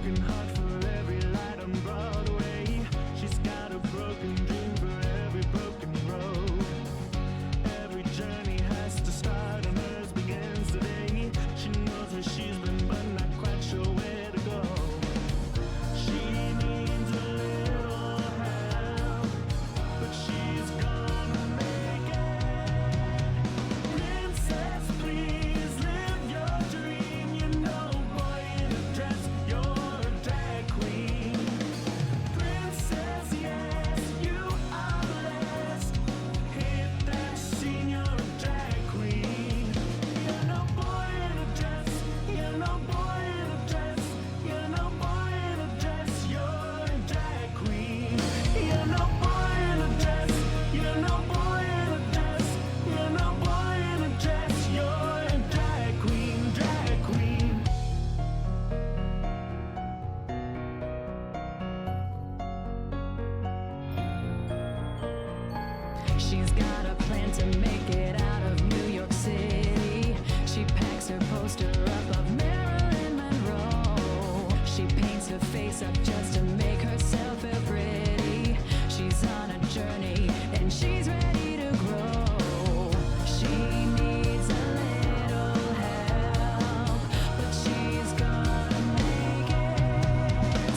broken heart for every light on Broadway. She's got a broken dream for every broken road. Every journey has to start and hers begins today. She knows where she's been but not quite sure where to go. She needs a little help, but she's gonna make it. Princess, please live your dream. You know, boy in a dress, you're a drag queen. Princess, yes, you are blessed. Hit that scene, you're a drag queen. You're no boy in a dress. You're no boy in a dress. You're no boy in a dress. You're a drag queen. You're no boy in a dress. You're no boy in a dress. You're no boy in a dress. You're a drag queen, drag queen. She's got a plan to make it out of New York City. She packs her poster up of Marilyn Monroe. She paints her face up just to make herself feel pretty. She's on a journey and she's ready to grow. She needs a little help, but she's gonna make it.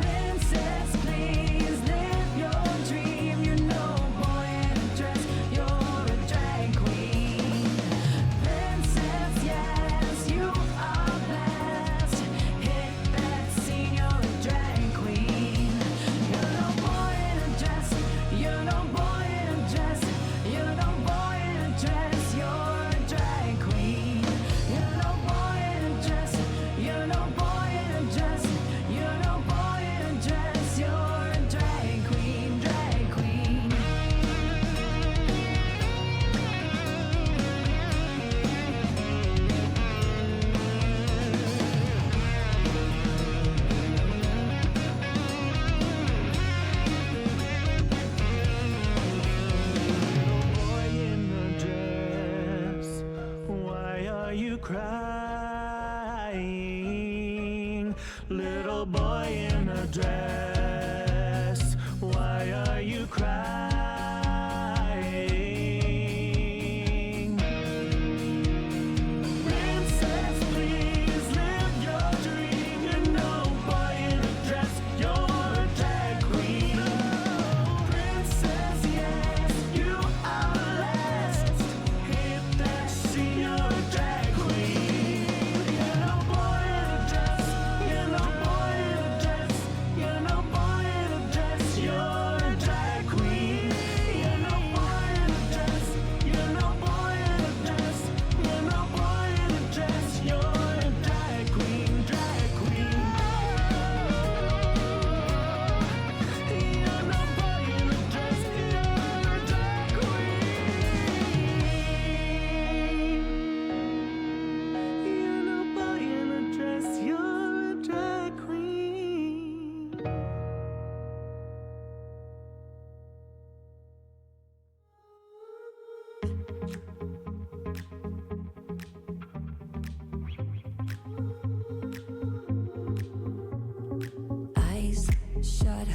Princess, please live your dream. You know, boy in a dress, you're a drag queen. Princess, yes, you are blessed. Hit that scene, you're a drag queen. You're no boy in a dress. You're no boy in a dress. You're no boy in a dress. You're a drag queen. You're no boy in a dress. You're no boy in a dress. You're no boy in a dress. You're a drag queen, drag queen. Little boy in a dress, why are you crying? Little boy in a dress, why are you crying? Princess, please live your dream. You know, boy in a dress, you're a drag queen. Princess, yes, you are blessed. Hit that scene, you're a drag queen. You're no boy in a dress. You're no boy in a dress. You're no boy in a dress. You're a drag queen. You're no boy in a dress. You're no boy in a dress. You're no boy in a dress. You're a drag queen, drag queen. You're no boy in a dress. You're a drag queen. You're no boy in a dress. You're a drag queen. Eyes shut,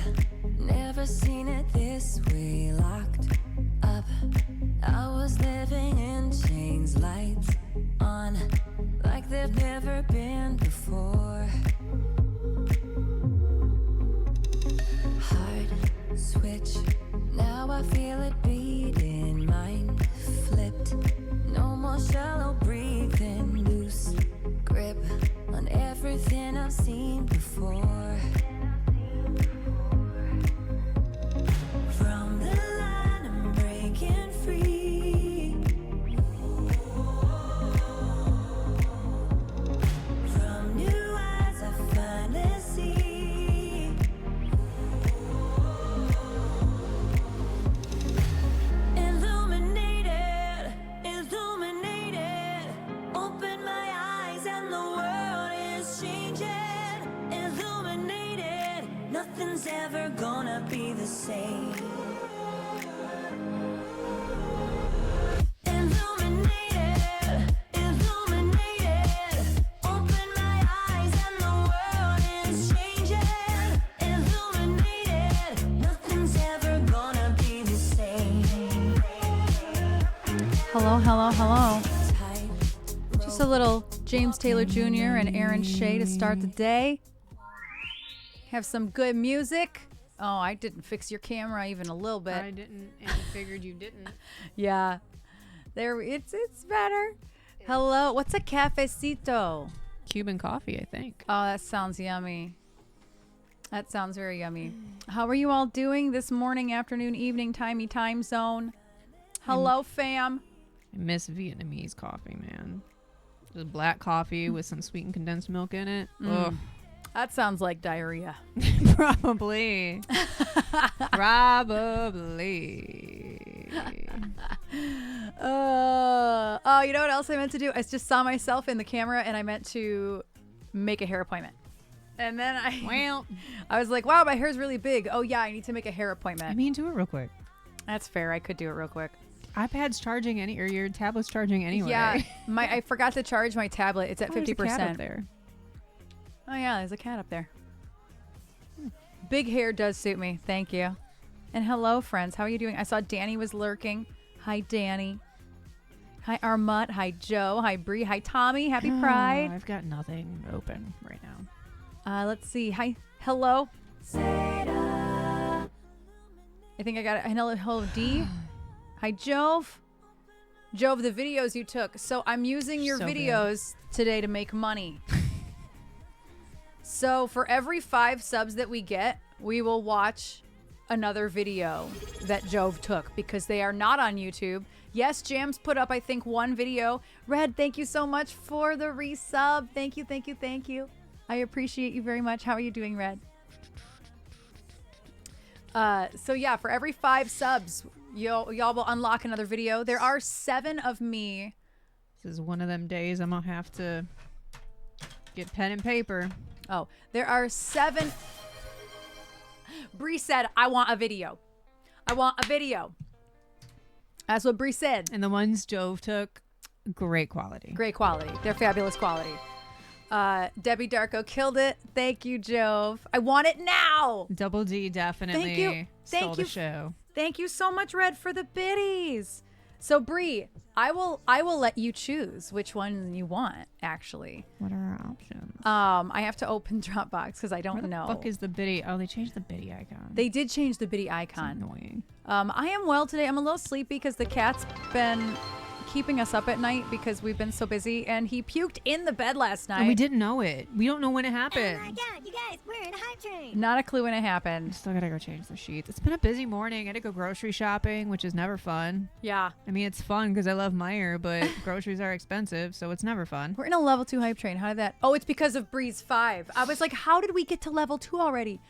never seen it this way. Locked up, I was living in chains. Lights on, like they've never been before. Heart switch, now I feel it beating. Mind flipped, no more shallow breathing. Loose grip on everything I've seen before. From the line, I'm breaking free. From new eyes, I finally see. Illuminated, illuminated. Open my eyes and the world is changing. Illuminated, nothing's ever gonna be the same. Illuminated, illuminated. Open my eyes and the world is changing. Hello, hello, hello. Just a little James Taylor Jr. and Erin Shea to start the day. Have some good music. Oh, I didn't fix your camera even a little bit. I didn't, and figured you didn't. Yeah. There, it's better. Hello. What's a cafecito? Cuban coffee, I think. Oh, that sounds yummy. That sounds very yummy. How are you all doing this morning, afternoon, evening, time zone? Hello, fam. I miss Vietnamese coffee, man. Just black coffee with some sweetened condensed milk in it. Ugh. That sounds like diarrhea. Probably. Probably. Oh, you know what else I meant to do? I just saw myself in the camera and I meant to make a hair appointment. And then I was like, wow, my hair's really big. Oh, yeah, I need to make a hair appointment. I mean, do it real quick. That's fair. I could do it real quick. iPad's charging or your tablet's charging anyway. Yeah, I forgot to charge my tablet. It's at 50%. There's a cat up there. Oh, yeah, there's a cat up there. Big hair does suit me. Thank you. And hello, friends. How are you doing? I saw Danny was lurking. Hi, Danny. Hi, Armut. Hi, Joe. Hi, Bree. Hi, Tommy. Happy Pride. I've got nothing open right now. Let's see. Hi. Hello. I think I got it. Hello, D. Hi, Jove. Jove, the videos you took. So I'm using your videos today to make money. So for every 5 subs that we get, we will watch another video that Jove took because they are not on YouTube. Yes, Jams put up, I think, 1 video. Red, thank you so much for the resub. Thank you, thank you, thank you. I appreciate you very much. How are you doing, Red? So yeah, for every 5 subs, y'all will unlock another video. There are 7 of me. This is one of them days I'm gonna have to get pen and paper. Oh, there are 7. Bree said, I want a video. I want a video. That's what Bree said. And the ones Jove took, great quality. Great quality. They're fabulous quality. Debbie Darko killed it. Thank you, Jove. I want it now. Double D definitely stole the show. Thank you so much, Red, for the biddies. So, Bree, I will let you choose which one you want, actually. What are our options? I have to open Dropbox because I don't know. What the fuck is the biddy? Oh, they changed the biddy icon. They did change the biddy icon. It's annoying. I am well today. I'm a little sleepy because the cat's been keeping us up at night because we've been so busy, and he puked in the bed last night. And we didn't know it. We don't know when it happened. Oh my god, you guys, we're in a hype train. Not a clue when it happened. Still gotta go change the sheets. It's been a busy morning. I had to go grocery shopping, which is never fun. Yeah. I mean, it's fun because I love Meyer, but groceries are expensive, so it's never fun. We're in a level 2 hype train. How did that? Oh, it's because of Breeze 5. I was like, how did we get to level 2 already?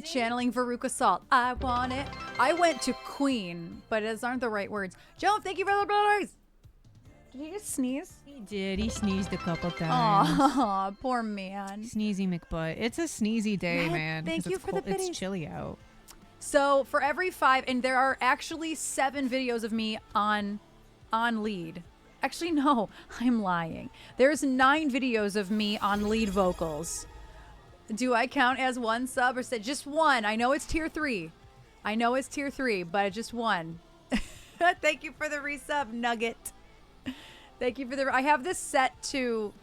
Channeling Veruca Salt. I want it. I went to Queen, but those aren't the right words. Joe, thank you for the brothers. Did he just sneeze? He did. He sneezed a couple times. Aw, poor man. Sneezy McButt. It's a sneezy day, Red, man. thank 'cause you it's for the cold. biddies. It's chilly out. So for every 5, and there are actually 7 videos of me on lead. Actually, no, I'm lying. There's 9 videos of me on lead vocals. Do I count as 1 sub or say just 1? I know it's tier 3. I know it's tier 3, but just 1. Thank you for the resub, Nugget. Thank you for the. I have this set to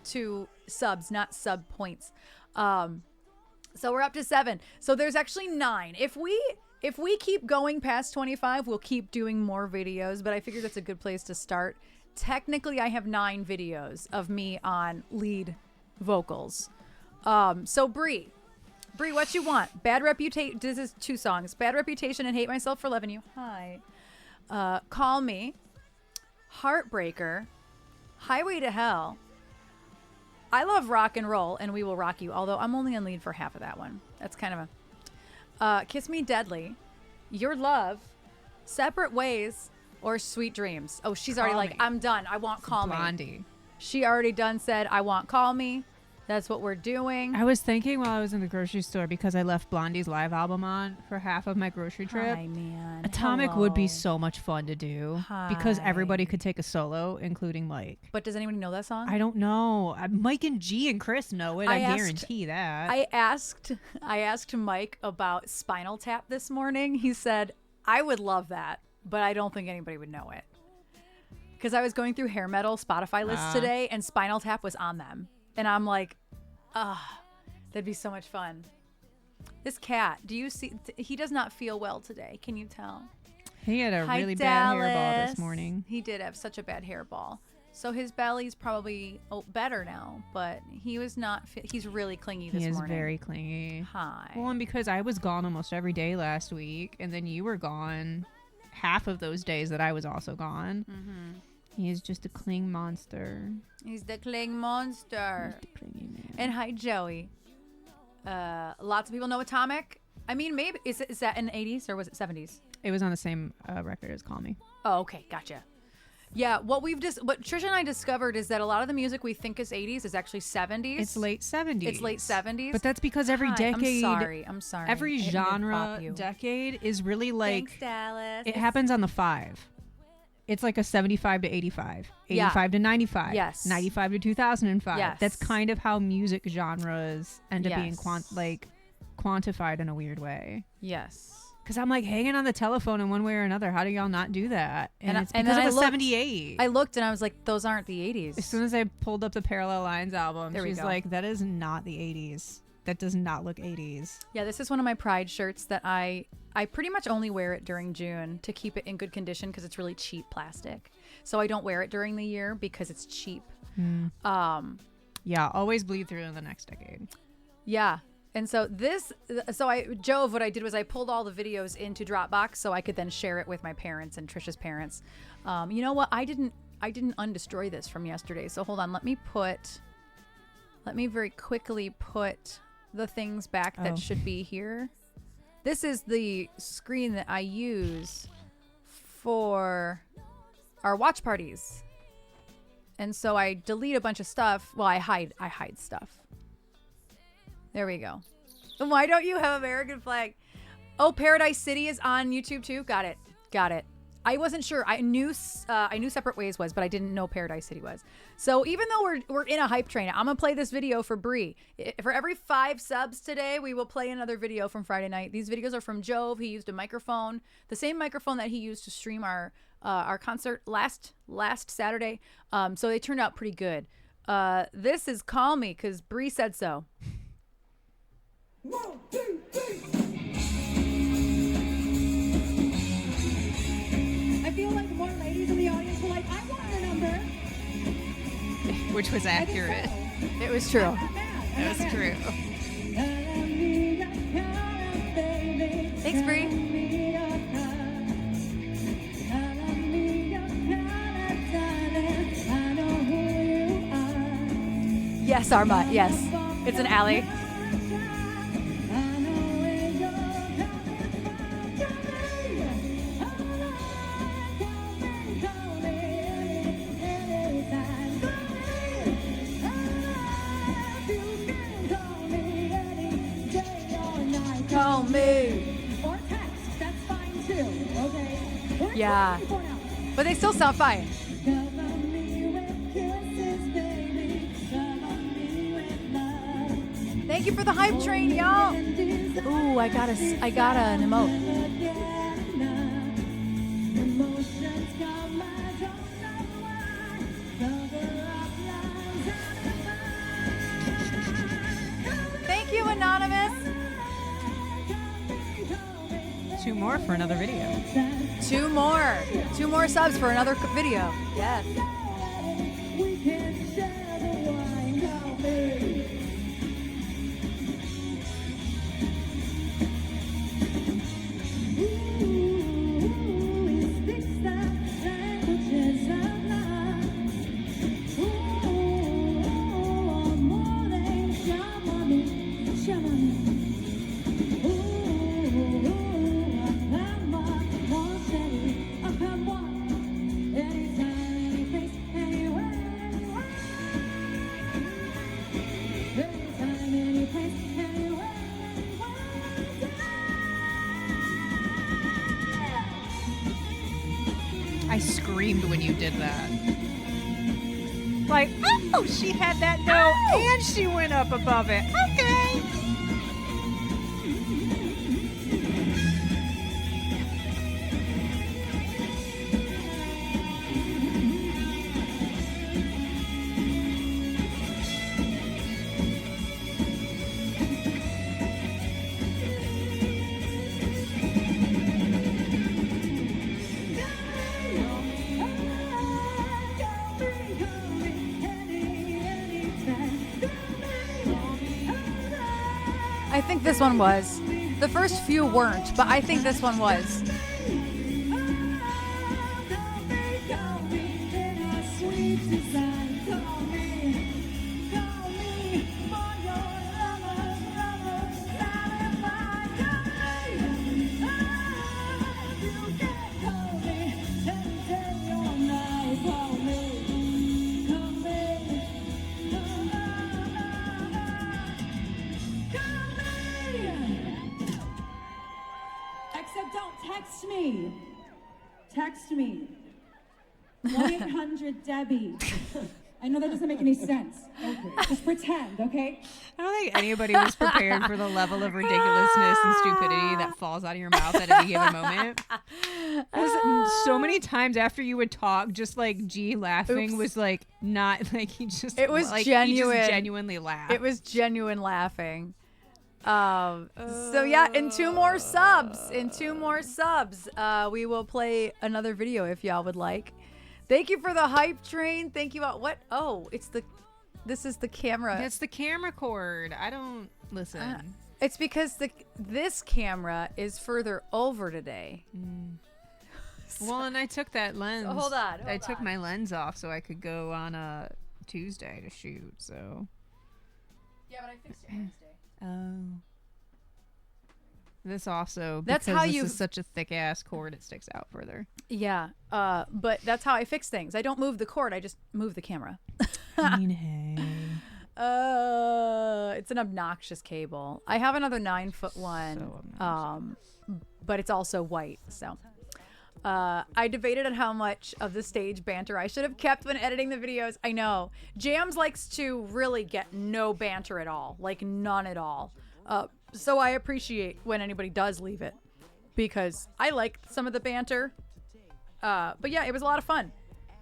subs, not sub points. So we're up to 7. So there's actually 9. If we keep going past 25, we'll keep doing more videos. But I figure that's a good place to start. Technically, I have 9 videos of me on lead vocals. So Bree, what you want? Bad Reputation. This is 2 songs. Bad Reputation and Hate Myself for Loving You. Hi. Call Me. Heartbreaker. Highway to Hell. I love Rock and Roll and We Will Rock You, although I'm only on lead for half of that one. That's kind of a Kiss Me Deadly. Your Love. Separate Ways or Sweet Dreams. Oh, she's already like, I'm done. I want Call Me. Blondie. She already done said, I want Call Me. That's what we're doing. I was thinking while I was in the grocery store, because I left Blondie's live album on for half of my grocery trip. Hi, man. Atomic would be so much fun to do because Hi. everybody could take a solo, including Mike. But does anybody know that song? I don't know. Mike and G and Chris know it. I guarantee that. I asked Mike about Spinal Tap this morning. He said, I would love that. but I don't think anybody would know it. Because I was going through hair metal Spotify lists today, and Spinal Tap was on them. And I'm like, that'd be so much fun. This cat, do you see? He does not feel well today. Can you tell? He had a Hi, really bad hairball Dallas. this morning. He did have such a bad hairball. So his belly's probably better now, but he was not. He's really clingy this morning. He is very clingy. Hi. Well, and because I was gone almost every day last week, and then you were gone half of those days that I was also gone. Mm-hmm. He is just a cling monster. He's the cling monster. The clingy man. And hi, Joey. Lots of people know Atomic. I mean, maybe is that in the 80s or was it 70s? It was on the same record as Call Me. Oh, okay, gotcha. Yeah, what Trisha and I discovered is that a lot of the music we think is 80s is actually 70s. It's late 70s. It's late 70s. But that's because every Hi, decade. I'm sorry. Every I didn't genre pop you. decade is really like. Thanks, Dallas. It happens on the 5. It's like a 75 to 85, 85 to 95, Yes. 95 to 2005. Yes. That's kind of how music genres end up being Yes. quantified in a weird way. Yes. Because I'm like hanging on the telephone in one way or another. How do y'all not do that? And it's and because then of I a looked- 78. I looked and I was like, those aren't the 80s. As soon as I pulled up the Parallel Lines album, There we she's go. like, that is not the 80s. That does not look 80s. Yeah, this is one of my Pride shirts that I pretty much only wear it during June to keep it in good condition because it's really cheap plastic. So I don't wear it during the year because it's cheap. Yeah, always bleed through in the next decade. Yeah. And so Jove, what I did was I pulled all the videos into Dropbox so I could then share it with my parents and Trisha's parents. You know what? I didn't undestroy this from yesterday. So hold on. Let me very quickly put the things back that should be here. This is the screen that I use for our watch parties. And so I delete a bunch of stuff. Well, I hide stuff. There we go. And why don't you have American flag? Oh, Paradise City is on YouTube too. Got it. I wasn't sure. I knew Separate Ways was, but I didn't know Paradise City was. So even though we're in a hype train, I'm gonna play this video for Bree. For every 5 subs today, we will play another video from Friday night. These videos are from Jove. He used a microphone, the same microphone that he used to stream our concert last Saturday. So they turned out pretty good. This is Call Me because Bree said so. 1, 2, 3. I feel like more ladies in the audience were like, I want your number. Which was I think accurate. so. It was true. I'm not mad. I'm That not was true. mad. Thanks, Bree. Yes, Arma. Yes. It's an alley. Call me. Or text, that's fine too, okay? We're Yeah. 24 now. But they still sound fine. Cover me with kisses, baby. Cover me with love. Thank you for the hype train, y'all. Ooh, I got an emote. Emotions come, I don't know why. Cover up lies and Thank you, Anonymous. 2 more for another video. 2 more. 2 more subs for another video. Yes. we can share the wine, call me. Ooh, he speaks the languages of love. Ooh, amore, chiamami, chiamami. Ooh, more steady, come on. Anytime, any place, anywhere, anywhere. Anytime, any place, anywhere, I screamed when you did that. Like, oh, she had that note and she went up above it. Okay. I think this one was. The first few weren't, but I think this one was. Except don't text me. Text me. 1-800-Debbie. I know that doesn't make any sense. Okay. Just pretend, okay? I don't think anybody was prepared for the level of ridiculousness and stupidity that falls out of your mouth at any given moment. 'Cause so many times after you would talk, just like G laughing was like not like he just. It was like, genuine. He just genuinely laughed. It was genuine laughing. So yeah, in 2 more subs, we will play another video if y'all would like. Thank you for the hype train. Thank you. What? Oh, this is the camera. It's the camera cord. I don't listen. It's because this camera is further over today. Well, and I took that lens. So hold on. I took my lens off so I could go on a Tuesday to shoot. So. Yeah, but I fixed it Wednesday. Oh. This also, That's because how this you- is such a thick ass cord, it sticks out further. Yeah, but that's how I fix things. I don't move the cord. I just move the camera. I mean, hey. It's an obnoxious cable. I have another 9-foot one, So but it's also white. So I debated on how much of the stage banter I should have kept when editing the videos. I know Jams likes to really get no banter at all, like none at all. So I appreciate when anybody does leave it because I like some of the banter. But yeah, it was a lot of fun.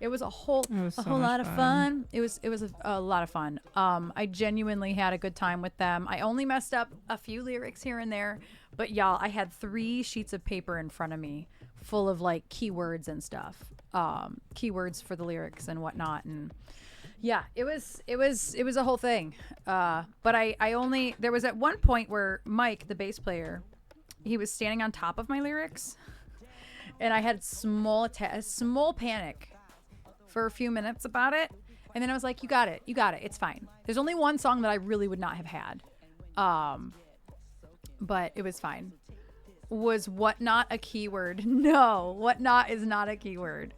It was a whole lot of fun. It was a lot of fun. I genuinely had a good time with them. I only messed up a few lyrics here and there, but y'all, I had 3 sheets of paper in front of me full of like keywords and stuff, keywords for the lyrics and whatnot. And yeah, it was a whole thing. But there was at one point where Mike, the bass player, he was standing on top of my lyrics, and I had small panic for a few minutes about it. And then I was like, you got it. It's fine. There's only one song that I really would not have had. But it was fine. Was what not a keyword? No, what not is not a keyword.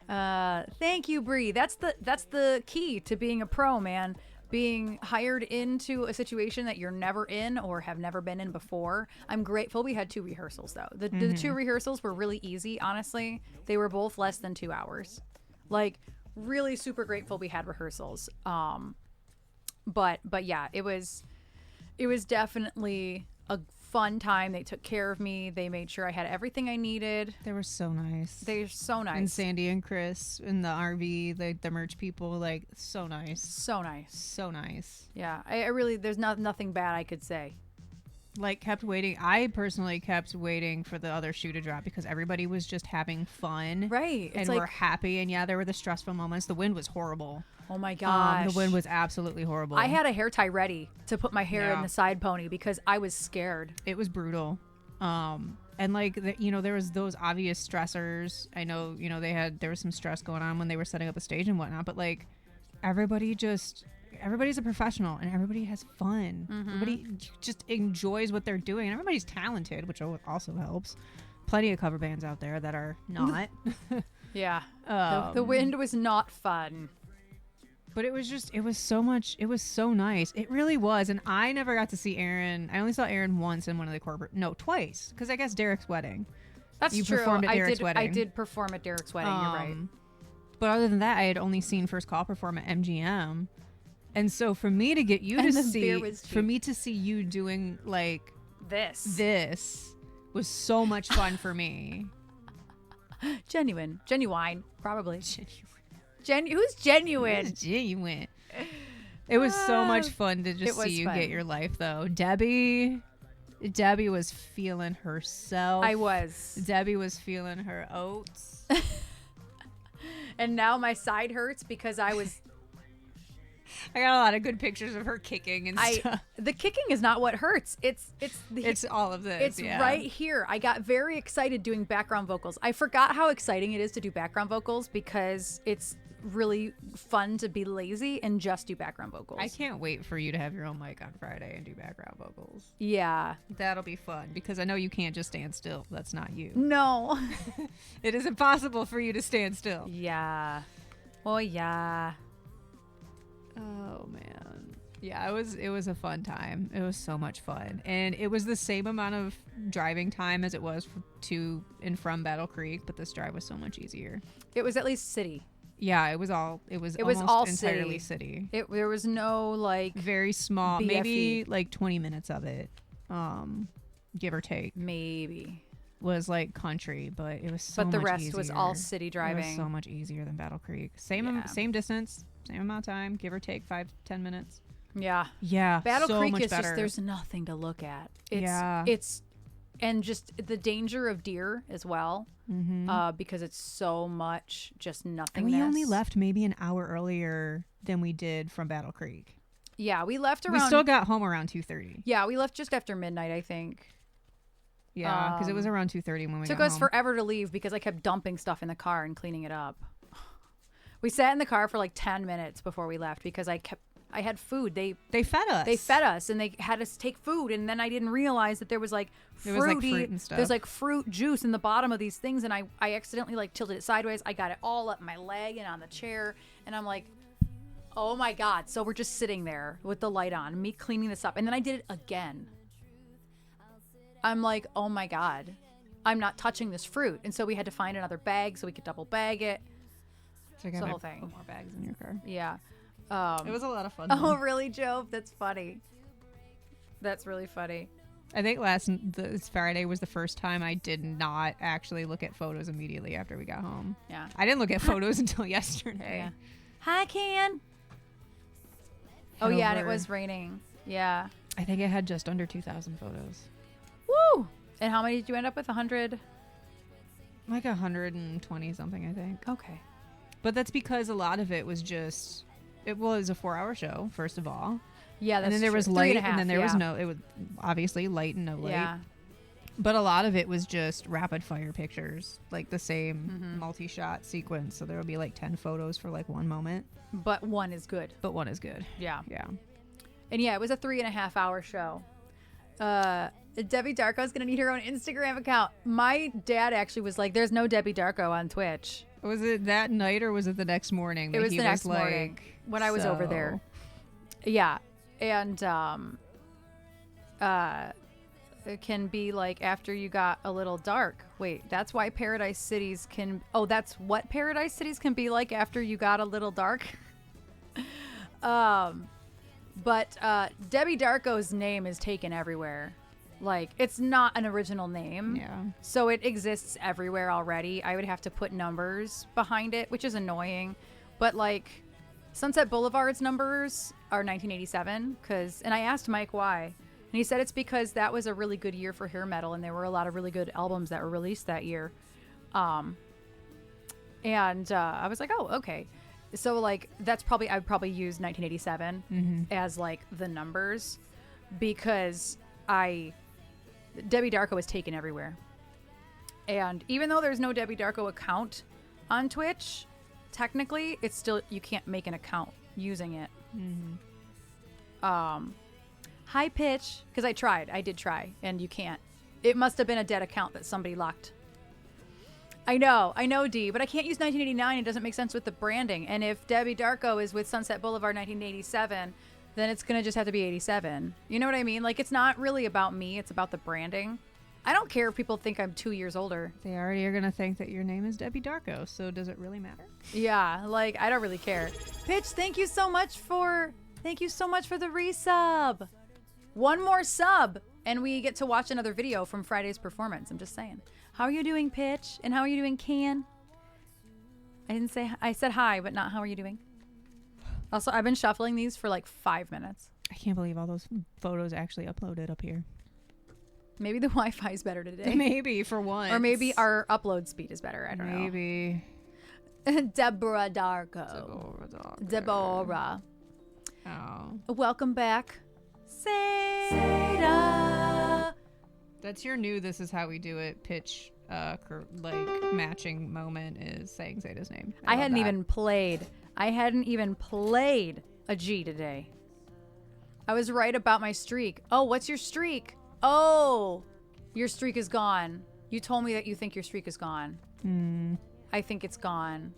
Thank you, Bree. That's the key to being a pro, man. Being hired into a situation that you're never in or have never been in before. I'm grateful we had 2 rehearsals though. The 2 rehearsals were really easy, honestly. They were both less than 2 hours. Like really super grateful we had rehearsals. But yeah, it was definitely a fun time. They took care of me. They made sure I had everything I needed. They were so nice. They're so nice. And Sandy and Chris in the RV, like the merch people, like so nice. So nice. So nice. Yeah, I really, there's nothing bad I could say. Like kept waiting. I personally kept waiting for the other shoe to drop because everybody was just having fun. Right. And we're happy. And yeah, there were the stressful moments. The wind was horrible. Oh my gosh. The wind was absolutely horrible. I had a hair tie ready to put my hair in Yeah. the side pony because I was scared. It was brutal. And like, there was those obvious stressors. I know, there was some stress going on when they were setting up a stage and whatnot, but like everybody's a professional and everybody has fun. Everybody just enjoys what they're doing and everybody's talented, which also helps. Plenty of cover bands out there that are not. Yeah. The wind was not fun. But it was so nice. It really was. And I never got to see Erin. I only saw Erin once in one of the twice. Because I guess Derek's wedding. That's you true. performed at Derek's wedding. I did perform at Derek's wedding. You're right. But other than that, I had only seen First Call perform at MGM. And so for me to get you And to the beer see, was cheap. for me to see you doing like this was so much fun for me. Genuine, probably. Genuine. Who's genuine? It's genuine. It was so much fun to just see you fun. get your life though. Debbie was feeling herself. I was. Debbie was feeling her oats. And now my side hurts because I was I got a lot of good pictures of her kicking and stuff. The kicking is not what hurts. It's All of this. It's right here. I got very excited doing background vocals. I forgot how exciting it is to do background vocals because it's really fun to be lazy and just do background vocals. I can't wait for you to have your own mic on Friday and do background vocals. Yeah. That'll be fun because I know you can't just stand still. That's not you. No. It is impossible for you to stand still. Yeah. Oh, yeah. Oh, man. Yeah, it was a fun time. It was so much fun. And it was the same amount of driving time as it was to and from Battle Creek, but this drive was so much easier. It was at least city. Yeah, it was all almost all entirely city. There was no like Very small, BFE. maybe like 20 minutes of it, give or take, maybe was like country, but it was so much but the rest easier. was all city driving. It was so much easier than Battle Creek. Same distance, same amount of time, give or take 5 to 10 minutes. Yeah. Yeah. Battle so Creek much is better. just there's nothing to look at. Yeah. It's and just the danger of deer as well, because it's so much just nothingness. And we only left maybe an hour earlier than we did from Battle Creek. Yeah, we left around. We still got home around 2:30. Yeah, we left just after midnight, I think. Yeah, because it was around 2:30 when we Took got us home. forever to leave because I kept dumping stuff in the car and cleaning it up. We sat in the car for like 10 minutes before we left because I had food. They fed us. They fed us and they had us take food, and then I didn't realize that there was like There was, like, fruity, fruit and stuff. there's like fruit juice in the bottom of these things, and I accidentally like tilted it sideways. I got it all up my leg and on the chair, and I'm like, oh my God. So we're just sitting there with the light on, me cleaning this up, and then I did it again. I'm like, oh my God, I'm not touching this fruit. And so we had to find another bag so we could double bag it. So I the gotta whole thing. put more bags in your car. Yeah. It was a lot of fun. Oh, though. really, Joe? That's funny. That's really funny. I think this Friday was the first time I did not actually look at photos immediately after we got home. Yeah. I didn't look at photos until yesterday. Yeah. Hi, Can. Oh, Head yeah, and it over- was raining. Yeah. I think I had just under 2,000 photos. Woo! And how many did you end up with? 100? Like 120 something, I think. Okay. But that's because a lot of it was just, it was a 4-hour show, first of all. Yeah, that's And then there true. was 3 light, and a and half, then there was yeah. no, it was obviously light and no light. Yeah. But a lot of it was just rapid fire pictures, like the same multi-shot sequence. So there will be like 10 photos for like one moment, But one is good. but one is good. Yeah. Yeah. And yeah, it was a 3.5 hour show. Debbie Darko's going to need her own Instagram account. My dad actually was like, there's no Debbie Darko on Twitch. Was it that night or was it the next morning? It that was he the next like, morning when I was over there. Yeah. And it can be like after you got a little dark. Wait, that's why Paradise Cities can... Oh, that's what Paradise Cities can be like after you got a little dark? But Debbie Darko's name is taken everywhere. Like, it's not an original name. Yeah. So it exists everywhere already. I would have to put numbers behind it, which is annoying. But like Sunset Boulevard's numbers are 1987 and I asked Mike why. And he said it's because that was a really good year for hair metal and there were a lot of really good albums that were released that year. I was like, "Oh, okay." So like that's probably I'd probably use 1987 as like the numbers because Debbie Darko was taken everywhere. And even though there's no Debbie Darko account on Twitch, technically it's still, you can't make an account using it. High pitch, because I did try, and you can't. It must have been a dead account that somebody locked. I know, D, but I can't use 1989. It doesn't make sense with the branding. And if Debbie Darko is with Sunset Boulevard 1987, then it's going to just have to be 87. You know what I mean? Like, it's not really about me. It's about the branding. I don't care if people think I'm 2 years older. They already are going to think that your name is Debbie Darko, so does it really matter? Yeah, like, I don't really care. Pitch, thank you so much for the resub. One more sub, and we get to watch another video from Friday's performance. I'm just saying. How are you doing, Pitch? And how are you doing, Can? I said hi, but not how are you doing? Also, I've been shuffling these for like 5 minutes. I can't believe all those photos actually uploaded up here. Maybe the Wi-Fi is better today. Maybe, for once. Or maybe our upload speed is better. I don't know. Maybe. Deborah Darko. Deborah. Oh. Welcome back, Seda. That's your new This Is How We Do It pitch, like matching moment is saying Zeta's name. I love hadn't that. even played. A G today. I was right about my streak. Oh, what's your streak? Oh, your streak is gone. You told me that you think your streak is gone. I think it's gone.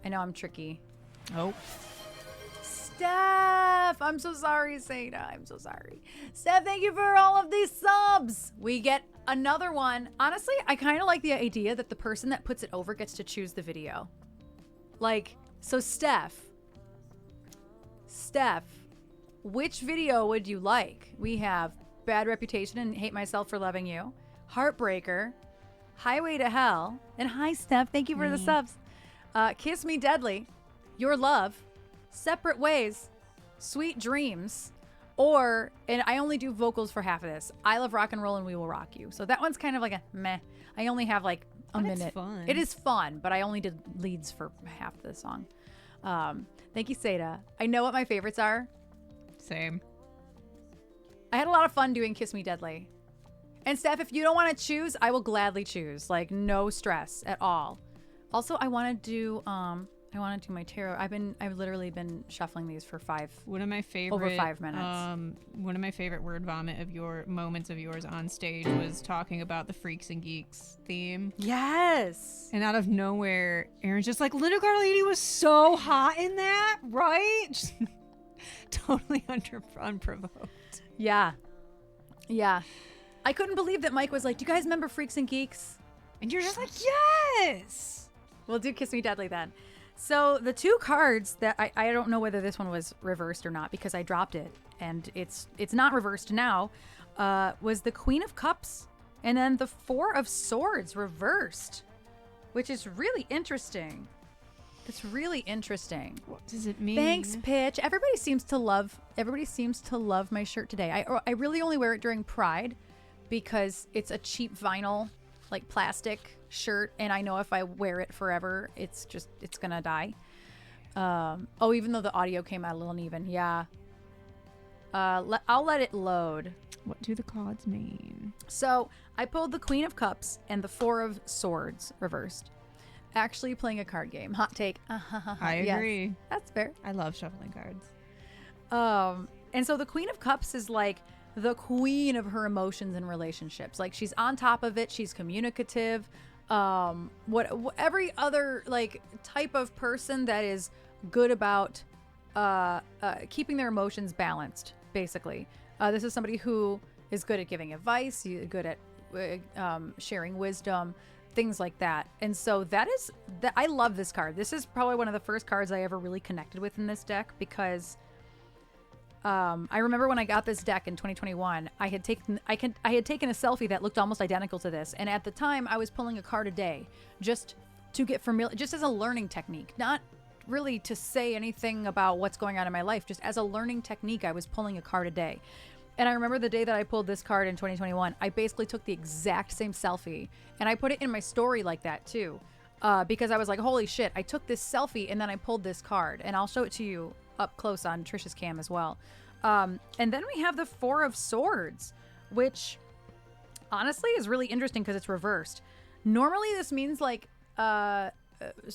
I know I'm tricky. Oh. Steph, I'm so sorry, Seda. I'm so sorry. Steph, thank you for all of these subs. We get another one. Honestly, I kind of like the idea that the person that puts it over gets to choose the video. Like, so Steph, which video would you like? We have Bad Reputation and Hate Myself for Loving You, Heartbreaker, Highway to Hell, and hi, Steph. Thank you for the subs. Kiss Me Deadly, Your Love, Separate Ways, Sweet Dreams, or, and I only do vocals for half of this, I Love Rock and Roll and We Will Rock You. So that one's kind of like a meh. I only have like a But it's minute. fun. It is fun, but I only did leads for half the song. Thank you, Seda. I know what my favorites are. Same. I had a lot of fun doing Kiss Me Deadly. And Steph, if you don't want to choose, I will gladly choose. Like, no stress at all. Also, I want to do my tarot. I've literally been shuffling these for One of my favorite over 5 minutes. One of my favorite word vomit of your moments of yours on stage was talking about the Freaks and Geeks theme. Yes. And out of nowhere, Erin's just like, Linda Carlini was so hot in that, right? Just totally unprovoked. Yeah. Yeah. I couldn't believe that Mike was like, do you guys remember Freaks and Geeks? And you're just like, yes. We'll do Kiss Me Deadly then. So the two cards that I don't know whether this one was reversed or not because I dropped it and it's not reversed now, was the Queen of Cups and then the Four of Swords reversed, which is really interesting. It's really interesting. What does it mean? Thanks, Pitch. Everybody seems to love my shirt today. I really only wear it during Pride because it's a cheap vinyl, like plastic shirt, and I know if I wear it forever, it's gonna die. Even though the audio came out a little uneven, yeah. I'll let it load. What do the cards mean? So I pulled the Queen of Cups and the Four of Swords reversed. Actually playing a card game. Hot take. I Yes, agree. that's fair. I love shuffling cards. And so the Queen of Cups is like the queen of her emotions and relationships. Like she's on top of it. She's communicative. What every other like type of person that is good about keeping their emotions balanced. Basically, this is somebody who is good at giving advice. Good at sharing wisdom. Things like that. And so that I love this card. This is probably one of the first cards I ever really connected with in this deck because I remember when I got this deck in 2021, I had taken a selfie that looked almost identical to this. And at the time I was pulling a card a day just to get familiar, just as a learning technique, not really to say anything about what's going on in my life. Just as a learning technique, I was pulling a card a day. And I remember the day that I pulled this card in 2021, I basically took the exact same selfie and I put it in my story like that too. Because I was like, holy shit, I took this selfie and then I pulled this card, and I'll show it to you up close on Trisha's cam as well. And then we have the Four of Swords, which honestly is really interesting because it's reversed. Normally this means like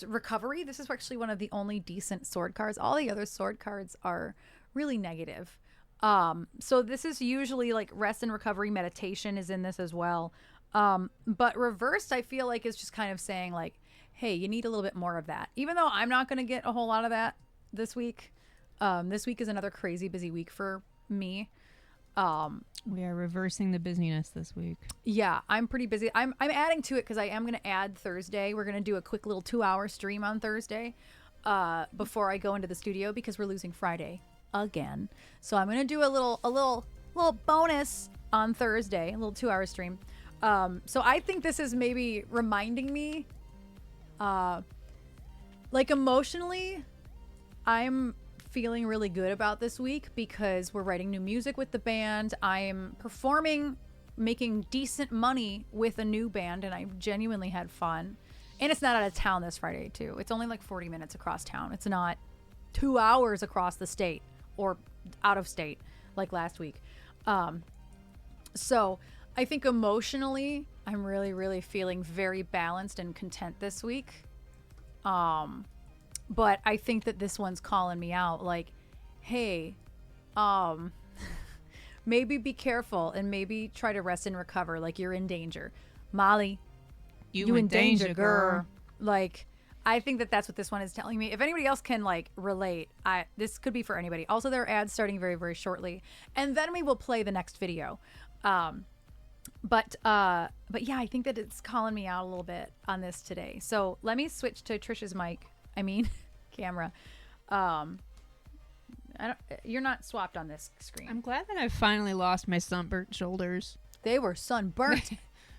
recovery. This is actually one of the only decent sword cards. All the other sword cards are really negative. So this is usually like rest and recovery. Meditation is in this as well. But reversed, I feel like is just kind of saying like, hey, you need a little bit more of that. Even though I'm not going to get a whole lot of that this week. This week is another crazy busy week for me. We are reversing the busyness this week. Yeah, I'm pretty busy. I'm adding to it because I am going to add Thursday. We're going to do a quick little 2-hour stream on Thursday before I go into the studio because we're losing Friday again. So I'm going to do a little bonus on Thursday, a little 2-hour stream. So I think this is maybe reminding me, like emotionally, I'm feeling really good about this week because we're writing new music with the band. I'm performing, making decent money with a new band, and I genuinely had fun. And it's not out of town this Friday too. It's only like 40 minutes across town. It's not 2 hours across the state or out of state like last week. So I think emotionally, I'm really, really feeling very balanced and content this week. But I think that this one's calling me out like, hey, maybe be careful and maybe try to rest and recover. Like you're in danger. Molly, you in danger, girl. Like, I think that that's what this one is telling me. If anybody else can like relate, this could be for anybody. Also, there are ads starting very, very shortly, and then we will play the next video. But yeah, I think that it's calling me out a little bit on this today. So let me switch to Trisha's camera. You're not swapped on this screen. I'm glad that I finally lost my sunburnt shoulders. They were sunburnt.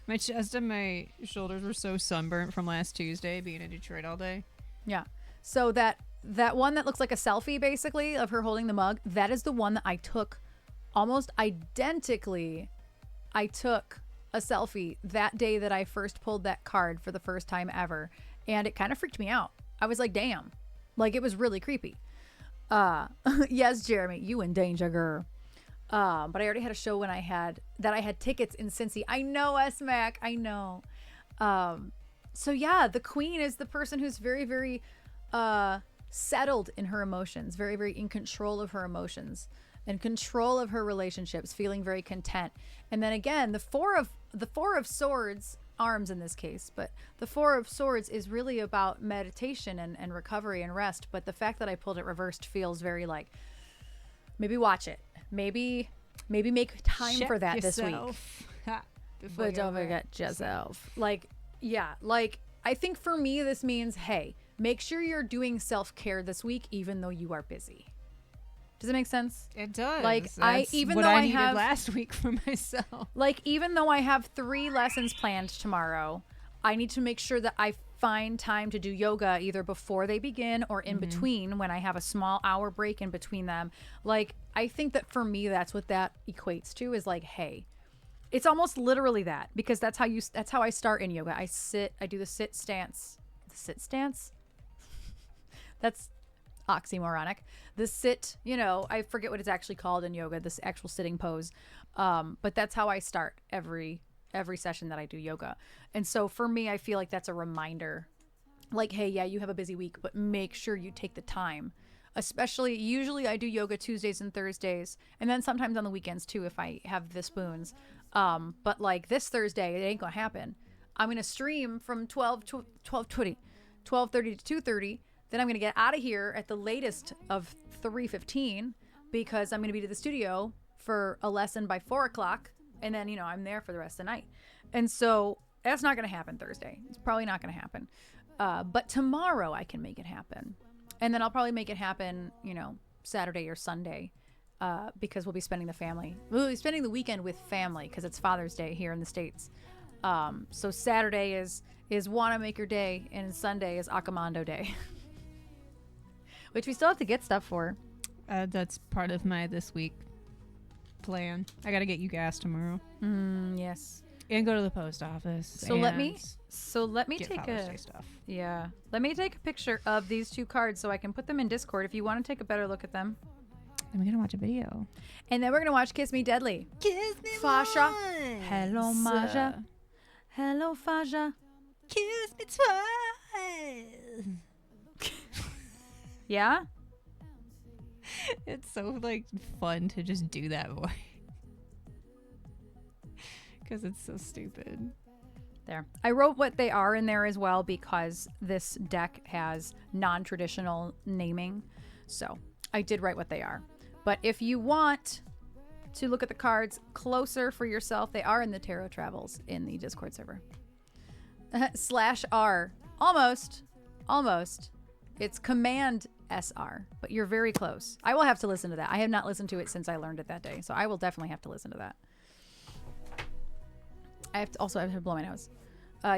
My chest and my shoulders were so sunburnt from last Tuesday being in Detroit all day. Yeah. So that one that looks like a selfie basically of her holding the mug, that is the one that I took almost identically. I took a selfie that day that I first pulled that card for the first time ever. And it kind of freaked me out. I was like, damn. Like it was really creepy. Yes, Jeremy, you in danger, girl. But I already had a show when I had tickets in Cincy. I know, S-Mac. I know. So yeah, the queen is the person who's very, very settled in her emotions, very, very in control of her emotions, in control of her relationships, feeling very content. And then again, the four of swords, arms in this case, but the four of swords is really about meditation and recovery and rest. But the fact that I pulled it reversed feels very like, maybe watch it. Maybe make time for that this week. But don't forget yourself. Like, yeah, like I think for me this means, hey, make sure you're doing self-care this week, even though you are busy. Does it make sense? It does. Like That's even what though I needed have last week for myself. like even though I have 3 lessons planned tomorrow, I need to make sure that I find time to do yoga either before they begin or in between when I have a small hour break in between them. Like I think that for me that's what that equates to is like, hey, it's almost literally that, because that's how I start in yoga. I do the sit stance. The sit stance? That's oxymoronic. The sit, I forget what it's actually called in yoga, this actual sitting pose. But that's how I start every session that I do yoga. And so for me, I feel like that's a reminder like, hey, yeah, you have a busy week, but make sure you take the time. Usually I do yoga Tuesdays and Thursdays, and then sometimes on the weekends too if I have the spoons. But like this Thursday, it ain't gonna happen. I'm gonna stream from 12:30 to 2:30. Then I'm gonna get out of here at the latest of 3:15 because I'm gonna be to the studio for a lesson by 4 o'clock, and then I'm there for the rest of the night. And so that's not gonna happen Thursday. It's probably not gonna happen. But tomorrow I can make it happen. And then I'll probably make it happen, Saturday or Sunday, because we'll be spending the weekend with family because it's Father's Day here in the States. So Saturday is Wanna Make Your Day, and Sunday is Accomando Day, which we still have to get stuff for. That's part of my this week plan. I gotta get you gas tomorrow. Yes. And go to the post office. So let me get take Father's Day stuff. Let me take a picture of these 2 cards so I can put them in Discord if you want to take a better look at them. And we're gonna watch a video. And then we're gonna watch Kiss Me Deadly. Kiss me Fasha. once. Hello, Maja. Hello, Faja. Kiss me twice. Yeah? It's so like fun to just do that voice. Because it's so stupid. There. I wrote what they are in there as well because this deck has non-traditional naming. So I did write what they are. But if you want to look at the cards closer for yourself, they are in the Tarot Travels in the Discord server. /R. Almost. It's Command SR, but you're very close. I will have to listen to that. I have not listened to it since I learned it that day. So I will definitely have to listen to that. I have to blow my nose.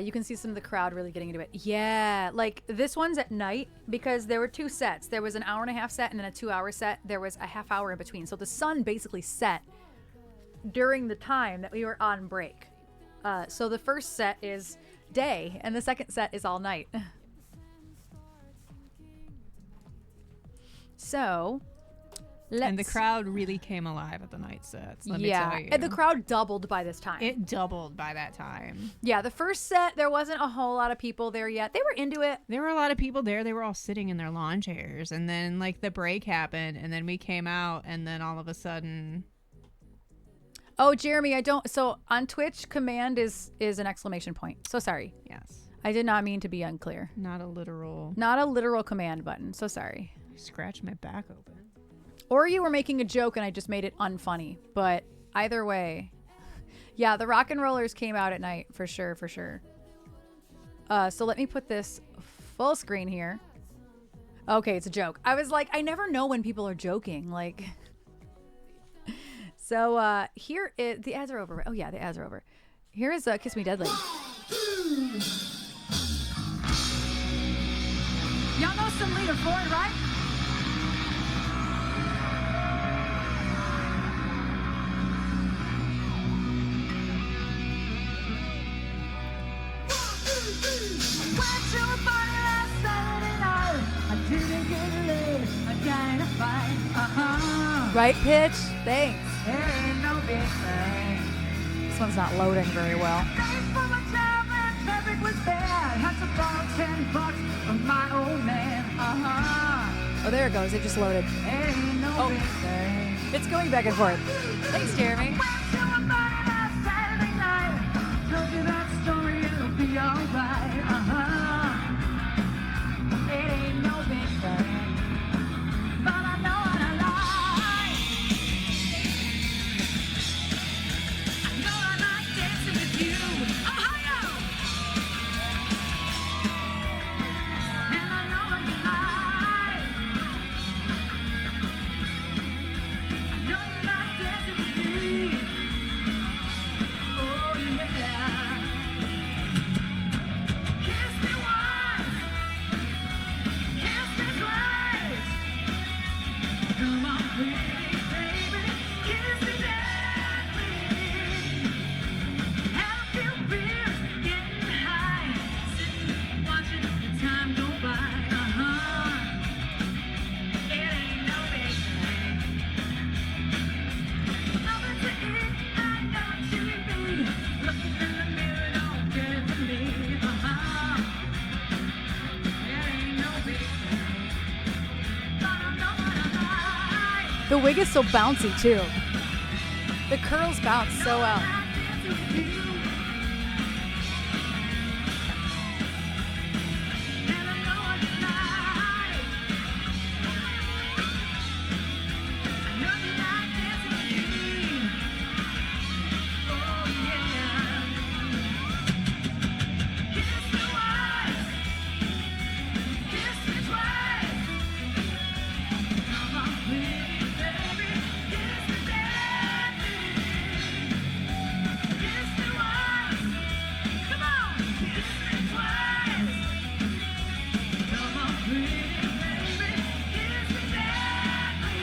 You can see some of the crowd really getting into it. Yeah, like this one's at night because there were 2 sets. There was an hour-and-a-half set and then a 2-hour set. There was a half hour in between. So the sun basically set during the time that we were on break. So the first set is day and the second set is all night. So And the crowd really came alive at the night sets, let me tell you. And the crowd doubled by this time. It doubled by that time. Yeah, the first set, there wasn't a whole lot of people there yet. They were into it. There were a lot of people there. They were all sitting in their lawn chairs. And then, like, the break happened. And then we came out. And then all of a sudden... Oh, Jeremy, so on Twitch, command is an exclamation point. So sorry. Yes. I did not mean to be unclear. Not a literal command button. So sorry. Scratch my back open. Or you were making a joke and I just made it unfunny. But either way. Yeah, the rock and rollers came out at night for sure, for sure. So let me put this full screen here. Okay, it's a joke. I was like, I never know when people are joking. Like, so here is the ads are over. Oh yeah, the ads are over. Here is Kiss Me Deadly. Y'all know some Leader Ford, right? Went to a party last Saturday night. I didn't get laid. I got in a fight. Right pitch. Thanks. Ain't no big thing. This one's not loading very well. Thanks for my time and traffic was bad. Had to borrow $10 from my old man. Oh, there it goes. It just loaded. Ain't no big thing. It's going back and forth. Thanks, Jeremy. Went to a party last Saturday night. Told you that story, it'll be alright. It ain't no big thing, but I know what I like. I know I like dancing with you, Ohio. And I know what you like. I know you like dancing with me. Oh yeah. Kiss me once. Kiss me twice. Come on, pretty baby. Kiss me gently. Have a few beers, getting high. Sitting, watching the time go by. It ain't no big thing. Nothing to eat, I got TV. Looking in the mirror, don't get it to me. It ain't no big thing, but I know what I like. The wig is so bouncy too. The curls bounce so well. I dance with you. And I know what you like. I know you like dancing with me. Oh yeah. Kiss me once. Kiss me twice. Come on, pretty baby. Kiss me gently. Kiss me once. Come on. Kiss me twice. Come on, pretty baby. Kiss me gently.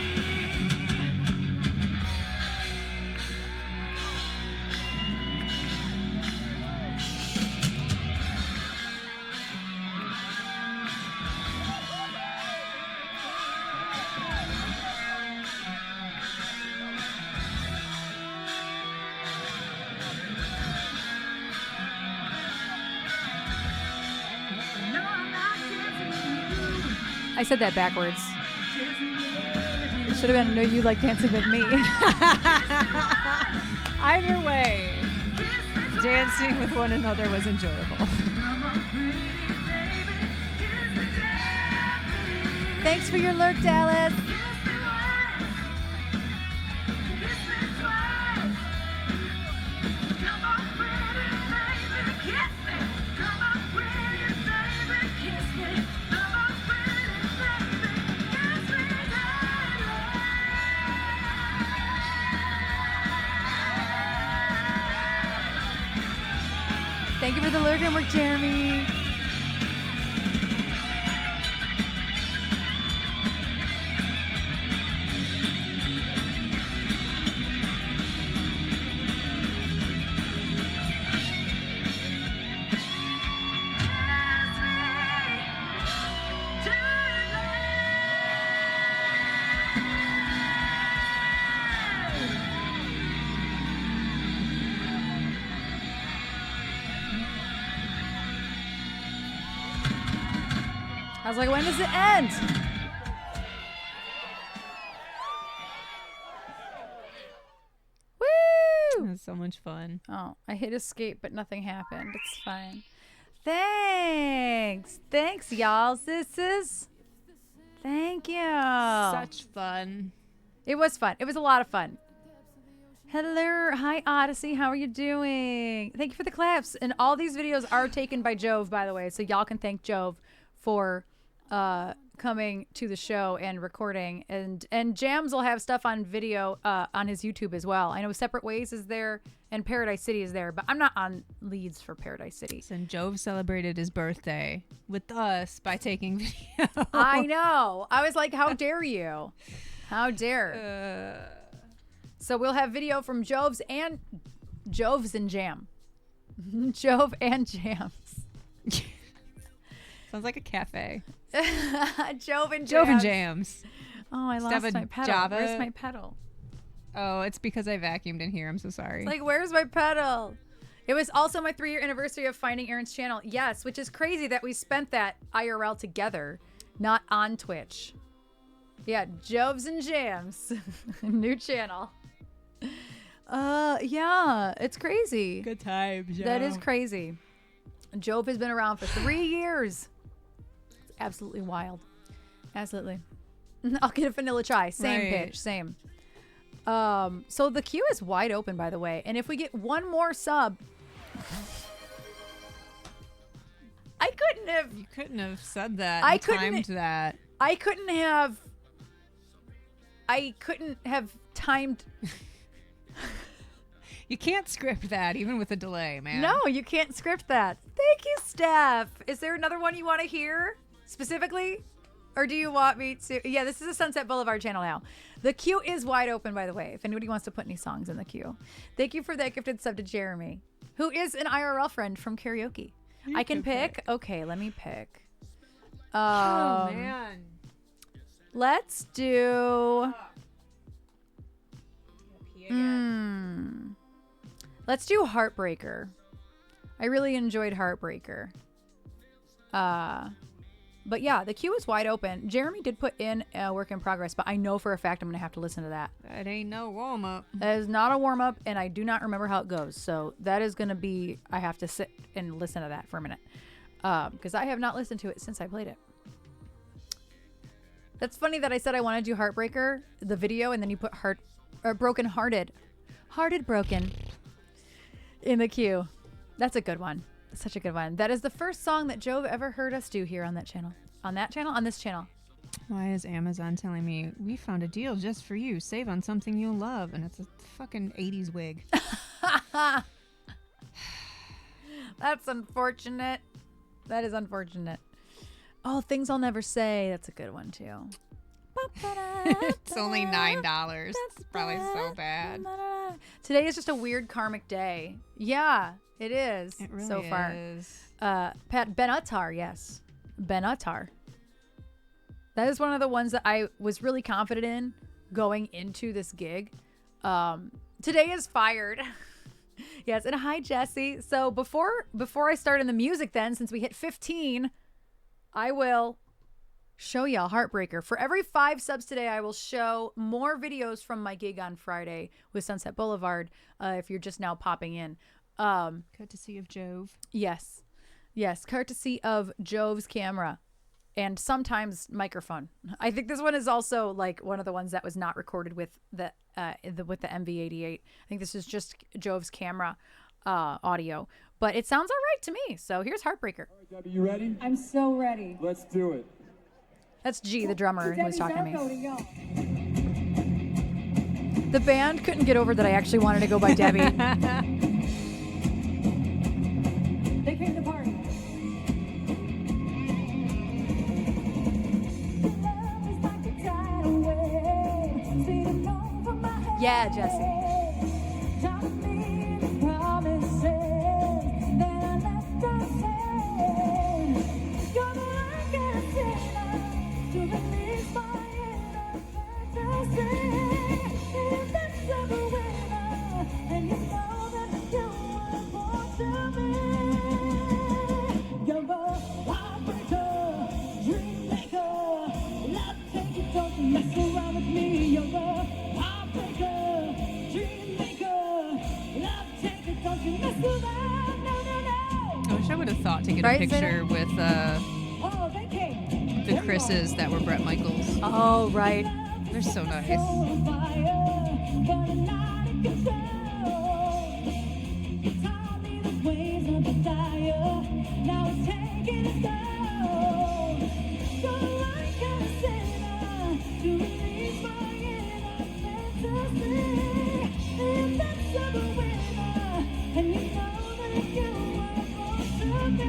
No, I'm not dancing with you. I said that backwards. It should have been, no, you like dancing with me. Either way, dancing with one another was enjoyable. Thanks for your lurk, Dallas. Thank you for the lurk and work, Jeremy. was like, when does it end? Woo! That's so much fun. Oh, I hit escape, but nothing happened. It's fine. Thanks. Thanks, y'all. Sisters. Thank you. Such fun. It was fun. It was a lot of fun. Hello. Hi, Odyssey. How are you doing? Thank you for the claps. And all these videos are taken by Jove, by the way. So y'all can thank Jove for coming to the show and recording. And Jams will have stuff on video on his YouTube as well. I know Separate Ways is there and Paradise City is there, but I'm not on leads for Paradise City. And Jove celebrated his birthday with us by taking video. I know. I was like, how dare you? How dare. So we'll have video from Joves and Jam. Jove and Jams. Sounds like a cafe. Jove and Jams. Jove and Jams. Oh, I Instead lost of my pedal. Java. Where's my pedal? Oh, it's because I vacuumed in here. I'm so sorry. Like, where's my pedal? It was also my 3-year anniversary of finding Erin's channel. Yes, which is crazy that we spent that IRL together, not on Twitch. Yeah, Joves and Jams. New channel. Yeah, it's crazy. Good times. That is crazy. Jove has been around for 3 years. It's absolutely wild. Absolutely. I'll get a vanilla chai. Same Right. pitch. Same. So the queue is wide open, by the way. And if we get one more sub, I couldn't have. You couldn't have said that. I and couldn't- timed that. I couldn't have timed. You can't script that, even with a delay, man. No, you can't script that. Thank you, Steph. Is there another one you want to hear specifically? Or do you want me to? Yeah, this is a Sunset Boulevard channel now. The queue is wide open, by the way, if anybody wants to put any songs in the queue. Thank you for that gifted sub to Jeremy, who is an IRL friend from karaoke. I can pick. Okay, let me pick. Oh, man. Let's do. Let's do Heartbreaker. I really enjoyed Heartbreaker. But yeah, the queue is wide open. Jeremy did put in a work in progress, but I know for a fact I'm going to have to listen to that. That ain't no warm up. That is not a warm up, and I do not remember how it goes. So that is going to be, I have to sit and listen to that for a minute. Because I have not listened to it since I played it. That's funny that I said I want to do Heartbreaker, the video, and then you put Broken Hearted. Hearted Broken in the queue. That's a good one. Such a good one. That is the first song that Jove ever heard us do here on that channel. On that channel? On this channel. Why is Amazon telling me we found a deal just for you? Save on something you'll love, and it's a fucking 80s wig. That's unfortunate. That is unfortunate. Oh, Things I'll Never Say. That's a good one too. It's only $9. It's probably so bad. Today is just a weird karmic day. Yeah, it is. It really so far. is. Pat Ben Attar, yes. Ben Attar. That is one of the ones that I was really confident in going into this gig. Today is fired. Yes, and hi Jesse. So before I start in the music then, since we hit 15, I will show y'all Heartbreaker. For every 5 subs today, I will show more videos from my gig on Friday with Sunset Boulevard, if you're just now popping in. Courtesy of Jove. Yes, courtesy of Jove's camera and sometimes microphone. I think this one is also like one of the ones that was not recorded with the MV88. I think this is just Jove's camera audio, but it sounds all right to me. So here's Heartbreaker. All right, Debbie, you ready? I'm so ready. Let's do it. That's G, the drummer, who was talking to me. me. The band couldn't get over that I actually wanted to go by Debbie. They came to party. Yeah, Jesse. Dream get Right, a picture with Oh, they came. the Chris's that were Bret Michaels. Oh, right. They're so nice. On fire, but not in control. It's hardly the waves of desire. Now it's taking its toll. So I can sinner to release my inner fantasy. And that's a winner, and you know that you are supposed to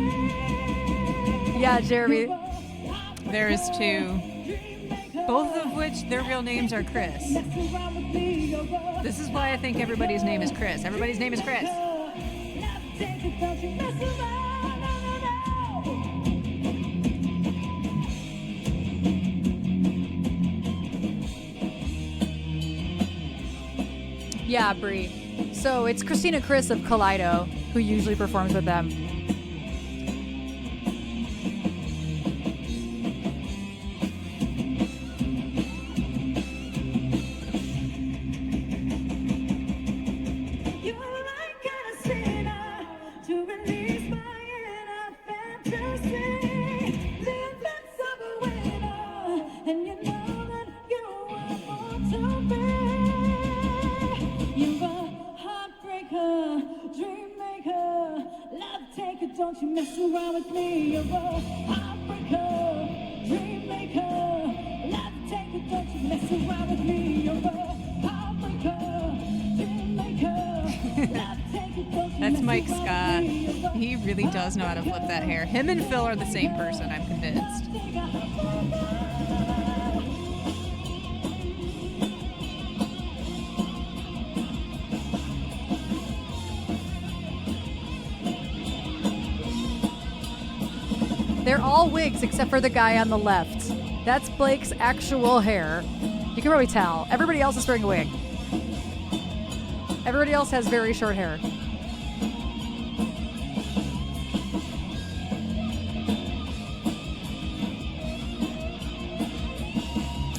be. Yeah, Jeremy. There is two. Both of which their real names are Chris. This is why I think everybody's name is Chris. Everybody's name is Chris. Yeah, Brie. So it's Christina Chris of Kaleido who usually performs with them. Don't you mess around with me, you're a heartbreaker, dream maker, love taker. Don't you mess around with me, you're a heartbreaker, dream maker, love taker. Don't you That's mess Mike around Scott. with me, you're a He really does know how to flip that hair. Him and Phil are the same person, I'm convinced. They're all wigs except for the guy on the left. That's Blake's actual hair. You can probably tell. Everybody else is wearing a wig. Everybody else has very short hair.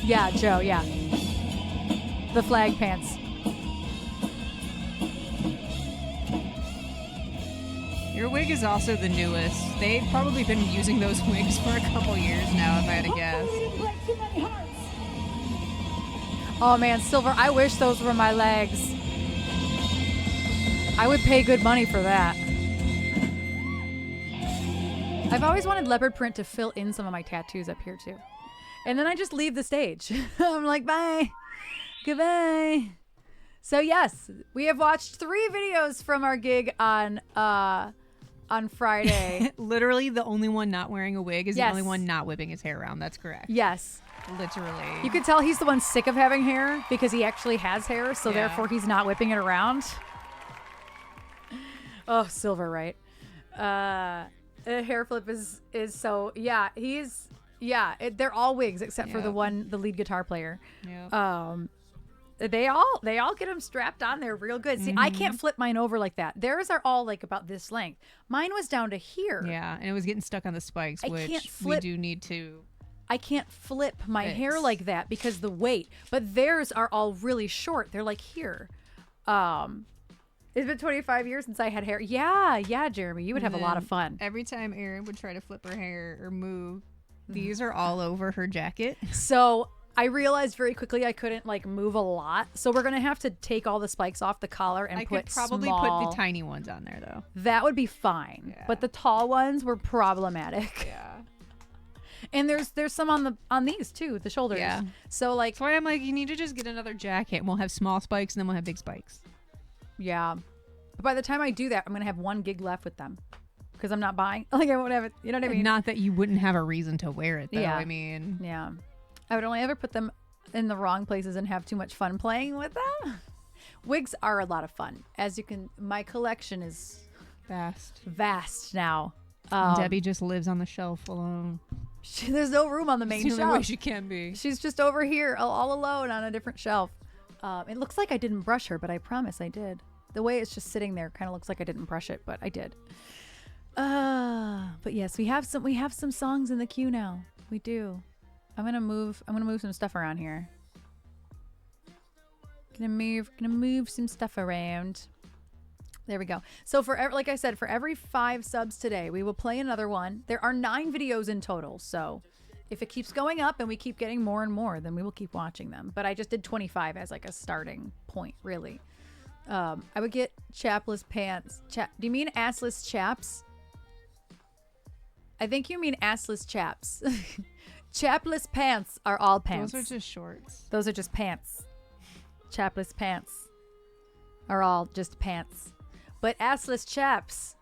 Yeah, Joe, yeah. The flag pants. Your wig is also the newest. They've probably been using those wigs for a couple years now, if I had to guess. Hopefully we didn't break too many hearts. Oh man, Silver, I wish those were my legs. I would pay good money for that. I've always wanted leopard print to fill in some of my tattoos up here too. And then I just leave the stage. I'm like, bye. Goodbye. So yes, we have watched 3 videos from our gig on Friday. Literally, the only one not wearing a wig is Yes. the only one not whipping his hair around. That's correct. Yes. Literally. You could tell he's the one sick of having hair because he actually has hair, so Yeah. therefore he's not whipping it around. Oh, Silver, right? The hair flip is so they're all wigs except for the lead guitar player. Yeah. They all get them strapped on there real good. See, I can't flip mine over like that. Theirs are all like about this length. Mine was down to here. Yeah, and it was getting stuck on the spikes, I which can't we flip- do need to. I can't flip my Fix. hair like that because the weight. But theirs are all really short. They're like here. It's been 25 years since I had hair. Yeah, Jeremy, you would have a lot of fun. Every time Erin would try to flip her hair or move, these are all over her jacket. So I realized very quickly I couldn't like move a lot. So we're gonna have to take all the spikes off the collar and I put could probably small. put the tiny ones on there though. That would be fine. Yeah. But the tall ones were problematic. Yeah. And there's some on these too, the shoulders. Yeah. So like That's why I'm like, you need to just get another jacket and we'll have small spikes and then we'll have big spikes. yeah. But by the time I do that, I'm gonna have one gig left with them. Because I'm not buying. Like I won't have it. You know what I mean? Not that you wouldn't have a reason to wear it though. Yeah. I mean, Yeah. I would only ever put them in the wrong places and have too much fun playing with them. Wigs are a lot of fun. As you can, my collection is fast. vast now. Debbie just lives on the shelf alone. There's no room on the main It's the only way shelf. she can be. She's just over here all alone on a different shelf. It looks like I didn't brush her, but I promise I did. The way it's just sitting there kind of looks like I didn't brush it, but I did. But yes, we have some songs in the queue now. We do. I'm gonna move some stuff around here. Gonna move some stuff around. There we go. So like I said, for every 5 subs today, we will play another one. There are 9 videos in total. So if it keeps going up and we keep getting more and more, then we will keep watching them. But I just did 25 as like a starting point, really. I would get chapless pants. Do you mean assless chaps? I think you mean assless chaps. Chapless pants are all pants. Those are just shorts. Those are just pants. Chapless pants are all just pants. But assless chaps.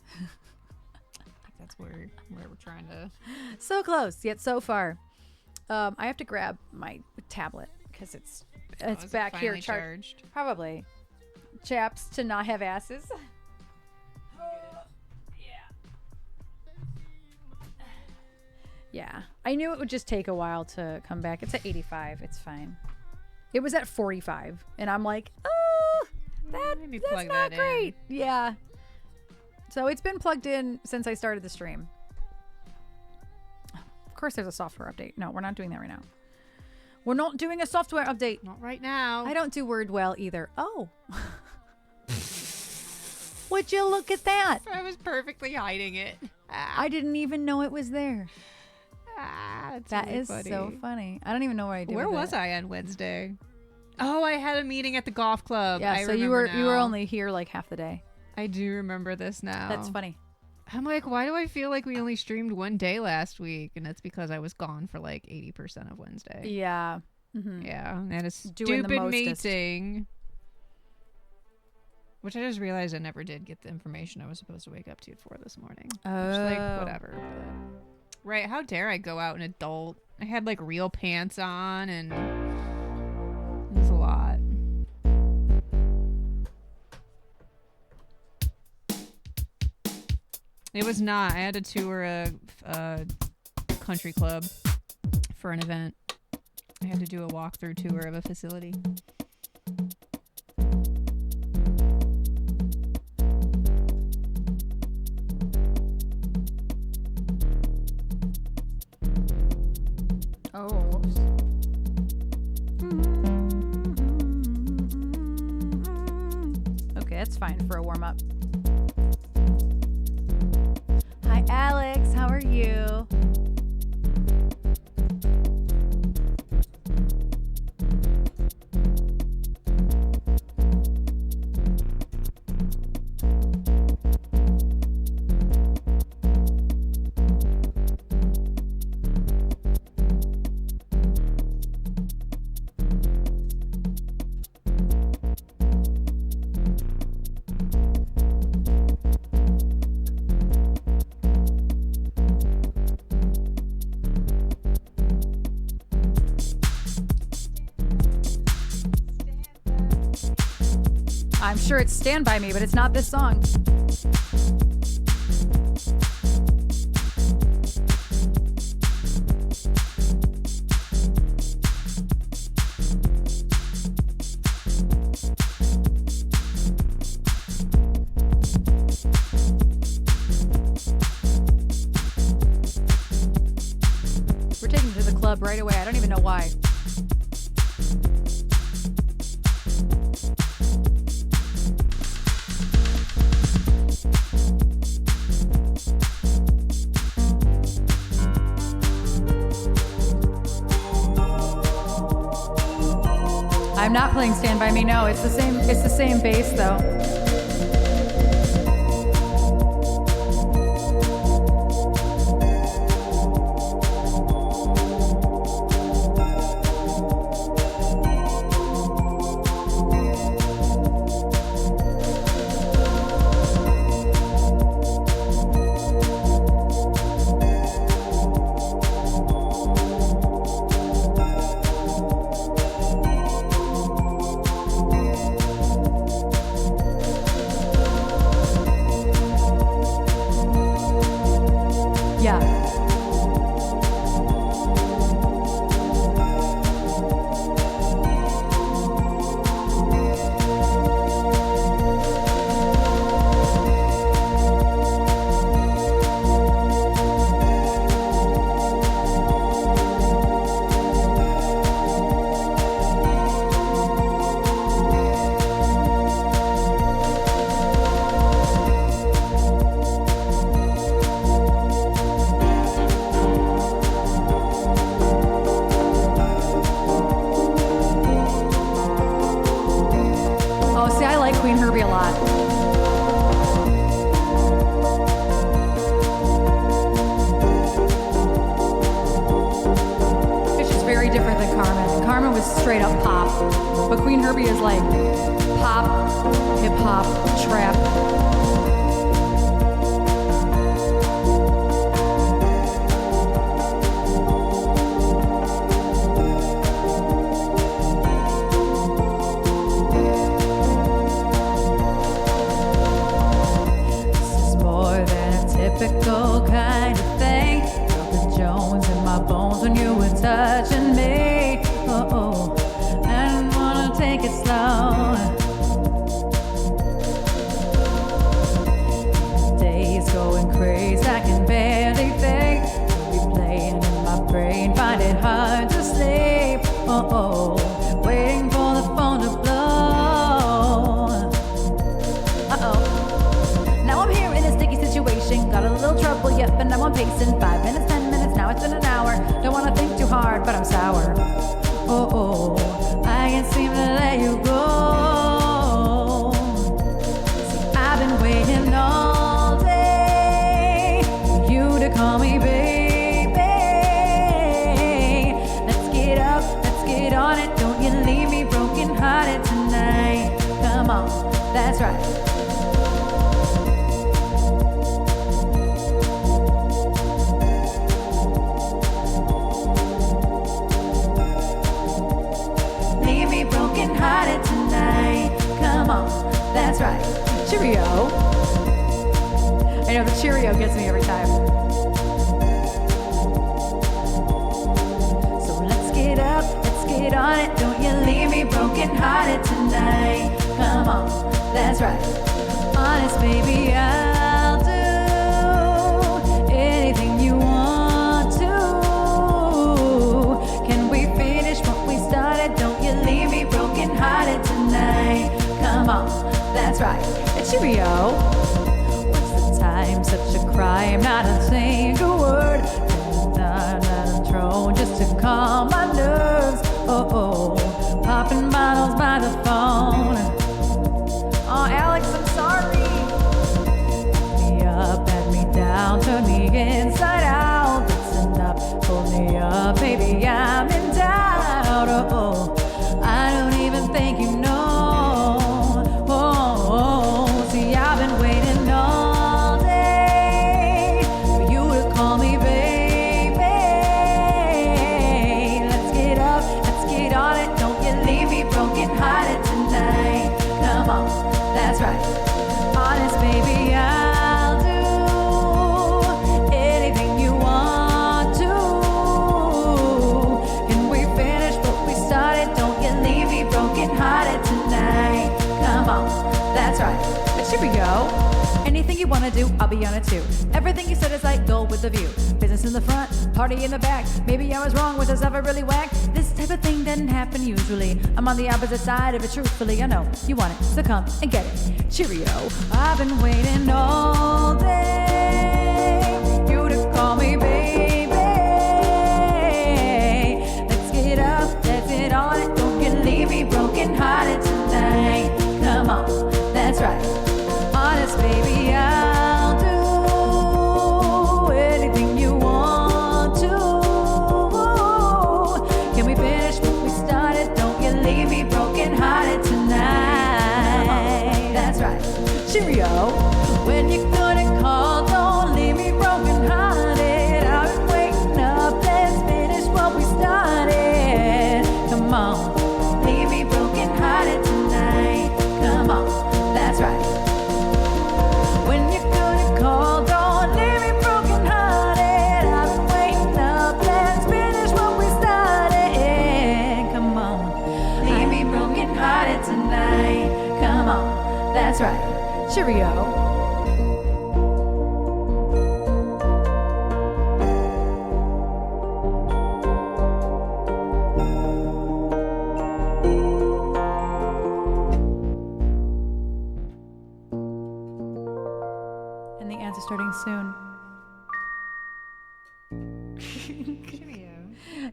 That's where we're trying to. So close, yet so far. I have to grab my tablet because it's Is back it here finally charged. Probably. Chaps to not have asses. Yeah. I knew it would just take a while to come back. It's at 85. It's fine. It was at 45. And I'm like, oh, Maybe that's plug not that great. Yeah. So it's been plugged in since I started the stream. Of course there's a software update. No, we're not doing that right now. We're not doing a software update. Not right now. I don't do Word well either. Oh. Would you look at that? I was perfectly hiding it. I didn't even know it was there. That's That really is funny. so funny. I don't even know what I did. Where with was it. I on Wednesday? Oh, I had a meeting at the golf club. Yeah, I so you were remember now. only here like half the day. I do remember this now. That's funny. I'm like, why do I feel like we only streamed one day last week? And it's because I was gone for like 80% of Wednesday. Yeah. Mm-hmm. Yeah, and a Doing the stupid mostest. meeting. Which I just realized I never did get the information I was supposed to wake up to for this morning. Which, like, whatever. But... Right, how dare I go out an adult? I had like real pants on and it was a lot. It was not. I had to tour a country club for an event. I had to do a walkthrough tour of a facility. Oh, whoops. Okay, that's fine for a warm up. Hi, Alex. How are you? I'm sure it's Stand By Me, but it's not this song. We're taking it to the club right away. I don't even know why. I'm not playing Stand By Me. No, it's the same. It's the same bass though. Queen Herbie a lot. It's just very different than Carmen. Carmen was straight up pop, but Queen Herbie is like pop, hip hop, trap. Typical kind of thing. Felt the Jones in my bones when you were touching me. Oh, I didn't wanna take it slow. Days going crazy, I can barely think. Replaying in my brain, find it hard to sleep. Oh, waiting for the phone to blow. Now I'm here in a sticky situation. Got a little trouble yet, but now I'm pacing. 5 minutes, 10 minutes, now it's been an hour. Don't wanna think too hard, but I'm sour. Oh, I can't seem to let you go. See, I've been waiting all day for you to call me baby. Let's get up, let's get on it. Don't you leave me broken hearted tonight. Come on, that's right. Hearted tonight. Come on, that's right. Cheerio. I know the Cheerio gets me every time. So let's get up, let's get on it. Don't you leave me broken hearted tonight. Come on, that's right. Honest, baby, I'll do anything you want to. Can we finish what we started? Don't you leave me broken hearted tonight. Come on, that's right. It's Cheerio. What's the time? Such a crime, not a single word. Not on a throne just to calm my nerves. Oh, popping bottles by the phone. Oh, Alex, I'm sorry. Pat me up, pat me down, turn me inside out. Listen up, hold me up, baby, I'm in doubt. Oh, I don't even think you know. Oh, see, I've been waiting all day for you to call me baby. Let's get up, let's get on it. Don't you leave me broken hearted tonight. Come on, that's right. Honest, baby, I'll do anything you want to. Can we finish what we started? Don't you leave me broken hearted tonight. Come on, that's right. But here we go. Anything you wanna do, I'll be on it too. Everything you said is like gold with a view. Business in the front, party in the back. Maybe I was wrong, was this ever really whack? This type of thing doesn't happen usually. I'm on the opposite side of it truthfully. I know you want it, so come and get it. Cheerio. I've been waiting all day for you to call me baby. Let's get up, let's get on it. Don't you leave me broken hearted tonight. Come on, that's right. Honest, baby, I'll do anything you want to. Can we finish what we started? Don't you leave me broken hearted tonight. That's right. Cheerio. When you're gonna call, don't leave me broken hearted. I've been waiting up, let's finish what we started. Come on, leave me broken hearted tonight. Come on, that's right. When you're gonna call, don't leave me broken hearted. I've been waiting up, let's finish what we started. Come on, leave me broken hearted tonight. Come on, that's right. Cheerio. And the answer starting soon. Cheerio.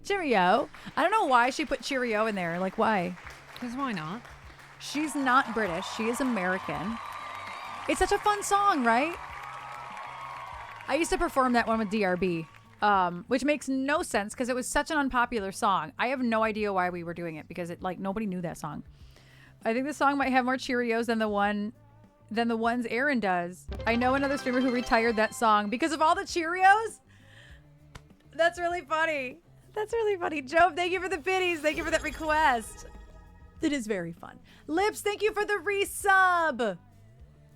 Cheerio. I don't know why she put Cheerio in there. Like, why? Because why not? She's not British. She is American. It's such a fun song, right? I used to perform that one with DRB, which makes no sense because it was such an unpopular song. I have no idea why we were doing it because nobody knew that song. I think the song might have more Cheerios than the ones Erin does. I know another streamer who retired that song because of all the Cheerios. That's really funny. That's really funny. Joe, thank you for the biddies. Thank you for that request. It is very fun. Lips, thank you for the resub.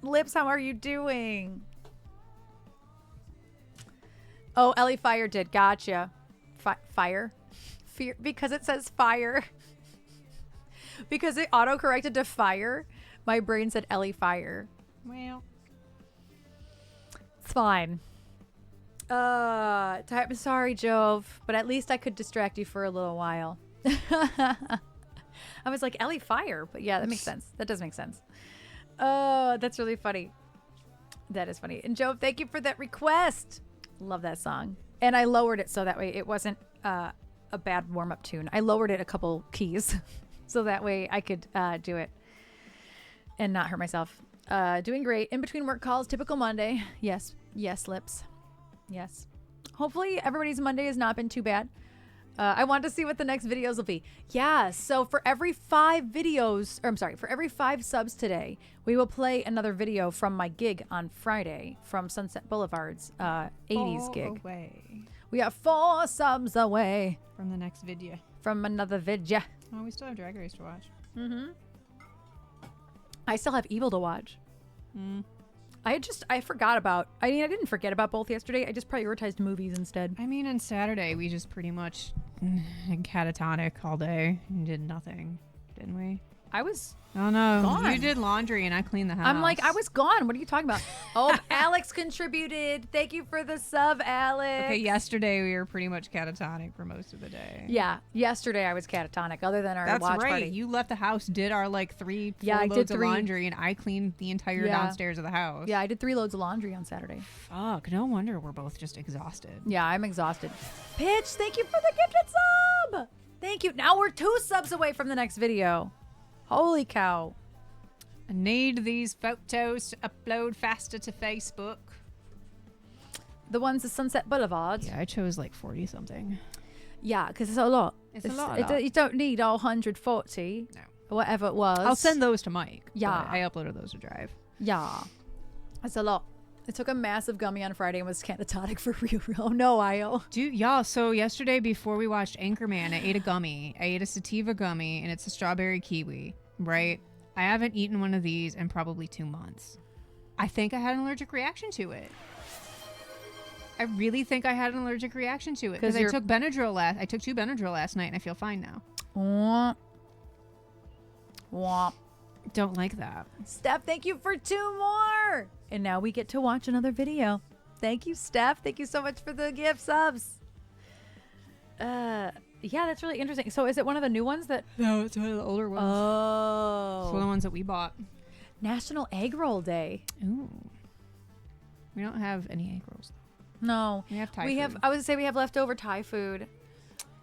Lips, how are you doing? Oh, Ellie Fire did. Gotcha. Fire? Fear, because it says fire. Because it auto-corrected to fire, my brain said Ellie Fire. Well, it's fine. Sorry, Jove, but at least I could distract you for a little while. I was like, Ellie Fire, but yeah, that makes sense. That does make sense. Oh, that's really funny. That is funny. And Jove, thank you for that request. Love that song. And I lowered it so that way it wasn't a bad warm-up tune. I lowered it a couple keys so that way I could do it and not hurt myself. Doing great. In between work calls, typical Monday. Yes. Yes, Lips. Yes. Hopefully everybody's Monday has not been too bad. I want to see what the next videos will be. Yeah, so for every 5 subs today, we will play another video from my gig on Friday from Sunset Boulevard's 80s gig. Away We are 4 subs away from the next video. from another video. Oh, we still have Drag Race to watch. I still have Evil to watch. I forgot about, I didn't forget about both yesterday. I just prioritized movies instead. I mean, on Saturday, we just pretty much catatonic all day and did nothing, didn't we? I was Oh, no. gone. You did laundry and I cleaned the house. I'm like, I was gone. What are you talking about? Oh, Alex contributed. Thank you for the sub, Alex. Okay, yesterday we were pretty much catatonic for most of the day. Yeah, yesterday I was catatonic, other than our That's watch right. party. You left the house, did our like 3 Yeah, I full did loads of 3. laundry, and I cleaned the entire Yeah. downstairs of the house. Yeah, I did 3 loads of laundry on Saturday. Fuck, no wonder we're both just exhausted. Yeah, I'm exhausted. Pitch, thank you for the gifted sub. Thank you. Now we're 2 subs away from the next video. Holy cow. I need these photos to upload faster to Facebook. The ones at Sunset Boulevard. Yeah, I chose like 40 something. Yeah, because it's a lot. It's a lot. You don't need all 140. No. Or whatever it was. I'll send those to Mike. Yeah. but I uploaded those to Drive. Yeah. That's a lot. I took a massive gummy on Friday and was catatonic for real. Oh no, Io. Dude, y'all, so yesterday before we watched Anchorman, I ate a gummy. I ate a sativa gummy, and it's a strawberry kiwi, right? I haven't eaten one of these in probably 2 months. I think I had an allergic reaction to it. I really think I had an allergic reaction to it. Because I took Benadryl I took 2 Benadryl last night, and I feel fine now. Womp. Womp. Don't like that. Steph, thank you for 2 more. And now we get to watch another video. Thank you, Steph. Thank you so much for the gift subs. Yeah, that's really interesting. So is it one of the new ones that... No, it's one of the older ones. It's one of the Oh. ones that we bought. National Egg Roll Day. Ooh. We don't have any egg rolls. No. We have Thai We food. have, I would say we have leftover Thai food.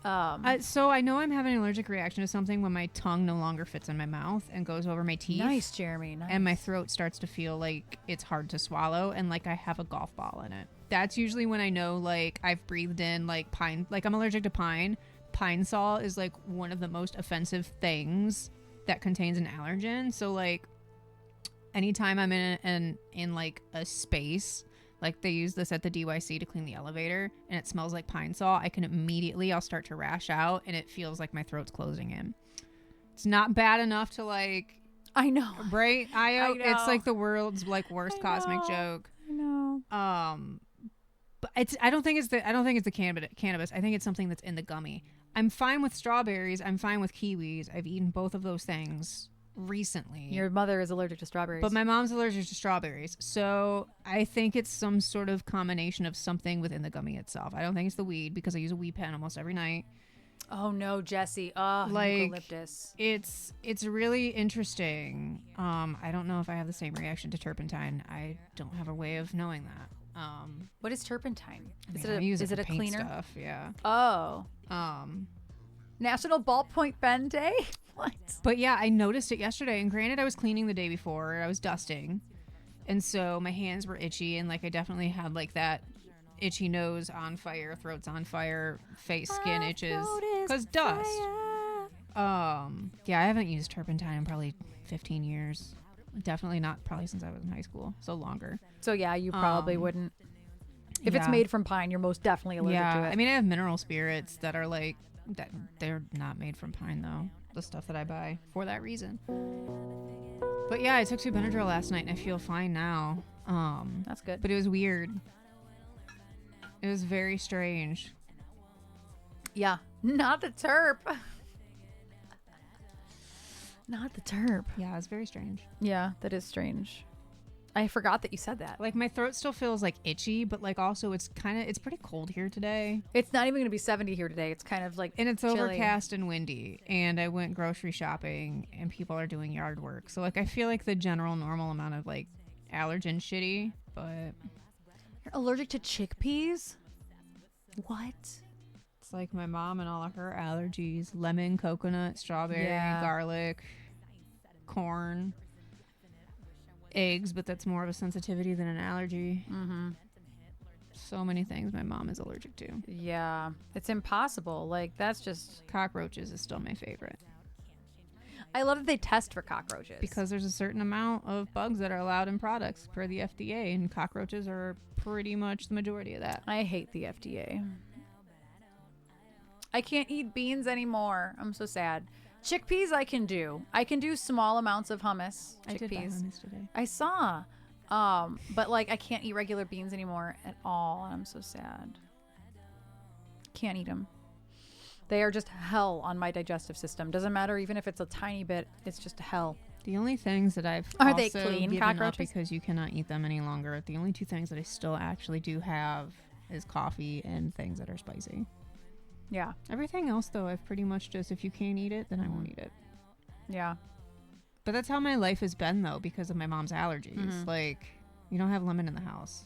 So I know I'm having an allergic reaction to something when my tongue no longer fits in my mouth and goes over my teeth. Nice, Jeremy. Nice. And my throat starts to feel like it's hard to swallow and like I have a golf ball in it. That's usually when I know like I've breathed in like pine, like I'm allergic to pine. Pine sol is like one of the most offensive things that contains an allergen. So like anytime I'm in like a space, like they use this at the DYC to clean the elevator and it smells like pine sol, I'll start to rash out and it feels like my throat's closing in. It's not bad enough to like, I know. right? I know. It's like the world's like worst I cosmic know. joke. I know. But I don't think it's the cannabis. I think it's something that's in the gummy. I'm fine with strawberries. I'm fine with kiwis. I've eaten both of those things recently. Your mother is allergic to strawberries. But my mom's allergic to strawberries. So I think it's some sort of combination of something within the gummy itself. I don't think it's the weed because I use a weed pen almost every night. Oh no, Jesse. Oh, Like, eucalyptus. It's really interesting. I don't know if I have the same reaction to turpentine. I don't have a way of knowing that. What is turpentine? I mean, I use Is for it a paint cleaner? Stuff, yeah. Oh. National Ballpoint Pen Day? What? But yeah, I noticed it yesterday. And granted, I was cleaning the day before. I was dusting. And so my hands were itchy. And like I definitely had like that itchy nose on fire, throat's on fire, face, skin itches. Because dust. Yeah, I haven't used turpentine in probably 15 years. Definitely not probably since I was in high school. So longer. So yeah, you probably wouldn't. If it's yeah. made from pine, you're most definitely allergic to it. I mean, I have mineral spirits that are like that. They're not made from pine though. The stuff that I buy for that reason. But yeah, I took 2 Benadryl last night and I feel fine now. That's good. But it was weird. It was very strange. Yeah, not the terp. Not the terp. Yeah, it was very strange. Yeah, that is strange. I forgot that you said that. Like my throat still feels like itchy, but like also it's pretty cold here today. It's not even going to be 70 here today. It's kind of like And it's chilly. overcast and windy. And I went grocery shopping and people are doing yard work. So like I feel like the general normal amount of like allergen shitty, but You're allergic to chickpeas? What? it's like my mom and all of her allergies. Lemon, coconut, strawberry, Yeah. garlic, corn, eggs, but that's more of a sensitivity than an allergy. Mm-hmm. So many things my mom is allergic to. Yeah, it's impossible. Like, that's just... Cockroaches is still my favorite. I love that they test for cockroaches. Because there's a certain amount of bugs that are allowed in products per the FDA, and cockroaches are pretty much the majority of that. I hate the FDA. I can't eat beans anymore. I'm so sad. Chickpeas I can do. I can do small amounts of hummus. I did buy Chickpeas. hummus today. I saw. But like I can't eat regular beans anymore at all. And I'm so sad. Can't eat them. They are just hell on my digestive system. Doesn't matter even if it's a tiny bit. It's just hell. The only things that I've Are also they clean given up cockroaches? because you cannot eat them any longer. The only 2 things that I still actually do have is coffee and things that are spicy. Yeah. Everything else, though, I've pretty much just, if you can't eat it, then I won't eat it. Yeah. But that's how my life has been, though, because of my mom's allergies. Like, you don't have lemon in the house.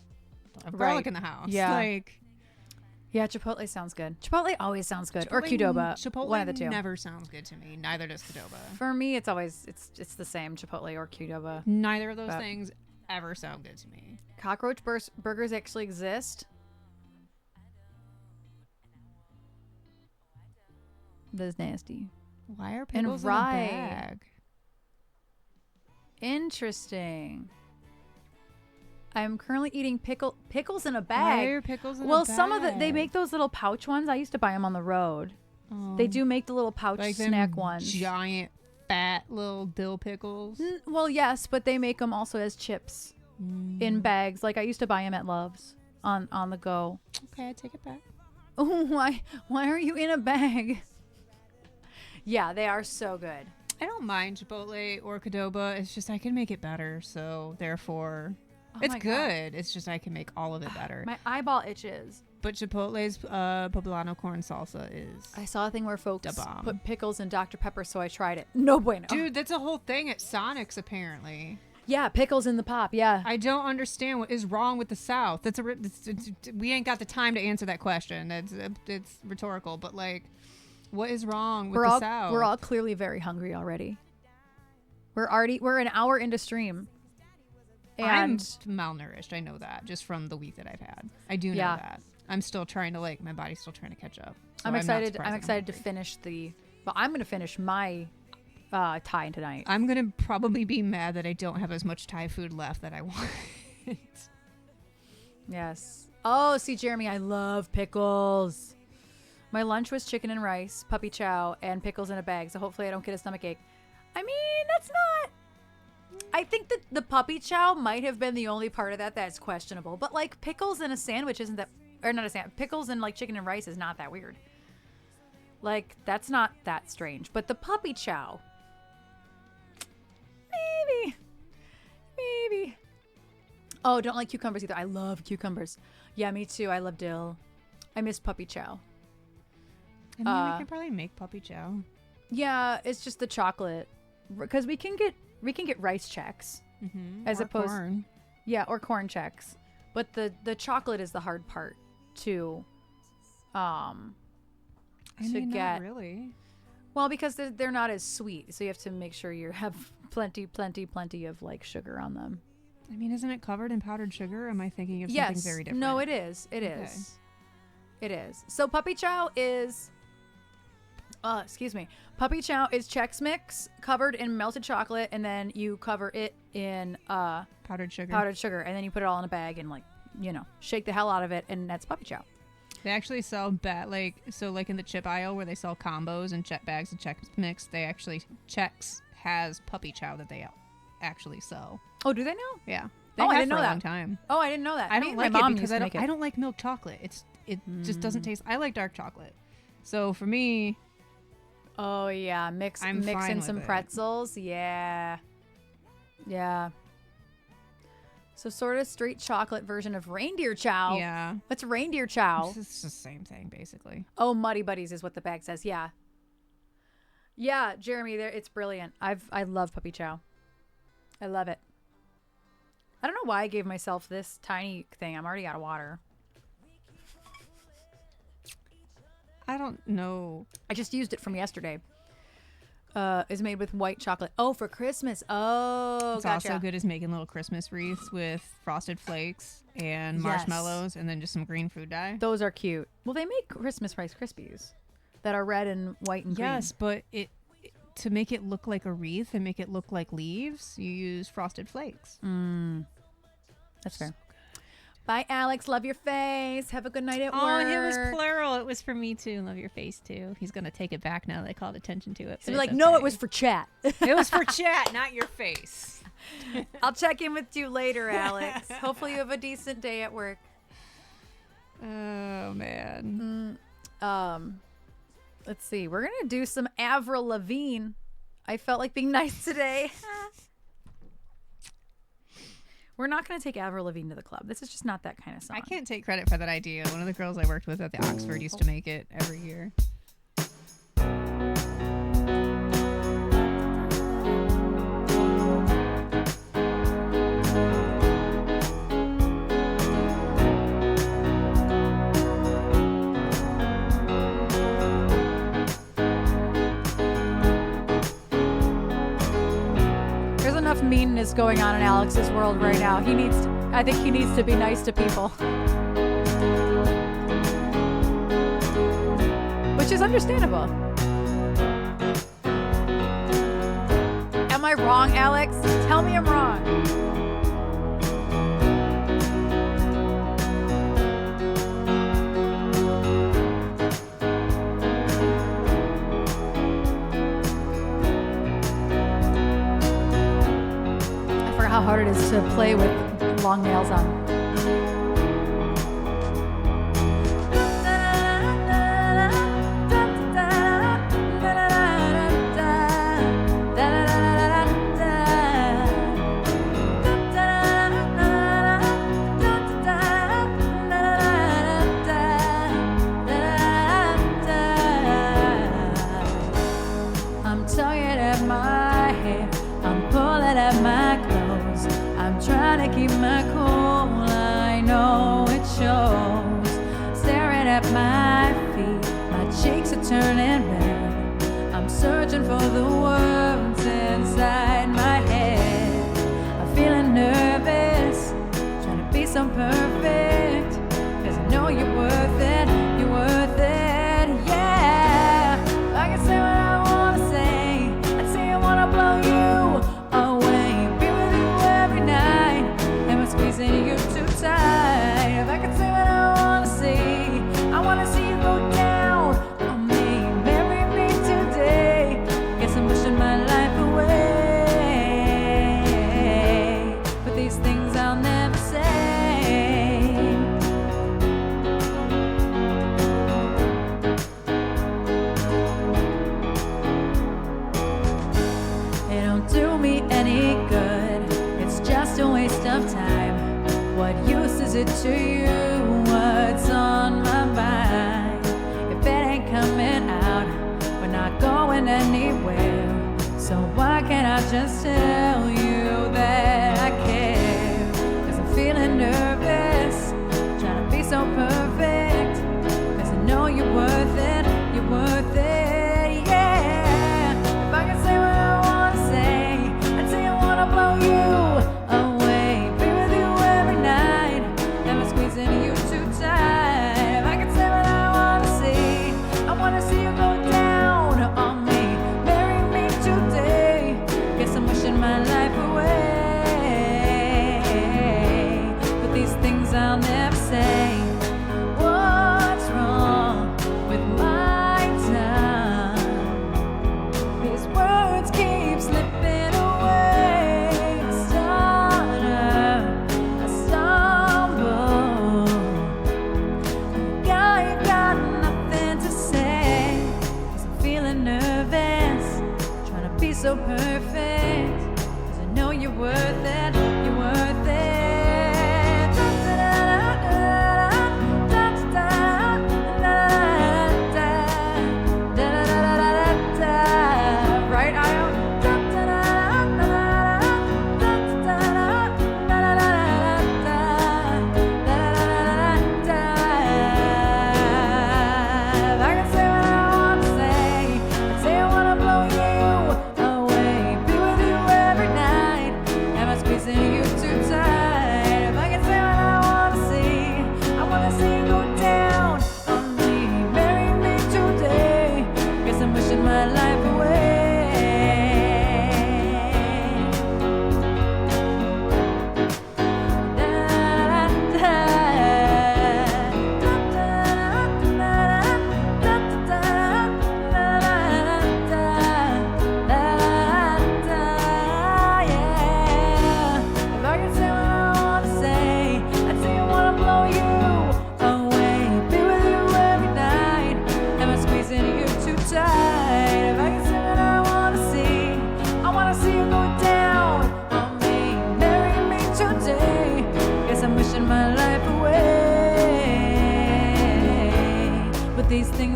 Don't have garlic Right. in the house. Yeah. Like, Yeah, Chipotle sounds good. Chipotle always sounds good. Or Chipotle- Qdoba. Chipotle one of the two. never sounds good to me. Neither does Qdoba. For me, it's always it's the same. Chipotle or Qdoba. Neither of those But- things ever sound good to me. Cockroach burgers actually exist. That's nasty. Why are pickles in a rye. bag? Interesting. I'm currently eating pickles in a Why bag. are pickles in a Well, bag? some of they make those little pouch ones. I used to buy them on the road. They do make the little pouch like snack them ones. giant, fat little dill pickles. Well, yes, but they make them also as chips in bags. Like I used to buy them at Love's on the go. Okay, I take it back. Oh, why are you in a bag? Yeah, they are so good. I don't mind Chipotle or Qdoba. It's just I can make it better, so therefore it's my God. good. It's just I can make all of it better. My eyeball itches. But Chipotle's poblano corn salsa is I saw a thing where folks Da bomb. put pickles in Dr. Pepper, so I tried it. No bueno. Dude, that's a whole thing at Sonic's apparently. Yeah, pickles in the pop. Yeah. I don't understand what is wrong with the South. We ain't got the time to answer that question. It's rhetorical, but like, what is wrong with the South? We're all clearly very hungry already. We're an hour into stream. I'm And malnourished. I know that just from the week that I've had. I do know Yeah. that. I'm still trying to my body's still trying to catch up. So I'm not excited. surprised I'm excited to hungry. finish but I'm going to finish my Thai tonight. I'm gonna probably be mad that I don't have as much Thai food left that I want. Yes. Oh, see, Jeremy, I love pickles. My lunch was chicken and rice, puppy chow, and pickles in a bag. So hopefully I don't get a stomach ache. I mean, that's not. I think that the puppy chow might have been the only part of that that's questionable. But like pickles in a sandwich isn't that, or not a sandwich. Pickles in like chicken and rice is not that weird. Like that's not that strange. But the puppy chow, maybe. Oh, don't like cucumbers either. I love cucumbers. Yeah, me too. I love dill. I miss puppy chow. I mean, I can probably make puppy chow. Yeah, it's just the chocolate, because we can get rice checks as Or opposed, corn. yeah, or corn checks. But the chocolate is the hard part to I mean, get. not really. Well, because they're not as sweet, so you have to make sure you have plenty of like sugar on them. I mean, isn't it covered in powdered sugar? Or am I thinking of Yes. something very different? No, it is. It is. It is. So puppy chow is. Excuse me. Puppy chow is Chex Mix covered in melted chocolate, and then you cover it in Powdered sugar. powdered sugar, and then you put it all in a bag and like shake the hell out of it, and that's puppy chow. They actually sell like in the chip aisle where they sell combos and bags of Chex Mix. They actually Chex has puppy chow that they actually sell. Oh, do they now? Yeah. Oh, I have didn't know for a that. long time. Oh, I didn't know that. I Me don't and like my it mom because used to make it. I don't like milk chocolate. It just doesn't taste. I like dark chocolate. So for me, Oh yeah, mix I'm fine in with some it. pretzels. Yeah. So sort of straight chocolate version of reindeer chow. yeah, What's reindeer chow? it's the same thing basically. Oh, Muddy Buddies is what the bag says. Yeah. Yeah, Jeremy, there it's brilliant. I love puppy chow. I love it. I don't know why I gave myself this tiny thing. I'm already out of water. I don't know. I just used it from yesterday. Is made with white chocolate. Oh, for Christmas. Oh, It's gotcha. also good as making little Christmas wreaths with frosted flakes and Yes. marshmallows, and then just some green food dye. Those are cute. Well, they make Christmas Rice Krispies that are red and white and green. Yes, but to make it look like a wreath and make it look like leaves, you use frosted flakes. That's fair. Bye, Alex. Love your face. Have a good night at work. Oh, it was plural. It was for me too. Love your face too. He's gonna take it back now that I called attention to it. So be like, no, it was for chat. It was for chat, not your face. I'll check in with you later, Alex. Hopefully you have a decent day at work. Oh man. Let's see. We're gonna do some Avril Lavigne. I felt like being nice today. We're not gonna take Avril Lavigne to the club. This is just not that kind of song. I can't take credit for that idea. One of the girls I worked with at the Oxford used to make it every year. There's enough meanness going on in Alex's world right now. I think he needs to be nice to people. Which is understandable. Am I wrong, Alex? Tell me I'm wrong. I forgot how hard it is to play with long nails on. I'm tugging at my hair, I'm pulling at my clothes, I'm trying to keep my cool, I know it shows. Staring at my feet, my cheeks are turning red, I'm searching for the words inside my head. I'm feeling nervous, trying to be so perfect, 'cause I know you're worth it, yeah. I can say what I wanna say, I'd say I wanna blow you away, be with you every night, am I squeezing you too tight? If I could say what I wanna say, I wanna see you go down on me, marry me today, guess I'm wishing my life away, but these things I'll never say. They don't do me any good, it's just a waste of time. What use is it to you? What's on my mind? If it ain't coming out, we're not going anywhere. So why can't I just tell you that I care? 'Cause I'm feeling nervous, trying to be so perfect, 'cause I know you're worth it, yeah.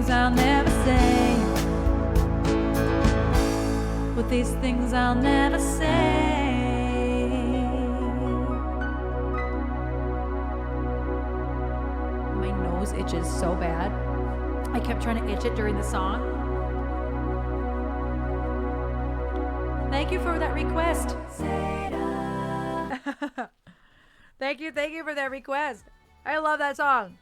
things I'll never say. With these things I'll never say. My nose itches so bad. I kept trying to itch it during the song. Thank you for that request. Thank you for that request. I love that song.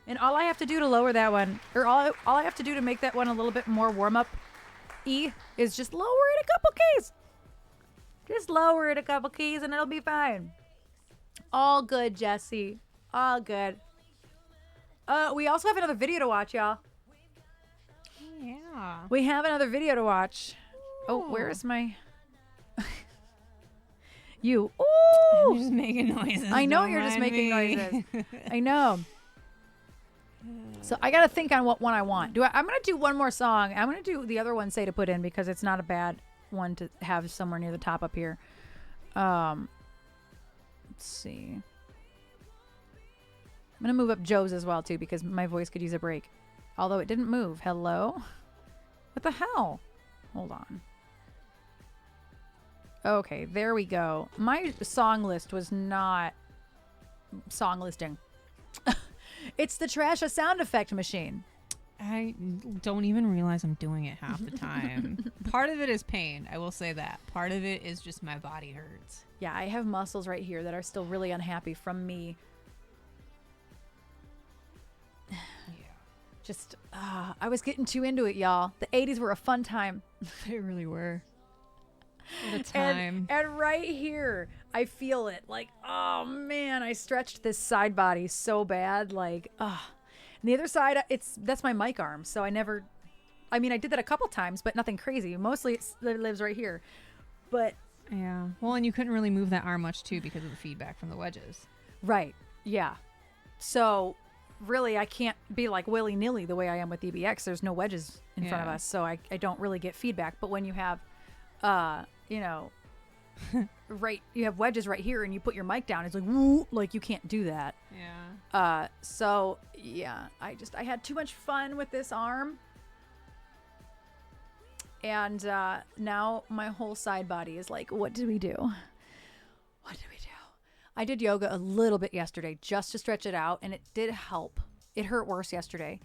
And all I have to do to lower that one, or all I have to do to make that one a little bit more warm up is just lower it a couple keys. Just lower it a couple keys and it'll be fine. All good, Jesse. All good. We also have another video to watch, y'all. Yeah. We have another video to watch. Oh, where is my... You. I'm Ooh! just making noises. I know don't you're just mind making me. noises. I know. So I gotta think on what one I want. I'm gonna do one more song. I'm gonna do the other one, say to put in, because it's not a bad one to have somewhere near the top up here. Let's see. I'm gonna move up Joe's as well too, because my voice could use a break. Although it didn't move. Hello? What the hell? Hold on. Okay, there we go. My song list was not song listing. It's the trash a sound effect machine. I don't even realize I'm doing it half the time. Part of it is pain. I will say that. Part of it is just my body hurts. Yeah, I have muscles right here that are still really unhappy from me. Yeah. Just, I was getting too into it, y'all. The 80s were a fun time. They really were. What a time. And right here, I feel it. Like, oh man, I stretched this side body so bad. Like, And the other side, that's my mic arm. So I did that a couple times, but nothing crazy. Mostly it lives right here. But Yeah. Well, and you couldn't really move that arm much too because of the feedback from the wedges. right, yeah. So really, I can't be like willy-nilly the way I am with EBX. There's no wedges in front of Yeah. us, so I don't really get feedback. But when you have, right, you have wedges right here, and you put your mic down, it's like woo, like you can't do that. Yeah. So yeah, I had too much fun with this arm, and now my whole side body is like, what did we do? What did we do? I did yoga a little bit yesterday just to stretch it out, and it did help. It hurt worse yesterday,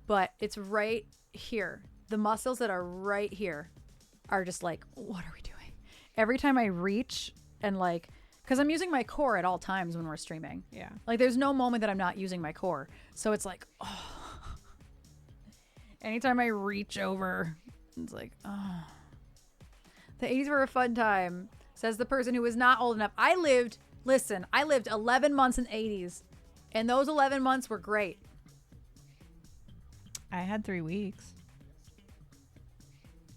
but it's right here. The muscles that are right here are just like, what are we doing? Every time I reach and like, because I'm using my core at all times when we're streaming. Yeah. Like there's no moment that I'm not using my core. So it's like, oh. Anytime I reach over, it's like, oh. The 80s were a fun time, says the person who is not old enough. I lived 11 months in the 80s, and those 11 months were great. I had 3 weeks.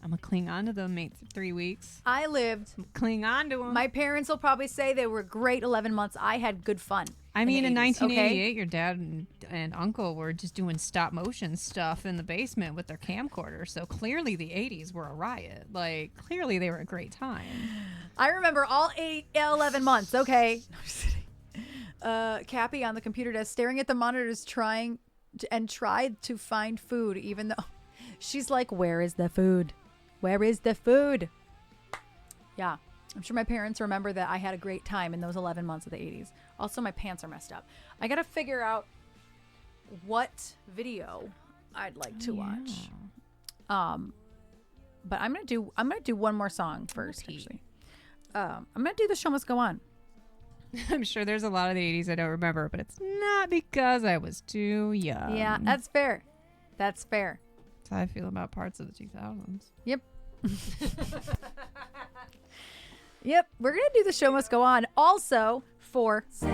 I'm gonna cling on to them, mate. 3 weeks. I lived, Cling on to them. my parents will probably say they were great 11 months. I had good fun. I mean, in the 80s, 1988, okay? your dad and uncle were just doing stop motion stuff in the basement with their camcorder. So clearly the 80s were a riot. Like, clearly they were a great time. I remember all 11 months. Okay. No, just kidding. Cappy on the computer desk staring at the monitors tried to find food, even though she's like, where is the food? Where is the food? Yeah. I'm sure my parents remember that I had a great time in those 11 months of the 80s. Also, my pants are messed up. I got to figure out what video I'd like to watch. But I'm going to do one more song first, actually. I'm going to do The Show Must Go On. I'm sure there's a lot of the 80s I don't remember, but it's not because I was too young. Yeah, that's fair. That's fair. That's how I feel about parts of the 2000s. Yep. Yep. We're going to do The Show Must Go On. Also, for the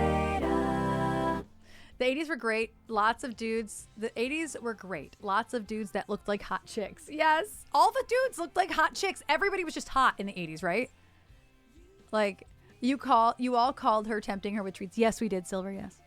80s were great. Lots of dudes. The 80s were great. Lots of dudes that looked like hot chicks. Yes. All the dudes looked like hot chicks. Everybody was just hot in the 80s, right? Like, you all called her tempting her with treats. Yes, we did, Silver. Yes.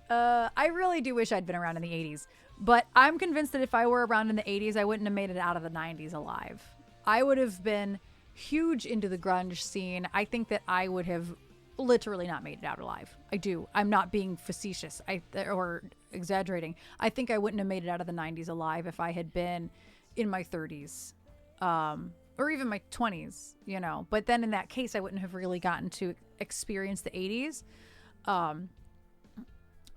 I really do wish I'd been around in the 80s. But I'm convinced that if I were around in the 80s, I wouldn't have made it out of the 90s alive. I would have been huge into the grunge scene. I think that I would have literally not made it out alive. I do. I'm not being facetious or exaggerating. I think I wouldn't have made it out of the 90s alive if I had been in my 30s. Or even my 20s, you know. But then in that case, I wouldn't have really gotten to experience the 80s. And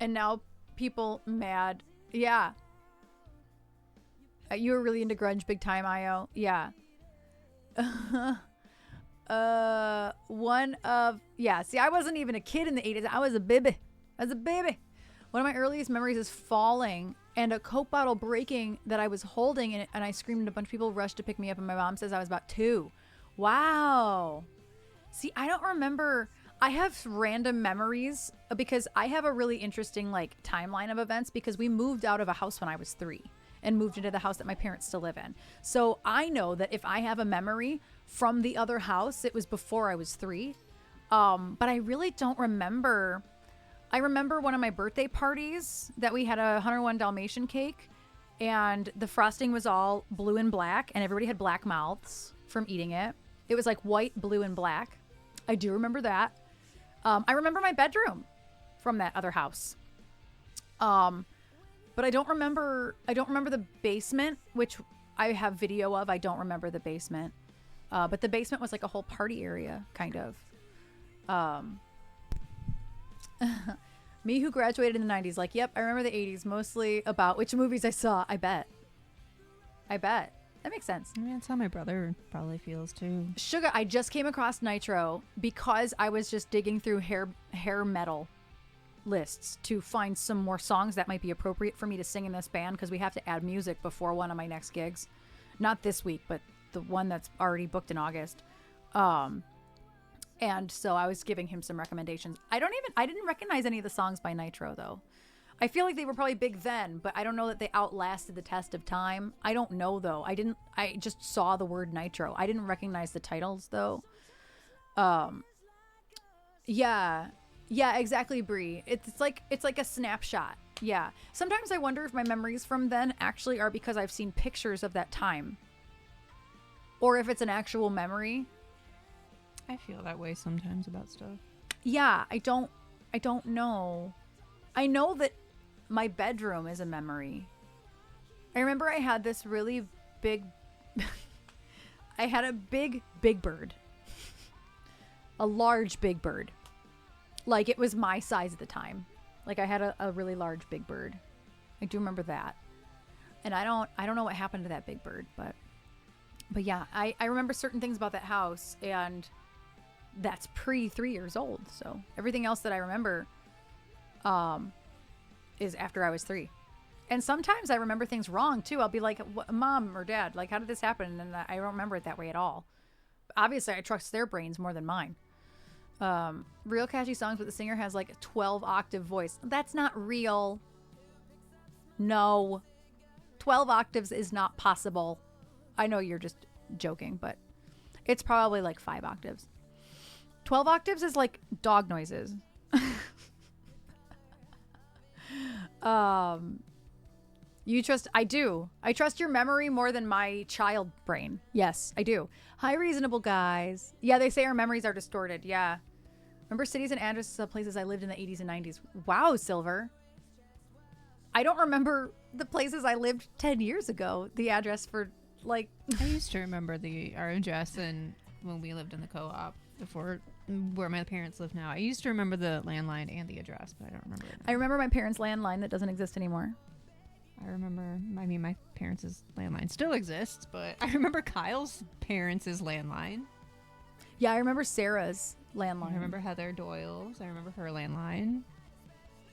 now people mad. Yeah. You were really into grunge big time, Io. Yeah. See, I wasn't even a kid in the 80s. I was a baby. One of my earliest memories is falling and a Coke bottle breaking that I was holding, and I screamed, and a bunch of people rushed to pick me up, and my mom says I was about 2. Wow. See, I don't remember. I have random memories because I have a really interesting like timeline of events because we moved out of a house when I was 3 and moved into the house that my parents still live in. So I know that if I have a memory from the other house, it was before I was 3. But I really don't remember. I remember one of my birthday parties that we had a 101 Dalmatian cake, and the frosting was all blue and black, and everybody had black mouths from eating it. It was like white, blue, and black. I do remember that. I remember my bedroom from that other house. But I don't remember the basement, which I have video of. I don't remember the basement. But the basement was like a whole party area, kind of. Me who graduated in the 90s, like, yep, I remember the 80s, mostly about which movies I saw. I bet. That makes sense. I mean, that's how my brother probably feels too. Sugar, I just came across Nitro because I was just digging through hair metal lists to find some more songs that might be appropriate for me to sing in this band, because we have to add music before one of my next gigs. Not this week, but the one that's already booked in August. And so I was giving him some recommendations. I didn't recognize any of the songs by Nitro though. I feel like they were probably big then, but I don't know that they outlasted the test of time. I don't know though. I just saw the word Nitro. I didn't recognize the titles though. Yeah, exactly, Bree. It's like a snapshot. Yeah. Sometimes I wonder if my memories from then actually are because I've seen pictures of that time, or if it's an actual memory. I feel that way sometimes about stuff. Yeah, I don't know. I know that my bedroom is a memory. I remember I had this really big I had a big bird. A large big bird. Like, it was my size at the time. Like, I had a really large big bird. I do remember that. And I don't know what happened to that big bird, but yeah, I remember certain things about that house, and that's pre 3 years old. So everything else that I remember is after I was 3. And sometimes I remember things wrong too. I'll be like, Mom or Dad, like, how did this happen? And I don't remember it that way at all. Obviously, I trust their brains more than mine. Real catchy songs, but the singer has like a 12 octave voice. That's not real. No. 12 octaves is not possible. I know you're just joking, but it's probably like 5 octaves. 12 octaves is like dog noises. You trust, I do. I trust your memory more than my child brain. Yes, I do. Hi, reasonable guys. Yeah, they say our memories are distorted. Yeah. Remember cities and addresses of places I lived in the 80s and 90s. Wow, Silver. I don't remember the places I lived 10 years ago. The address for, like... I used to remember our address and when we lived in the co-op before where my parents live now. I used to remember the landline and the address, but I don't remember it now. I remember my parents' landline that doesn't exist anymore. My parents' landline still exists, but I remember Kyle's parents' landline. Yeah, I remember Sarah's landline. I remember Heather Doyle's. I remember her landline.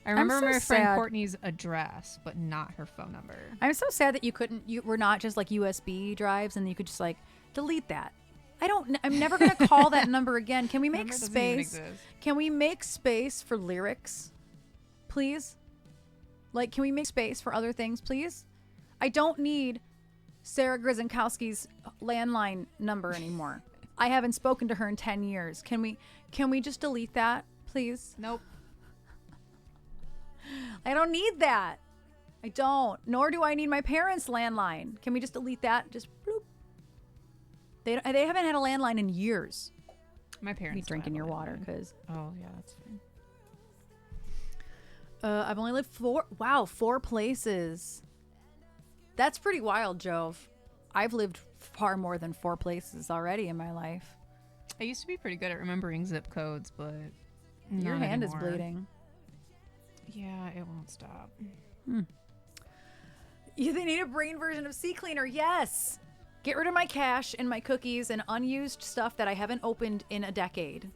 I remember so my friend sad. Courtney's address, but not her phone number. I'm so sad that you were not just like USB drives and you could just like delete that. I'm never going to call that number again. Can we make space? Can we make space for lyrics? Please? Like, can we make space for other things, please? I don't need Sarah Grizinkowski's landline number anymore. I haven't spoken to her in 10 years. Can we just delete that, please? Nope. I don't need that. I don't. Nor do I need my parents' landline. Can we just delete that? Just bloop. They haven't had a landline in years. My be parents don't drinking have your a water landline. because Oh yeah, that's fine. I've only lived 4 places. That's pretty wild, Jove. I've lived far more than 4 places already in my life. I used to be pretty good at remembering zip codes, but Your not hand anymore. is bleeding. Yeah, it won't stop. They need a brain version of Sea Cleaner. Yes. Get rid of my cash and my cookies and unused stuff that I haven't opened in a decade.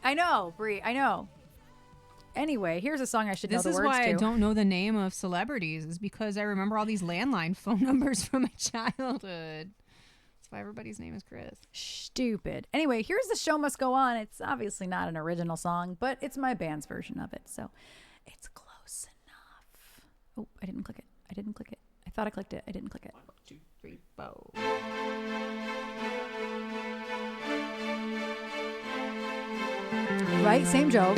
I know, Brie. I know. Anyway, here's a song I should know This the is words why to. I don't know the name of celebrities, is because I remember all these landline phone numbers from my childhood. That's why everybody's name is Chris. Stupid. Anyway, here's The Show Must Go On. It's obviously not an original song, but it's my band's version of it, so it's close enough. Oh, I didn't click it. I thought I clicked it. I didn't click it. 1, 2, 3, 4. Right? Same joke.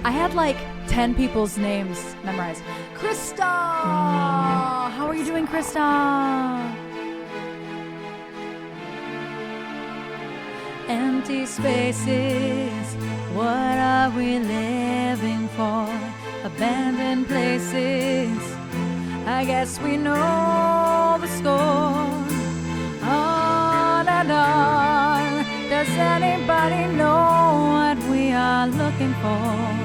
I had like 10 people's names memorized. Krista! How are you doing, Krista? Empty spaces, what are we living for? Abandoned places, I guess we know the score. On and on, does anybody know what we are looking for?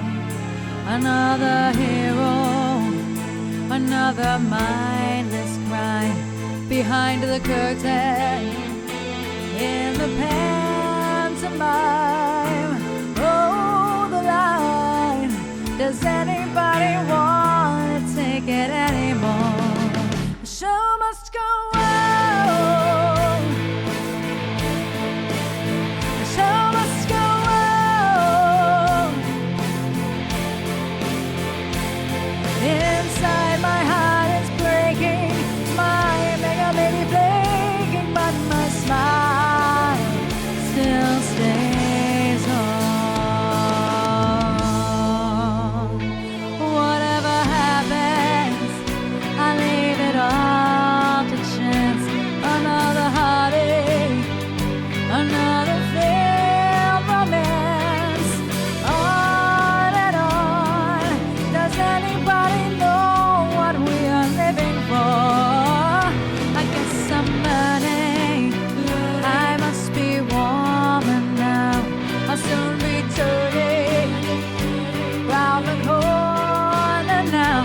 Another hero, another mindless crime behind the curtain in the pantomime. Oh, the line. Does anybody want to take it anymore? The show must go on. The show must go on. Inside my heart is breaking, my mega baby breaking, but my smile still stays on. Whatever happens, I leave it all to chance. Another heartache, another failed romance. On and on. Does anybody know what we are living for? I guess I'm burning. I must be warmer now. I'll soon be turning round the corner now.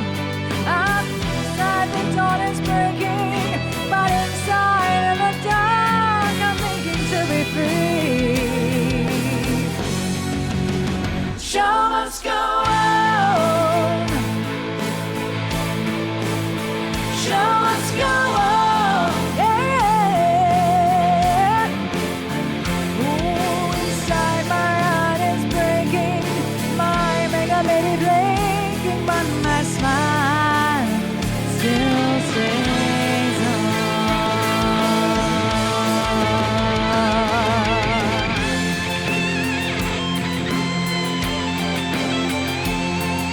Outside the dawn is breaking, but inside in the dark I'm thinking to be free. Show must go on. Show must go on. Yeah. Ooh, inside my heart is breaking, my mega baby breaking, but my smile still stays on.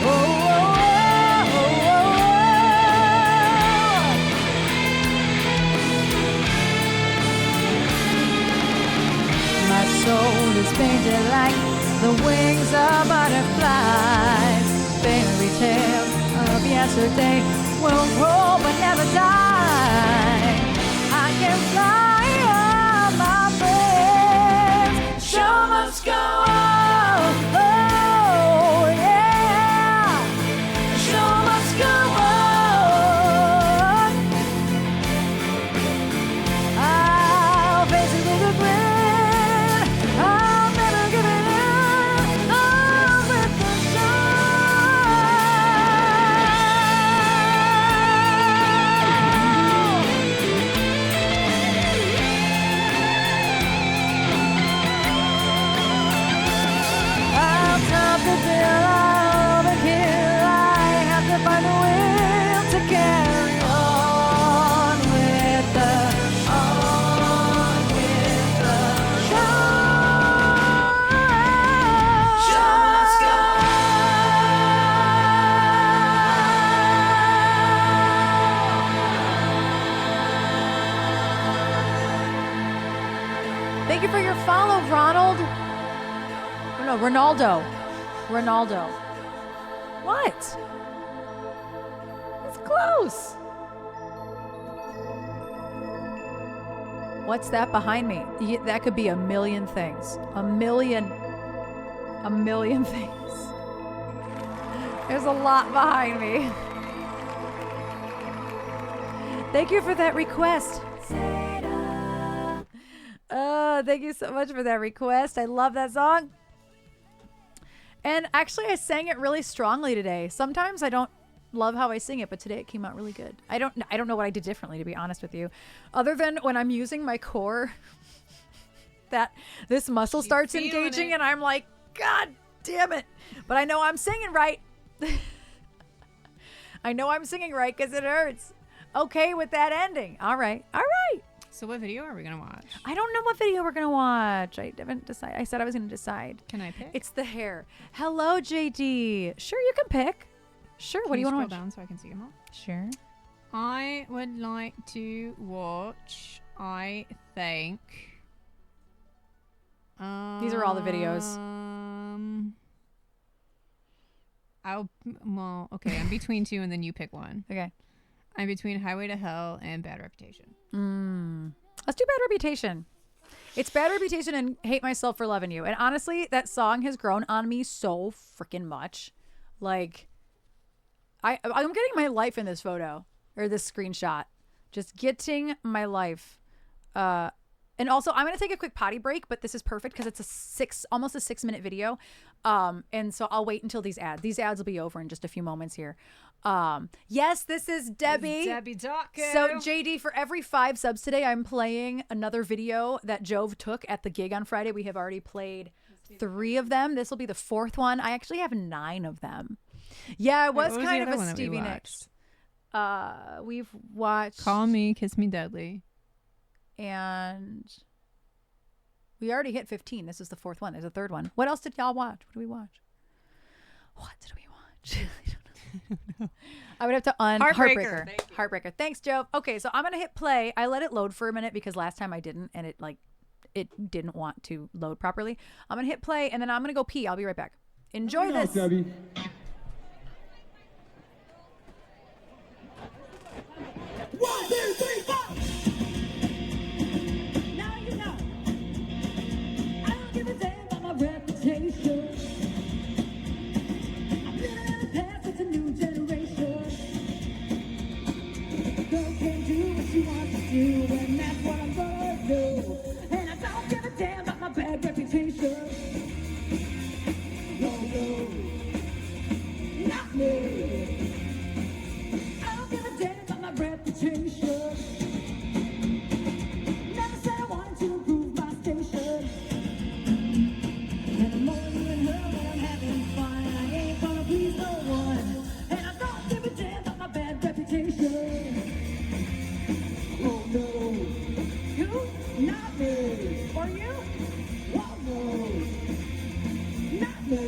Oh, oh, oh, oh, oh. My soul is painted like the wings of butterflies. Fairy tales of yesterday will grow but never die. I can fly on my friends. Show must go on. Oh, yeah. Show must go on. I'll face it with a grin. I'll never give it in. I'll let the show. Thank you for your follow, Ronald. Oh, no, Ronaldo. What? It's close. What's that behind me? That could be a million things. A million things. There's a lot behind me. Thank you for that request. Thank you so much for that request. I love that song. And actually, I sang it really strongly today. Sometimes I don't love how I sing it, but today it came out really good. I don't know what I did differently, to be honest with you, other than when I'm using my core, that this muscle starts engaging, and I'm like, God damn it! But I know I'm singing right. I know I'm singing right because it hurts. Okay with that ending. All right. So what video are we gonna watch? I don't know what video we're gonna watch. I haven't decided. I said I was gonna decide. Can I pick? It's the hair. Hello, JD. Sure, you can pick. Sure. What do you want to watch? Down so I can see them all. Sure. I would like to watch. I think. These are all the videos. Okay. I'm between two, and then you pick one. Okay. I'm between Highway to Hell and Bad Reputation. Let's do Bad Reputation. It's Bad Reputation and Hate Myself for Loving You. And honestly, that song has grown on me so freaking much. Like, I'm getting my life in this photo or this screenshot. Just getting my life. And also, I'm going to take a quick potty break, but this is perfect because it's almost a 6-minute video. And so I'll wait until these ads. These ads will be over in just a few moments here. Yes, this is Debbie. Debbie Dotko. So JD, for every 5 subs today, I'm playing another video that Jove took at the gig on Friday. We have already played 3 of them. This will be the 4th one. I actually have 9 of them. Yeah, it was kind of a Stevie Nicks. We've watched Call Me, Kiss Me Deadly. And we already hit 15. This is the 4th one. There's a 3rd one. What else did y'all watch? What did we watch? I don't know. I would have to Heartbreaker. Heartbreaker. Thanks, Joe. Okay, so I'm gonna hit play. I let it load for a minute because last time I didn't, and it didn't want to load properly. I'm gonna hit play, and then I'm gonna go pee. I'll be right back. Enjoy this. Debbie. 1, 2, 3, 4. Now you know. I don't give a damn about my reputation. I'm living in the past, it's a new generation. A girl can do what she wants to do, and that's what I'm gonna do. And I don't give a damn about my bad reputation. No, not me. I don't give a damn about my reputation. Never said I wanted to improve my station. And I'm more than her when I'm having fun. I ain't gonna please no one. And I don't give a damn about my bad reputation. Oh no, you, not me. Or you? Oh no, not me.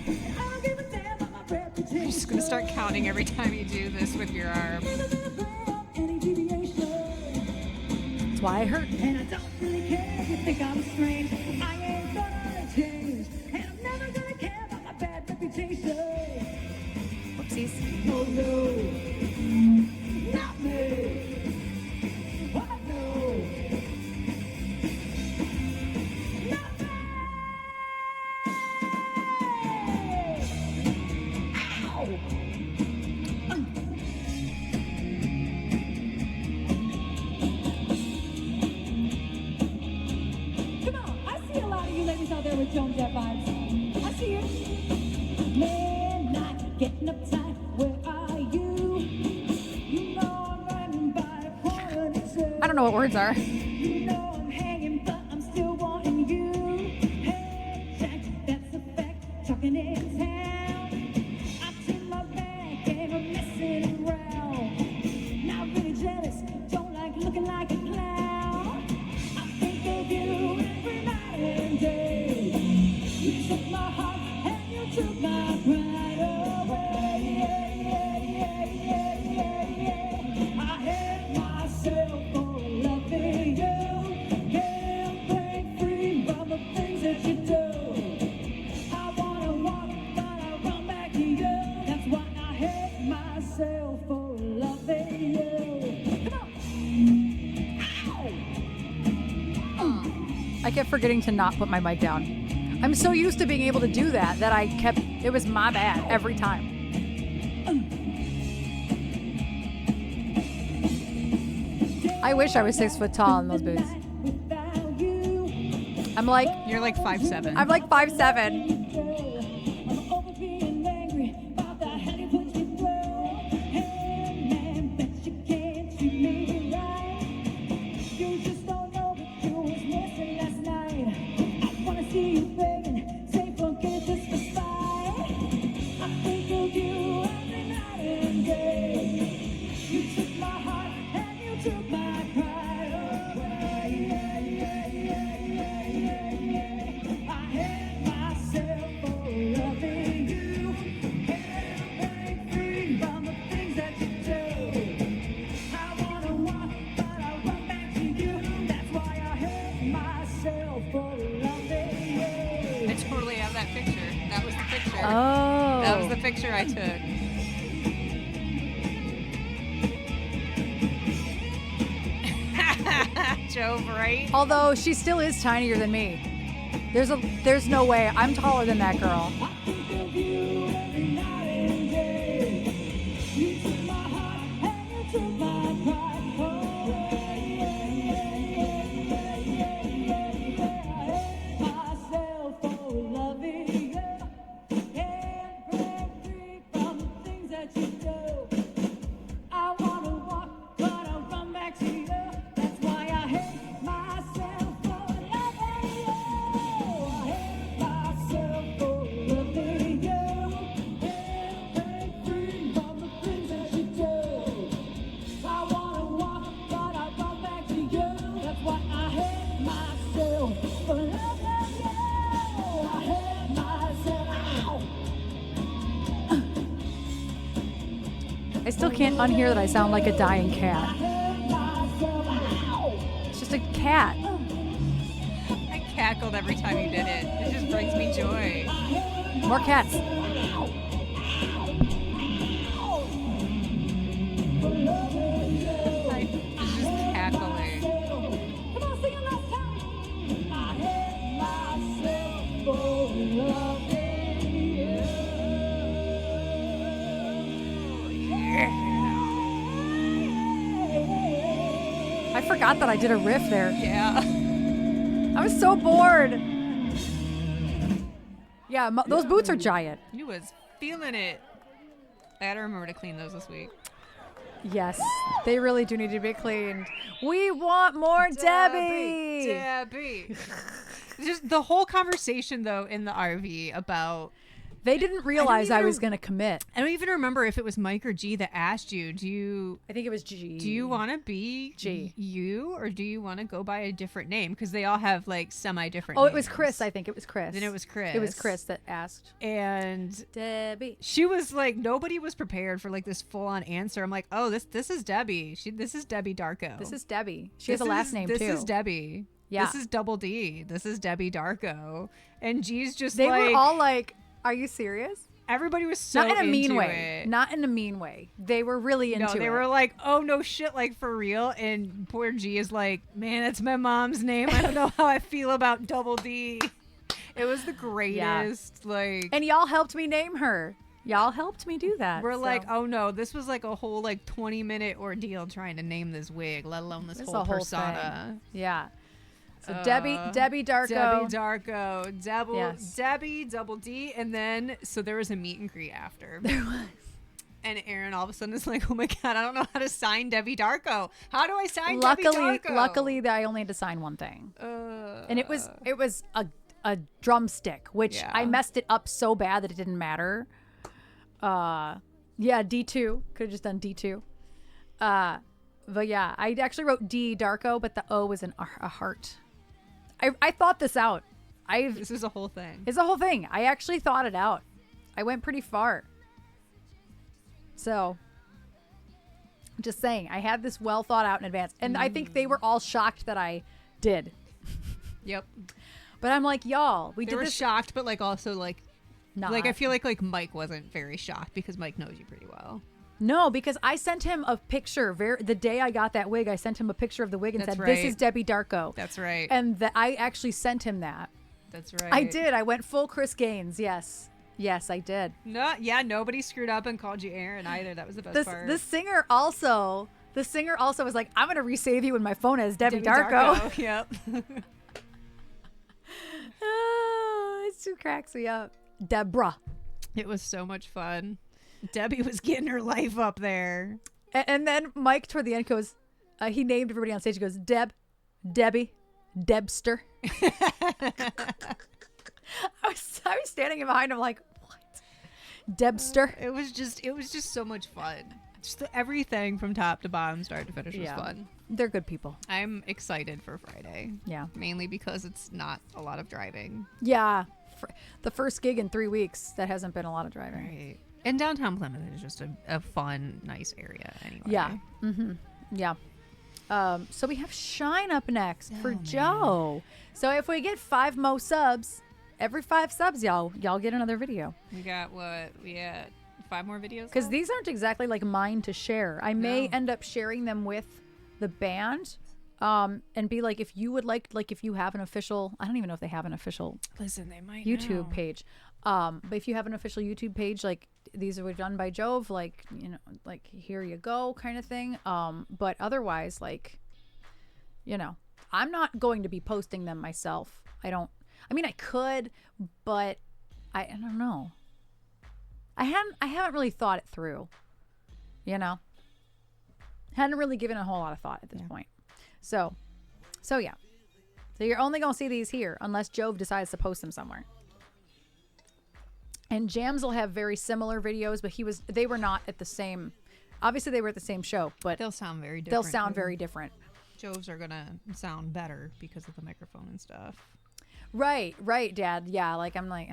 I don't give a damn about my reputation. I'm just gonna start counting every time you do this with your arm. That's why I hurt. And I don't really care if you think I'm strange. I ain't gonna change. And I'm never gonna care about my bad reputation. Whoopsies. Oh no, not me. Oh no, not me. Ow! Come on, I see a lot of you ladies out there with Joan Jett vibes. I see you. Midnight, getting uptight, where are you? You know I'm running by a quality. I don't know what words are. You know I'm hanging, but I'm still wanting you. Hey, Jack, that's a fact, talking in town. I turn my back and I'm messing around. Not really jealous, don't like looking like a clown. I think of you every night and day. You took my heart and you took my pride away. I hate myself for loving you. I kept forgetting to not put my mic down. I'm so used to being able to do that it was my bad every time. I wish I was 6 foot tall in those boots. I'm like You're like 5'7". I'm like 5'7". I totally have that picture. That was the picture. Oh. That was the picture I took. Jove, right? Although she still is tinier than me. There's no way. I'm taller than that girl. I still can't unhear that I sound like a dying cat. It's just a cat. I cackled every time you did it. It just brings me joy. More cats. It's just cackling. I forgot that I did a riff there. Yeah. I was so bored. Yeah, those boots are giant. You was feeling it. I gotta remember to clean those this week. Yes, they really do need to be cleaned. We want more Debbie. Debbie. Just the whole conversation though in the RV about They didn't realize I even- was going to commit. I don't even remember if it was Mike or G that asked you, I think it was G. do you want to be G. you or do you want to go by a different name? Because they all have like semi-different Oh, names. it was Chris. I think it was Chris. Then it was Chris. It was Chris that asked. And Debbie. she was like, nobody was prepared for like this full-on answer. I'm like, oh, this is Debbie. This is Debbie Darko. This is Debbie. She has a last name too. This is Debbie. Yeah. This is Double D. This is Debbie Darko. And G's just They like, were all like, "Are you serious?" everybody was so Not in a mean into way. it. Not in a mean way. They were really into No, it. they were like, oh no shit, like for real. And poor G is like, man, that's my mom's name. I don't know how I feel about Double D. It was the greatest. Like, And y'all helped me name her. Y'all helped me do that. we're so. like, oh no, this was like a whole like 20-minute ordeal trying to name this wig, let alone this It's whole a whole persona. thing. Yeah. So Debbie Darko. Debbie Darko, Yes. Debbie, Double D, and then so there was a meet and greet after. There was. And Erin all of a sudden is like, oh my god, I don't know how to sign Debbie Darko. How do I sign Debbie Darko? Luckily, I only had to sign one thing, and it was a drumstick, which Yeah. I messed it up so bad that it didn't matter. Yeah, D2 could have just done D2. But yeah, I actually wrote D Darko, but the O was a heart. I thought this out. This is a whole thing. It's a whole thing. I actually thought it out. I went pretty far. So, just saying, I had this well thought out in advance. And I think they were all shocked that I did. Yep. But I'm like, y'all, we They did were this. shocked, but like also like Not. like I feel like Mike wasn't very shocked because Mike knows you pretty well. No, because I sent him a picture. The day I got that wig, I sent him a picture of the wig and That's said, "This right. is Debbie Darko." That's right. And I actually sent him that. That's right. I did. I went full Chris Gaines. Yes, I did. No, yeah, nobody screwed up and called you Erin either. That was the best part. The singer also was like, "I'm gonna resave you in my phone as Debbie Darko." Yep. Oh, it still cracks me up. Deborah. It was so much fun. Debbie was getting her life up there. And then Mike toward the end goes, he named everybody on stage. He goes, Debbie, Debster. I was standing behind him like, what? Debster. It was just so much fun. Just everything from top to bottom, start to finish was fun. They're good people. I'm excited for Friday. Yeah. Mainly because it's not a lot of driving. Yeah. The first gig in 3 weeks, that hasn't been a lot of driving. Right. And downtown Plymouth is just a fun, nice area anyway. Yeah. Mm-hmm. Yeah. So we have Shine up next for Joe. So if we get 5 more subs, every 5 subs, y'all get another video. We got 5 more videos? Because these aren't exactly like mine to share. I may No. end up sharing them with the band, and be like, if you would like if you have an official, I don't even know if they have an official Listen, they might YouTube know. page. But if you have an official YouTube page, like these were done by Jove, like, you know, like here you go kind of thing. But otherwise, like, you know, I'm not going to be posting them myself. I mean, I could, but I don't know. I haven't really thought it through, you know, hadn't really given a whole lot of thought at this point. So yeah. So you're only going to see these here unless Jove decides to post them somewhere. And Jams will have very similar videos, but they were not at the same, obviously they were at the same show, but They'll sound very different. they'll sound too. very different. Joves are gonna sound better because of the microphone and stuff. Right, Dad. Yeah, like I'm like,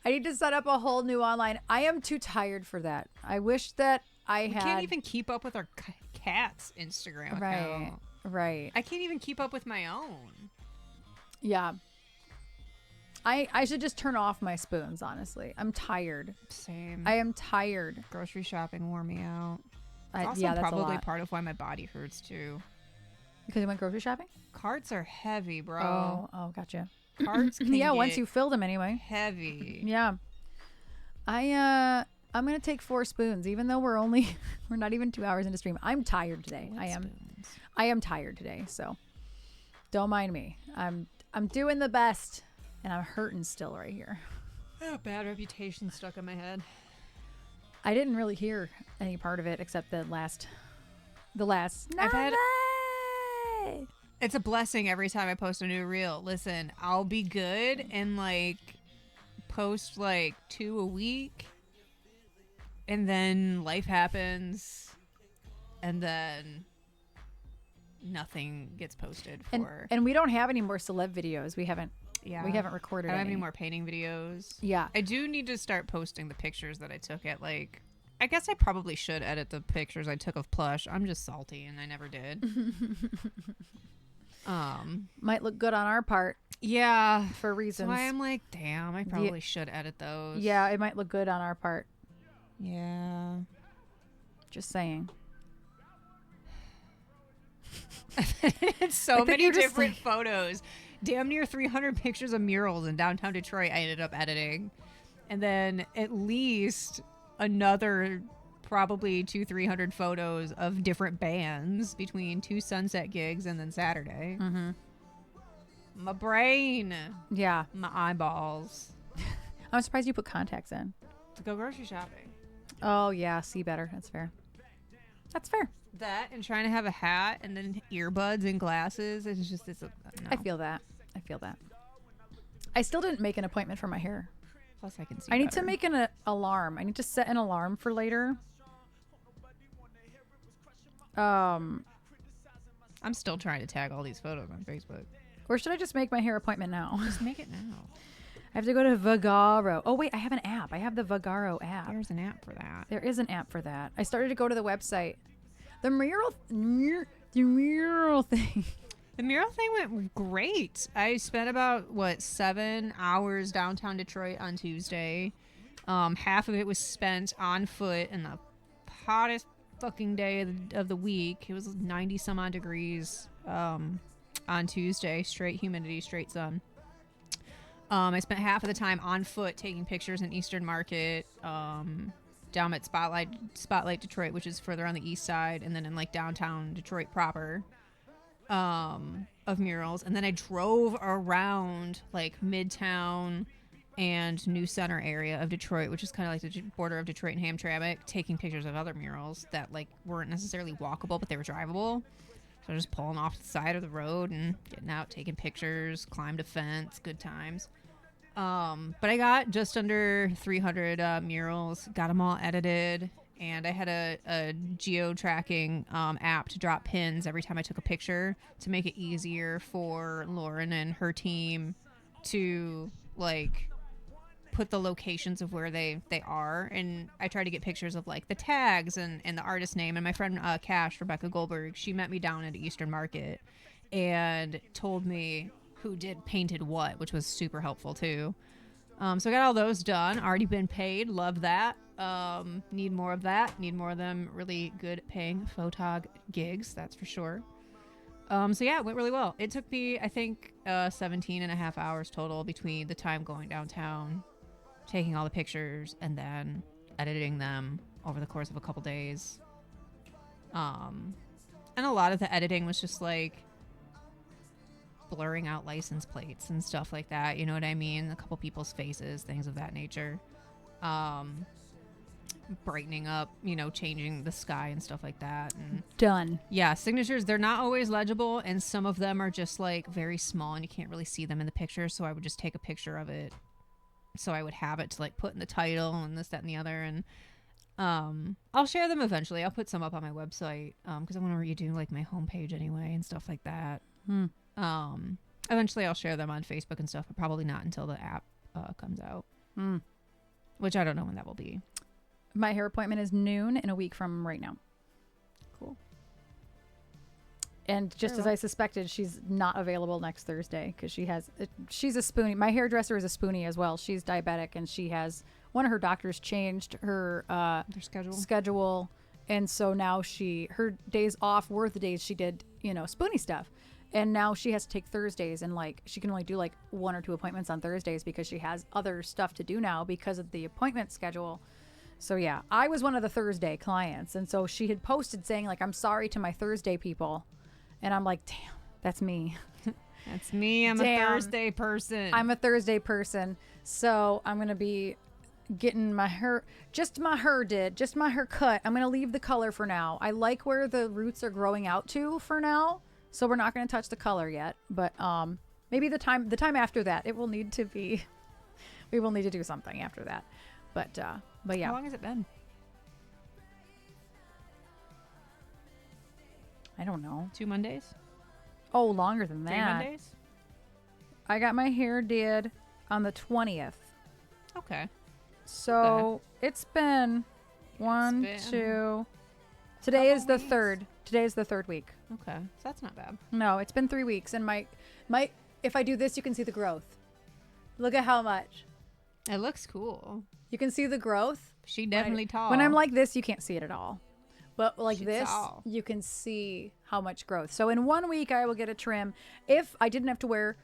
I need to set up a whole new online. I am too tired for that. I wish that I We had. can't even keep up with our cat's Instagram account. Right. I can't even keep up with my own. Yeah. I should just turn off my spoons, honestly. I'm tired. Same. I am tired. Grocery shopping wore me out. It's also Yeah, that's a probably lot. part of why my body hurts too. Because you went grocery shopping? Carts are heavy, bro. Oh, gotcha. Carts can Yeah, once get you fill them anyway. heavy. Yeah. I'm gonna take 4 spoons, even though we're not even 2 hours into stream. I'm tired today. I am tired today, so don't mind me. I'm doing the best, and I'm hurting still right here. I have a bad reputation stuck in my head. I didn't really hear any part of it except the last. I've had. It's a blessing every time I post a new reel. Listen, I'll be good and like post like 2 a week, and then life happens, and then nothing gets posted for. And we don't have any more celeb videos. We haven't recorded I don't have any. any more painting videos. Yeah. I do need to start posting the pictures that I took at like. I guess I probably should edit the pictures I took of Plush. I'm just salty and I never did. Might look good on our part Yeah. for reasons. So I'm like, damn, I probably should edit those. Yeah, it might look good on our part. Yeah. Just saying. It's so Like that many you're just different like- photos. Damn near 300 pictures of murals in downtown Detroit I ended up editing. And then at least another probably 200-300 photos of different bands between 2 sunset gigs and then Saturday. Mm-hmm. My brain. Yeah. My eyeballs. I'm surprised you put contacts in. To go grocery shopping. Oh, yeah. See better. That's fair. That's fair. That and trying to have a hat and then earbuds and glasses. It's no. I feel that. I still didn't make an appointment for my hair. Plus I can see I need to better. make an alarm. I need to set an alarm for later. I'm still trying to tag all these photos on Facebook. Or should I just make my hair appointment now? Just make it now. I have to go to Vagaro. Oh, wait. I have an app. I have the Vagaro app. There's an app for that. There is an app for that. I started to go to the website. The mural thing. The mural thing went great. I spent about 7 hours downtown Detroit on Tuesday. Half of it was spent on foot in the hottest fucking day of the week. It was 90 some odd degrees on Tuesday. Straight humidity, straight sun. I spent half of the time on foot taking pictures in Eastern Market, down at Spotlight Detroit, which is further on the east side, and then in like downtown Detroit proper, of murals. And then I drove around like Midtown and New Center area of Detroit, which is kind of like the border of Detroit and Hamtramck, taking pictures of other murals that like weren't necessarily walkable, but they were drivable. So just pulling off the side of the road and getting out, taking pictures, climbed a fence, good times. But I got just under 300 murals, got them all edited, and I had a geo-tracking app to drop pins every time I took a picture to make it easier for Lauren and her team to like put the locations of where they are. And I tried to get pictures of like the tags and the artist name. And my friend Cash, Rebecca Goldberg, she met me down at Eastern Market and told me who did painted what, which was super helpful too. So I got all those done, already been paid, love that. Need more of that, need more of them really good paying photog gigs, that's for sure. So yeah, it went really well. It took me, I think, 17 and a half hours total between the time going downtown, taking all the pictures, and then editing them over the course of a couple days. And a lot of the editing was just like blurring out license plates and stuff like that, you know what I mean? A couple people's faces, things of that nature. Brightening up, you know, changing the sky and stuff like that. And Done. yeah, signatures, they're not always legible, and some of them are just like very small and you can't really see them in the picture, so I would just take a picture of it so I would have it to like put in the title and this, that, and the other. And I'll share them eventually. I'll put some up on my website because I want to redo like my homepage anyway and stuff like that. Eventually I'll share them on Facebook and stuff, but probably not until the app comes out, which I don't know when that will be. My hair appointment is noon in a week from right now. Cool. And just Very as I suspected, she's not available next Thursday because she's a spoonie. My hairdresser is a spoonie as well. She's diabetic, and she has one of her doctors changed her Their schedule, and so now her days off were the days she did, you know, spoonie stuff, and now she has to take Thursdays, and like she can only do like 1 or 2 appointments on Thursdays because she has other stuff to do now because of the appointment schedule. So yeah, I was one of the Thursday clients, and so she had posted saying like, I'm sorry to my Thursday people. And I'm like, damn, that's me. That's me. I'm a Thursday person. I'm a Thursday person. So I'm going to be getting my hair, just my hair cut. I'm going to leave the color for now. I like where the roots are growing out to for now. So we're not going to touch the color yet. But maybe the time after that, we will need to do something after that. But yeah. How long has it been? I don't know. 2 Mondays? Oh, longer than 3 that. Mondays? I got my hair did on the 20th. Okay. So it's been one, two. Today is the third. Today is the third week. Okay. So that's not bad. No, it's been 3 weeks. And my, if I do this, you can see the growth. Look at how much. It looks cool. You can see the growth. She definitely tall. When I'm like this, you can't see it at all. But like She's this, tall. you can see how much growth. So in 1 week, I will get a trim. If I didn't have to wear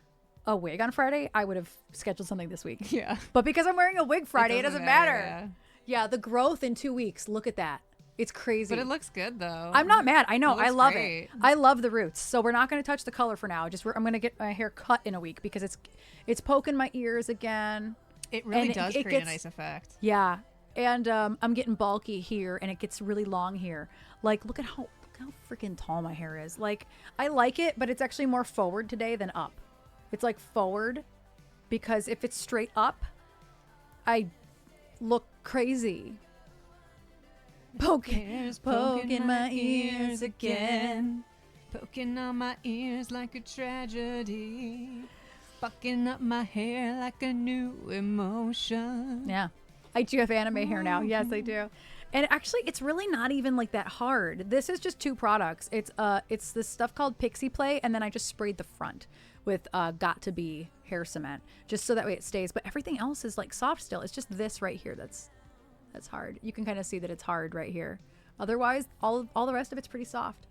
a wig on Friday, I would have scheduled something this week. Yeah. But because I'm wearing a wig Friday, it doesn't matter. Yeah. Yeah, the growth in 2 weeks. Look at that. It's crazy. But it looks good though. I'm not mad. I know. It looks I love great. it. I love the roots. So we're not going to touch the color for now. I'm going to get my hair cut in a week because it's poking my ears again. It really And does it create gets- a nice effect. Yeah. And I'm getting bulky here, and it gets really long here. Like, look how freaking tall my hair is. Like, I like it, but it's actually more forward today than up. It's like forward, because if it's straight up, I look crazy. Poking my ears again. Poking on my ears like a tragedy. Fucking up my hair like a new emotion. Yeah. I do have anime hair now. Yes, I do. And actually, it's really not even like that hard. This is just 2 products. It's this stuff called Pixie Play, and then I just sprayed the front with Got to Be hair cement, just so that way it stays. But everything else is like soft still. It's just this right here that's hard. You can kind of see that it's hard right here. Otherwise, all the rest of it's pretty soft.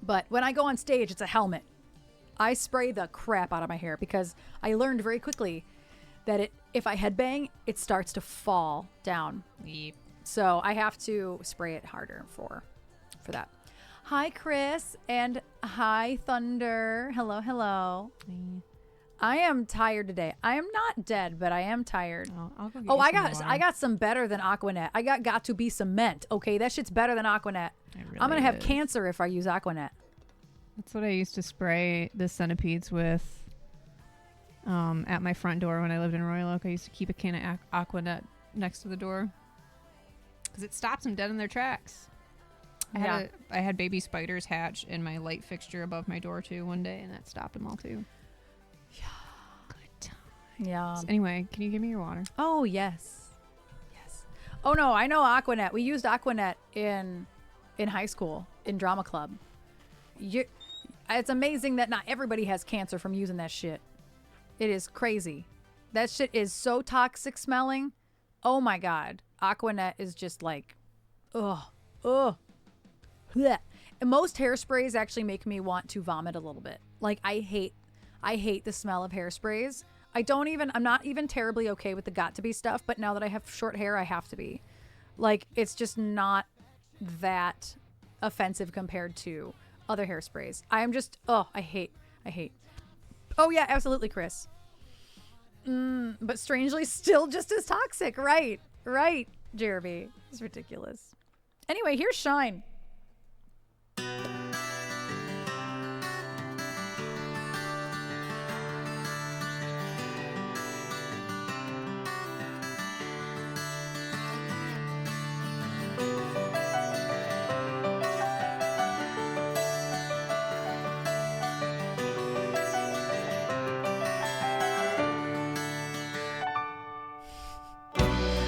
But when I go on stage, it's a helmet. I spray the crap out of my hair because I learned very quickly that if I headbang, it starts to fall down. Yep. So I have to spray it harder for that. Hi, Chris, and hi, Thunder. Hello, hello. I am tired today. I am not dead, but I am tired. I'll go get Oh, you I some got water. I got some better than Aquanet. I got to be cement. Okay, that shit's better than Aquanet. It I'm gonna really have is. cancer if I use Aquanet. That's what I used to spray the centipedes with at my front door when I lived in Royal Oak. I used to keep a can of Aquanet next to the door because it stops them dead in their tracks. I had baby spiders hatch in my light fixture above my door too one day, and that stopped them all too. Yeah. Good time. Yeah. Anyway, can you give me your water? Oh, yes. Yes. Oh, no, I know Aquanet. We used Aquanet in high school in drama club. It's amazing that not everybody has cancer from using that shit. It is crazy. That shit is so toxic smelling. Oh, my God. Aquanet is just like, ugh. Blech. And most hairsprays actually make me want to vomit a little bit. Like, I hate the smell of hairsprays. I'm not even terribly okay with the got to be stuff, but now that I have short hair, I have to be. Like, it's just not that offensive compared to other hairsprays. I am just, I hate. Oh yeah, absolutely, Chris. But strangely still just as toxic. Right, Jeremy. It's ridiculous. Anyway, here's Shine.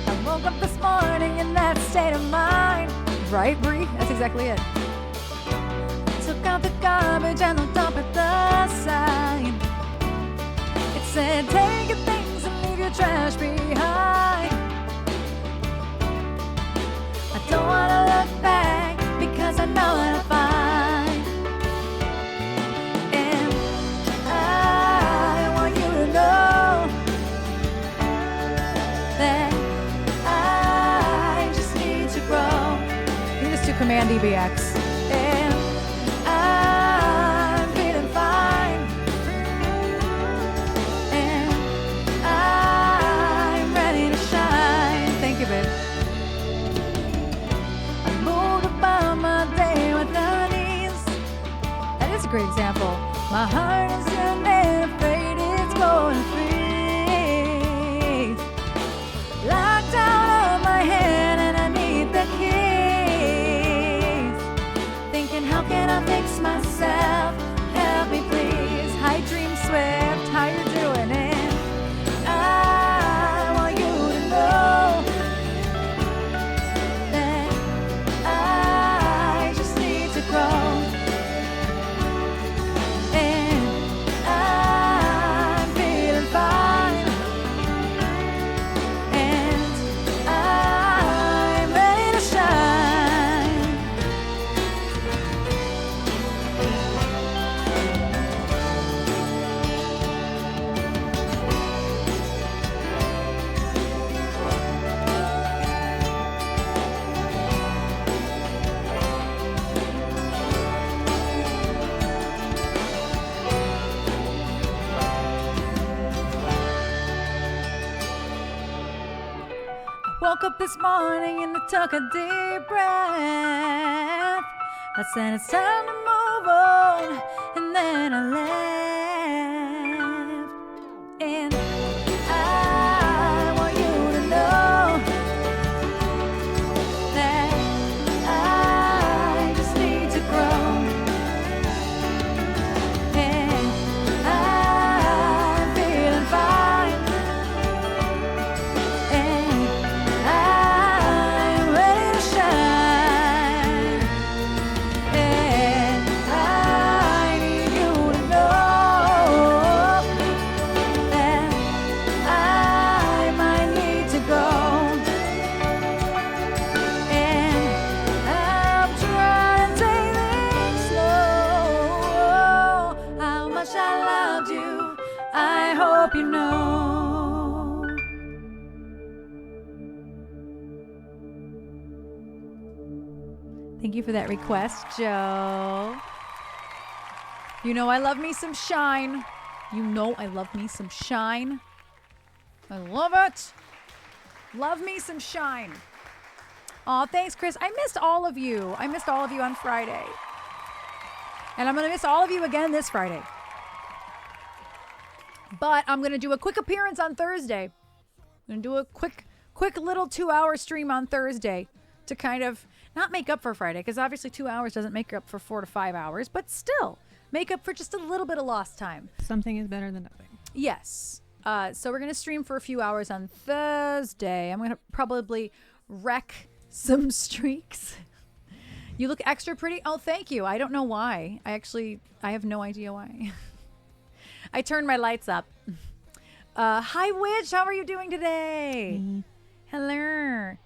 I woke up this morning in that state of mind. Right, Bree? That's exactly it. Took out the garbage and looked up at the sign. It said, take your things and leave your trash behind. I don't want to look back because I know what I'll find. And I want you to know that I just need to grow. You just do Command EBX. And I'm feeling fine. And I'm ready to shine. Thank you, babe. I moved about my day with unease. That is a great example. My heart is young and afraid it's going to freeze. Locked out of my head and I need the keys. Thinking, how can I fix myself? Help me, please. Hi, Dream Swift. How you doing? And I want you to know that I just need to grow. And I'm feeling fine. And I'm ready to shine. Woke up this morning and I took a deep breath. I said it's time to move on, and then I left. And I want you to know that I just need to grow. And I'm feeling fine. And I'm ready to shine. And I need you to know I hope you know. Thank you for that request, Joe. You know I love me some Shine. You know I love me some Shine. I love it. Love me some Shine. Aw, thanks, Chris. I missed all of you. I missed all of you on Friday. And I'm going to miss all of you again this Friday. But I'm going to do a quick appearance on Thursday. I'm going to do a quick little 2-hour stream on Thursday to kind of not make up for Friday, because obviously 2 hours doesn't make up for 4 to 5 hours, but still make up for just a little bit of lost time. Something is better than nothing. Yes. So we're going to stream for a few hours on Thursday. I'm going to probably wreck some streaks. You look extra pretty. Oh, thank you. I don't know why. I have no idea why. I turned my lights up. Hi, Witch. How are you doing today? Hello.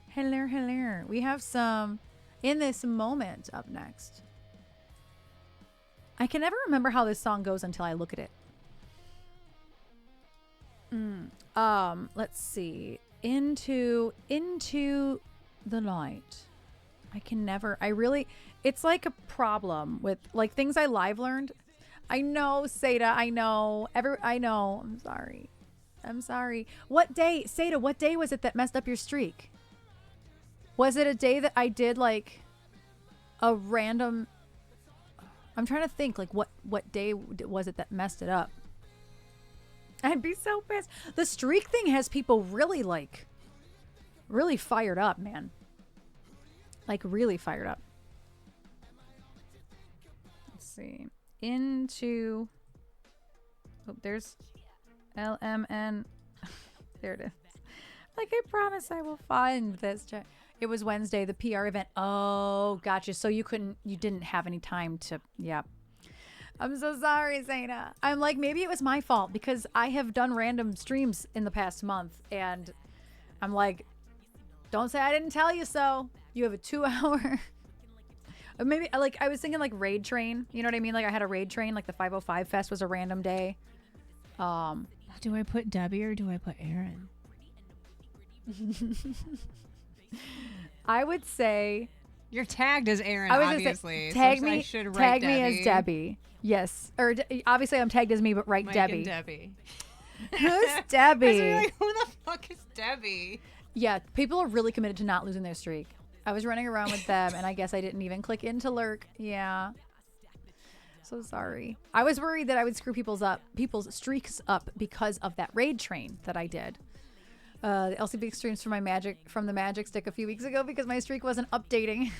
Hello, hello. We have some In This Moment up next. I can never remember how this song goes until I look at it. Let's see. Into the light. It's like a problem with like things I live learned. I know, Seda, I know. I'm sorry. What day, Seda, what day was it that messed up your streak? Was it a day that I did like a random, I'm trying to think like what day was it that messed it up? I'd be so pissed. The streak thing has people really fired up, man. Like really fired up. Let's see. There's LMN. There it is. Like, I promise I will find this. It was Wednesday, the PR event. Oh, gotcha. So you didn't have any time to, yeah. I'm so sorry, Zaina. I'm like, maybe it was my fault because I have done random streams in the past month and I'm like, don't say I didn't tell you so. You have a 2-hour. Maybe like I was thinking like Raid Train. You know what I mean? Like I had a Raid Train, like the 505 Fest was a random day. Do I put Debbie or do I put Erin? I would say you're tagged as Erin, I was obviously. Tag so me. I should write Tag Debbie. me as Debbie. Yes. Or obviously I'm tagged as me, but write Mike Debbie. and Debbie. Who's Debbie? I was like, who the fuck is Debbie? Yeah, people are really committed to not losing their streak. I was running around with them, and I guess I didn't even click into lurk. Yeah. So sorry. I was worried that I would screw people's streaks up because of that Raid Train that I did. The LCB streams from the Magic Stick a few weeks ago because my streak wasn't updating.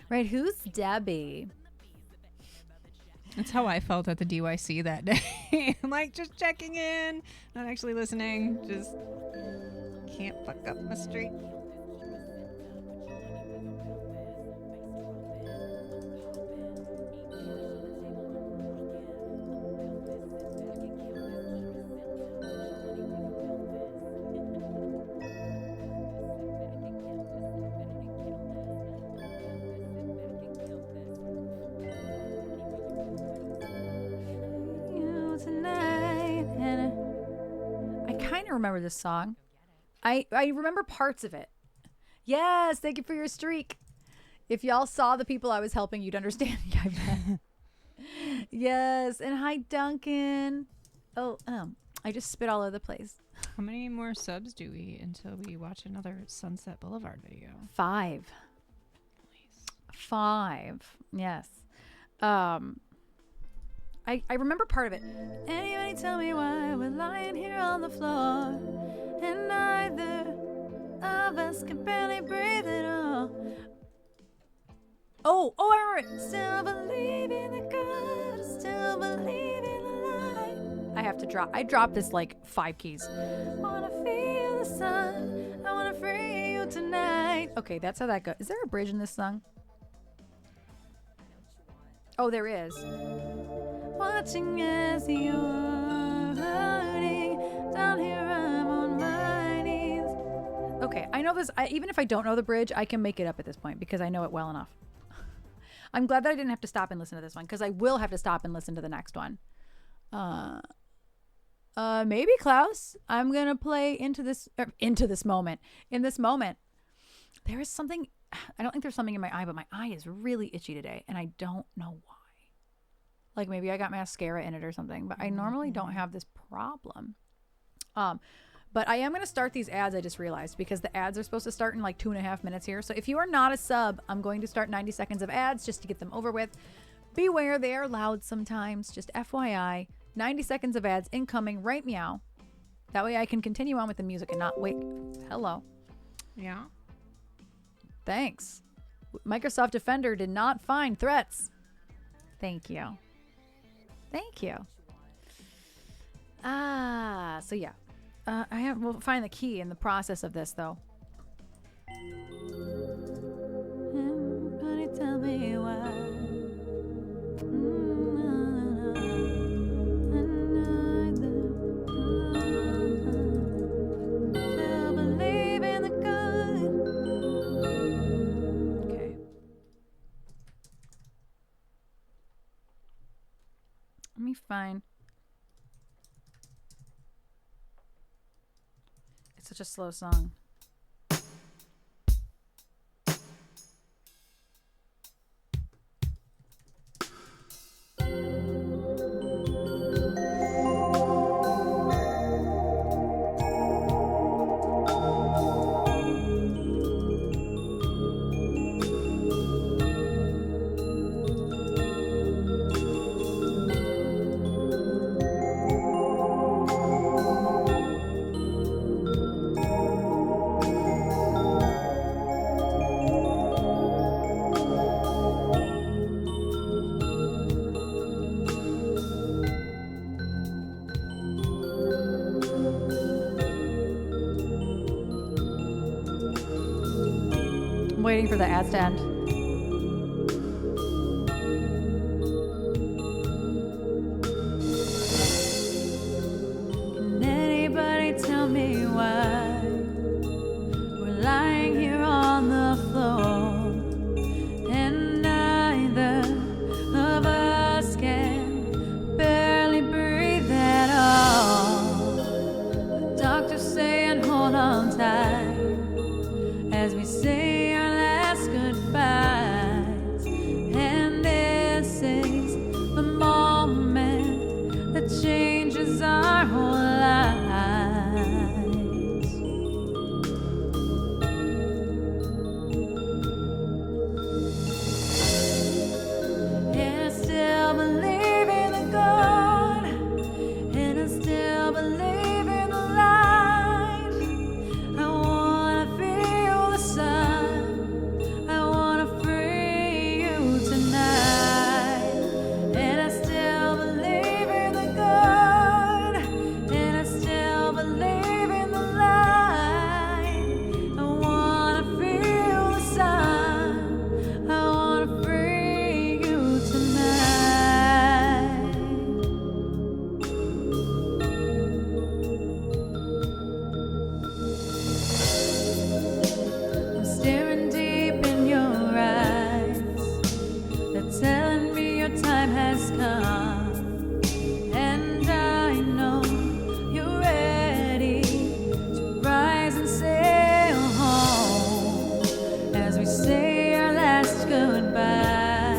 Right? Who's Debbie? That's how I felt at the DYC that day. I'm like, just checking in, not actually listening. Just can't fuck up my streak. Remember this song. I remember parts of it. Yes, thank you for your streak. If y'all saw the people I was helping, you'd understand. Yeah, I bet. Yes, and hi Duncan. Oh, I just spit all over the place. How many more subs do we until we watch another Sunset Boulevard video? 5. Nice. 5. Yes. I remember part of it. Anybody tell me why we're lying here on the floor and neither of us can barely breathe at all. Oh, I remember it. Still believe in the good, still believe in the light. I dropped this like 5 keys. Wanna feel the sun, I wanna free you tonight. Okay, that's how that goes. Is there a bridge in this song? Oh, there is. Watching as you're hurting down here, I'm on my knees. Okay, I know this. Even if I don't know the bridge, I can make it up at this point because I know it well enough. I'm glad that I didn't have to stop and listen to this one because I will have to stop and listen to the next one. Maybe Klaus. I'm gonna play into this moment. In this moment, there is something. I don't think there's something in my eye, but my eye is really itchy today, and I don't know why. Like maybe I got mascara in it or something, but I normally don't have this problem. But I am going to start these ads, I just realized, because the ads are supposed to start in like 2.5 minutes here. So if you are not a sub, I'm going to start 90 seconds of ads just to get them over with. Beware, they are loud sometimes. Just FYI, 90 seconds of ads incoming right meow. That way I can continue on with the music and not wait. Hello. Yeah. Thanks. Microsoft Defender did not find threats. Thank you. Thank you. So yeah. We'll find the key in the process of this, though. Everybody tell me why. Still believe in the good. Okay. Let me find. It's such a slow song. I'm waiting for the ads to end. Can anybody tell me why we're lying here on the floor and neither of us can barely breathe at all? The doctor's saying hold on tight as we say our last goodbyes, and this is the moment that changes our whole lives. And I still believe in the good, and I still believe in the light. I wanna feel the sun. I wanna free you tonight. And I still believe in the good, and I still believe in the light. I wanna feel the sun. I wanna free you tonight. I'm staring deep in your eyes. They're telling me your time has come, and I know you're ready to rise and sail home as we say our last goodbye.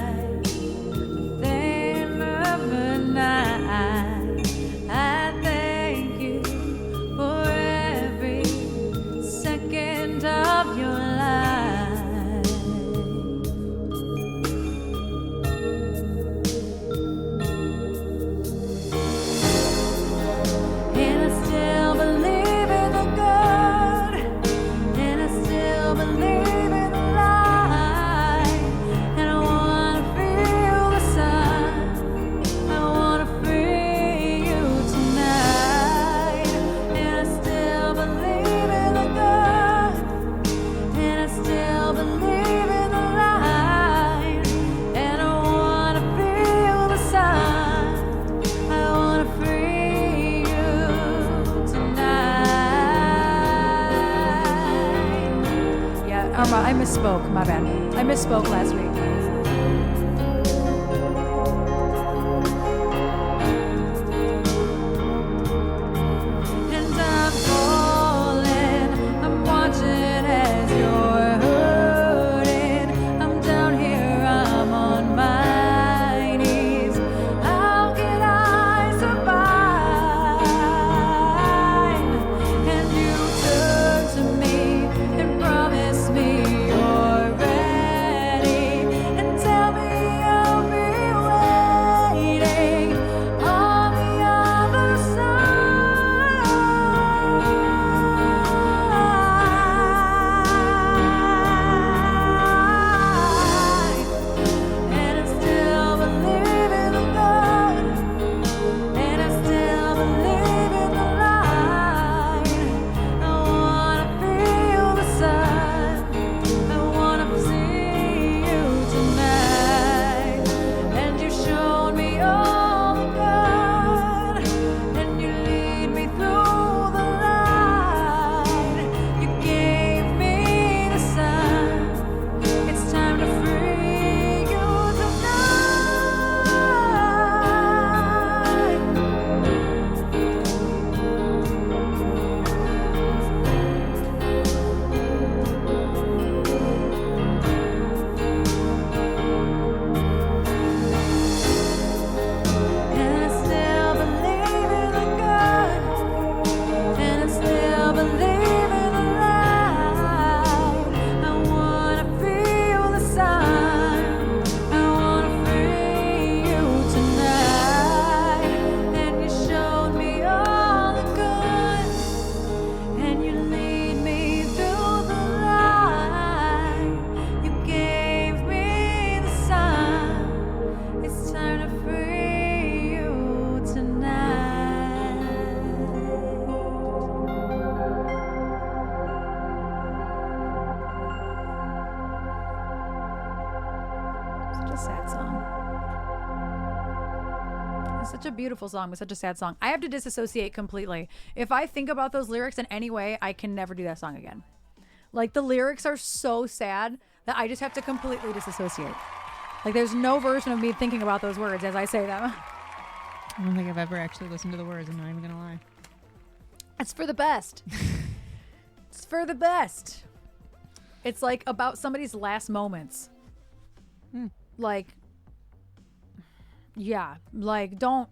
At the end of the night, I thank you for every second of your life. And I still believe in the good, and I still believe in the light. And I wanna feel the sun. I wanna free you tonight. And I still believe in the good, and I still believe in the light. And I wanna feel the sun. I wanna free you tonight. Yeah, Arma, I misspoke. My bad. I misspoke last week. It's such a beautiful song, but such a sad song. I have to disassociate completely. If I think about those lyrics in any way, I can never do that song again. Like, the lyrics are so sad that I just have to completely disassociate. Like, there's no version of me thinking about those words as I say them. I don't think I've ever actually listened to the words. I'm not even gonna lie. It's for the best. It's for the best. It's like about somebody's last moments. Like, yeah, like don't.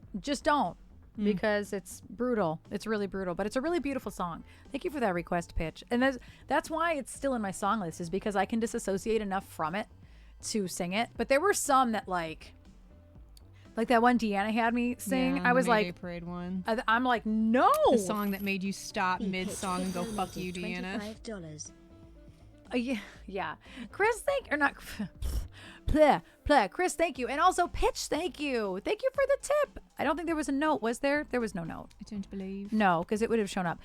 Because it's brutal. It's really brutal, but it's a really beautiful song. Thank you for that request, Pitch. And that's why it's still in my song list, is because I can disassociate enough from it to sing it. But there were some that like that one Deanna had me sing. Yeah, I was the May Day like, Parade one. I'm like, no. The song that made you stop mid-song and go, fuck you, Deanna. $25. Yeah. Chris, Chris, thank you. And also, Pitch, thank you. Thank you for the tip. I don't think there was a note. Was there? There was no note. I don't believe. No, because it would have shown up.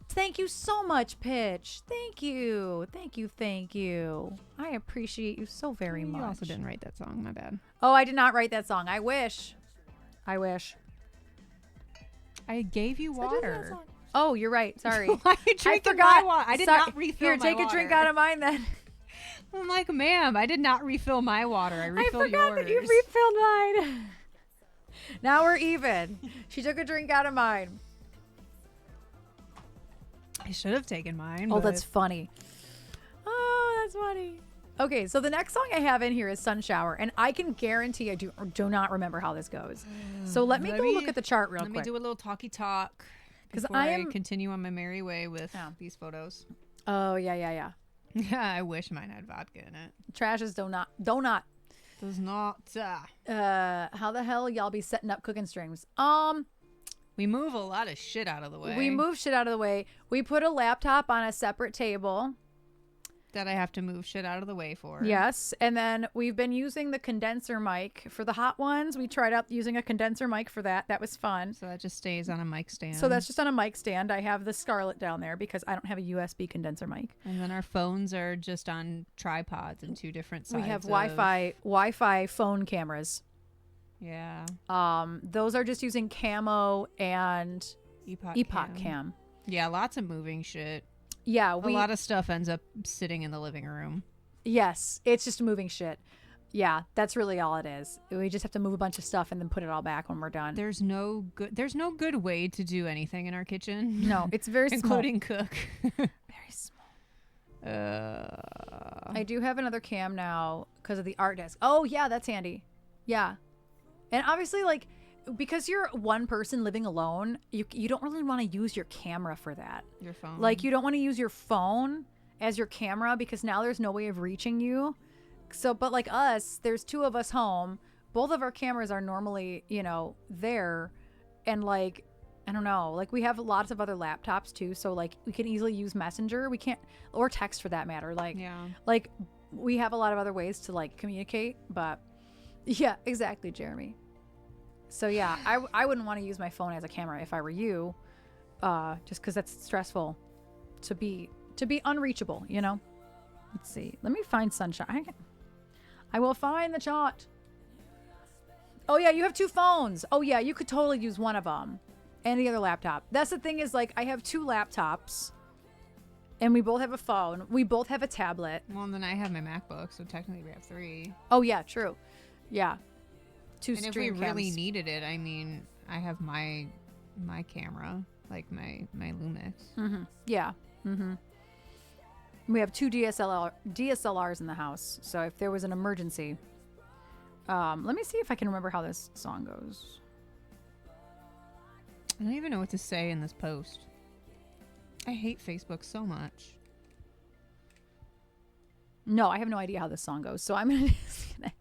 Thank you so much, Pitch. Thank you. Thank you. Thank you. I appreciate you so very much. You also didn't write that song. My bad. Oh, I did not write that song. I wish. I gave you water. Oh, you're right. Sorry. Why are you drinking my water? I did not refill Here, my take water. a drink out of mine then. I'm like, ma'am, I did not refill my water. I I refilled forgot yours. that you refilled mine. Now we're even. She took a drink out of mine. I should have taken mine. Oh, but that's funny. Oh, that's funny. Okay, so the next song I have in here is Sun Shower, and I can guarantee I do not remember how this goes. So let me go look at the chart real Let quick. me do a little talky talk 'Cause before I I am- continue on my merry way with these photos. Oh, yeah. Yeah, I wish mine had vodka in it. Trash is donut. Does not. How the hell y'all be setting up cooking streams? We move a lot of shit out of the way. We move shit out of the way. We put a laptop on a separate table. that I have to move shit out of the way for. Yes, and then we've been using the condenser mic for the hot ones. We tried out using a condenser mic for that. That was fun. So that just stays on a mic stand. So that's just on a mic stand. I have the Scarlett down there because I don't have a USB condenser mic. And then our phones are just on tripods in two different sides. We have of- Wi-Fi phone cameras. Yeah. Those are just using Camo and Epoch Cam. Yeah, lots of moving shit. Yeah, A lot of stuff ends up sitting in the living room. Yes, it's just moving shit. Yeah, that's really all it is. We just have to move a bunch of stuff and then put it all back when we're done. There's no good way to do anything in our kitchen. No, it's very small. including cook. Very small. I do have another cam now because of the art desk. Oh yeah, that's handy. Yeah, and obviously, like, because you're one person living alone, you don't really want to use your camera for that. Your phone. Like, you don't want to use your phone as your camera because now there's no way of reaching you. So, but like us, there's two of us home. Both of our cameras are normally, there. And like, I don't know, like we have lots of other laptops too. So like we can easily use Messenger. We can't, or text for that matter. Like, like we have a lot of other ways to like communicate, but yeah, exactly, Jeremy. So yeah, I wouldn't want to use my phone as a camera if I were you, just because that's stressful to be unreachable, Let's see. Let me find Sunshine. I will find the chart. Oh yeah, you have two phones. Oh yeah, you could totally use one of them and the other laptop. That's the thing is, like, I have two laptops and we both have a phone. We both have a tablet. Well, and then I have my MacBook, so technically we have three. Oh yeah, true. Yeah. Two And if we really needed it, I mean, I have my camera, like my Lumix. Mm-hmm. Yeah. Mm-hmm. We have two DSLRs in the house, so if there was an emergency, let me see if I can remember how this song goes. I don't even know what to say in this post. I hate Facebook so much. No, I have no idea how this song goes, so I'm gonna disconnect.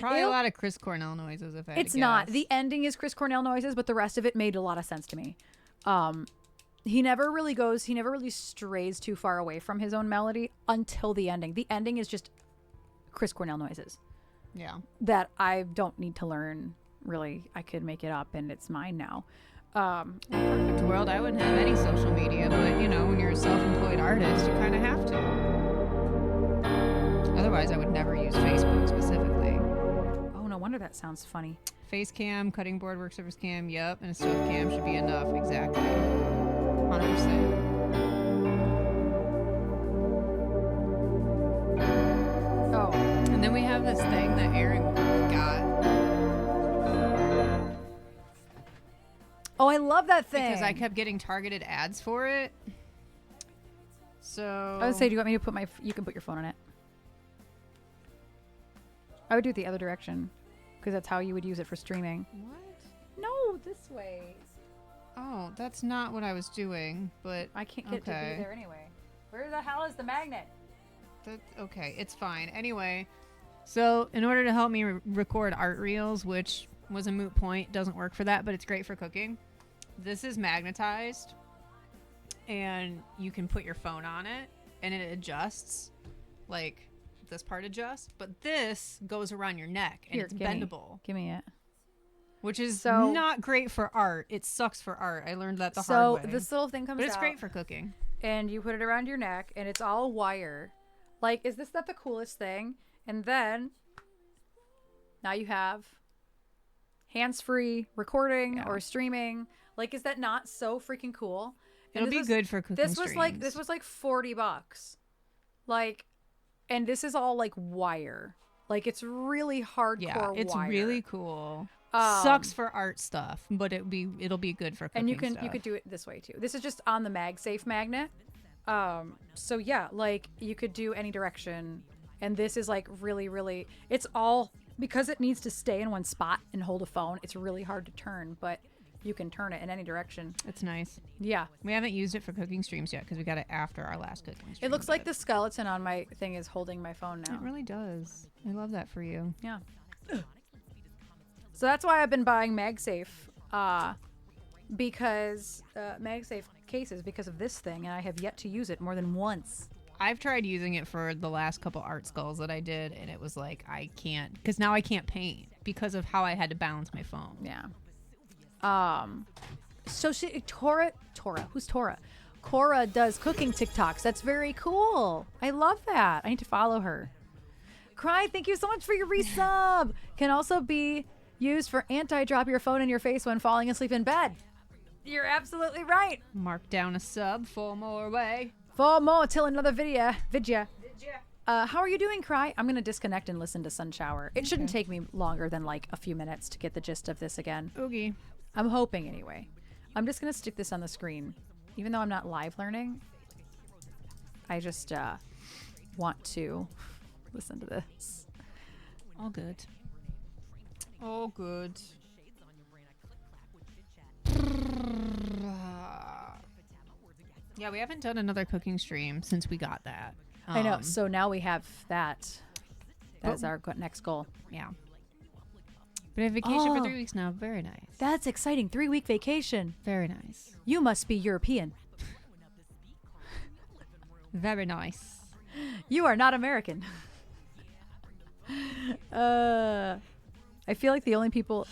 Probably a lot of Chris Cornell noises. If I had It's to not. guess. The ending is Chris Cornell noises, but the rest of it made a lot of sense to me. He never really strays too far away from his own melody until the ending. The ending is just Chris Cornell noises. Yeah. That I don't need to learn, really. I could make it up and it's mine now. Perfect world, I wouldn't have any social media, but when you're a self-employed artist, you kind of have to. Otherwise, I would never use Facebook specifically. Oh no, wonder that sounds funny. Face cam, cutting board, work surface cam, yep, and a stove cam should be enough. Exactly. 100%. Oh, And then we have this thing that Erin got oh, I love that thing. because I kept getting targeted ads for it. So I would say, do you want me to put my? You can put your phone on it. I would do it the other direction, because that's how you would use it for streaming. what? No, this way. Oh, that's not what I was doing. But I can't get to be Okay. there anyway. Where the hell is the magnet? okay, it's fine. Anyway, so in order to help me record art reels, which was a moot point, doesn't work for that, but it's great for cooking. This is magnetized, and you can put your phone on it, and it adjusts. Like this part adjusts, but this goes around your neck, and Here, it's give me- bendable, Give me it. which is So- not great for art. It sucks for art. I learned that the So hard way. this little thing comes but it's out, great for cooking. and you put it around your neck, and it's all wire. Like, is this not the coolest thing? And then now you have hands-free recording Yeah. or streaming. Like, is that not so freaking cool? And It'll this be was- good for cooking This was like streams. $40. Like, and this is all like wire. Like, it's really hardcore Yeah, it's wire. really cool. Um, Sucks for art stuff, but it'll be good for cooking And you stuff. could do it this way too. This is just on the MagSafe magnet. So yeah, like you could do any direction, and this is like really, it's all because it needs to stay in one spot and hold a phone. It's really hard to turn, but you can turn it in any direction. It's nice. Yeah, We haven't used it for cooking streams yet because we got it after our last cooking stream. it looks like but the skeleton on my thing is holding my phone now. It really does. I love that for you. Yeah. So that's why I've been buying MagSafe, because MagSafe cases because of this thing, and I have yet to use it more than once. I've tried using it for the last couple art skulls that I did, and it was like I can't, because now I can't paint because of how I had to balance my phone. Yeah. So who's Tora? Cora does cooking TikToks. That's very cool. I love that. I need to follow her. Cry, thank you so much for your resub. Can also be used for anti-drop your phone in your face when falling asleep in bed. You're absolutely right. Mark down a sub, 4 more away. 4 more till another vidya. How are you doing, Cry? I'm going to disconnect and listen to Sun Shower. It shouldn't take me longer than like a few minutes to get the gist of this again. Oogie. I'm hoping anyway. I'm just going to stick this on the screen. Even though I'm not live learning, I just want to listen to this. All good. All good. Yeah, we haven't done another cooking stream since we got that. I know. So now we have that. That is our next goal. Yeah. But I have vacation for Oh. 3 weeks now. Very nice. That's exciting. 3-week vacation. Very nice. You must be European. Very nice. You are not American. I feel like the only people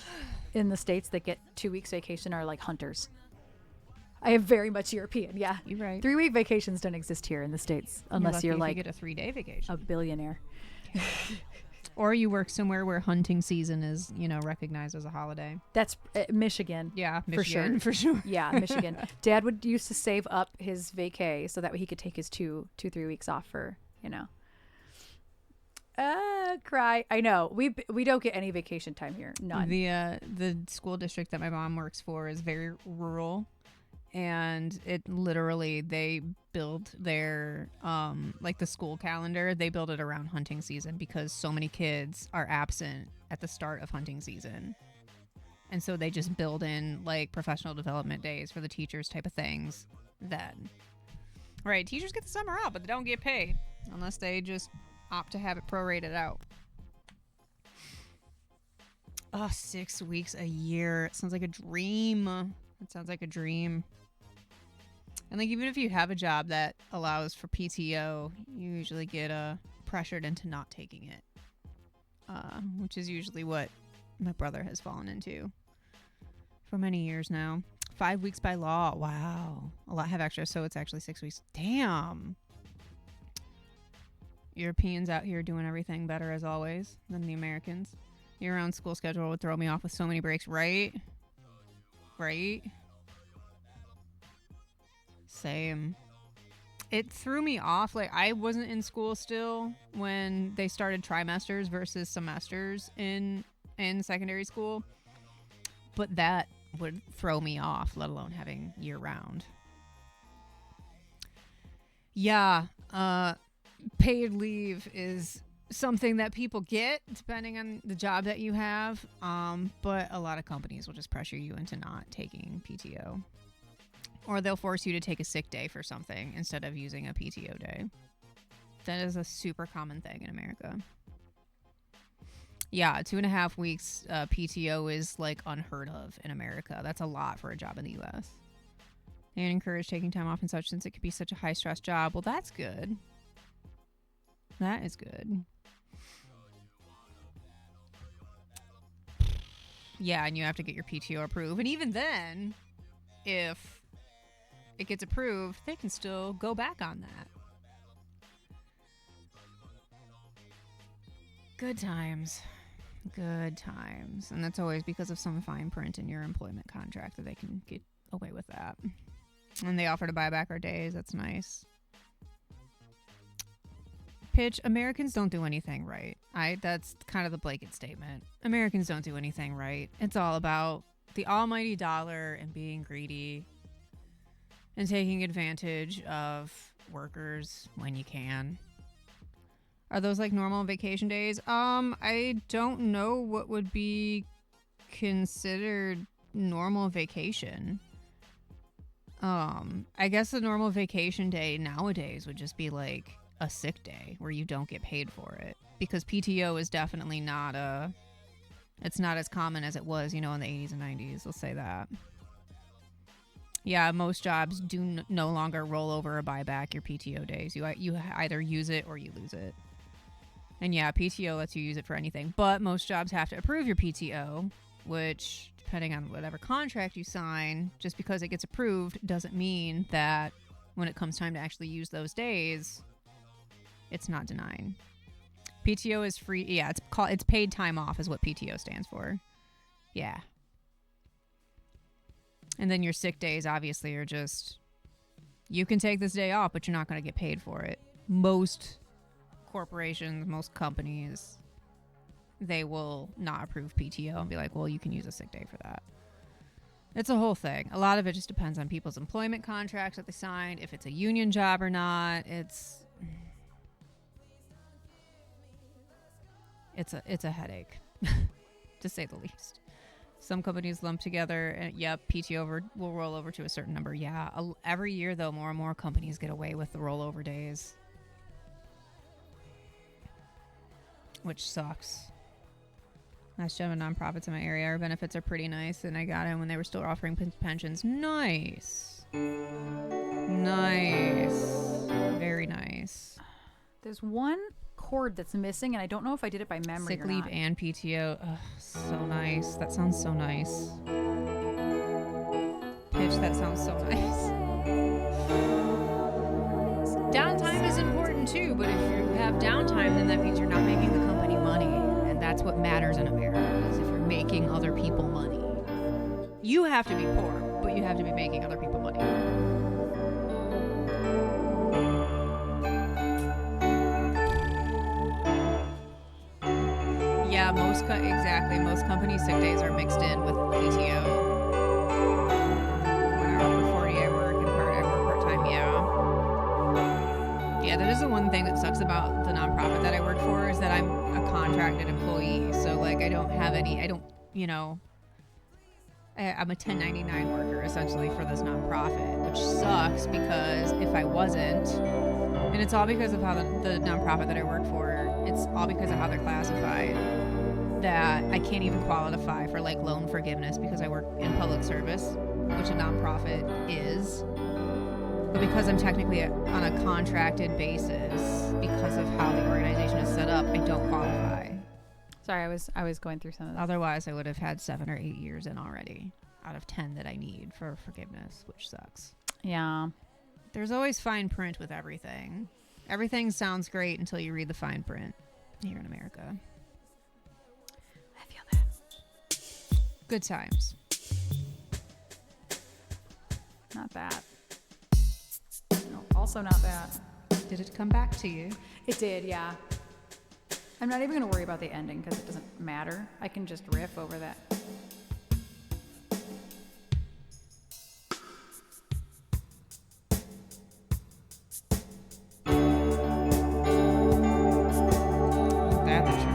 in the States that get 2 weeks vacation are like hunters. I am very much European. Yeah. You're right. 3-week vacations don't exist here in the States unless lucky you're if like you get a 3-day vacation. a billionaire. Or you work somewhere where hunting season is, recognized as a holiday. That's Michigan. Yeah, For sure. Michigan, for sure. Yeah, Michigan. Dad would used to save up his vacay so that he could take his 2-3 weeks off for, cry. I know. We don't get any vacation time here. None. The school district that my mom works for is very rural, and it literally they build their like the school calendar, they build it around hunting season because so many kids are absent at the start of hunting season. And so they just build in like professional development days for the teachers type of things. Then right, teachers get the summer off, but they don't get paid unless they just opt to have it prorated out. Oh, 6 weeks a year. It sounds like a dream. It sounds like a dream. And like even if you have a job that allows for PTO, you usually get pressured into not taking it, which is usually what my brother has fallen into for many years now. 5 weeks by law. Wow. A lot have extra, so it's actually 6 weeks. Damn. Europeans out here doing everything better as always than the Americans. Your own school schedule would throw me off with so many breaks, right? Right? Same. It threw me off. Like, I wasn't in school still when they started trimesters versus semesters in secondary school. But that would throw me off, let alone having year round. Yeah, paid leave is something that people get depending on the job that you have. But a lot of companies will just pressure you into not taking PTO. Or they'll force you to take a sick day for something instead of using a PTO day. That is a super common thing in America. Yeah, 2.5 weeks PTO is like unheard of in America. That's a lot for a job in the US. And encourage taking time off and such since it could be such a high stress job. Well, that's good. That is good. Yeah, and you have to get your PTO approved. And even then, if it gets approved, they can still go back on that. Good times. Good times. And that's always because of some fine print in your employment contract that they can get away with that. And they offer to buy back our days. That's nice. Pitch, Americans don't do anything right. That's kind of the blanket statement. Americans don't do anything right. It's all about the almighty dollar and being greedy and taking advantage of workers when you can. Are those like normal vacation days? I don't know what would be considered normal vacation. I guess the normal vacation day nowadays would just be like a sick day where you don't get paid for it, because PTO is definitely not it's not as common as it was, in the 80s and 90s. I'll say that. Yeah, most jobs do no longer roll over or buy back your PTO days. You either use it or you lose it. And yeah, PTO lets you use it for anything, but most jobs have to approve your PTO, which, depending on whatever contract you sign, just because it gets approved doesn't mean that when it comes time to actually use those days, it's not denied. PTO is free. Yeah, it's paid time off is what PTO stands for. Yeah. And then your sick days obviously are just, you can take this day off, but you're not going to get paid for it. Most corporations, most companies, they will not approve PTO and be like, well, you can use a sick day for that. It's a whole thing. A lot of it just depends on people's employment contracts that they signed, if it's a union job or not. It's a headache, to say the least. Some companies lump together, and PTO will roll over to a certain number. Yeah, every year though, more and more companies get away with the rollover days, which sucks. Last job of nonprofits in my area, our benefits are pretty nice, and I got in when they were still offering pensions. Nice. Very nice. There's one chord that's missing, and I don't know if I did it by memory Sick or leave not. and PTO. Ugh, so nice. That sounds so nice. Pitch, that sounds so nice. Downtime is important too, but if you have downtime, then that means you're not making the company money. And that's what matters in America, is if you're making other people money. You have to be poor, but you have to be making other people money. Yeah, most companies' sick days are mixed in with PTO. When I work for 40, I work, and I work part-time, Yeah, that is the one thing that sucks about the nonprofit that I work for, is that I'm a contracted employee. So, like, I'm a 1099 worker, essentially, for this nonprofit, which sucks because if I wasn't, and it's all because of how the nonprofit that I work for, it's all because of how they're classified, that I can't even qualify for like loan forgiveness because I work in public service, which a nonprofit is. But because I'm technically on a contracted basis, because of how the organization is set up, I don't qualify. Sorry, I was going through some of that. Otherwise, I would have had 7 or 8 years in already out of 10 that I need for forgiveness, which sucks. Yeah. There's always fine print with everything. Everything sounds great until you read the fine print here in America. I feel Good times. Not that. No, also not that. Did it come back to you? It did, yeah. I'm not even going to worry about the ending because it doesn't matter. I can just riff over that. That the truth.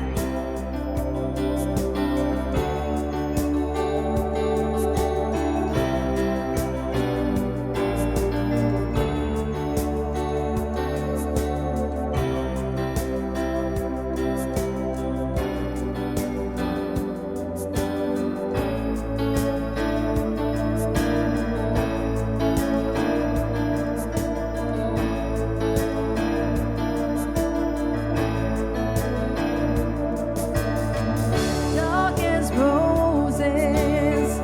Dark as roses,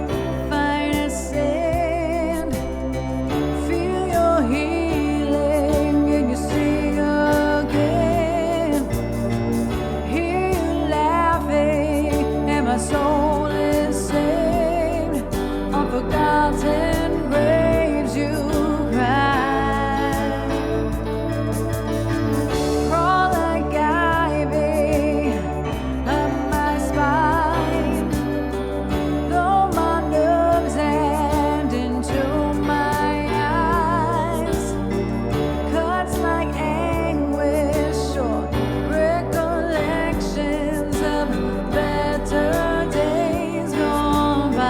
fine as sand. Feel your healing and you sing again. Hear you laughing and my soul is saved. On forgotten graves you cry. Crawl like ivy up my spine, though my nerves and into my eyes. Cuts like anguish or recollections of better days gone by.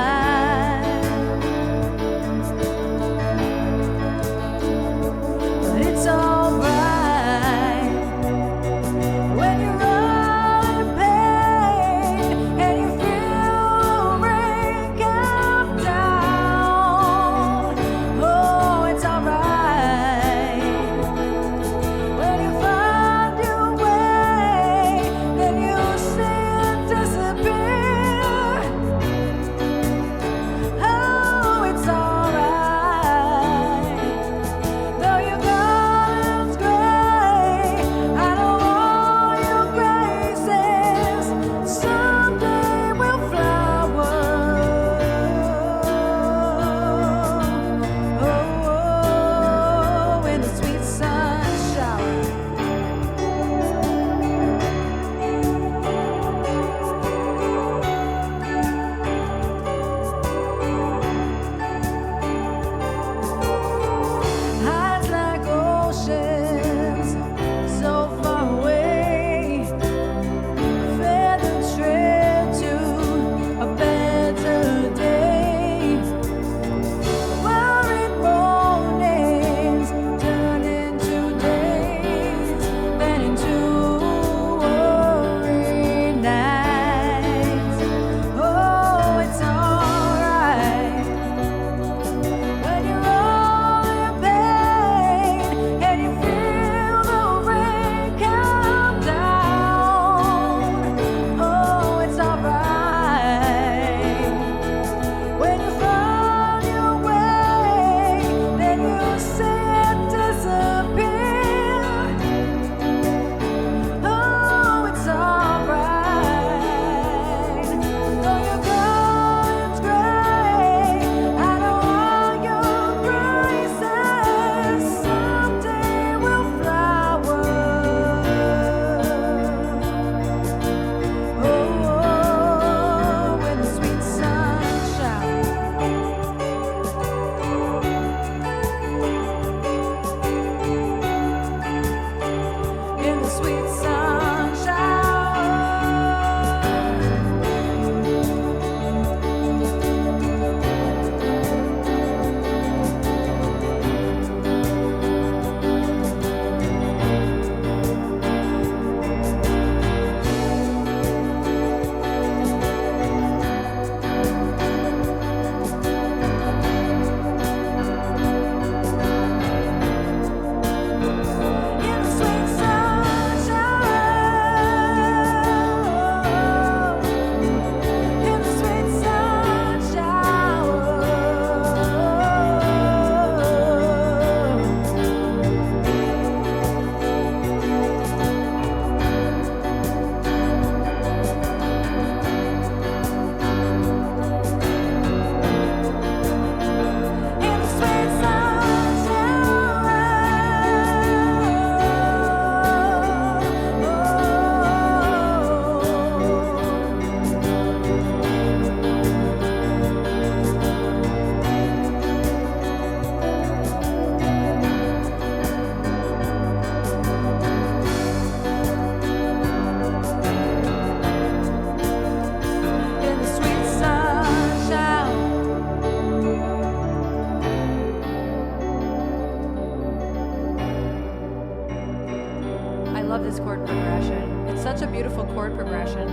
this chord progression. It's such a beautiful chord progression.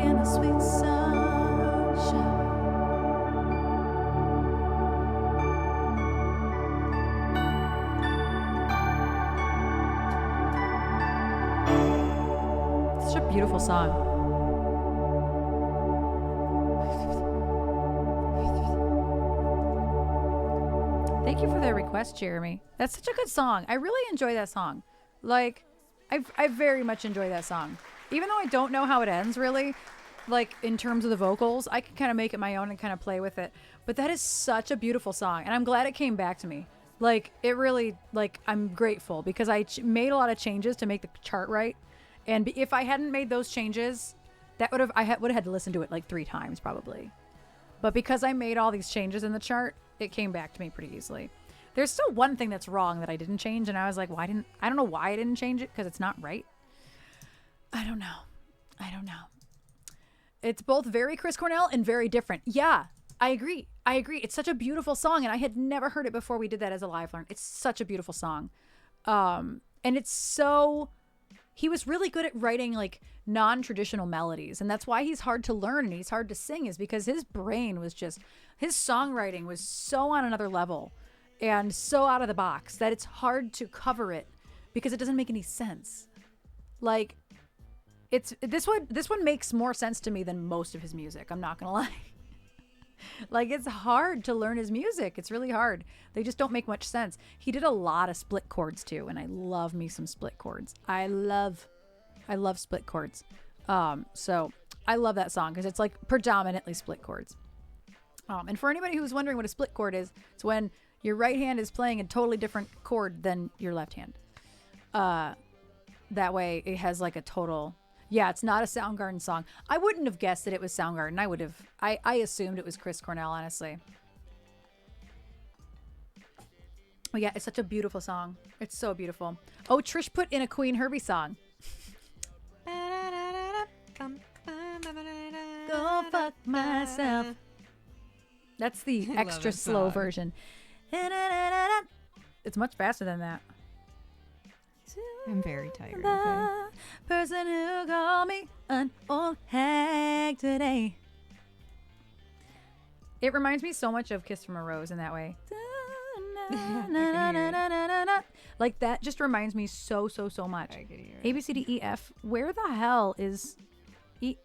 In the sweet sunshine. Such a beautiful song. Thank you for that request, Jeremy. That's such a good song. I really enjoy that song. Like, I very much enjoy that song. Even though I don't know how it ends, really, like in terms of the vocals, I can kind of make it my own and kind of play with it. But that is such a beautiful song, and I'm glad it came back to me. Like, it really, like, I'm grateful because I made a lot of changes to make the chart right. And if I hadn't made those changes, that would have had to listen to it like 3 times probably. But because I made all these changes in the chart, it came back to me pretty easily. There's still one thing that's wrong that I didn't change, and I was like, I don't know why I didn't change it, because it's not right. I don't know. It's both very Chris Cornell and very different. Yeah, I agree. It's such a beautiful song, and I had never heard it before we did that as a live learn. It's such a beautiful song. And it's so... He was really good at writing like non-traditional melodies, and that's why he's hard to learn and he's hard to sing, is because his brain was just... His songwriting was so on another level and so out of the box that it's hard to cover it because it doesn't make any sense. Like... This one makes more sense to me than most of his music. I'm not gonna lie. Like, it's hard to learn his music. It's really hard. They just don't make much sense. He did a lot of split chords too, and I love me some split chords. I love split chords. So I love that song because it's like predominantly split chords. And for anybody who's wondering what a split chord is, it's when your right hand is playing a totally different chord than your left hand. That way it has like a total... Yeah, it's not a Soundgarden song. I wouldn't have guessed that it was Soundgarden. I assumed it was Chris Cornell, honestly. Oh yeah, it's such a beautiful song. It's so beautiful. Oh, Trish put in a Queen Herbie song. Go fuck myself. That's the extra slow version. It's much faster than that. I'm very tired. The Okay. person who called me an old hag today. It reminds me so much of Kiss from a Rose in that way. Like, that just reminds me so much. I can hear it. A, B, C, D, E, F. Where the hell is E?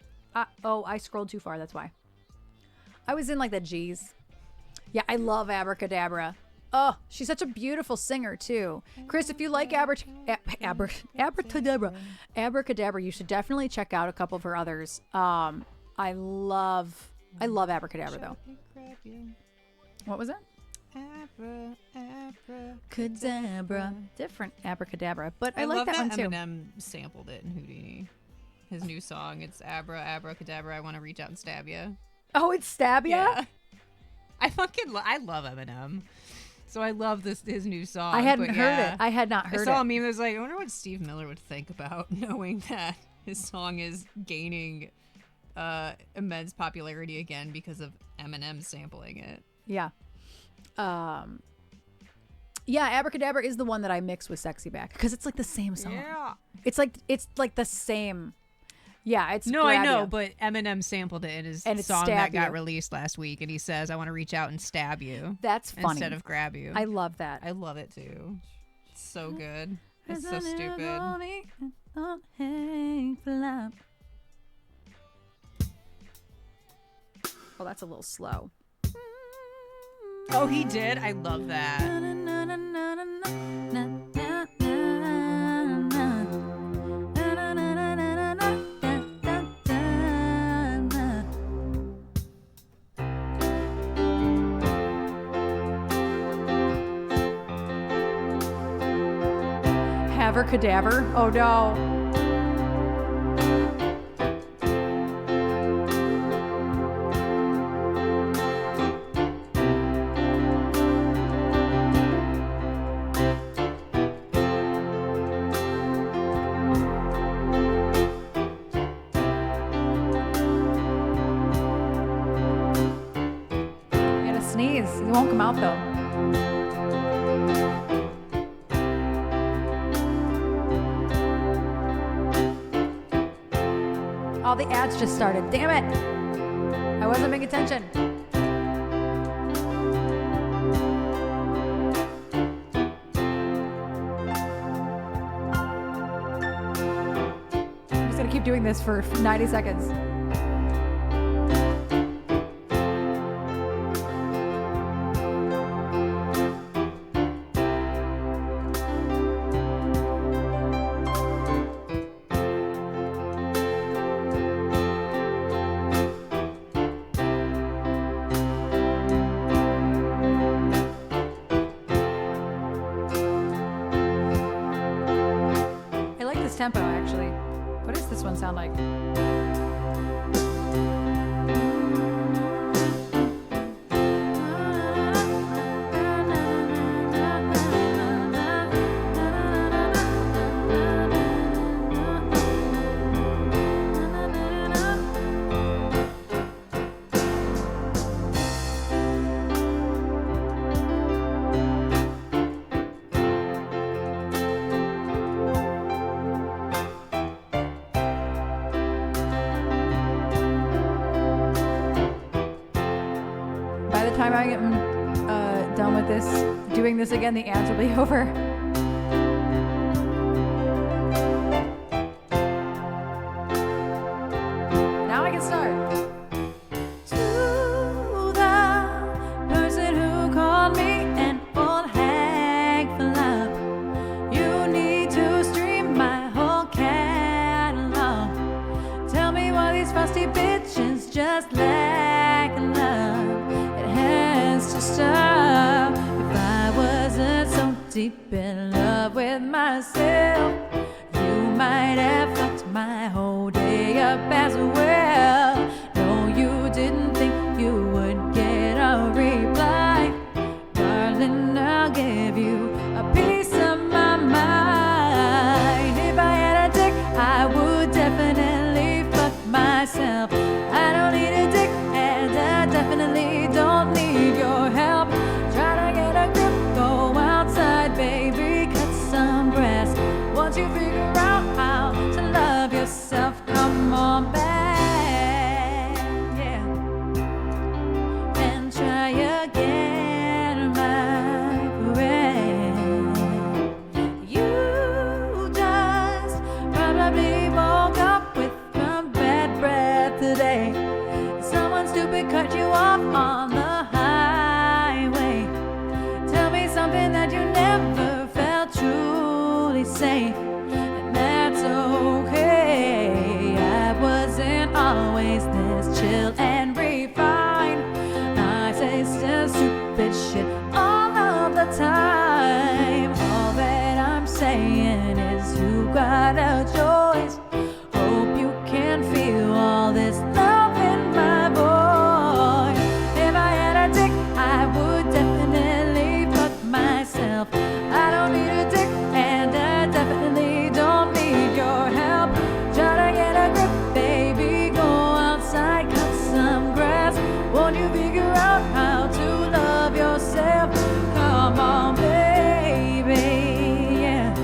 Oh, I scrolled too far. That's why. I was in like the G's. Yeah, I love Abracadabra. Oh, she's such a beautiful singer too. Chris, if you like Abracadabra, you should definitely check out a couple of her others. I love Abracadabra though. What was it? Abracadabra. Different Abracadabra, but I like love that one too. Eminem sampled it in Houdini. His new song, it's Abracadabra, I want to reach out and stab ya. Oh, it's Stab Ya? Yeah. I love Eminem. So I love his new song. I hadn't but heard yeah. it. I had not heard I saw it. a meme that was like, I wonder what Steve Miller would think about knowing that his song is gaining immense popularity again because of Eminem sampling it. Yeah. Yeah, Abracadabra is the one that I mix with Sexy Back because it's like the same song. Yeah. It's like the same. Yeah, it's No, I Grab know, Ya. but Eminem sampled it in his And it's song Stab that got You. released last week, and he says, I want to reach out and stab you. That's funny. Instead of grab you. I love that. I love it too. It's so good. It's so stupid. Oh, that's a little slow. Oh, he did? I love that. Abracadabra. Oh no. sneeze. It won't come out though. All the ads just started. Damn it. I wasn't paying attention. I'm just gonna keep doing this for 90 seconds. I like this tempo actually. What does this one sound like? By the time I get done with this, doing this again, the ads will be over. Now I can start. To the person who called me an old hag for love, you need to stream my whole catalog. Tell me why these frosty bitches just lack love. It has to stop. If I wasn't so deep in love with myself, you might have fucked my whole day up as well. No, you didn't think you would get a reply. Darling, I'll give you a piece of my mind. If I had a dick, I would definitely fuck myself. I don't need a dick, and I definitely don't need your help. Try to get a grip, go outside, baby, cut some grass. Once you figure out how to love yourself, come on back, yeah, and try again, my friend. You just probably woke up with a bad breath today. Someone stupid cut you off on the highway. Tell me something that you never felt truly safe, and that's okay. I wasn't always this chill and refined. I say still stupid shit all of the time. All that I'm saying is you got a choice. Hope you can feel all this love in my voice. If I had a dick, I would definitely fuck myself. I don't need a dick, and I definitely don't need your help. Try to get a grip, baby, go outside, cut some grass. Won't you figure out how to love yourself? Come on, baby, yeah.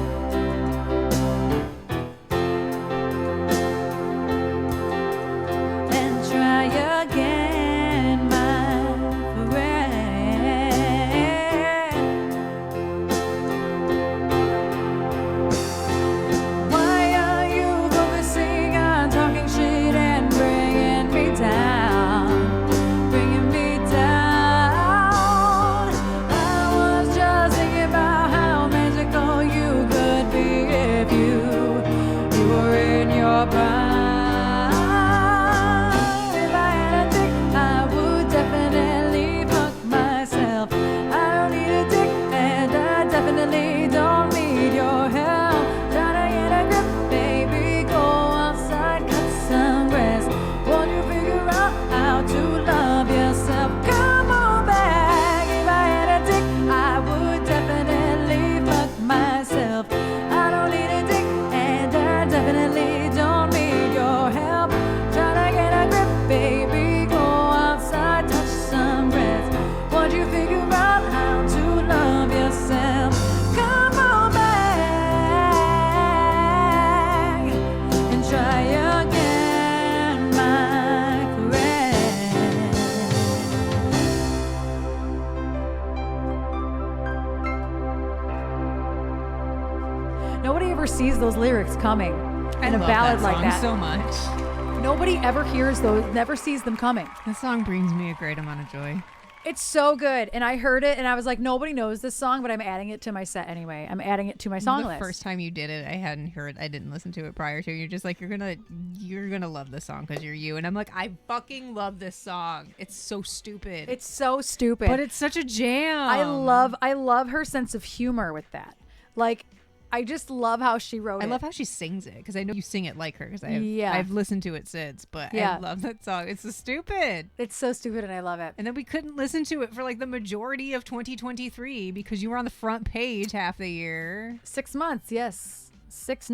Nobody ever sees those lyrics coming I in a love ballad that like song that. so much. Nobody ever hears those, never sees them coming. This song brings me a great amount of joy. It's so good. And I heard it and I was like, nobody knows this song, but I'm adding it to my set anyway. I'm adding it to my song the list. first time you did it, I didn't listen to it prior to. You're just like, you're gonna love this song because you're you. And I'm like, I fucking love this song. It's so stupid. It's so stupid. but it's such a jam. I love her sense of humor with that. Like, I just love how she wrote it. I love how she sings it because I know you sing it like her because Yeah. I've listened to it since, but Yeah. I love that song. It's so stupid. It's so stupid and I love it. And then we couldn't listen to it for like the majority of 2023 because you were on the front page half the year. 6 months, yes. 6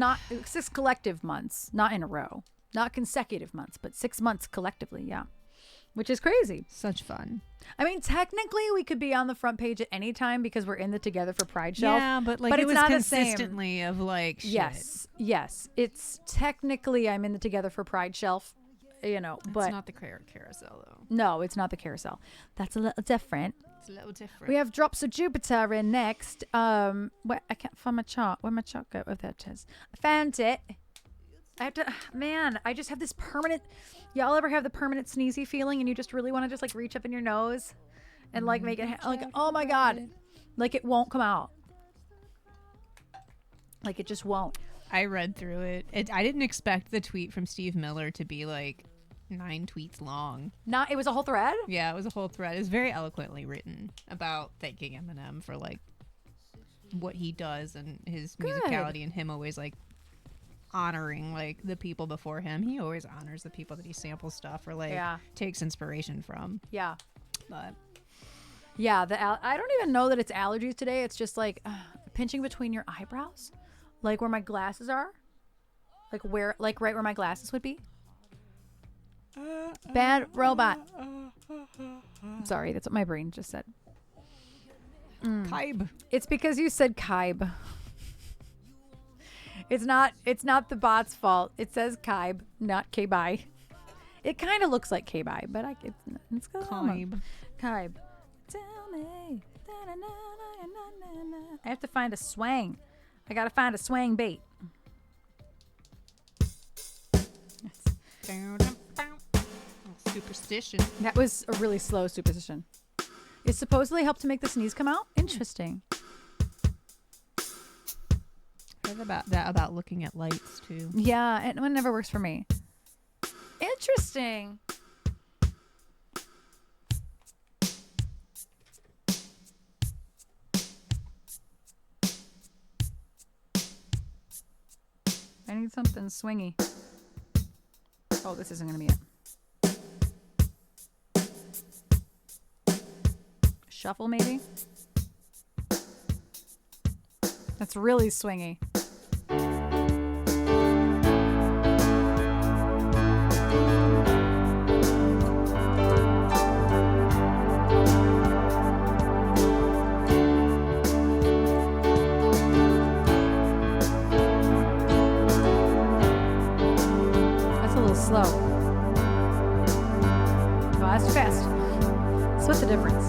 collective months, not in a row. Not consecutive months, but 6 months collectively, yeah. Which is crazy. Such fun. I mean, technically we could be on the front page at any time because we're in the Together for Pride shelf. Yeah, but like but it it's was not the same. consistently of like shit. Yes. It's technically I'm in the Together for Pride shelf, you know, but It's not the carousel though. no, it's not the carousel. That's a little different. It's a little different. We have Drops of Jupiter in next. Where I can't find my chart. Where my chart go? Oh, there it is. I found it. I have to, man, I just have this permanent, y'all ever have the permanent sneezy feeling and you just really want to just like reach up in your nose and like make it, like, oh my God, like it won't come out. Like it just won't. I read through it. I didn't expect the tweet from Steve Miller to be like 9 tweets long. It was a whole thread? Yeah, it was a whole thread. It was very eloquently written about thanking Eminem for like what he does and his musicality and him always like honoring like the people before him. He always honors the people that he samples stuff or like takes inspiration from. Yeah. But yeah, I don't even know that it's allergies today. It's just like pinching between your eyebrows, like where my glasses are, like right where my glasses would be. Bad robot. I'm sorry, that's what my brain just said. Kaib. It's because you said Kaib. It's not the bot's fault. It says Kaib, not K-Bye. It kind of looks like K-Bye, but it's Kaib. Kaib. Tell me. I have to find a swang. I gotta find a swang bait. Superstition. That was a really slow superstition. It supposedly helped to make the sneeze come out. Interesting. Heard about looking at lights too. Yeah, it never works for me. Interesting. I need something swingy. Oh, this isn't gonna be it. Shuffle, maybe? That's really swingy. That's a little slow. Oh, that's fast. What's the difference?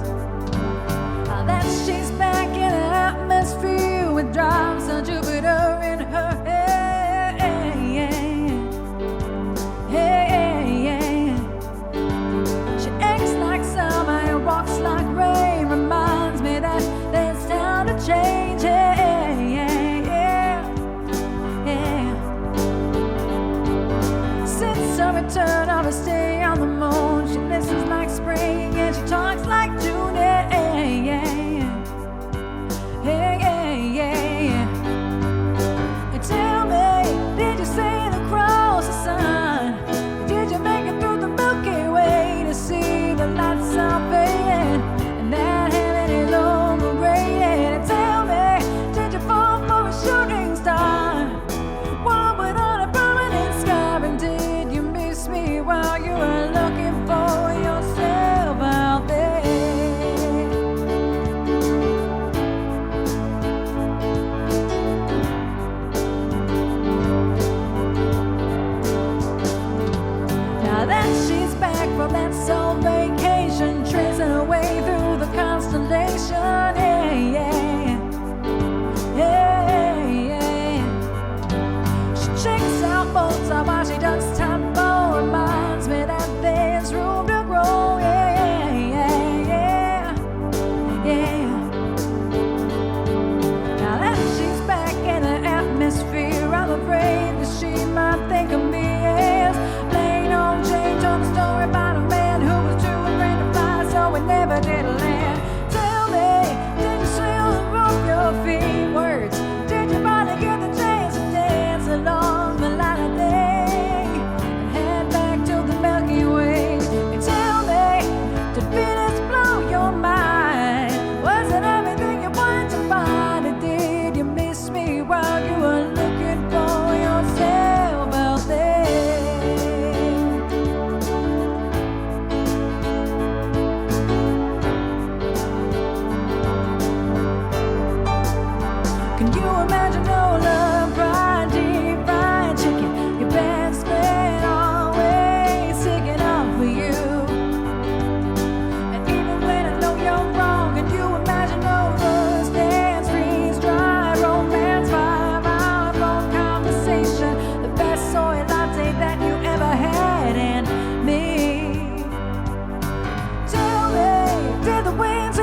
That she's back in an atmosphere with drops of Jupiter in her head. She acts like summer and walks like rain. Reminds me that there's time to change. Since the return of a stay on the moon, she listens like spring and she talks like June.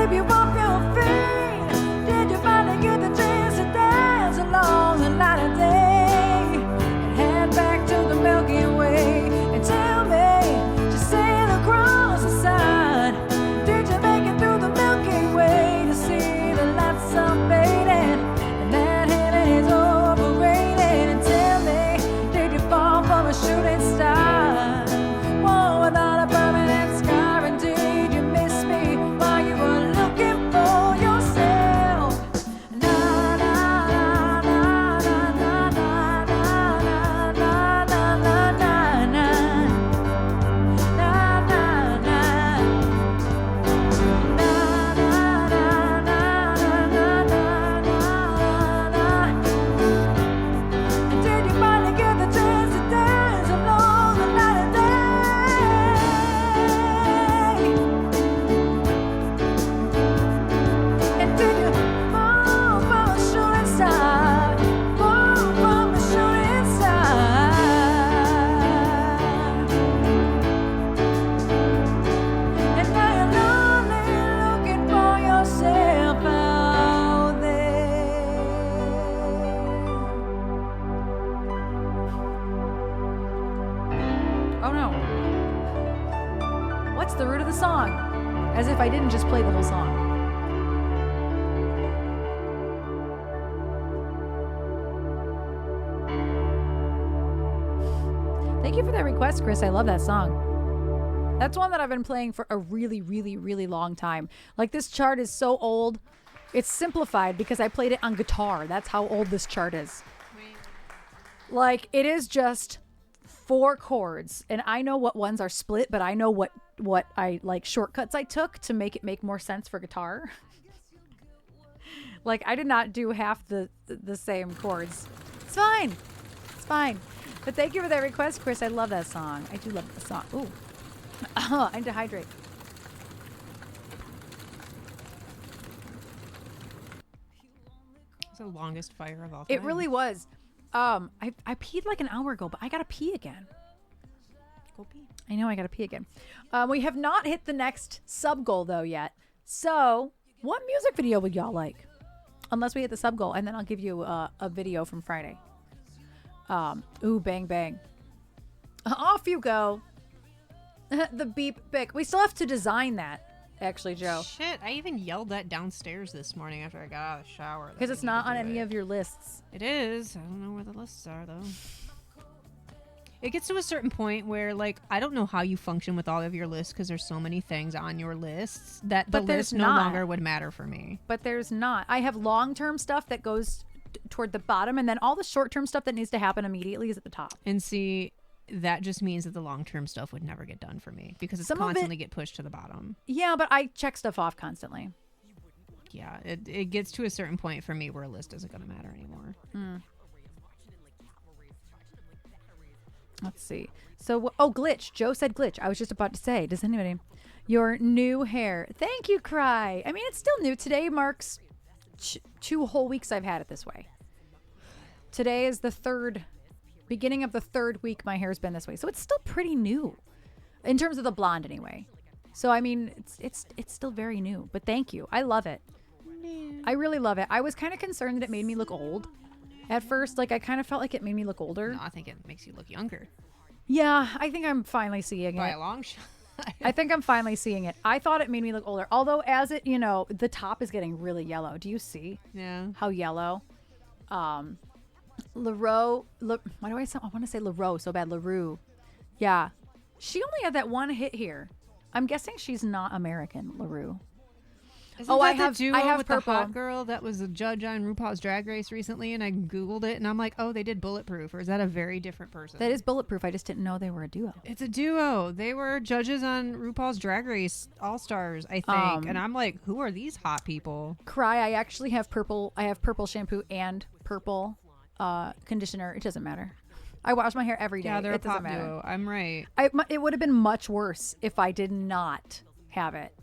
sweep you off your feet? Did you finally get the chance to dance along the light of day and head back to the Milky Way and tell me, just sail across the sun? Did you make it through the Milky Way to see the lights are fading and that heaven is overrated? And tell me, did you fall from a shooting star? Whoa, without a permanent scar, and did you miss me while you were looking for yourself? Na na na na na na na na na na na na. Na na na. Na na na na na na na. Did you finally get the chance to dance along the light of day? And did you fall from a shooting star? Fall from a shooting star? And now you're lonely, looking for yourself out there. Oh no. What's the root of the song? As if I didn't just play the whole song. Thank you for that request, Chris. I love that song. That's one that I've been playing for a really, really, really long time. Like, this chart is so old. It's simplified because I played it on guitar. That's how old this chart is. Like, it is just 4 chords, and I know what ones are split, but I know what I like shortcuts I took to make it make more sense for guitar. Like, I did not do half the same chords. It's fine. It's fine. But thank you for that request, Chris. I love that song. I do love the song. Ooh. I'm dehydrated. It's the longest fire of all time. It really was. I peed like an hour ago, but I gotta pee again. Go pee. I know I gotta pee again. We have not hit the next sub goal though yet. So, what music video would y'all like? Unless we hit the sub goal, and then I'll give you a video from Friday. Ooh, bang bang. Off you go. The beep bick. We still have to design that, actually, Joe, Shit, I even yelled that downstairs this morning after I got out of the shower. because it's not on any of your lists. It is. I don't know where the lists are, though. It gets to a certain point where, like, I don't know how you function with all of your lists because there's so many things on your lists that the But there's list no not. longer would matter for me. But there's not. I have long-term stuff that goes toward the bottom, and then all the short-term stuff that needs to happen immediately is at the top. And see, that just means that the long-term stuff would never get done for me because it's Some of it- constantly get pushed to the bottom. Yeah, but I check stuff off constantly. Yeah, it gets to a certain point for me where a list isn't going to matter anymore. Let's see. So, oh, glitch. Joe said glitch. I was just about to say, does anybody? Your new hair. Thank you, Cry. I mean, it's still new. Today marks 2 whole weeks I've had it this way. Today is the beginning of the 3rd week my hair's been this way. So it's still pretty new in terms of the blonde anyway. So, I mean, it's still very new, but thank you. I love it. I really love it. I was kind of concerned that it made me look old at first. Like, I kind of felt like it made me look older. No, I think it makes you look younger Yeah, I think I'm finally seeing by it. a long shot. I think I'm finally seeing it. I thought it made me look older. Although, as it, the top is getting really yellow. Do you see Yeah. how yellow? LaRue, why do I want to say LaRue so bad? LaRue. Yeah. She only had that one hit here. I'm guessing she's not American, LaRue. Isn't Oh, that I the have- duo I have with purple. the hot girl that was a judge on RuPaul's Drag Race recently, and I Googled it, and I'm like, oh, they did Bulletproof, or is that a very different person? That is Bulletproof. I just didn't know they were a duo. It's a duo. They were judges on RuPaul's Drag Race All-Stars, I think. And I'm like, who are these hot people? Cry, I actually have purple. I have purple shampoo and purple conditioner. It doesn't matter. I wash my hair every day. Yeah, they're it a pop doesn't matter. duo. I'm right. It would have been much worse if I did not have it.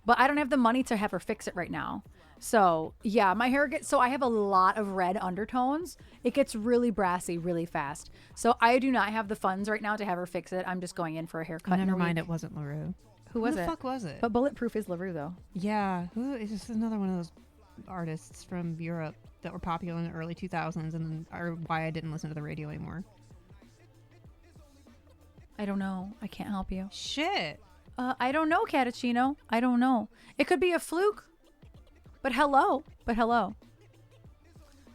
But I don't have the money to have her fix it right now. So, yeah, my hair so I have a lot of red undertones. It gets really brassy really fast. So I do not have the funds right now to have her fix it. I'm just going in for a haircut. Oh, never in a mind, week. it wasn't LaRue. Who was Who the it? fuck was it? But Bulletproof is LaRue, though. Yeah, who is this? Another one of those artists from Europe that were popular in the early 2000s, and are why I didn't listen to the radio anymore. I don't know. I can't help you. Shit. I don't know, Catachino. I don't know. It could be a fluke. But hello.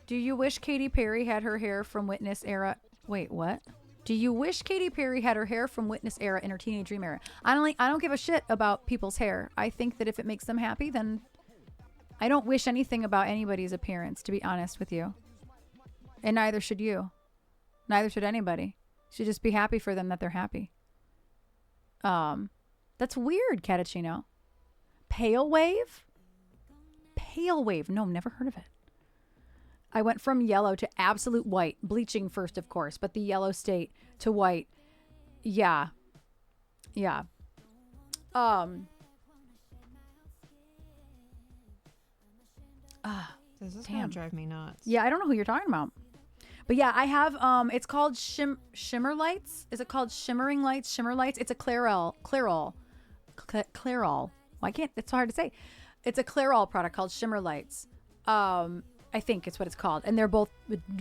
Do you wish Katy Perry had her hair from Witness era? Wait, what? Do you wish Katy Perry had her hair from Witness era in her Teenage Dream era? I don't give a shit about people's hair. I think that if it makes them happy, then I don't wish anything about anybody's appearance, to be honest with you. And neither should you. Neither should anybody. You should just be happy for them that they're happy. That's weird, Catachino. Pale wave? Pale wave. No, never heard of it. I went from yellow to absolute white. Bleaching first, of course, but the yellow state to white. Yeah. Does this Damn. gonna drive me nuts? Yeah, I don't know who you're talking about. But yeah, I have, it's called Shimmer Lights. Is it called Shimmering Lights? Shimmer Lights? It's a Clairol. Why can't, it's hard to say. It's a Clairol product called Shimmer Lights. I think it's what it's called. And they're both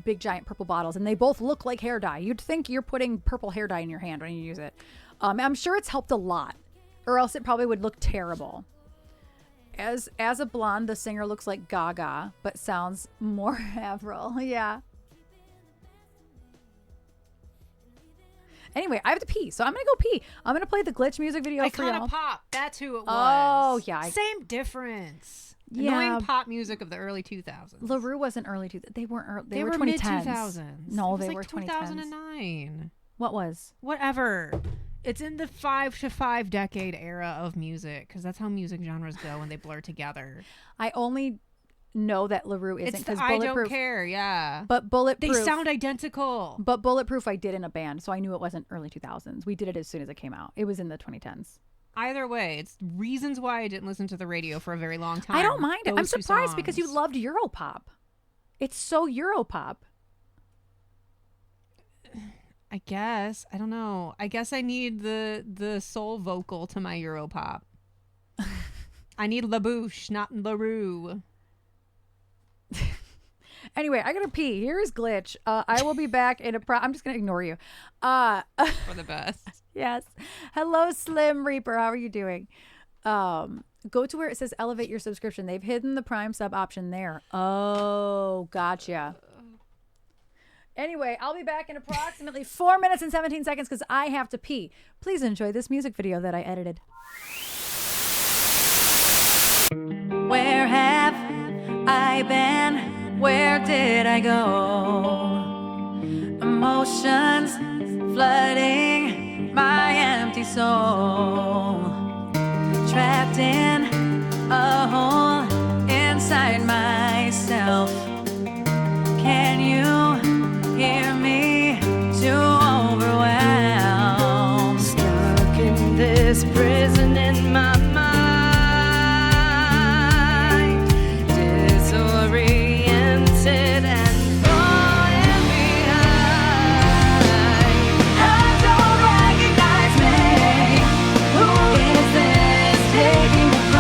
big, giant purple bottles. And they both look like hair dye. You'd think you're putting purple hair dye in your hand when you use it. I'm sure it's helped a lot. Or else it probably would look terrible. As a blonde, the singer looks like Gaga, but sounds more Avril. Yeah. Anyway, I have to pee, so I'm gonna go pee. I'm gonna play the Glitch music video for y'all. Pop. That's who it was. Oh, yeah. Same difference. Yeah. Annoying pop music of the early 2000s. LaRue wasn't early. They weren't early. They were mid 2010s. 2000s. No, It was they like were 2010s. 2009. What was? Whatever. It's in the 5 to 5 decade era of music, because that's how music genres go when they blur together. I only know that LaRue isn't It's the because I don't Bulletproof. care, yeah. But Bulletproof. They sound identical. But Bulletproof, I did in a band, so I knew it wasn't early 2000s. We did it as soon as it came out. It was in the 2010s. Either way, it's reasons why I didn't listen to the radio for a very long time. I don't mind it. I'm Those two surprised because you songs. loved Europop. It's so Europop. I guess. I don't know. I guess I need the soul vocal to my Europop. I need La Bouche, not LaRue. Anyway, I gotta pee. Here is Glitch. I will be back in I'm just gonna ignore you. For the best. Yes. Hello, Slim Reaper. How are you doing? Go to where it says elevate your subscription. They've hidden the Prime sub option there. Oh, gotcha. Anyway, I'll be back in approximately 4 minutes and 17 seconds because I have to pee. Please enjoy this music video that I edited. Where have I been? Where did I go? Emotions flooding my empty soul. Trapped in a hole inside myself. Can you hear me? Too overwhelmed. Stuck in this prison in my mind. Disoriented and falling behind. I don't recognize me. Who is this taking me from?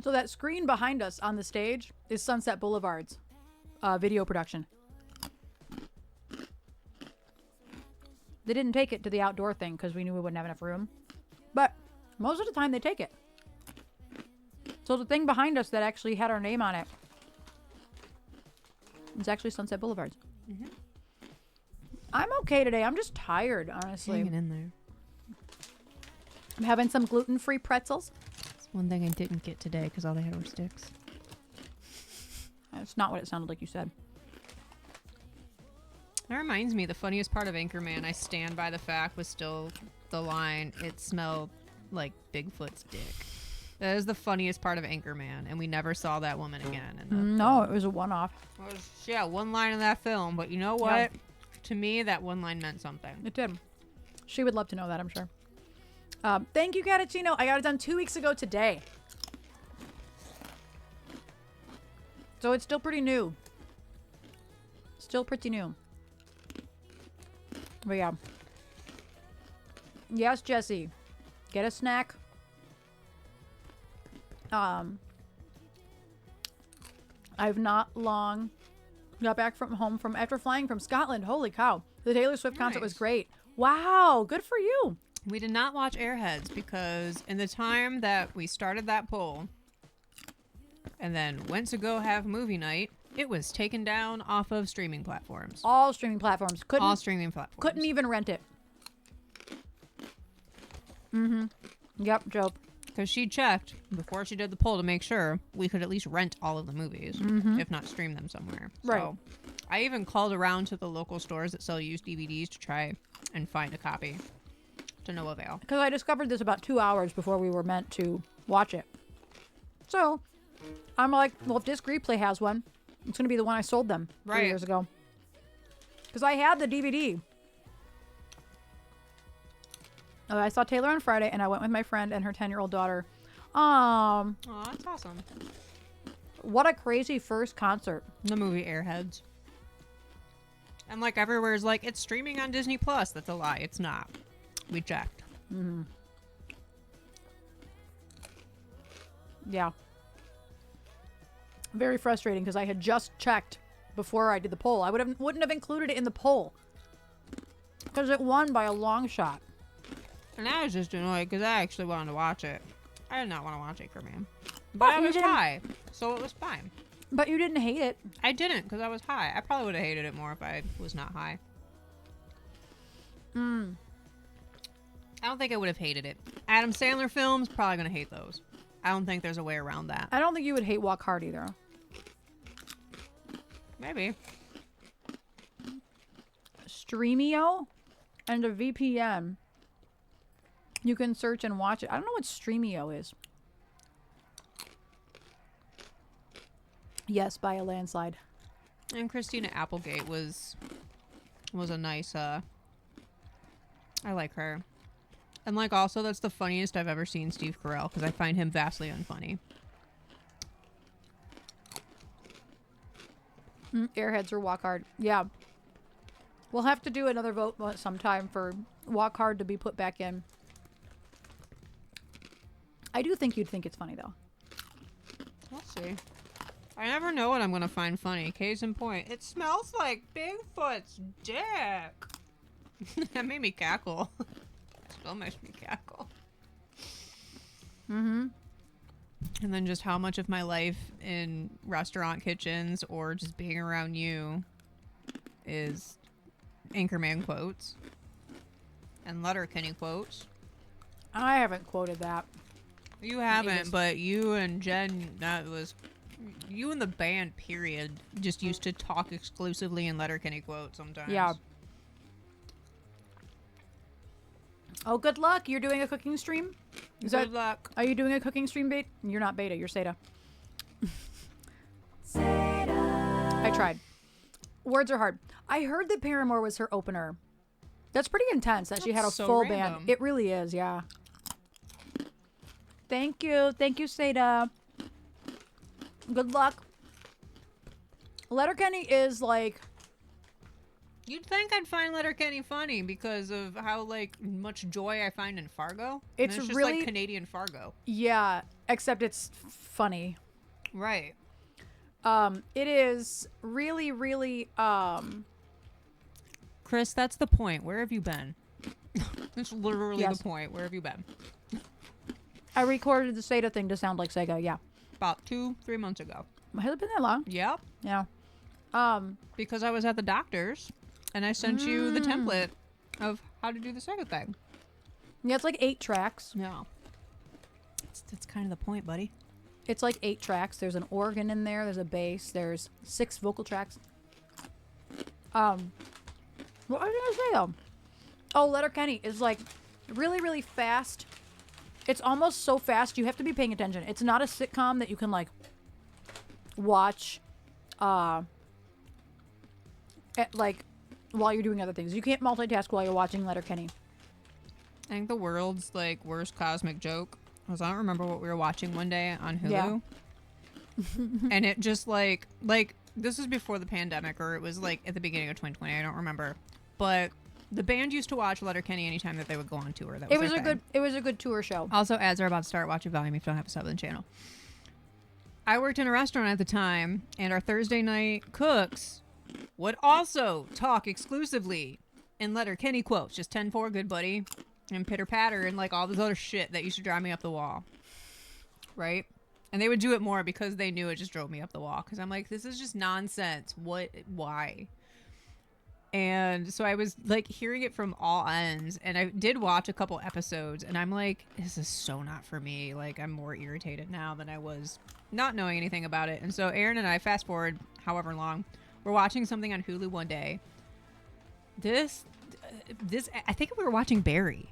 So that screen behind us on the stage is Sunset Boulevard's video production. They didn't take it to the outdoor thing because we knew we wouldn't have enough room. But most of the time they take it. So the thing behind us that actually had our name on it is actually Sunset Boulevard's. Mm-hmm. I'm okay today. I'm just tired, honestly. Hanging in there. I'm having some gluten-free pretzels. That's one thing I didn't get today because all they had were sticks. That's not what it sounded like you said. That reminds me, the funniest part of Anchorman, I stand by the fact, was still the line, it smelled like Bigfoot's dick. That is the funniest part of Anchorman, and we never saw that woman again. In the No, it was a one-off. It was, yeah, one line in that film, but you know what? Yeah. To me, that one line meant something. It did. She would love to know that, I'm sure. Thank you, Catachino. I got it done 2 weeks ago today. So it's still pretty new. Still pretty new. But yeah. Yes, Jesse. Get a snack. I've not long got back from home from after flying from Scotland. Holy cow. The Taylor Swift concert was Nice. great. Wow, good for you. We did not watch Airheads because in the time that we started that poll and then went to go have movie night, it was taken down off of streaming platforms. All streaming platforms. All streaming platforms. Couldn't even rent it. Mm-hmm. Yep, Joe. Because she checked before she did the poll to make sure we could at least rent all of the movies, if not stream them somewhere. Right. So I even called around to the local stores that sell used DVDs to try and find a copy. To no avail. Because I discovered this about 2 hours before we were meant to watch it. So I'm like, well, if Disc Replay has one, it's going to be the one I sold them 3 Right. years ago. Because I had the DVD. I saw Taylor on Friday, and I went with my friend and her 10-year-old daughter. Oh, that's awesome. What a crazy first concert. The movie Airheads. And like everywhere's like, it's streaming on Disney Plus. That's a lie. It's not. We checked. Yeah. Very frustrating because I had just checked before I did the poll. I wouldn't have included it in the poll because it won by a long shot. And I was just annoyed because I actually wanted to watch it. I did not want to watch Anchorman. But I you was didn't- high, so it was fine. But you didn't hate it. I didn't because I was high. I probably would have hated it more if I was not high. I don't think I would have hated it. Adam Sandler films, probably going to hate those. I don't think there's a way around that. I don't think you would hate Walk Hard either. Maybe. Streamio and a VPN. You can search and watch it. I don't know what Streamio is. Yes, by a landslide. And Christina Applegate was a nice, I like her. And like also that's the funniest I've ever seen Steve Carell because I find him vastly unfunny. Airheads or Walk Hard. Yeah. We'll have to do another vote sometime for Walk Hard to be put back in. I do think you'd think it's funny, though. We'll see. I never know what I'm going to find funny. Case in point, it smells like Bigfoot's dick. That made me cackle. Still makes me cackle. Mm-hmm. And then just how much of my life in restaurant kitchens or just being around you is Anchorman quotes and Letterkenny quotes. I haven't quoted that. You haven't, Ages. but you and Jen, that was you and the band, period, just used to talk exclusively in Letterkenny quotes sometimes. Yeah. Oh, good luck. You're doing a cooking stream? Good luck. Are you doing a cooking stream, Beta? You're not Beta, you're Seda. I tried. Words are hard. I heard that Paramore was her opener. That's pretty intense that she had a That's so full random. band. It really is, yeah. Thank you. Thank you, Seda. Good luck. Letterkenny is like You'd think I'd find Letterkenny funny because of how like much joy I find in Fargo. And It's just really- like Canadian Fargo. Yeah, except it's funny. Right. It is really, really, Chris, that's the point. Where have you been? That's literally Yes. the point. Where have you been? I recorded the Sega thing to sound like Sega. Yeah. About 2-3 months ago. Has it been that long? Yep. Yeah. Because I was at the doctor's and I sent you the template of how to do the second thing. Yeah, it's like 8 tracks. Yeah. That's kind of the point, buddy. It's like 8 tracks. There's an organ in there. There's a bass. There's 6 vocal tracks. What was I gonna say though? Oh, Letterkenny is like really, really fast. It's almost so fast you have to be paying attention. It's not a sitcom that you can like watch, like while you're doing other things. You can't multitask while you're watching Letterkenny. I think the world's like worst cosmic joke was I don't remember what we were watching one day on Hulu. Yeah. And it just like this is before the pandemic or it was like at the beginning of 2020. I don't remember. But the band used to watch Letterkenny anytime that they would go on tour. That was It was their a thing. good tour show. Also, ads are about to start. Watch your volume if you don't have a sub on the channel. I worked in a restaurant at the time, and our Thursday night cooks would also talk exclusively in Letterkenny quotes, just 10-4, good buddy, and pitter patter, and like all this other shit that used to drive me up the wall. Right? And they would do it more because they knew it just drove me up the wall. Because I'm like, this is just nonsense. What? Why? And so I was like hearing it from all ends, and I did watch a couple episodes, and I'm like, this is so not for me. Like, I'm more irritated now than I was not knowing anything about it. And so Erin and I, fast forward however long, we're watching something on Hulu one day. This, I think we were watching Barry.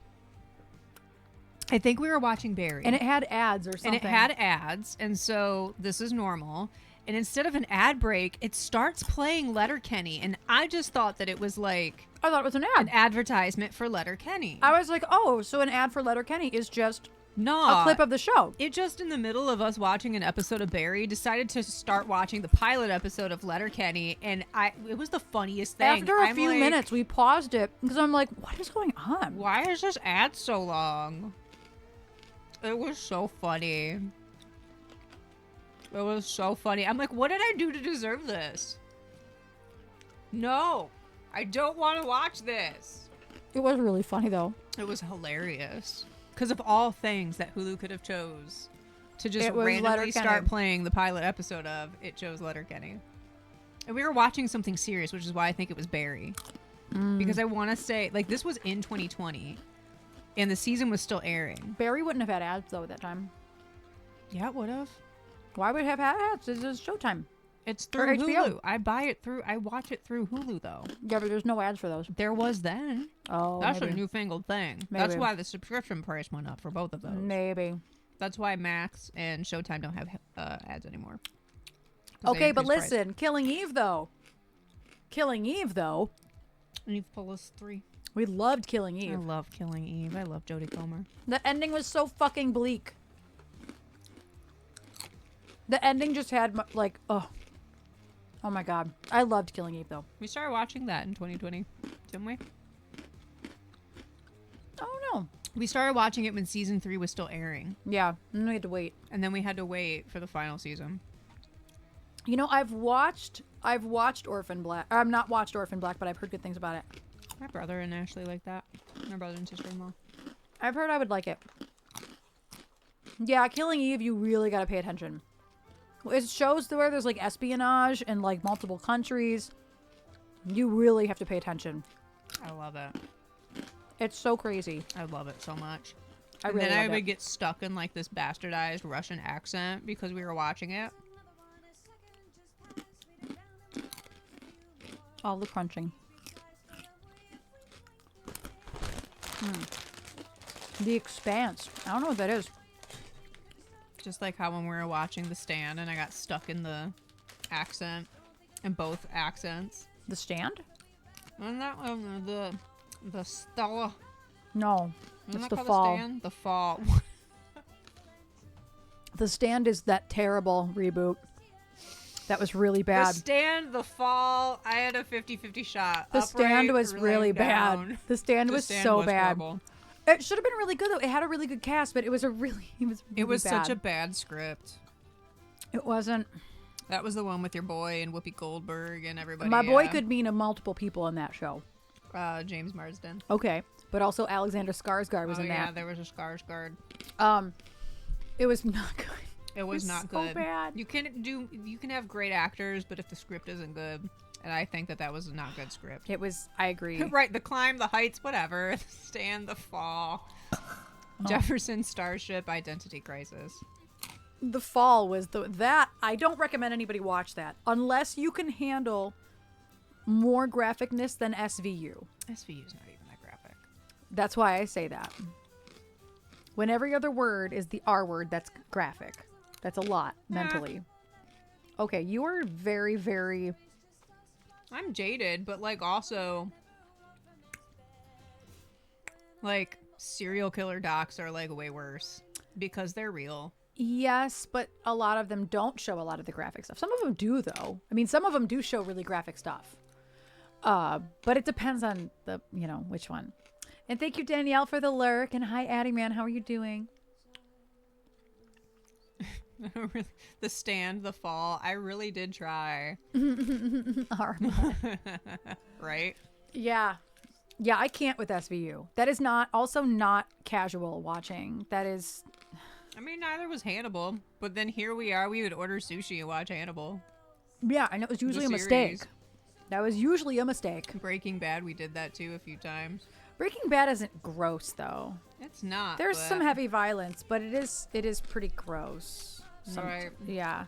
And And it had ads or something. And it had ads, and so this is normal. And instead of an ad break, it starts playing Letterkenny, and I just thought that it was like I thought it was an an ad. advertisement for Letterkenny. I was like, oh, so an ad for Letterkenny is just No, a clip of the show. it just in the middle of us watching an episode of Barry decided to start watching the pilot episode of Letterkenny, and it was the funniest thing. After a I'm few like, minutes, we paused it because I'm like, what is going on? why is this ad so long? It was so funny. It was so funny. I'm like, what did I do to deserve this? No, I don't want to watch this. It was really funny though. It was hilarious. Because of all things that Hulu could have chose to just It was randomly Letterkenny. start playing the pilot episode of, it chose Letterkenny. And we were watching something serious, which is why I think it was Barry. Because I want to say, like, this was in 2020, and the season was still airing. Barry wouldn't have had ads though at that time. Yeah, it would have. Why would it have had ads? This is Showtime. It's Or through HBO. Hulu. I watch it through Hulu, though. Yeah, but there's no ads for those. There was then. Oh, That's maybe. a newfangled thing. That's Maybe. why the subscription price went up for both of those. Maybe. That's why Max and Showtime don't have ads anymore. 'Cause they Okay, but increased price. listen, Killing Eve though. Eve Plus 3. We loved Killing I Eve. love Killing Eve. I love Jodie Comer. The ending was so fucking bleak. The ending just had like, oh my god. I loved Killing Eve though. We started watching that in 2020, didn't we? Oh no. We started watching it when season 3 was still airing, Yeah, and then we had to wait. and then we had to wait for the final season. You know, I've watched Orphan Black. I've not watched Orphan Black, but I've heard good things about it. My brother and Ashley like that. My brother and sister-in-law. I've heard I would like it. Yeah, Killing Eve, you really gotta pay attention. It shows where there's like espionage in like multiple countries. You really have to pay attention. I love it. It's so crazy. I love it so much. I And really then I loved would it. get stuck in like this bastardized Russian accent because we were watching it. All the crunching. The Expanse. I don't know what that is. Just like how when we were watching The Stand and I got stuck in the accent, in both accents. The Stand? And that one, the Stella. No, Isn't it's that The called Fall. The Stand? The Fall. The Stand is that terrible reboot. That was really The bad. Stand, The Fall, I had a 50-50 shot. The Stand Upright, was laying really down. bad. The Stand The was Stand so was bad. horrible. It should have been really good though. It had a really good cast, but it was really Such a bad. bad script. It wasn't. That was the one with your boy and Whoopi Goldberg and everybody. My boy could mean multiple people in that show. James Marsden. Okay, but also Alexander Skarsgård was in yeah, that. there was a Skarsgård. It was not good. It was not so good. bad. You can have great actors, but if the script isn't good, and I think that was a not good script. It was. I agree. Right, The Climb, The Heights, whatever. Stand, The Fall. Jefferson Starship, Identity Crisis. The Fall was that. I don't recommend anybody watch that unless you can handle more graphicness than SVU. SVU's not even that graphic. That's why I say that. When every other word is the R word, that's graphic. That's a lot mentally. Okay, you are very, very. I'm jaded, but also serial killer docs are way worse because they're real. Yes, but a lot of them don't show a lot of the graphic stuff. Some of them do, though. I mean, some of them do show really graphic stuff. But it depends on the, which one. And thank you, Danielle, for the lurk. And hi, Addie Man. How are you doing? The Stand, The Fall. I really did try. Right? Yeah. Yeah, I can't with SVU. That is not casual watching. That is. I mean, neither was Hannibal. But then here we are. We would order sushi and watch Hannibal. Yeah, and it was usually a series. mistake. That was usually a mistake. Breaking Bad, we did that too a few times. Breaking Bad isn't gross, though. It's not. There's but- some heavy violence, but it is pretty gross. Right. Yeah.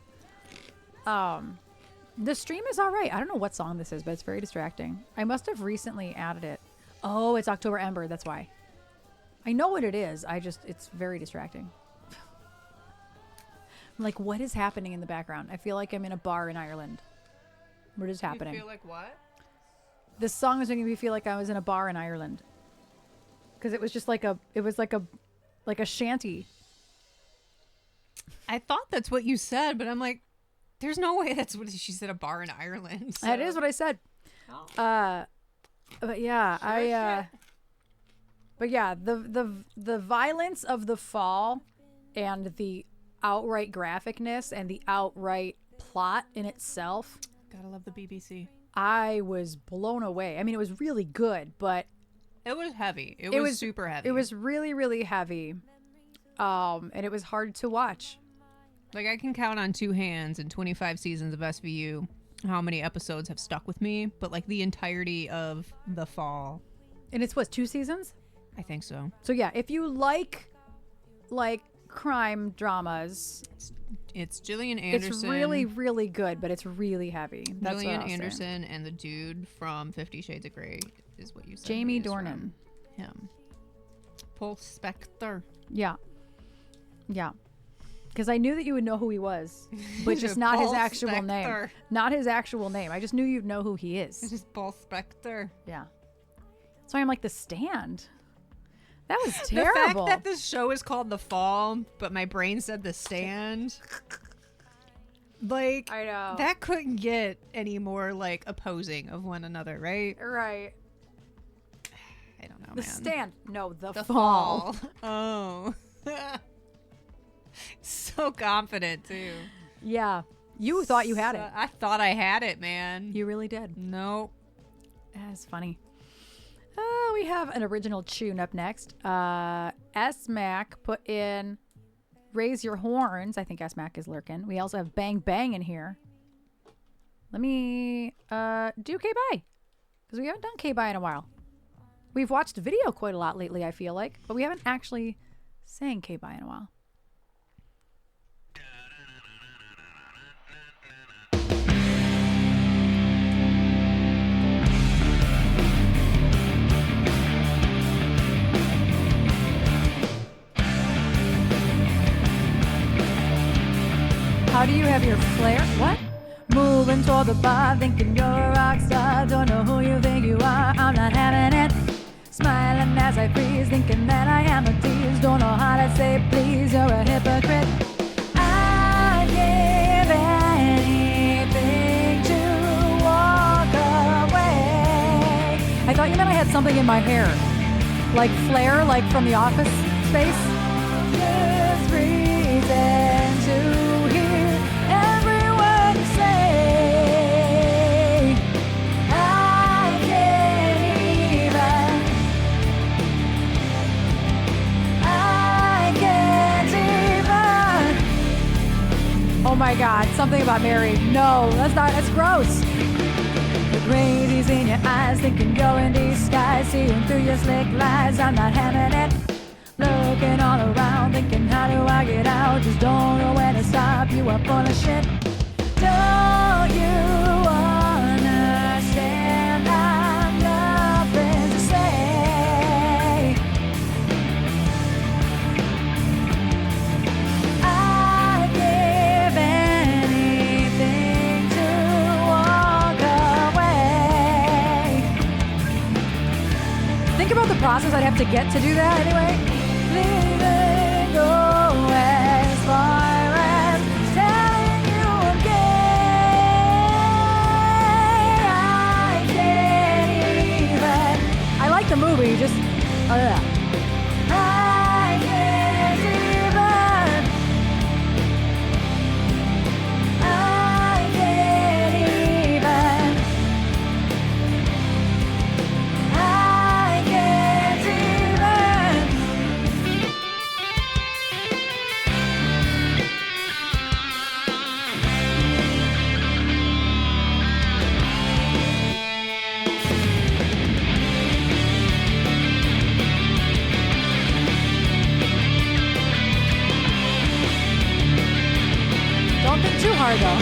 The stream is all right. I don't know what song this is, but it's very distracting. I must have recently added it. Oh, it's October Ember. That's why. I know what it is. It's very distracting. Like, what is happening in the background? I feel like I'm in a bar in Ireland. What is happening? You feel like what? This song is making me feel like I was in a bar in Ireland. Because it was just like a shanty. I thought that's what you said, but I'm like, there's no way that's what she said, a bar in Ireland. So. That is what I said. Oh. But yeah, but yeah, the violence of The Fall and the outright graphicness and the outright plot in itself, Gotta love the BBC. I was blown away. I mean, it was really good, but It was heavy. It was super heavy. It was really, really heavy. And it was hard to watch. Like, I can count on two hands in 25 seasons of SVU how many episodes have stuck with me, but the entirety of The Fall. And it's what, 2 seasons? I think so. So yeah, if you like crime dramas, It's Gillian Anderson. it's really, really good, but it's really heavy. That's what Gillian I'll say. Anderson and the dude from 50 Shades of Grey is what you said. Jamie he is Dornan. from. Him. Paul Spector. Yeah. Yeah. Because I knew that you would know who he was, but just not his Paul actual name. Spector. Not his actual name. I just knew you'd know who he This is. is Paul Spector. Yeah. That's why I'm like, The Stand. That was The terrible. fact that this show is called The Fall, but my brain said The Stand. I know. That couldn't get any more opposing of one another, right? Right. I don't know, The man. Stand. No, The The Fall. Fall. Oh. So confident too. Yeah. You thought you had it. I thought I had it, man. You really did. Nope. That's funny. We have an original tune up next. S-Mac put in Raise Your Horns. I think S-Mac is lurking. We also have Bang Bang in here. Let me do K-Bye. Because we haven't done K-Bye in a while. We've watched video quite a lot lately, I feel like. But we haven't actually sang K-Bye in a while. How do you have your flair? What? Moving toward the bar, thinking you're a rock star. Don't know who you think you are, I'm not having it. Smiling as I freeze, thinking that I am a tease. Don't know how to say please, you're a hypocrite. I'd give anything got something in my hair. Like Flair, like from The Office Space. There's reason to hear everyone say, I can't even. I can't even. Oh my God, something about Mary. No, that's gross. The crazies in your eyes, thinking you're in disguise, seeing through your slick lies. I'm not having it. Looking all around, thinking, how do I get out? Just don't know when to stop. You are full of shit. Don't you understand? I've nothing to say. I'd give anything to walk away. Think about the process I'd have to get to do that anyway. Leaving go as far as telling you I'm gay. I can't even. I like the movie, just. I can't even. I can't even. I can't even. Don't think too hard though.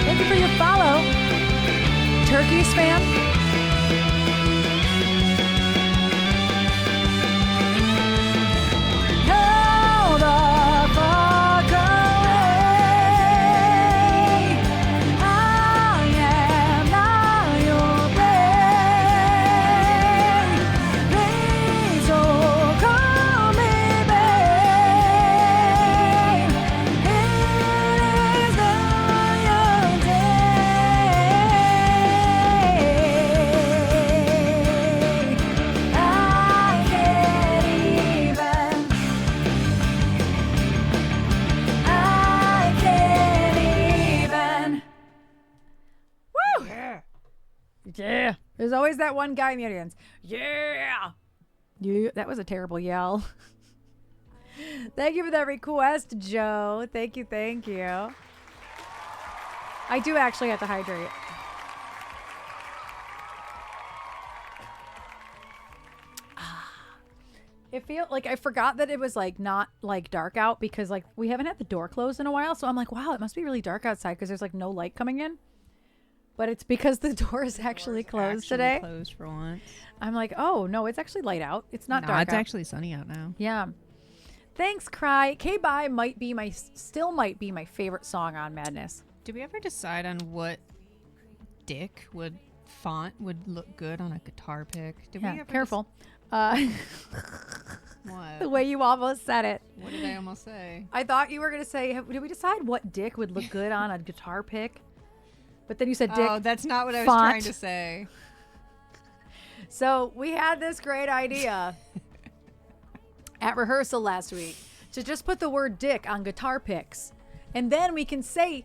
Thank you for your follow. Turkeys fan. No, the fuck away. I am not your babe. Please don't call me babe. It is not your day. I can't even. I can't even. Woo! Yeah. There's always that one guy in the audience. Yeah. That was a terrible yell. Thank you for that request, Joe. Thank you, thank you. I do actually have to hydrate. It feels like I forgot that it was like not like dark out because like we haven't had the door closed in a while. So I'm like, wow, it must be really dark outside because there's like no light coming in. But it's because the door is actually closed today. Closed for once. I'm like, oh no, it's actually light out. It's not No, dark it's out. actually sunny out now. Yeah. Thanks, Cry. K-Bye might be my favorite song on Madness. Did we ever decide on what font would look good on a guitar pick? Did we Yeah, ever careful. What? The way you almost said it. What did I almost say? I thought you were going to say, did we decide what dick would look good on a guitar pick? But then you said dick. Oh, that's not what I was font. trying to say. So we had this great idea at rehearsal last week to just put the word dick on guitar picks. And then we can say,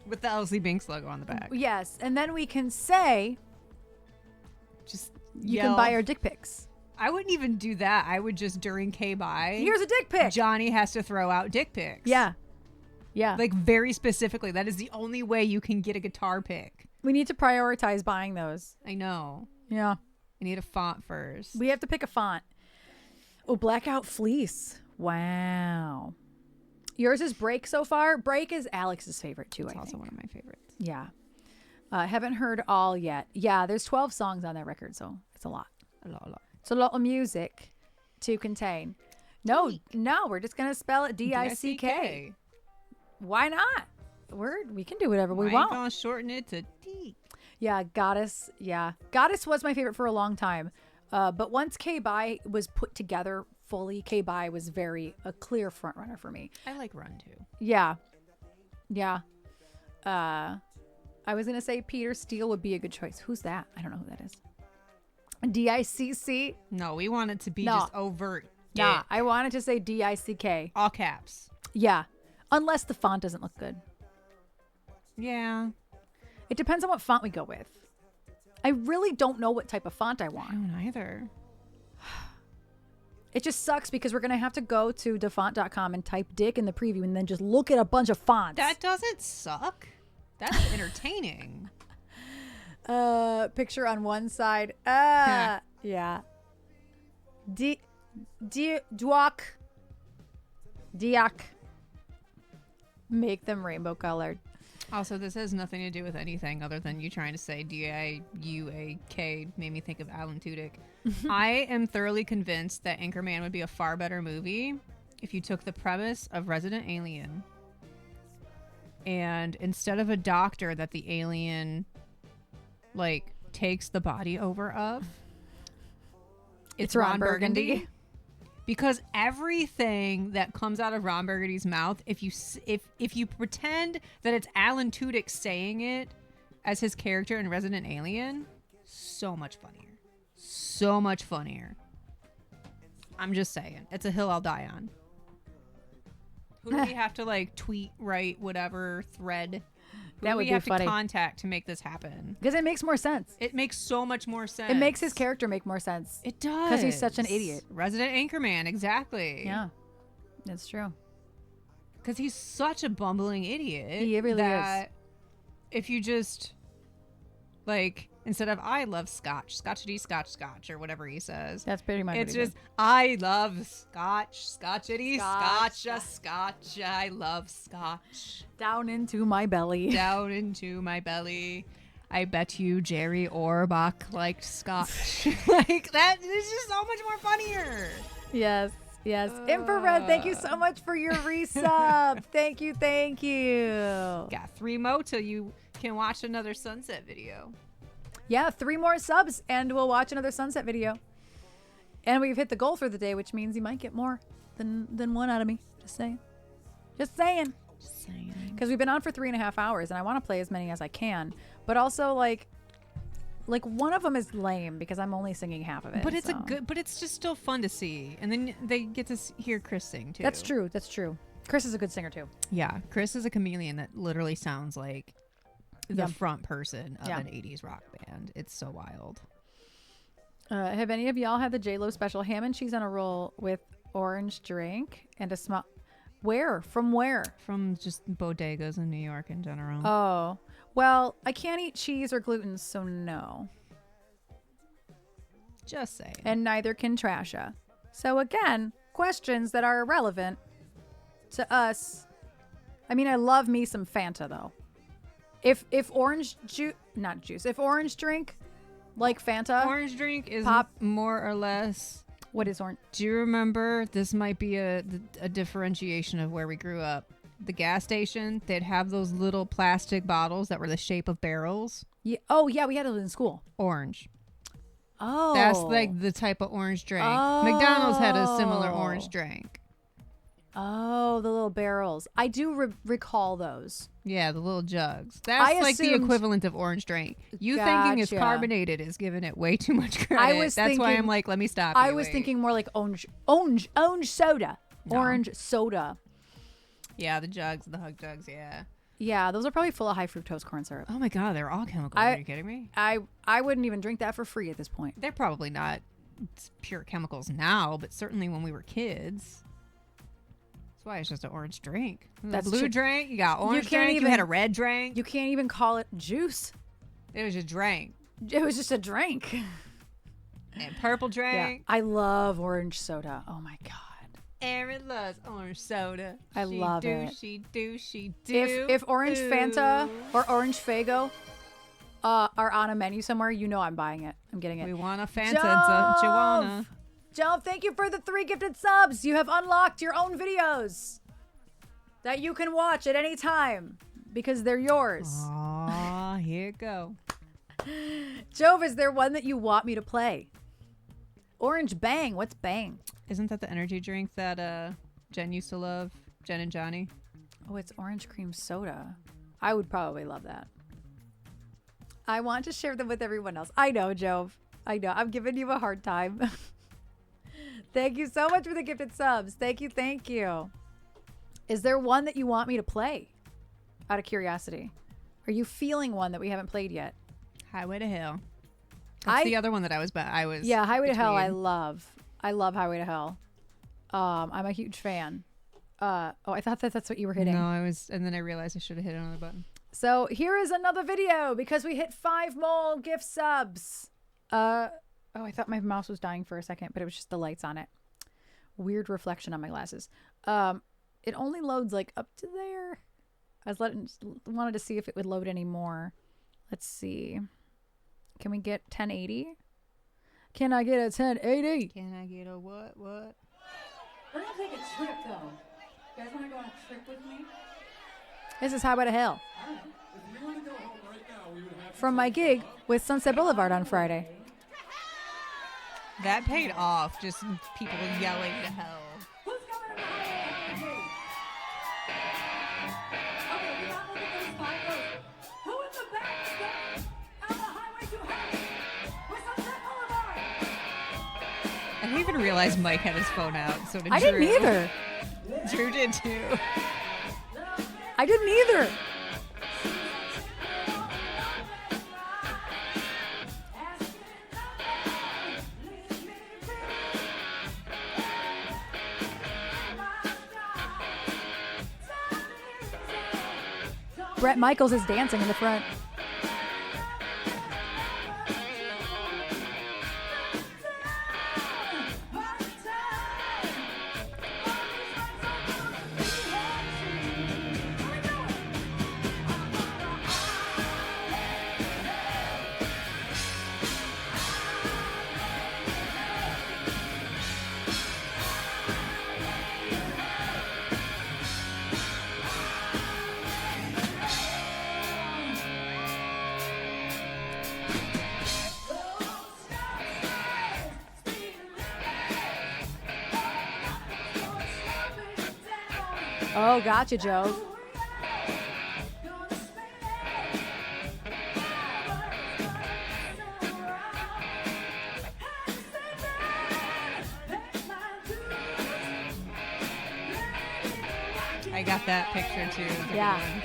With the LC Binks logo on the back. yes, and then we can say, Just you yell. can buy our dick pics. I wouldn't even do that. I would just during K-Bye. Here's a dick pic. Johnny has to throw out dick pics. Yeah. Yeah. Like very specifically. That is the only way you can get a guitar pick. We need to prioritize buying those. I know. Yeah. I need a font first. We have to pick a font. Oh, Blackout Fleece. Wow. Yours is Break so far? Break is Alex's favorite too, It's I also think. one of my favorites. Yeah. Haven't heard all yet. Yeah, there's 12 songs on that record, so it's a lot. A lot. It's a lot of music to contain. No, we're just going to spell it D-I-C-K. Why not? We can do whatever we Why want. gonna shorten it to D? Yeah, Goddess. Yeah. Goddess was my favorite for a long time. But once K-Bye was put together fully, K-Bye was a clear front runner for me. I like Run too. Yeah. Yeah. I was going to say Peter Steele would be a good choice. Who's that? I don't know who that is. DICC? No, we want it to be No. just overt. Nah, dick. I wanted to say DICK. All caps. Yeah. Unless the font doesn't look good. Yeah. It depends on what font we go with. I really don't know what type of font I I want. don't either. It just sucks because we're going to have to go to defont.com and type dick in the preview and then just look at a bunch of fonts. That doesn't suck. That's entertaining. Picture on one side. Yeah. Yeah. Duak. Make them rainbow colored. Also, this has nothing to do with anything other than you trying to say D-I-U-A-K made me think of Alan Tudyk. I am thoroughly convinced that Anchorman would be a far better movie if you took the premise of Resident Alien and instead of a doctor that the alien like takes the body over of, it's Ron Burgundy. Because everything that comes out of Ron Burgundy's mouth, if you pretend that it's Alan Tudyk saying it as his character in Resident Alien, so much funnier. So much funnier. I'm just saying. It's a hill I'll die on. Who do we have to like tweet, write, whatever, thread? Who That do would we be have funny. to contact to make this happen? Because it makes more sense. It makes so much more sense. It makes his character make more sense. It does. 'Cause he's such an idiot. Resident Anchorman, exactly. Yeah. That's true. Because he's such a bumbling idiot. He really that if you just, like, instead of I love scotch, scotchity scotch, or whatever he says. That's pretty much It's what he just, I love scotch, scotchity Scotch. scotch, I love scotch. did. Down into my belly. Down into my belly. I bet you Jerry Orbach liked scotch. Like, that is just so much more funnier. Yes. Yes. Infrared, thank you so much for your resub. Thank you. Got 3 more till you can watch another sunset video. Yeah, 3 more subs and we'll watch another sunset video. And we've hit the goal for the day, which means you might get more than one out of me. Just saying. Just saying. Just saying. Because we've been on for 3.5 hours and I want to play as many as I can. But also like one of them is lame because I'm only singing half of it. But it's so. but it's just still fun to see. And then they get to hear Chris sing too. That's true. That's true. Chris is a good singer too. Yeah. Chris is a chameleon that literally sounds like the Yeah. front person of Yeah. an 80s rock band. It's so wild. Have any of y'all had the J-Lo special ham and cheese on a roll with orange drink and a small... Where? From where? From just bodegas in New York in general. Oh. Well, I can't eat cheese or gluten, so no. Just saying. And neither can Trasha. So again, questions that are irrelevant to us. I mean, I love me some Fanta though. If orange juice, not juice, if orange drink like Fanta, Orange drink is Pop. more or less. what is orange? Do you remember? This might be a differentiation of where we grew up. The gas station, they'd have those little plastic bottles that were the shape of barrels. Yeah. Oh yeah, we had it in school. Orange. Oh. That's like the type of orange drink. McDonald's had a similar orange drink. Oh, the little barrels. I do recall those. Yeah, the little jugs. That's like the assumed- equivalent of orange drink. You thinking it's Gotcha. carbonated is giving it way too much credit. That's why I'm like, let me stop. I you, was wait. thinking more like orange soda. No. Orange soda. Yeah, the jugs, the hug jugs, yeah. Yeah, those are probably full of high fructose corn syrup. Oh my god, they're all chemicals. I- Are you kidding me? I wouldn't even drink that for free at this point. They're probably not pure chemicals now, but certainly when we were kids. That's why it's just an orange drink. That's A blue true. drink, you got orange can't drink, you even- had a red drink. You can't even call it juice. It was just drink. It was just a drink. And purple Yeah. drink. I love orange soda. Oh my god. Erin loves orange soda. I love it. She do. If orange Fanta Ooh. or orange Faygo are on a menu somewhere, you know I'm buying it. I'm getting it. We want a Fanta, Jove! Joanna. Jove, thank you for the 3 gifted subs. You have unlocked your own videos that you can watch at any time because they're yours. Aw, here you go. Jove, is there one that you want me to play? Orange Bang. What's Bang? Isn't that the energy drink that Jen used to love? Jen and Johnny? Oh, it's orange cream soda. I would probably love that. I want to share them with everyone else. I know, Jove. I know. I'm giving you a hard time. Thank you so much for the gifted subs. Thank you. Thank you. Is there one that you want me to play? Out of curiosity. Are you feeling one that we haven't played yet? Highway to Hell. That's the other one that I was. Yeah, Highway to Hell. I between. love Highway to Hell. I'm a huge fan. Oh, I thought that's what you were hitting. No, I was, and then I realized I should have hit another button. So here is another video because we hit 5 more gift subs. Oh, I thought my mouse was dying for a second, but it was just the lights on it. Weird reflection on my glasses. It only loads like up to there. I wanted to see if it would load any more. Let's see. Can we get 1080? Can I get a 1080? Can I get a what? What? We're gonna take a trip though. You guys wanna go on a trip with me? This is Highway to Hell. If we were to go home right now, we would have to From my gig with Sunset Boulevard on Friday. That paid off. Just people yelling to hell. Who's coming on the highway with me? Okay, we got one of those 5 roads. Who in the back is going on the highway to hell with Sunset Boulevard? I didn't even realize Mike had his phone out. So did I Drew. didn't either. Drew did too. I didn't either. Brett Michaels is dancing in the front. Oh, gotcha, Joe. I got that picture too. It was a good Yeah. one.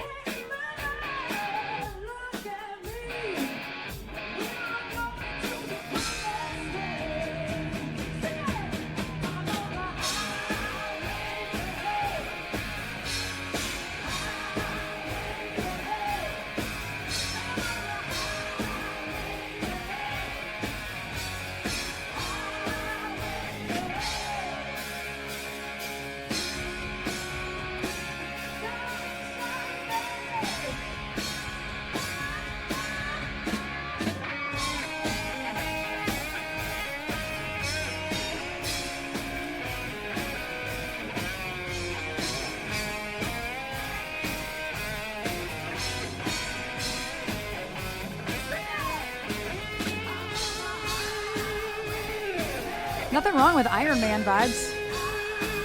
Nothing wrong with Iron Man vibes.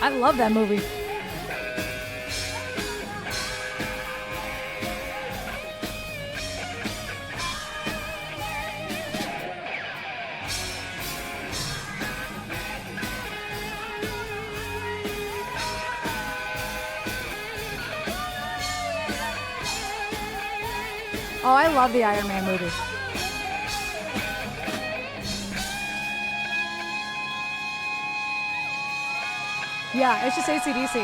I love that movie. Oh, I love the Iron Man movie. Yeah, it's just AC/DC.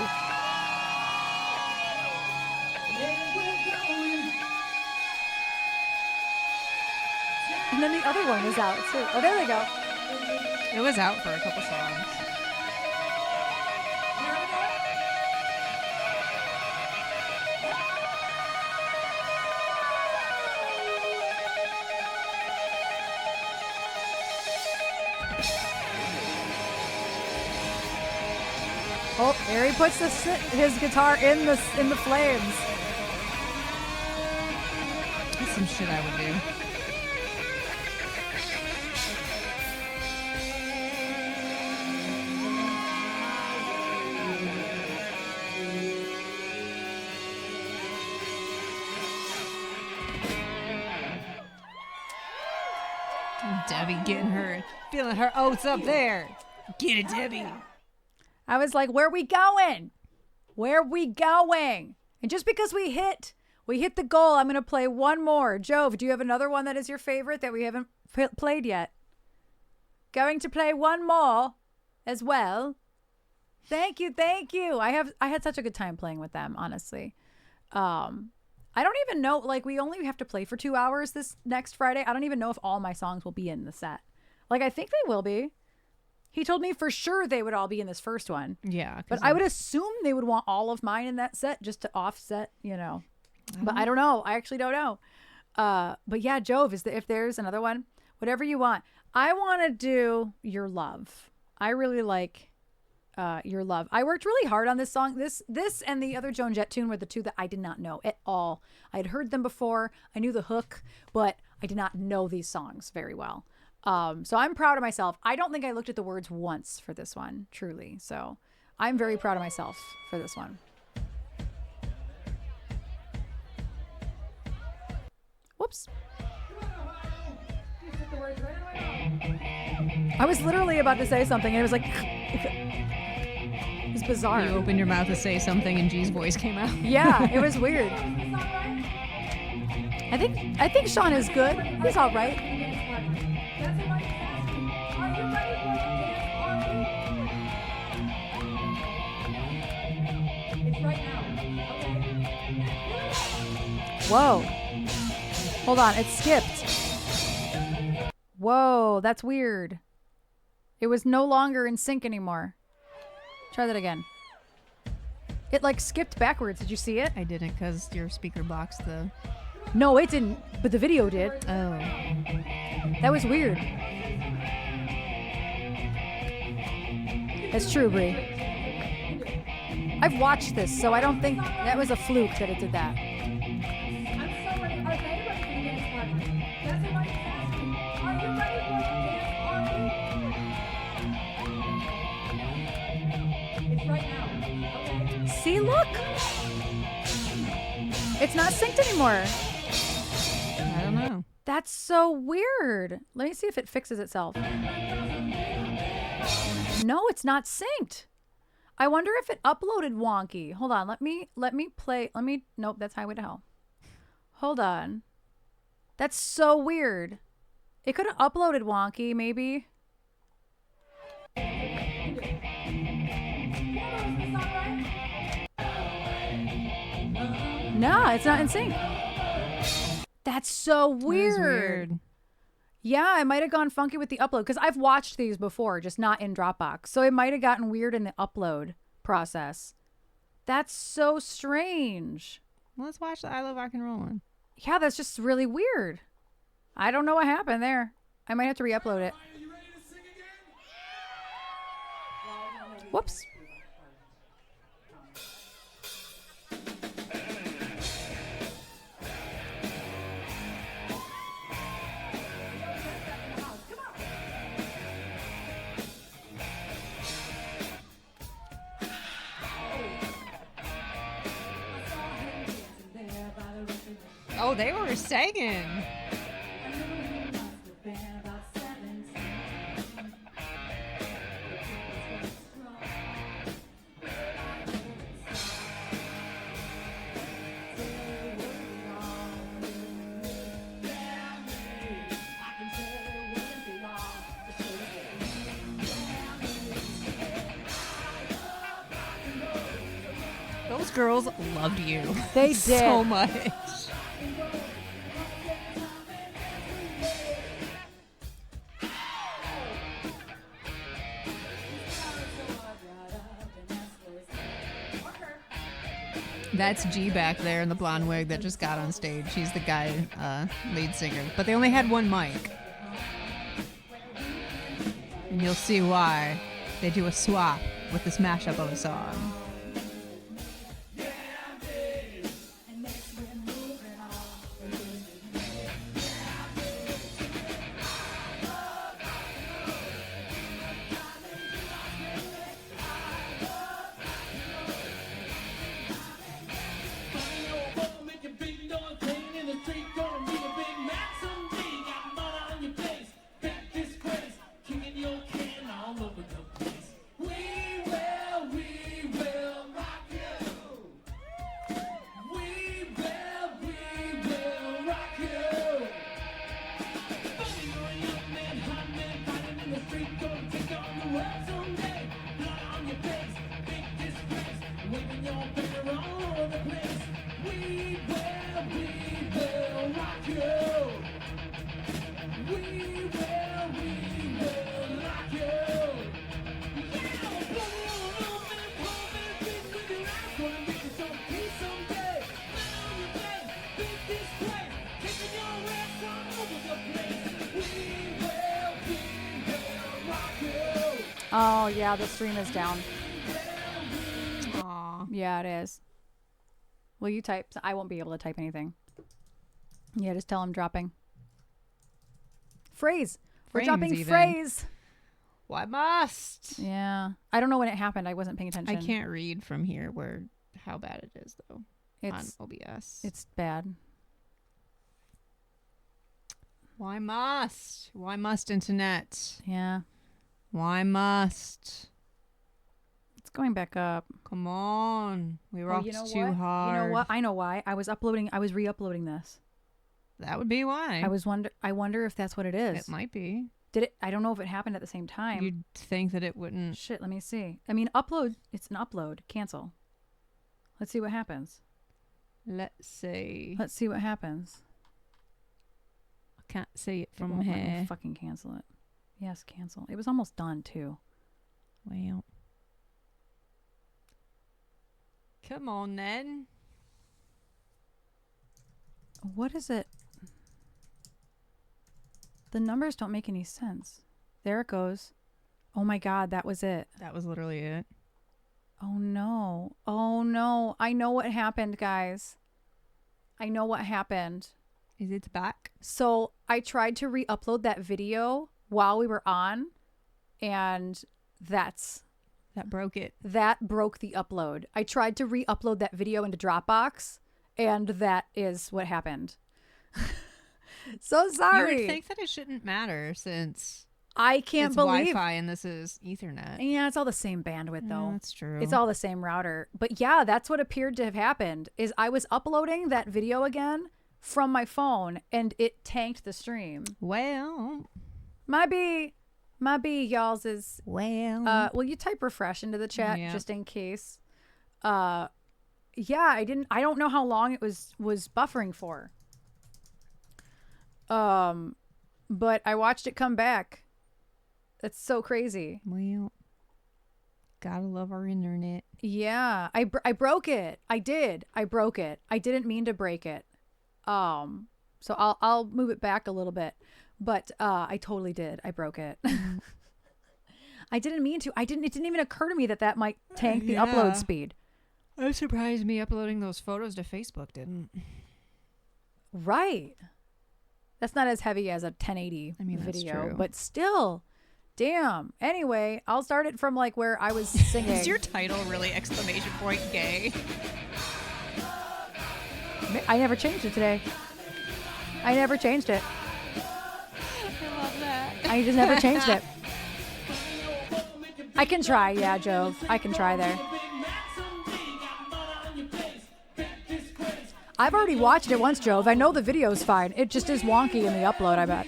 And then the other one is out too. Oh, there they go. It was out for a couple songs. Oh, there he puts his guitar in the flames. That's some shit I would do. Debbie getting her, feeling her oats up there. Get it, Debbie. I was like, where we going? Where we going? And just because we hit the goal, I'm going to play one more. Jove, do you have another one that is your favorite that we haven't played yet? Going to play one more as well. Thank you. I had such a good time playing with them, honestly. I don't even know, like, we only have to play for 2 hours this next Friday. I don't even know if all my songs will be in the set. Like, I think they will be. He told me for sure they would all be in this first one. Yeah. But I would assume they would want all of mine in that set just to offset, you know. But I don't know. I actually don't know. But yeah, Jove, if there's another one, whatever you want. I want to do Your Love. I really like Your Love. I worked really hard on this song. This and the other Joan Jett tune were the two that I did not know at all. I had heard them before. I knew the hook, but I did not know these songs very well. So I'm proud of myself. I don't think I looked at the words once for this one, truly. So I'm very proud of myself for this one. Whoops. I was literally about to say something and it was like, it was bizarre. You opened your mouth to say something and G's voice came out. Yeah, it was weird. I think Sean is good. He's all right. Whoa. Hold on, it skipped. Whoa, that's weird. It was no longer in sync anymore. Try that again. It like skipped backwards. Did you see it? I didn't because your speaker boxed the... No, it didn't, but the video did. Oh. That was weird. That's true, Brie. I've watched this, so I don't think that was a fluke that it did that. See, look. It's not synced anymore. I don't know. That's so weird. Let me see if it fixes itself. No, it's not synced. I wonder if it uploaded wonky. Hold on. Let me play. Nope, that's Highway to Hell. Hold on. That's so weird. It could have uploaded wonky, maybe. No, it's not in sync. That's so weird. Yeah, it might have gone funky with the upload because I've watched these before, just not in Dropbox. So it might have gotten weird in the upload process. That's so strange. Let's watch the I Love Rock and Roll one. Yeah, that's just really weird. I don't know what happened there. I might have to re-upload it. Whoops. Oh, they were singing. Those girls loved you. They did. So much. That's G back there in the blonde wig that just got on stage. He's the guy, lead singer. But they only had one mic. And you'll see why they do a swap with this mashup of a song. Oh, yeah, the stream is down. Aw. Yeah, it is. Will you type? I won't be able to type anything. Yeah, just tell him dropping. Phrase. We're Frames dropping even. phrase. Well, I must. Yeah. I don't know when it happened. I wasn't paying I attention. can't read from here where how bad it is though. It's On OBS. it's bad. Why must? Why must internet? Yeah. Why must? It's going back up. Come on. We Oh, rocked you know too what? hard. You know what? I know why. I was re-uploading this. That would be why. I wonder if that's what it is. It might be. Did it? I don't know if it happened at the same time. You'd think that it wouldn't. Shit, let me see. I mean, upload. It's an upload. Cancel. Let's see what happens. Let's see. Let's see what happens. I can't see it It from won't let me here. fucking cancel it. Yes, cancel. It was almost done too. Well. Come on then. What is it? The numbers don't make any sense. There it goes. Oh my God, that was it. That was literally it. Oh no. Oh no. I know what happened, guys. I know what happened. Is it back? So I tried to re-upload that video while we were on, and that broke it. broke the upload. I tried to re-upload that video into Dropbox, and that is what happened. So sorry. You would think that it shouldn't matter since I can't it's believe. Wi-Fi and this is Ethernet. Yeah, it's all the same bandwidth though. Yeah, that's true. It's all the same router. But yeah, that's what appeared to have happened. Is I was uploading that video again from my phone, and it tanked the stream. Well. Might be y'all's is. Well. Will you type refresh into the chat Yeah. just in case? Yeah, I don't know how long it was buffering for. But I watched it come back. That's so crazy. Well. Gotta love our internet. Yeah, I broke it. I did. I broke it. I didn't mean to break it. So I'll move it back a little bit, but I totally did. I broke it. I didn't mean to. It didn't even occur to me that might tank the Yeah. upload speed. I'm surprised me uploading those photos to Facebook didn't. Right. That's not as heavy as a 1080 I mean, that's video, true. but still, damn. Anyway, I'll start it from like where I was singing. Is your title really exclamation point gay? I never changed it today. I never changed it. I love that. I just never changed it. I can try, yeah, Joe. I can try there. I've already watched it once, Jove. I know the video's fine. It just is wonky in the upload, I bet.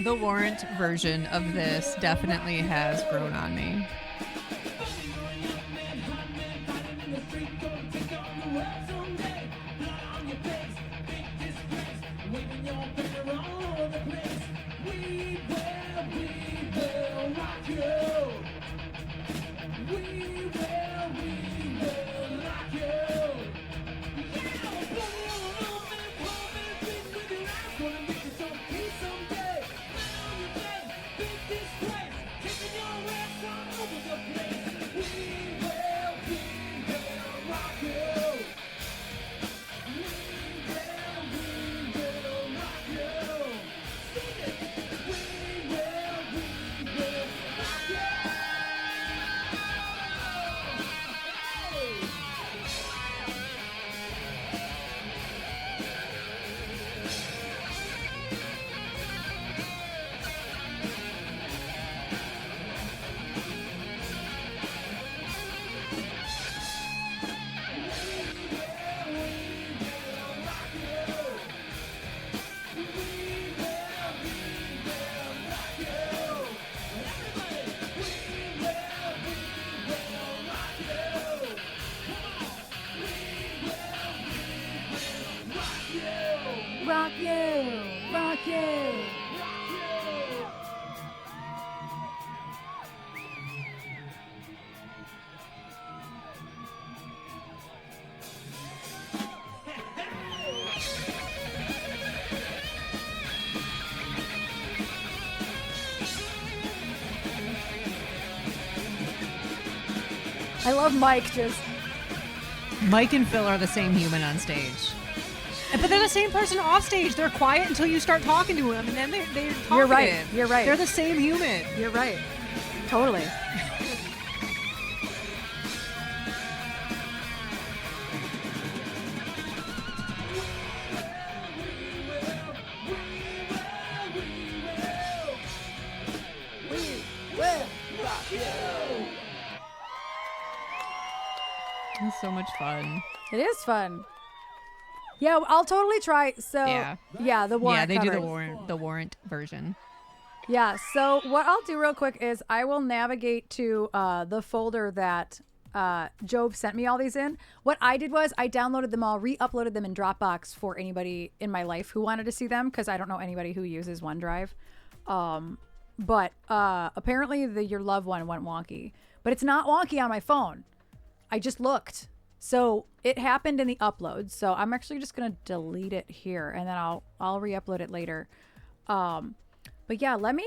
The Warrant version of this definitely has grown on me. Rock you. Rock you. I love Mike just. Mike and Phil are the same human on stage. But they're the same person off stage. They're quiet until you start talking to them, and then they're talkative. You're right. You're right. They're the same human. You're right. Totally. It's so much fun. It is fun. Yeah, I'll totally try. So Yeah. the warrant. Yeah, they do covers. the warrant version. Yeah, so what I'll do real quick is I will navigate to the folder that Jove sent me all these in. What I did was I downloaded them all, re-uploaded them in Dropbox for anybody in my life who wanted to see them, because I don't know anybody who uses OneDrive. But apparently the Your Love one went wonky. But it's not wonky on my phone. I just looked. So it happened in the upload. So I'm actually just going to delete it here, and then I'll re-upload it later. But yeah, I'm going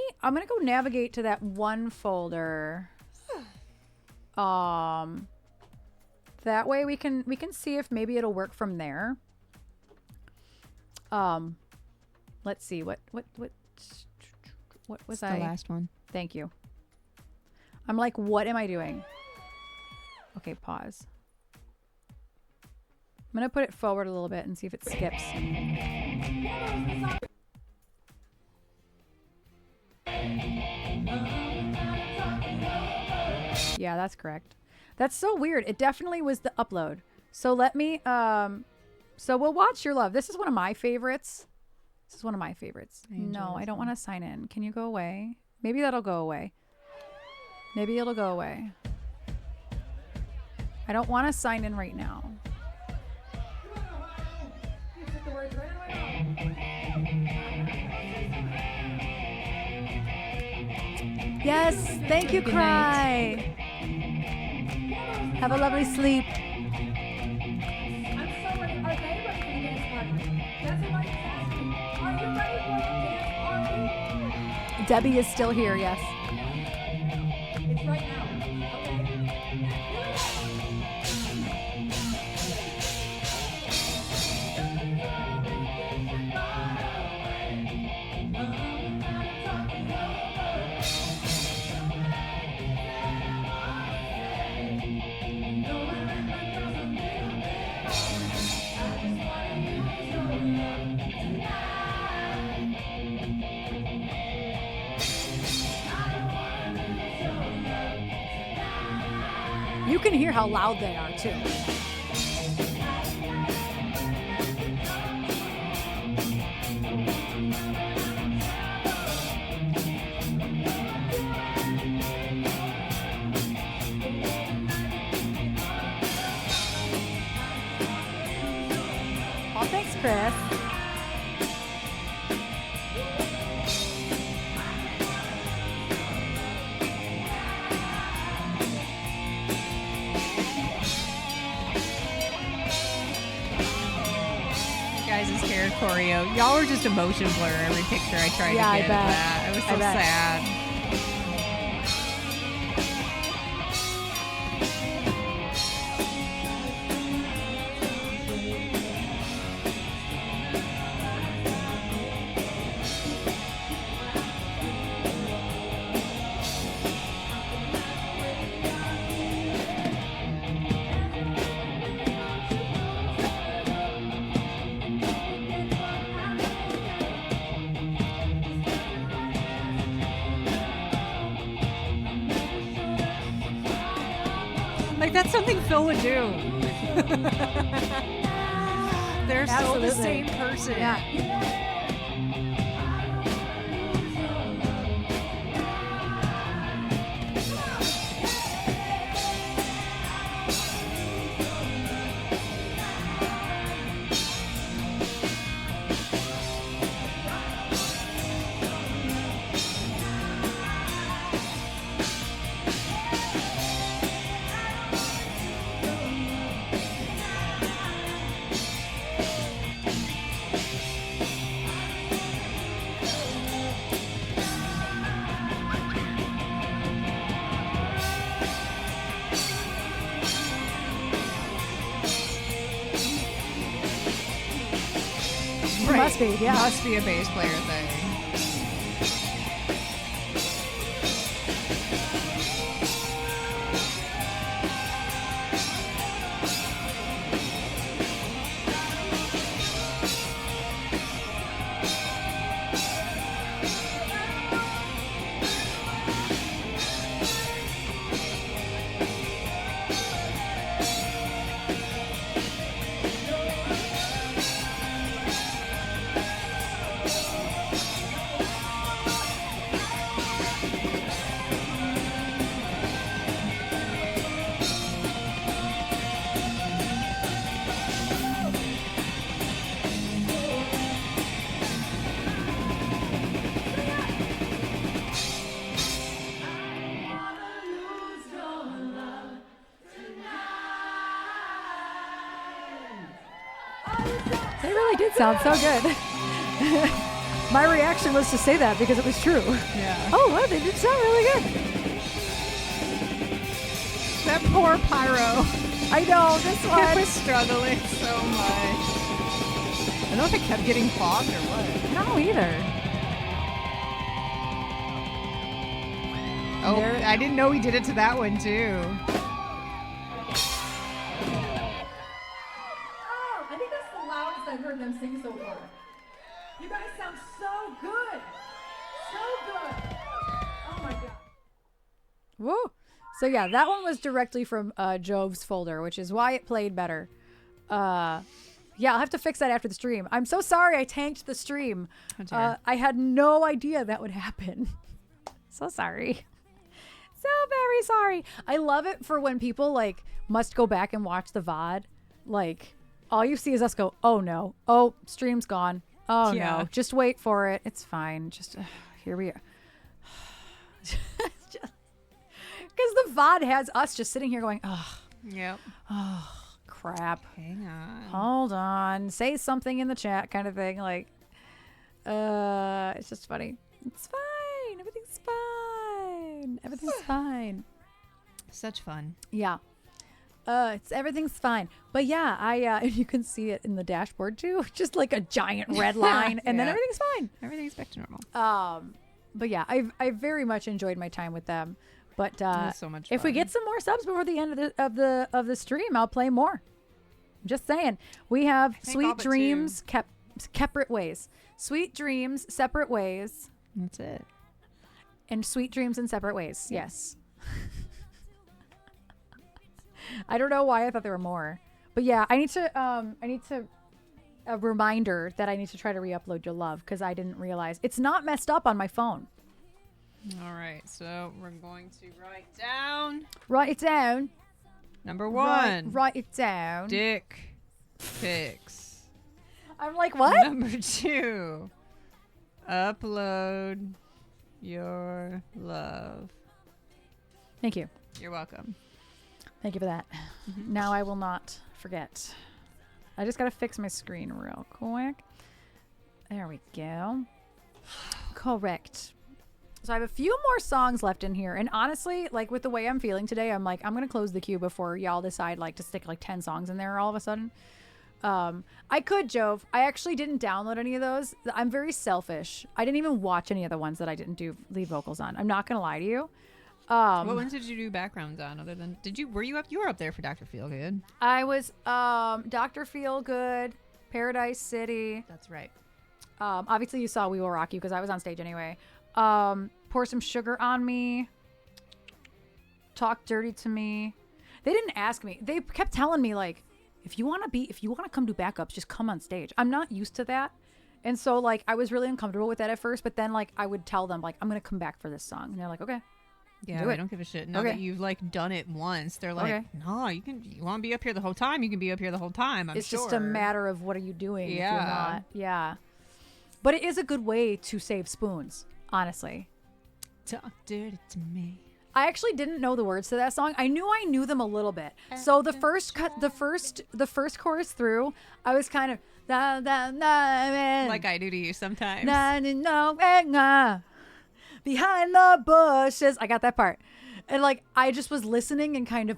to go navigate to that one folder. That way we can see if maybe it'll work from there. Let's see what was It's I? the last one. Thank you. I'm like, what am I doing? Okay, pause. I'm going to put it forward a little bit and see if it skips. Yeah, that's correct. That's so weird. It definitely was the upload. So let me, so we'll watch Your Love. This is one of my favorites. This is one of my favorites. No, I don't want to sign in. Can you go away? Maybe that'll go away. Maybe it'll go away. I don't want to sign in right now. Yes, thank you, Good Cry. Have a lovely sleep. I'm so ready. Are they ready for the dance party? That's what Mike's asking. Are you ready for the dance party? Debbie is still here, yes. It's right now. You can hear how loud they are, too. Oh, thanks, Chris. Guys' hair choreo. Y'all were just a motion blur every picture I tried Yeah, to I get of bet. that. It was I so bet. sad. Like, that's something Phil would do. They're so Absolutely. the same person. Yeah. Right. Must be, yeah. Must be a bass player thing. They really did sound so good. My reaction was to say that because it was true. Yeah. Oh, wow, they did sound really good. That poor Pyro. I know, this He one. was struggling so much. I don't know if it kept getting clogged or what. No, either. Oh, There- I didn't know he did it to that one too. Oh, I think that's the loudest I've heard them sing so far. You guys sound so good. So good. Oh my god. Woo. So yeah, that one was directly from Jove's folder, which is why it played better. Yeah, I'll have to fix that after the stream. I'm so sorry I tanked the stream. Oh, dear. I had no idea that would happen. So sorry. So very sorry. I love it for when people like must go back and watch the VOD. Like all you see is us go, oh no. Oh, stream's gone. Oh Yeah. no. Just wait for it. It's fine. Just here we are. Because the VOD has us just sitting here going, oh, Yep. crap. Hang on. Hold on. Say something in the chat kind of thing. Like, it's just funny. It's fine. Everything's fine. Everything's fine. Such fun. Yeah. Everything's fine. But yeah, and you can see it in the dashboard too. Just like a giant red line and then Yeah. everything's fine. Everything's back to normal. But yeah, I very much enjoyed my time with them. But was so much if we fun. get some more subs before the end of the stream, I'll play more. Just saying. We have think all Sweet but Dreams separate ways. Sweet Dreams separate ways That's it. and Sweet Dreams in separate ways. Yes. I don't know why I thought there were more. But yeah, I need to a reminder that I need to try to re-upload Your Love because I didn't realize it's not messed up on my phone. All right. So we're going to write down Write it down. number one. Write it down. Dick pics. I'm like, what? Number two. Upload your love. Thank you. You're welcome. Thank you for that. Now I will not forget. I just got to fix my screen real quick. There we go. Correct. So I have a few more songs left in here. And honestly, like with the way I'm feeling today, I'm like, I'm going to close the queue before y'all decide like to stick like 10 songs in there all of a sudden. I could, Jove. I actually didn't download any of those. I'm very selfish. I didn't even watch any of the ones that I didn't do lead vocals on. I'm not going to lie to you. What ones did you do backgrounds on other than you were up there for Dr. Feelgood? I was Dr. Feelgood, Paradise City. That's right. Obviously you saw We Will Rock You because I was on stage anyway. Pour Some Sugar on Me. Talk Dirty to Me. They didn't ask me. They kept telling me like, if you want to come do backups, just come on stage. I'm not used to that. And so like I was really uncomfortable with that at first, but then like I would tell them like I'm going to come back for this song. And they're like, "Okay." Yeah, Do I it. don't give a shit. Now Okay. that you've like done it once, they're like, Okay. no, you want to be up here the whole time. You can be up here the whole time. It's just a matter of what are you doing if you're Yeah. not. Yeah. But it is a good way to save spoons, honestly. Talk dirty to me. I actually didn't know the words to that song. I knew them a little bit. So the first chorus through, I was kind of Like I do to you sometimes. behind the bushes. I got that part, and like I just was listening and kind of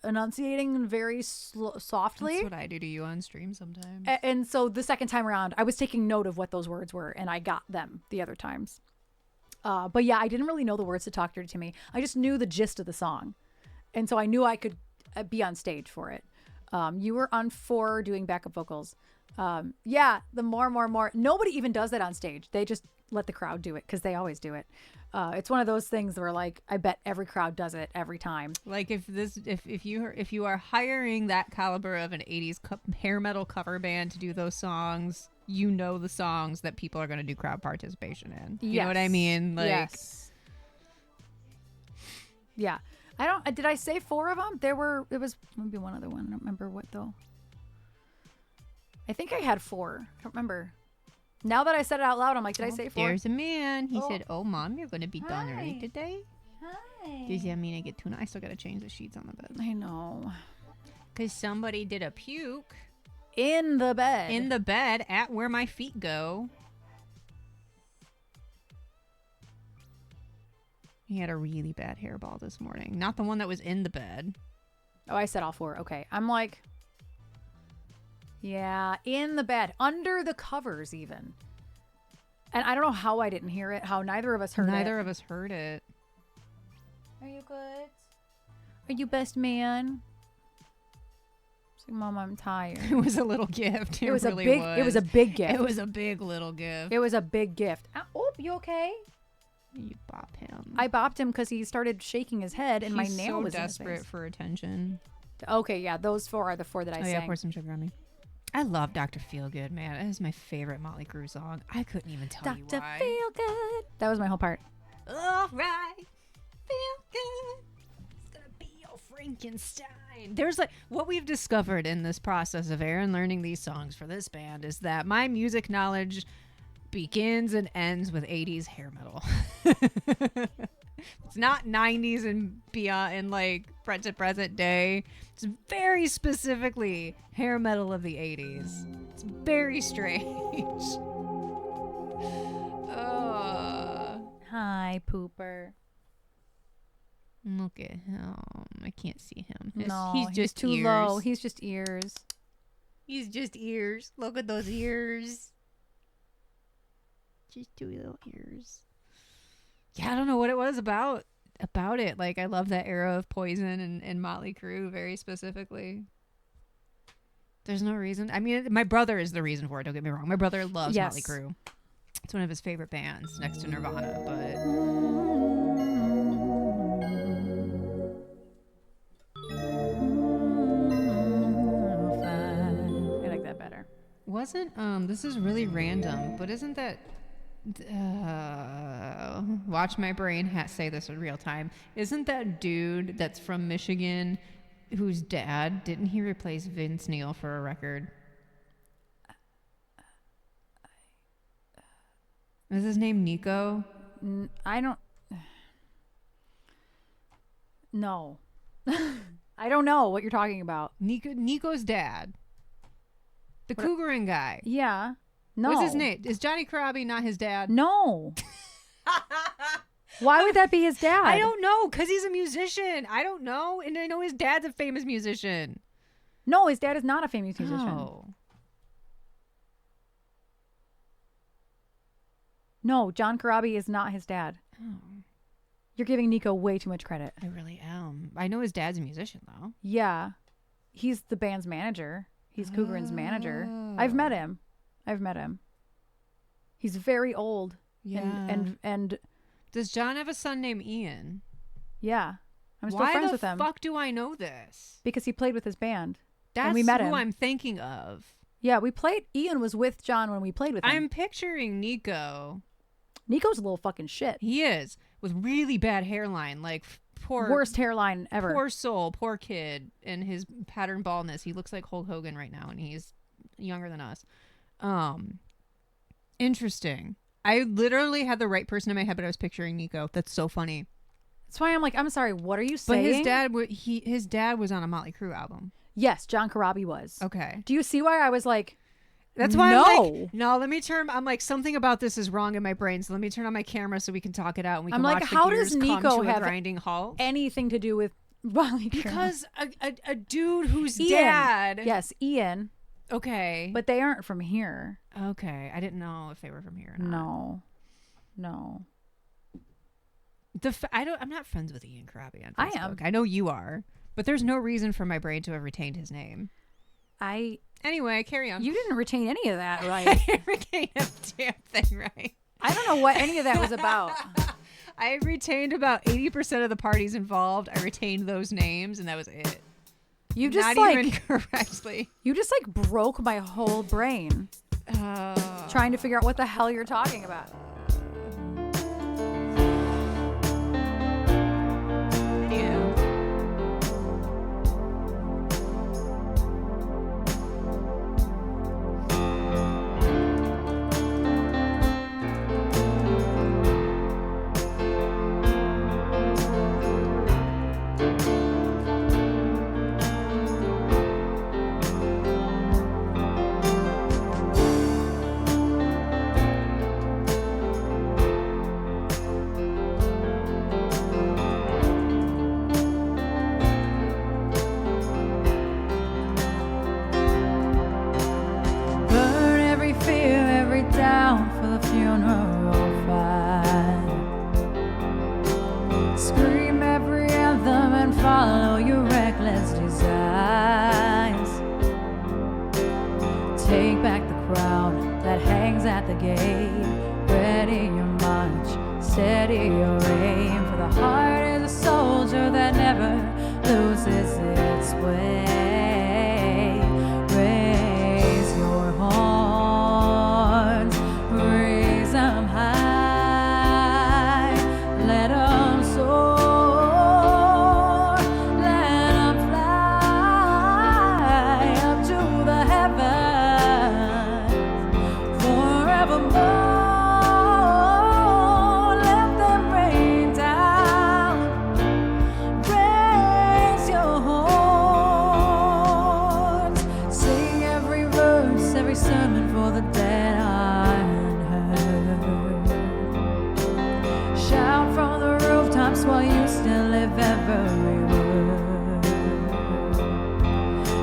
enunciating very softly. That's what I do to you on stream sometimes. And so the second time around, I was taking note of what those words were, and I got them the other times. But yeah, I didn't really know the words to Talk Dirty to Me. I just knew the gist of the song. And so I knew I could be on stage for it. You were on 4 doing backup vocals. Yeah, the more. Nobody even does that on stage. They just let the crowd do it because they always do it. It's one of those things where like I bet every crowd does it every time. Like if you are hiring that caliber of an 80s hair metal cover band to do those songs, you know the songs that people are going to do crowd participation in. You know what I mean? Like, yes. Yeah. Did I say 4 of them? It was maybe one other one. I don't remember what though. I think I had 4. I don't remember. Now that I said it out loud, I'm like, did I say 4? There's a man. He said, "Oh, Mom, you're going to be done early today." Hi. Does that mean I get tuna? I still got to change the sheets on the bed. I know. Because somebody did a puke In the bed. in the bed at where my feet go. He had a really bad hairball this morning. Not the one that was in the bed. Oh, I said all 4. Okay. I'm like, yeah, in the bed, under the covers even. And I don't know how I didn't hear it, how neither of us heard it. Neither of us heard it. Are you good? Are you best man? It's like, Mom, I'm tired. It was a little gift. It was really a big. It was a big gift. It was a big little gift. It was a big gift. Oh, you okay? You bop him. I bopped him because he started shaking his head, and He's my nail so was desperate in his face. for attention. Okay, yeah, those 4 are the 4 that I Oh sang. yeah, pour some sugar on me. I love Dr. Feelgood, man. That is my favorite Motley Crue song. I couldn't even tell you Dr. why. Feelgood. That was my whole part. All right, feel good. It's gonna be your Frankenstein. There's like what we've discovered in this process of Erin learning these songs for this band is that my music knowledge begins and ends with 80s hair metal. It's not 90s and beyond and like present day. It's very specifically hair metal of the 80s. It's very strange. Hi, pooper. Look at him. I can't see him. No, he's just too ears. low. He's just ears. He's just ears. Look at those ears. Just 2 little ears. Yeah, I don't know what it was about it. Like, I love that era of Poison and Motley Crue very specifically. There's no reason. I mean, my brother is the reason for it. Don't get me wrong. My brother loves Yes. Motley Crue. It's one of his favorite bands next to Nirvana, but I like that better. wasn't this is really random, but isn't that watch my brain say this in real time. Isn't that dude that's from Michigan whose dad didn't he replace Vince Neil for a record? Is his name Nico? I don't. No. I don't know what you're talking about. Nico's dad. The Cougarin guy. Yeah. No. What's his name? Is Johnny Karabi not his dad? No. Why would that be his dad? I don't know, because he's a musician. I don't know. And I know his dad's a famous musician. No, his dad is not a famous musician. Oh. No, John Karabi is not his dad. Oh. You're giving Nico way too much credit. I really am. I know his dad's a musician, though. Yeah. He's the band's manager. He's Cougarin's manager. I've met him. He's very old. Yeah. And Does John have a son named Ian? yeah. I'm still Why friends the with him. fuck do I know this? Because he played with his band. That's and we met who him. I'm thinking of. Yeah, we played. Ian was with John when we played with him. I'm picturing Nico. Nico's a little fucking shit. He is. With really bad hairline. Like, poor... Worst hairline ever. Poor soul. Poor kid. And his pattern baldness. He looks like Hulk Hogan right now. And he's younger than us. Interesting. I literally had the right person in my head, but I was picturing Nico. That's so funny. That's why I'm like, I'm sorry, what are you But saying? his dad was on a Motley Crue album. Yes, John Karabi was. Okay. Do you see why I was like, That's why no. I'm like, no, let me turn. I'm like, something about this is wrong in my brain. So let me turn on my camera so we can talk it out and we can I'm like, watch how the gears does come Nico to a have grinding halt. anything to do with Wally Graham. Because a dude who's Ian. dad. Yes, Ian. Okay. But they aren't from here. Okay. I didn't know if they were from here or not. No. I'm not friends with Ian Karabi on I Facebook. am. I know you are, but there's no reason for my brain to have retained his name. Anyway, carry on. You didn't retain any of that, I right? didn't retain a damn thing, right? I don't know what any of that was about. I retained about 80% of the parties involved. I retained those names, and that was it. You just not even correctly. You just broke my whole brain trying to figure out what the hell you're talking about. Yeah. Burn every fear, every doubt for the funeral fire. Scream every anthem and follow your reckless desires. Take back the crown that hangs at the gate. Ready your march, steady your aim. For the heart is a soldier that never loses its way. Raise your horns, raise them high. Let them soar, let them fly up to the heavens forevermore. Let them rain down. Raise your horns. Sing every verse, every sermon for the dead unheard. Shout from the rooftops while you still live every word.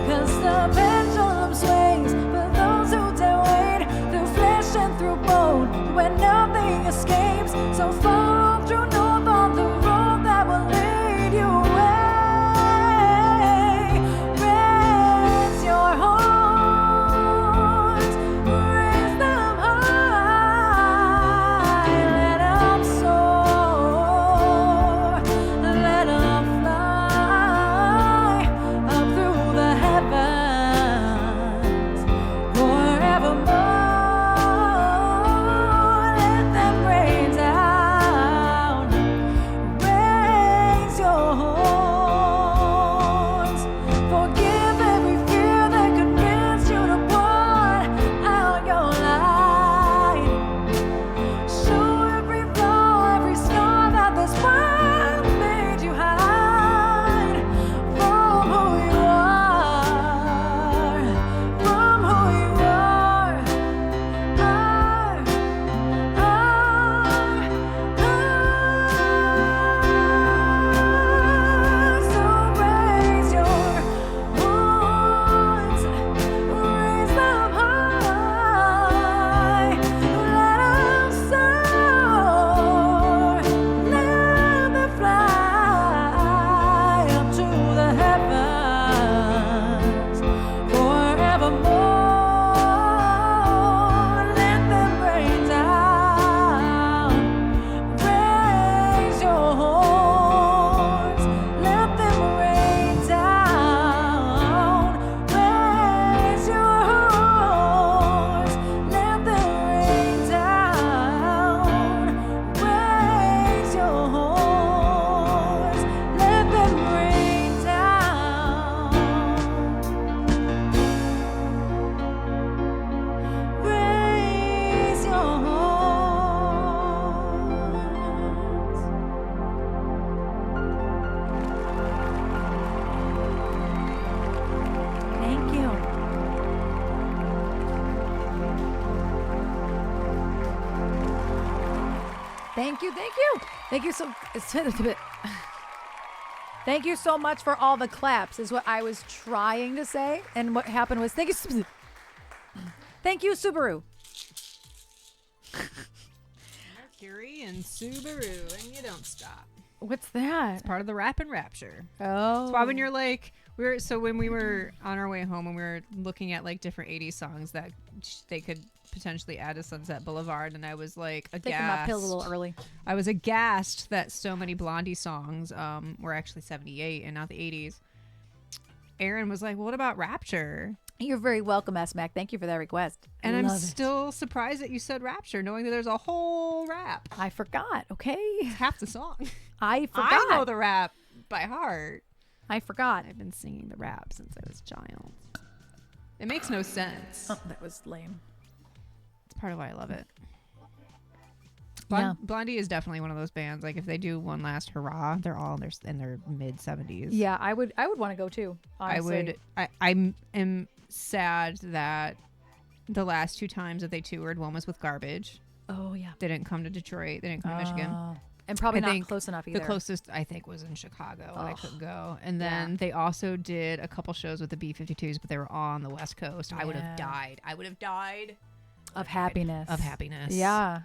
'Cause the pendulum swings for those who dare wait, through flesh and through bone, where nothing escapes. So follow true north on the road that will lead you away. Raise your horns, raise them high. Let them soar, let them fly up through the heavens forevermore. Let them rain down. Raise your horns. Forgive every fear that convinced you to pour out your light. Show every flaw, every scar that this world made you hide from who you are, from who you are. So raise your horns, raise them high. Let them soar, let them fly up to the heavens forevermore. Let them rain down. Raise your horns. Let them rain down. Raise your horns. Let them rain down. Raise your horns. Let them rain down. Raise your horns. Thank you. Thank you. Thank you. Thank you so. Thank you so much for all the claps, is what I was trying to say. And what happened was, thank you, thank you, Subaru. Mercury and Subaru, and you don't stop. What's that? Part of the rap and rapture. Oh. That's why when you're like, when we were on our way home and we were looking at like different 80s songs that they could potentially add to Sunset Boulevard, and I was like aghast. Taking my pills a little early. I was aghast that so many Blondie songs were actually 78 and not the 80s. Erin was like, well, what about Rapture? You're very welcome, S-Mac. Thank you for that request. And I'm Love it. still surprised that you said Rapture, knowing that there's a whole rap. I forgot, okay? It's half the song. I forgot. I know the rap by heart. I forgot. I've been singing the rap since I was a child. It makes no sense. Oh, that was lame. It's part of why I love it. Yeah. Blondie is definitely one of those bands. Like if they do one last hurrah, they're all in their mid 70s. Yeah, I would want to go too. Honestly. I am sad that the last 2 times that they toured, one was with Garbage. Oh yeah. They didn't come to Detroit. They didn't come to Michigan. And probably I not think close enough either. The closest I think was in Chicago, and I couldn't go. And Yeah. then they also did a couple shows with the B-52s, but they were all on the West Coast. I would Yeah. have died. I would have died of happiness. of happiness. Yeah.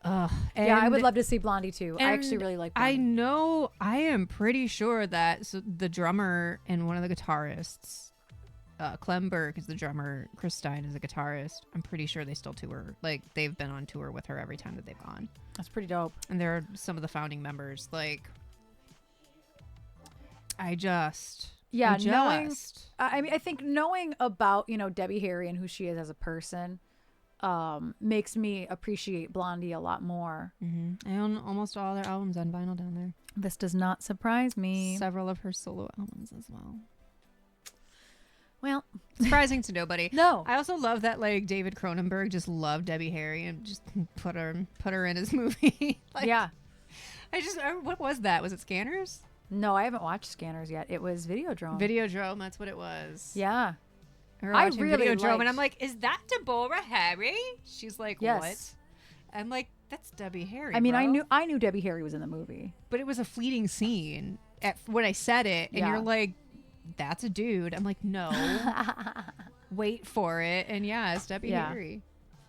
Ugh. Yeah, I would And- love to see Blondie too. I actually and really like I Blondie. know, I am pretty sure that the drummer and one of the guitarists, Clem Burke is the drummer, Chris Stein is the guitarist. I'm pretty sure they still tour. Like, they've been on tour with her every time that they've gone. That's pretty dope. And they're some of the founding members. Like, I just... I mean, I think knowing about, Debbie Harry and who she is as a person makes me appreciate Blondie a lot more. I own almost all their albums on vinyl down there. This does not surprise me. Several of her solo albums as well. Well, Surprising to nobody. No. I also love that like David Cronenberg just loved Debbie Harry and just put her in his movie. Like, yeah. What was that? Was it Scanners? No, I haven't watched Scanners yet. It was Videodrome. Videodrome, that's what it was. Yeah. We were I watching really Videodrome and liked- I'm like, is that Deborah Harry? She's like, Yes. what? I'm like, that's Debbie Harry. I mean, bro. I knew Debbie Harry was in the movie. But it was a fleeting scene when I said it, and Yeah. you're like, that's a dude. I'm like, no. Wait for it. And yeah, it's Debbie Yeah. Harry.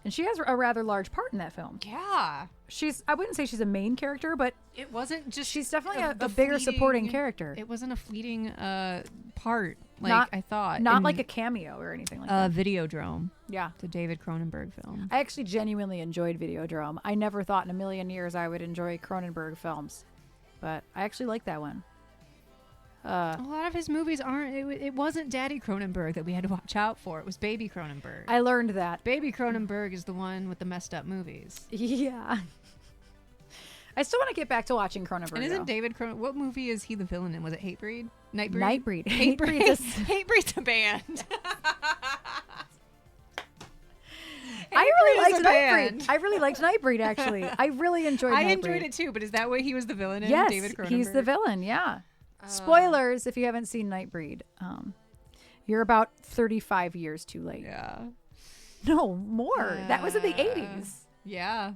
And she has a rather large part in that film. Yeah. I wouldn't say she's a main character, but It wasn't just. she's definitely the a bigger fleeting- supporting character. It wasn't a fleeting part, like Not- I thought. Not in, like a cameo or anything like that. Videodrome, Yeah. the David Cronenberg film. I actually genuinely enjoyed Videodrome. I never thought in a million years I would enjoy Cronenberg films, but I actually like that one. A lot of his movies aren't. It wasn't Daddy Cronenberg that we had to watch out for. It was Baby Cronenberg. I learned that. Baby Cronenberg is the one with the messed up movies. Yeah. I still want to get back to watching Cronenberg. And isn't though. David Cronen? What movie is he the villain in? Was it Hatebreed? Nightbreed? Nightbreed. Hatebreed. Hatebreed's Hatebreed's a band. I really Hatebreed is liked a Nightbreed. band. I really liked Nightbreed, actually. I really enjoyed I Nightbreed. enjoyed it too, but is that what he was the villain in? Yes, David Cronenberg? he's the villain, yeah. Spoilers if you haven't seen Nightbreed. You're about 35 years too late. Yeah. No, more. That was in the 80s. Yeah.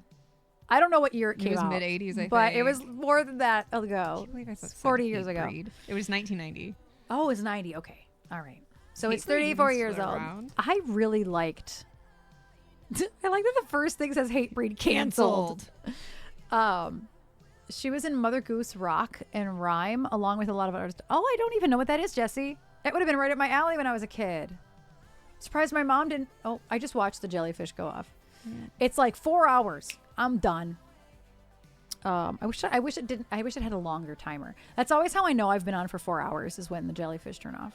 I don't know what year it It came was out. mid-80s, I But it think. was more than that ago. I believe I said 40 years ago. Hatebreed. It was 1990. Oh, it's 90. Okay. All right. So it's Hatebreed 34 even years still old. around. I really liked. I like that the first thing says Hatebreed canceled. She was in Mother Goose Rock and Rhyme along with a lot of others. Oh, I don't even know what that is, Jesse. It would have been right up my alley when I was a kid. Surprised my mom didn't. Oh, I just watched the jellyfish go off. It's like 4 hours. I'm done. I wish it didn't. I wish it had a longer timer. That's always how I know I've been on for 4 hours is when the jellyfish turn off.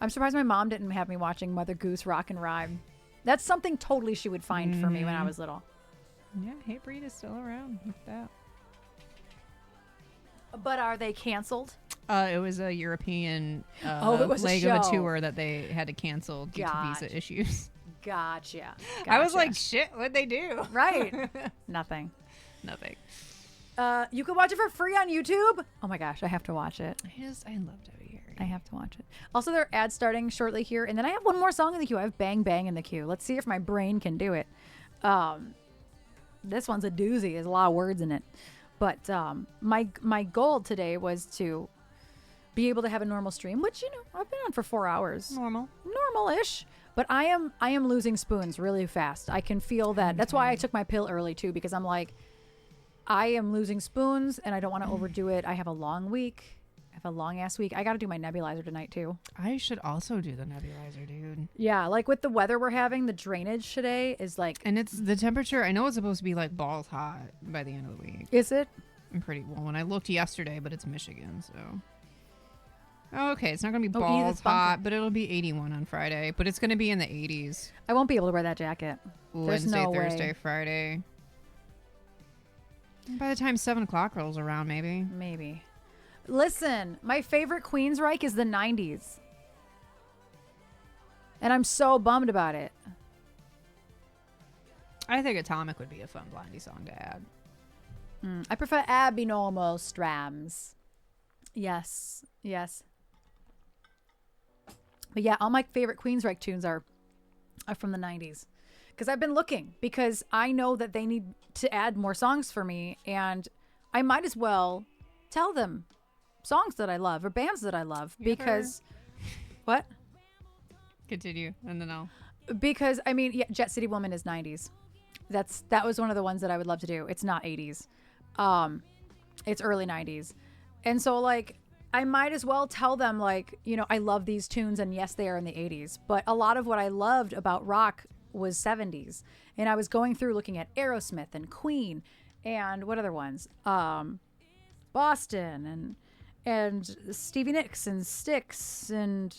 I'm surprised my mom didn't have me watching Mother Goose Rock and Rhyme. That's something totally she would find for me when I was little. Yeah, Hatebreed is still around with that. But are they canceled? It was a European it was a leg of a show. tour that they had to cancel due to Gotcha. visa issues. Gotcha. I was Gotcha. like, shit, what'd they do? right. Nothing. Nothing. You can watch it for free on YouTube. Oh my gosh, I have to watch it. I love Debbie Harry. I have to watch it. Also, there are ads starting shortly here, and then I have one more song in the queue. I have Bang Bang in the queue. Let's see if my brain can do it. This one's a doozy. There's a lot of words in it. But my goal today was to be able to have a normal stream, which, you know, I've been on for 4 hours. Normal-ish. But I am losing spoons really fast. I can feel that. That's why I took my pill early too, because I'm like, I am losing spoons and I don't want to overdo it. I have a long week. I have a long ass week. I got to do my nebulizer tonight too. I should also do the nebulizer, dude. Yeah, like with the weather we're having, the drainage today is like. And it's the temperature. I know it's supposed to be like balls hot by the end of the week. Is it? I'm pretty well. When I looked yesterday, but it's Michigan, so. Oh, okay, it's not gonna be Oh, balls Edith Bunker. hot, but it'll be 81 on Friday. But it's gonna be in the 80s. I won't be able to wear that jacket. There's Wednesday, no Thursday, way. Friday. By the time 7 o'clock rolls around, maybe. Maybe. Listen, my favorite Queensryche is the 90s. And I'm so bummed about it. I think Atomic would be a fun Blondie song to add. I prefer Abnormal Strams. Yes. Yes. But yeah, all my favorite Queensryche tunes are from the 90s. Because I've been looking. Because I know that they need to add more songs for me. And I might as well tell them songs that I love or bands that I love. Because... What? Continue, and then I'll... Because, I mean, yeah, Jet City Woman is 90s. That was one of the ones that I would love to do. It's not 80s. It's early 90s. And so, like, I might as well tell them, like, you know, I love these tunes, and yes, they are in the 80s. But a lot of what I loved about rock was 70s. And I was going through looking at Aerosmith and Queen and what other ones? Boston and Stevie Nicks and Styx and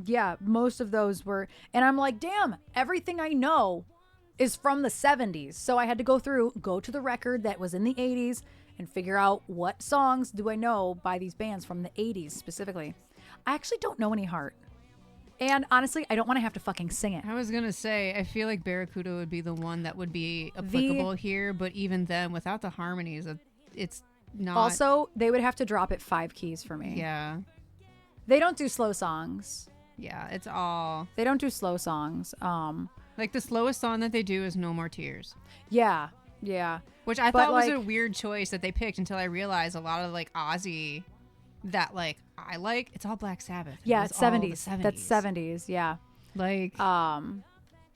yeah, most of those were, and I'm like, damn, everything I know is from the 70s. So I had to go to the record that was in the 80s and figure out what songs do I know by these bands from the 80s specifically. I actually don't know any Heart. And honestly, I don't want to have to fucking sing it. I was gonna say, I feel like Barracuda would be the one that would be applicable here, but even then, without the harmonies, it's not... Also, they would have to drop it 5 keys for me. Yeah. They don't do slow songs. Yeah, it's all... They don't do slow songs. Like, the slowest song that they do is No More Tears. Yeah, yeah. Which I But, thought was a like- weird choice that they picked until I realized a lot of, like, Ozzy that, like, I like, it's all Black Sabbath. Yeah, It was it's all the 70s. That's 70s, yeah. Like...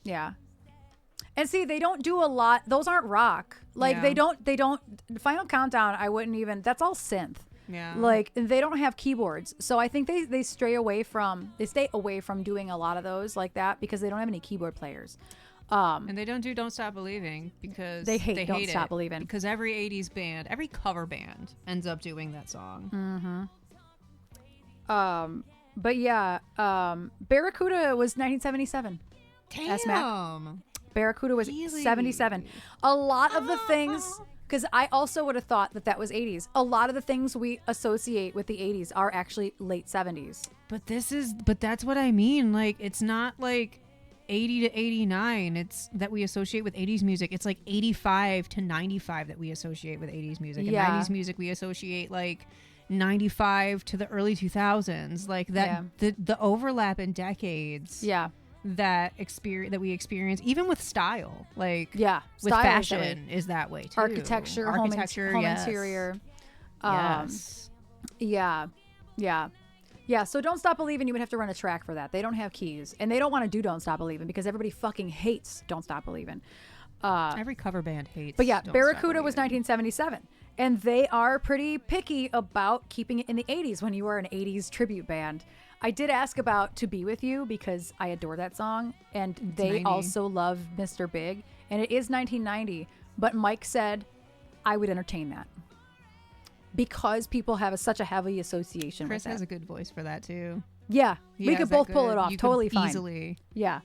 Yeah. And see, they don't do a lot. Those aren't rock. Like, Yeah. they don't, Final Countdown, I wouldn't even, that's all synth. yeah. Like, they don't have keyboards. So I think they stay away from doing a lot of those like that because they don't have any keyboard players. And they don't do Don't Stop Believing because They hate Don't Stop it. Believing. Because every 80s band, every cover band ends up doing that song. But yeah, Barracuda was 1977. Damn. Barracuda was Really? 77. A lot of the things, because I also would have thought that was 80s. A lot of the things we associate with the 80s are actually late 70s. But that's what I mean. Like, it's not like 80 to 89 it's that we associate with 80s music. It's like 85 to 95 that we associate with 80s music. And Yeah. 90s music we associate like 95 to the early 2000s. Like that the overlap in decades. Yeah. That we experience even with style, like Yeah. with Style fashion is that way too. Architecture, home yes. interior. Yes. Yeah. Yeah, so Don't Stop Believing, you would have to run a track for that. They don't have keys. And they don't want to do Don't Stop Believing because everybody fucking hates Don't Stop Believing. Every cover band hates. But yeah, Don't Stop Barracuda was Believing. 1977. And they are pretty picky about keeping it in the 80s when you are an 80s tribute band. I did ask about To Be With You because I adore that song. And they 90. also love Mr. Big. And it is 1990. But Mike said, I would entertain that. Because people have such a heavy association Chris with that. has a good voice for that too. Yeah, He we has could that both pull good- it off. you could Totally fine. Easily. Yeah.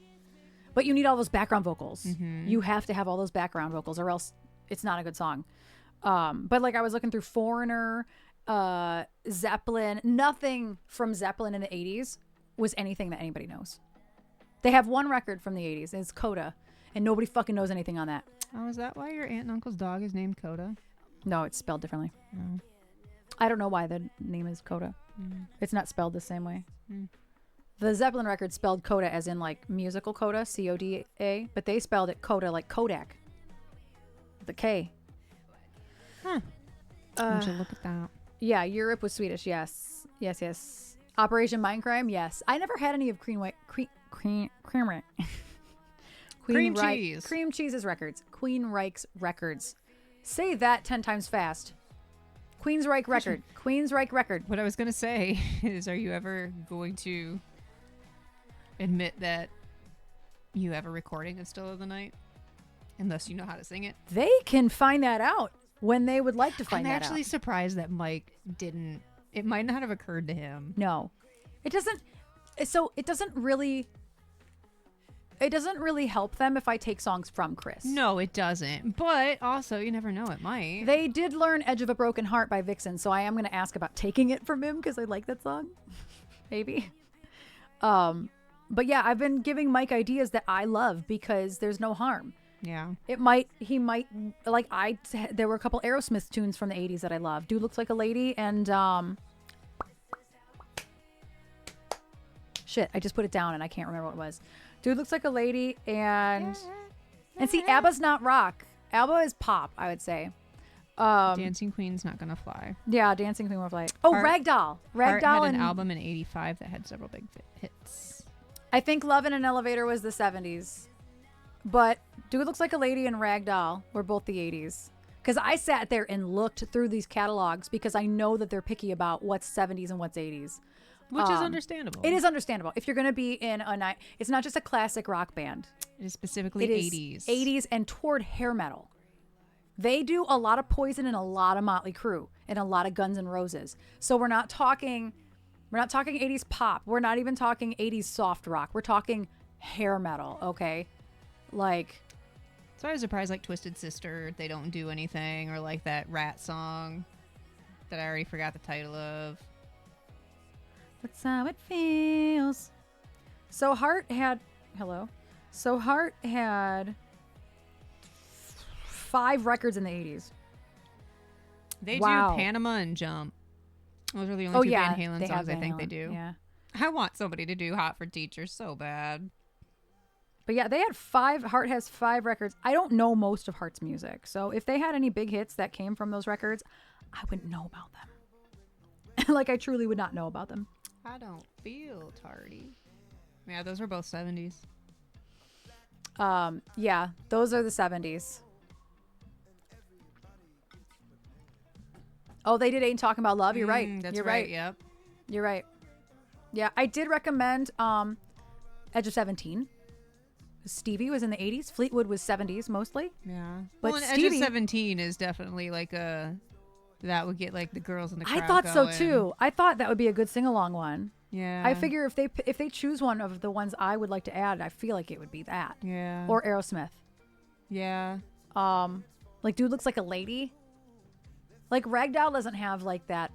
But you need all those background vocals. Mm-hmm. You have to have all those background vocals or else it's not a good song. But like I was looking through Foreigner, Zeppelin, nothing from Zeppelin in the 80s was anything that anybody knows. They have one record from the 80s and it's Coda. And nobody fucking knows anything on that. Oh, is that why your aunt and uncle's dog is named Coda? No, it's spelled differently. Oh. I don't know why the name is Coda. It's not spelled the same way. Mm. The Zeppelin record spelled Coda as in like musical Coda, C-O-D-A, but they spelled it Coda like Kodak. The K. Huh. I should look at that. Yeah, Europe was Swedish. Yes. Yes. Operation Mindcrime. Yes. I never had any of Cream Cheese. Cream Cheese's records. Queenreich's records. Say that 10 times fast. Queensryche record. Queensryche record. What I was gonna say is, are you ever going to admit that you have a recording of Still of the Night, unless you know how to sing it? They can find that out when they would like to find I'm that actually out. surprised that Mike didn't. It might not have occurred to him. No. It doesn't. So it doesn't really help them if I take songs from Chris. No, it doesn't. But also, you never know. It might. They did learn Edge of a Broken Heart by Vixen, so I am going to ask about taking it from him because I like that song. Maybe. But yeah, I've been giving Mike ideas that I love because there's no harm. Yeah. There were a couple Aerosmith tunes from the 80s that I love. Dude Looks Like a Lady and shit, I just put it down and I can't remember what it was. Dude Looks Like a Lady and see, ABBA's not rock. ABBA is pop, I would say. Dancing Queen's Not Gonna Fly. Yeah, Dancing Queen will fly. Oh, Heart- Ragdoll. Heart Ragdoll had and an album in '85 that had several big hits. I think Love in an Elevator was the 70s. But Dude Looks Like a Lady and Ragdoll were both the 80s. Because I sat there and looked through these catalogs because I know that they're picky about what's 70s and what's 80s. Which is understandable. It is understandable. If you're going to be in a night, it's not just a classic rock band. It is specifically It is 80s. 80s and toward hair metal. They do a lot of Poison and a lot of Motley Crue and a lot of Guns N' Roses. So we're not talking 80s pop. We're not even talking 80s soft rock. We're talking hair metal, okay? Like, So I was surprised, like Twisted Sister, they don't do anything, or like that Rat song that I already forgot the title of. that's how it feels. So Heart had 5 records in the 80s. They Wow. do Panama and Jump. Those are the only two Van Halen they have songs I Van think they Halen. do. Yeah. I want somebody to do Hot for Teachers so bad. But yeah, they had 5. Heart has 5 records. I don't know most of Heart's music. So if they had any big hits that came from those records, I wouldn't know about them. Like, I truly would not know about them. I don't feel tardy. Yeah, those were both 70s. Yeah, those are the 70s. Oh, they did Ain't Talking About Love. You're right. That's You're right. Yep. You're right. Yeah, I did recommend Edge of 17. Stevie was in the 80s. Fleetwood was 70s mostly. Yeah. But Well, and Stevie- Edge of 17 is definitely like a... That would get like the girls in the crowd I thought so going. too. I thought that would be a good sing-along one. Yeah. I figure if they choose one of the ones I would like to add, I feel like it would be that. Yeah. Or Aerosmith. Yeah. Like Dude Looks Like a Lady. Like Ragdoll doesn't have like that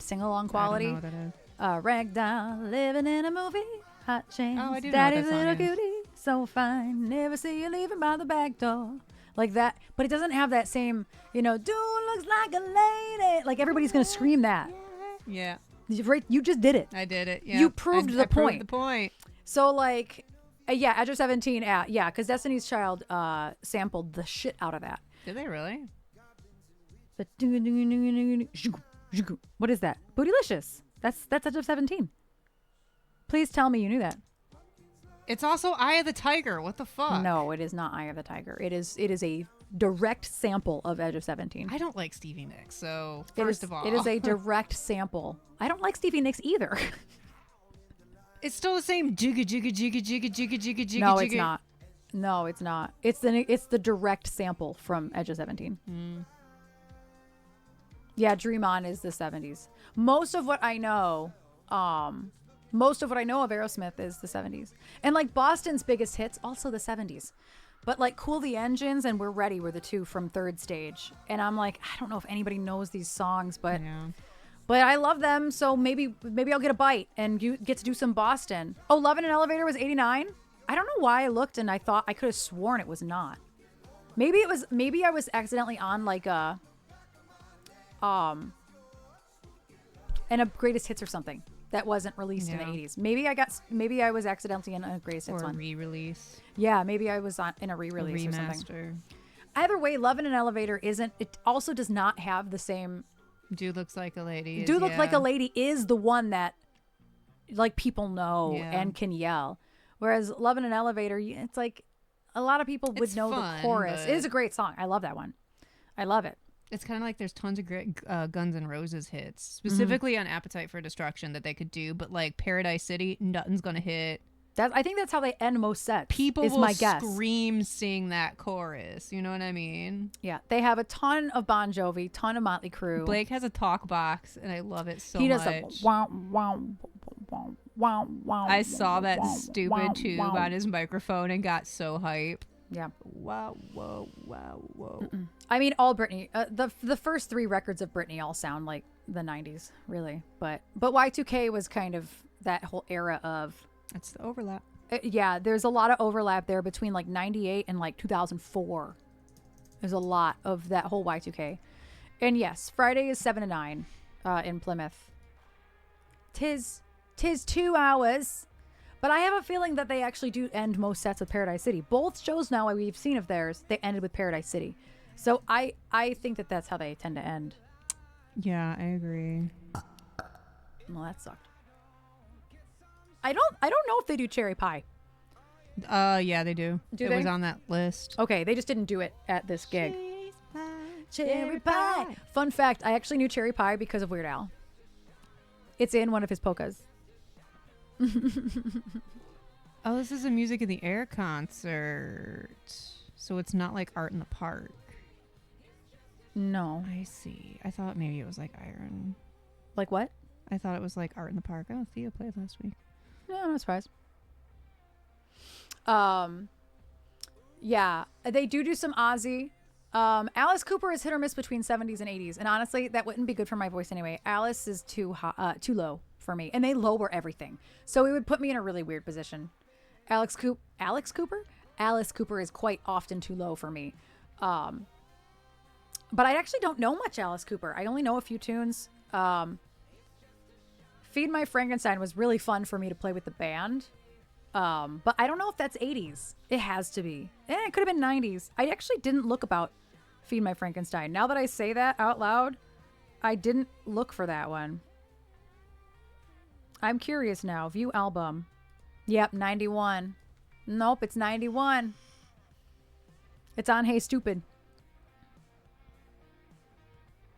sing-along quality. I don't know what that is. Ragdoll, living in a movie, hot chance. Oh, I do know what Daddy's that song little is. cutie, so fine. Never see you leaving by the back door. Like that, but it doesn't have that same, dude looks like a lady. Like everybody's gonna scream that. Yeah. You just did it. I did it. Yeah. You proved the I proved point. the point. So like, yeah, Edge of 17, yeah, because Destiny's Child sampled the shit out of that. Did they really? What is that? Bootylicious. That's Edge of 17. Please tell me you knew that. It's also Eye of the Tiger. What the fuck? No, it is not Eye of the Tiger. It is a direct sample of Edge of 17. I don't like Stevie Nicks, so It first is- of all, it is a direct sample. I don't like Stevie Nicks either. it's still the same jigga jigga jigga jigga jigga jigga jigga. No, it's jigga. not. No, it's not. It's the direct sample from Edge of 17. Yeah, Dream On is the 70s. Most of what I know of Aerosmith is the 70s. And like Boston's biggest hits, also the 70s. But like Cool the Engines and We're Ready were the two from Third Stage. And I'm like, I don't know if anybody knows these songs, but Yeah. but I love them, so maybe I'll get a bite and you get to do some Boston. Oh, Love in an Elevator was 89? I don't know why I looked and I thought I could have sworn it was not. Maybe I was accidentally on like a and a greatest hits or something that wasn't released in the Yeah. 80s. Maybe I was accidentally in a greatest hits Or a one. re-release, Yeah, maybe I was in a a re-release or something. remaster. Either way, Love in an Elevator it also does not have the same Dude Looks Like a Lady. Dude Look Like a Lady is the one that like people know Yeah. and can yell. Whereas Love in an Elevator, it's like a lot of people would It's know fun, the chorus. It is but- a great song. I love that one. I love it. It's kind of like there's tons of great Guns N' Roses hits, specifically on Appetite for Destruction that they could do, but like Paradise City, nothing's gonna hit. I think that's how they end most sets. People is will my guess. scream sing that chorus. You know what I mean? Yeah, they have a ton of Bon Jovi, ton of Motley Crue. Blake has a talk box, and I love it so he much. does a wow, wow, wow, wow, wow. I saw that wow, stupid wow, tube wow. on his microphone and got so hype. Yeah. Wow, whoa, wow, whoa. I mean, all Britney. The first 3 records of Britney all sound like the 90s, really. But Y2K was kind of that whole era of That's the overlap. yeah, there's a lot of overlap there between like 98 and like 2004. There's a lot of that whole Y2K. And yes, Friday is 7 to 9 in Plymouth. Tis 2 hours. But I have a feeling that they actually do end most sets with Paradise City. Both shows now we've seen of theirs, they ended with Paradise City. So I think that that's how they tend to end. Yeah, I agree. Well, that sucked. I don't know if they do Cherry Pie. Yeah, they do. Do it they? was on that list. Okay, they just didn't do it at this gig. Cherry Pie. Fun fact, I actually knew Cherry Pie because of Weird Al. It's in one of his polkas. Oh, this is a Music in the Air concert. So it's not like Art in the Park. No. I see. I thought maybe it was like Iron. Like what? I thought it was like Art in the Park. Oh, Thea played last week. No, I'm not surprised. Yeah, they do some Ozzy. Alice Cooper is hit or miss between 70s and 80s, and honestly, that wouldn't be good for my voice anyway. Alice is too low for me, and they lower everything, so it would put me in a really weird position. Alice Cooper is quite often too low for me. But I actually don't know much Alice Cooper. I only know a few tunes. Feed My Frankenstein was really fun for me to play with the band. But I don't know if that's 80s. It has to be. It could have been 90s. I actually didn't look about Feed My Frankenstein. Now that I say that out loud, I didn't look for that one. I'm curious now. View album. Yep, 91. Nope, it's 91. It's on Hey Stupid.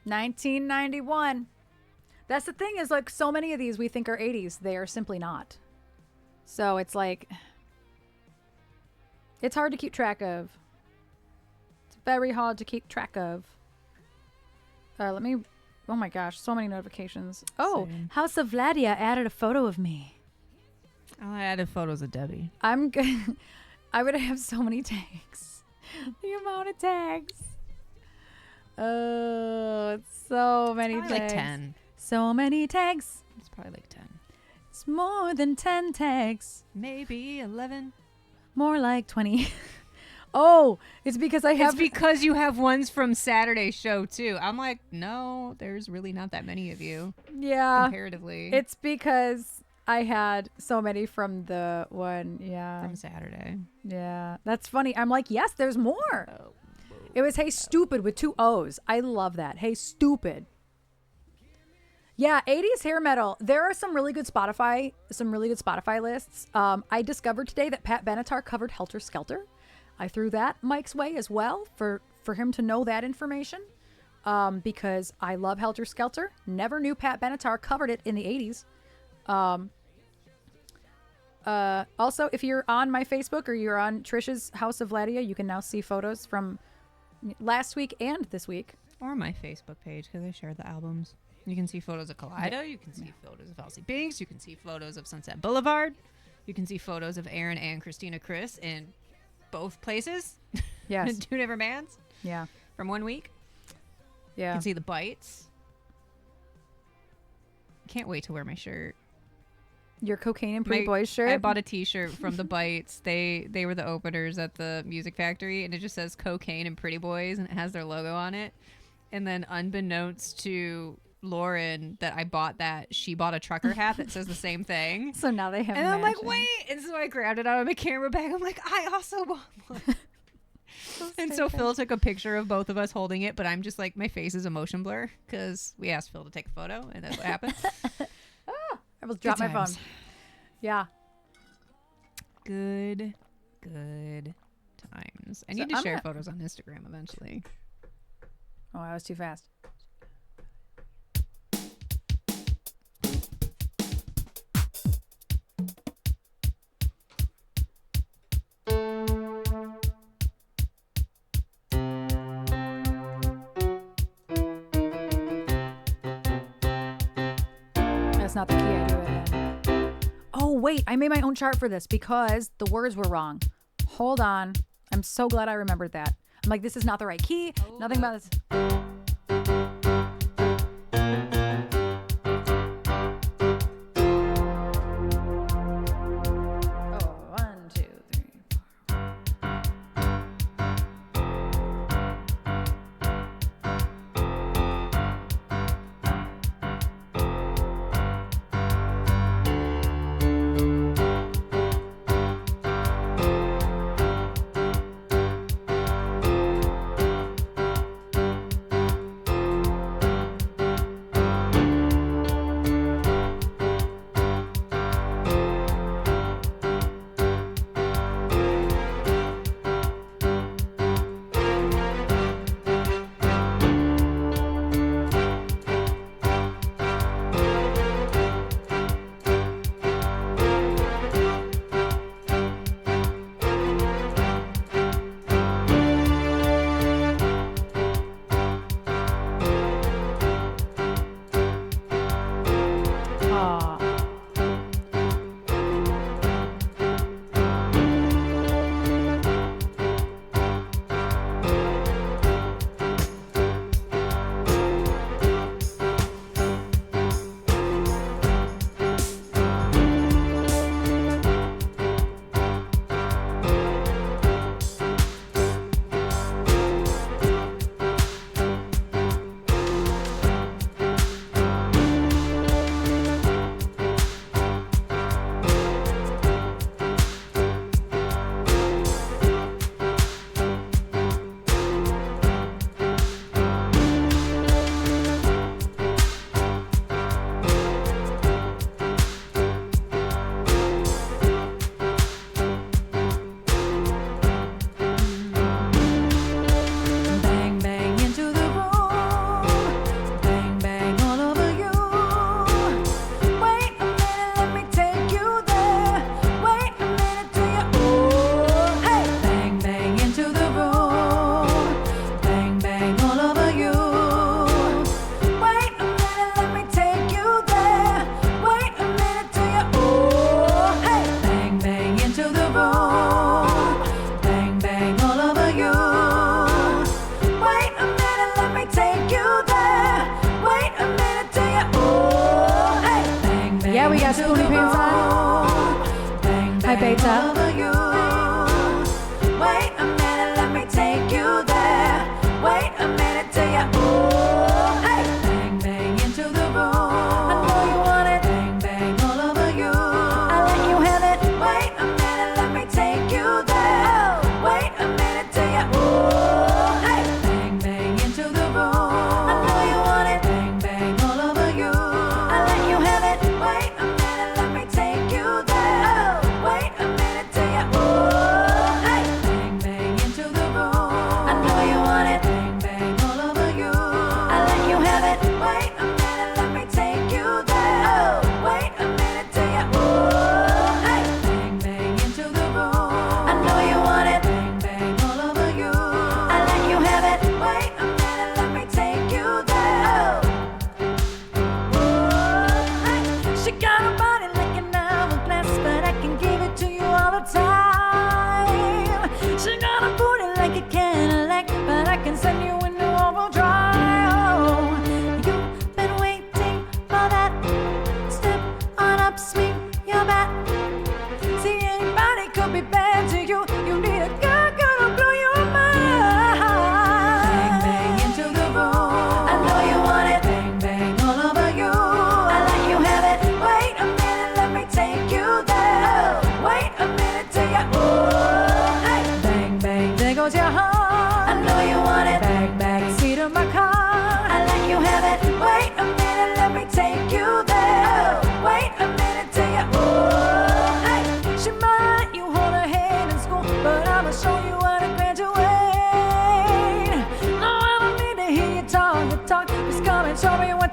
1991. That's the thing, is like so many of these we think are 80s. They are simply not. So it's like, it's hard to keep track of. It's very hard to keep track of. Let me, oh my gosh, so many notifications. Oh, Same. House of Vladia added a photo of me. I added photos of Debbie. I'm good. I would have so many tags. The amount of tags. Oh, it's so many Probably tags. like 10. So many tags. It's probably like 10. It's more than 10 tags. Maybe 11. More like 20. Oh, it's because I have. It's because you have ones from Saturday's show too. I'm like, no, there's really not that many of you yeah. comparatively. It's because I had so many from the one. Yeah. from Saturday. Yeah. That's funny. I'm like, yes, there's more. Oh, It was Hey Stupid with 2 O's. I love that. Hey Stupid. Yeah, 80s hair metal. There are some really good Spotify lists. I discovered today that Pat Benatar covered Helter Skelter. I threw that Mike's way as well for him to know that information. Because I love Helter Skelter. Never knew Pat Benatar covered it in the 80s. Also, if you're on my Facebook or you're on Trisha's House of Vladia, you can now see photos from last week and this week. Or my Facebook page, because I share the albums. You can see photos of Kaleido. You can see photos of Elsie Binks. You can see photos of Sunset Boulevard. You can see photos of Erin and Christina Chris in both places. Yes. 2 different bands Yeah. from 1 week. You Yeah. can see the bites. Can't wait to wear my shirt. Your Cocaine and Pretty My- Boys shirt. I bought a t-shirt from the Bites. They were the openers at the Music Factory, and it just says Cocaine and Pretty Boys, and it has their logo on it. And then unbeknownst to Lauren that I bought that, she bought a trucker hat that says the same thing. So now they have And I'm like, matching. wait. And so I grabbed it out of my camera bag. I'm like, I also bought one. And so Phil took a picture of both of us holding it, but I'm just like, my face is a motion blur because we asked Phil to take a photo, and that's what happened. I almost dropped my phone. times. Yeah. Good times. I need to I'm share gonna- photos on Instagram eventually. Oh, I was too fast. That's not the key I do it in. Oh, wait. I made my own chart for this because the words were wrong. Hold on. I'm so glad I remembered that. I'm like, this is not the right key. Nothing about this. Oh, 1, 2, 3, 4.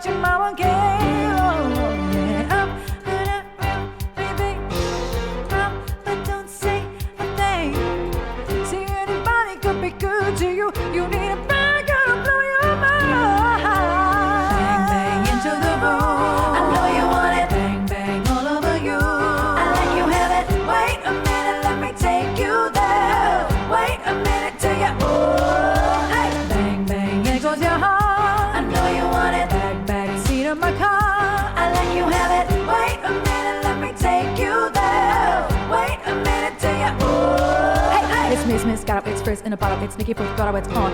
your mama gave. Oh, yeah. Baby, but don't say a thing. See, anybody could be good to you. You need a bad girl to blow your mind. Bang, bang into the room. I know you want it. Bang, bang all over you. I let you have it. Wait a minute, let me take you there. Wait a minute till you. Ooh, hey. Bang, bang, there goes your heart. I know you want it. Back, back seat of my car. I let you have it. Wait a minute, let me take you there. Wait a minute till you. Ooh, hey, hey. It's Miss, got up, it's first in a bottle. It's Nikki full throttle, it's on.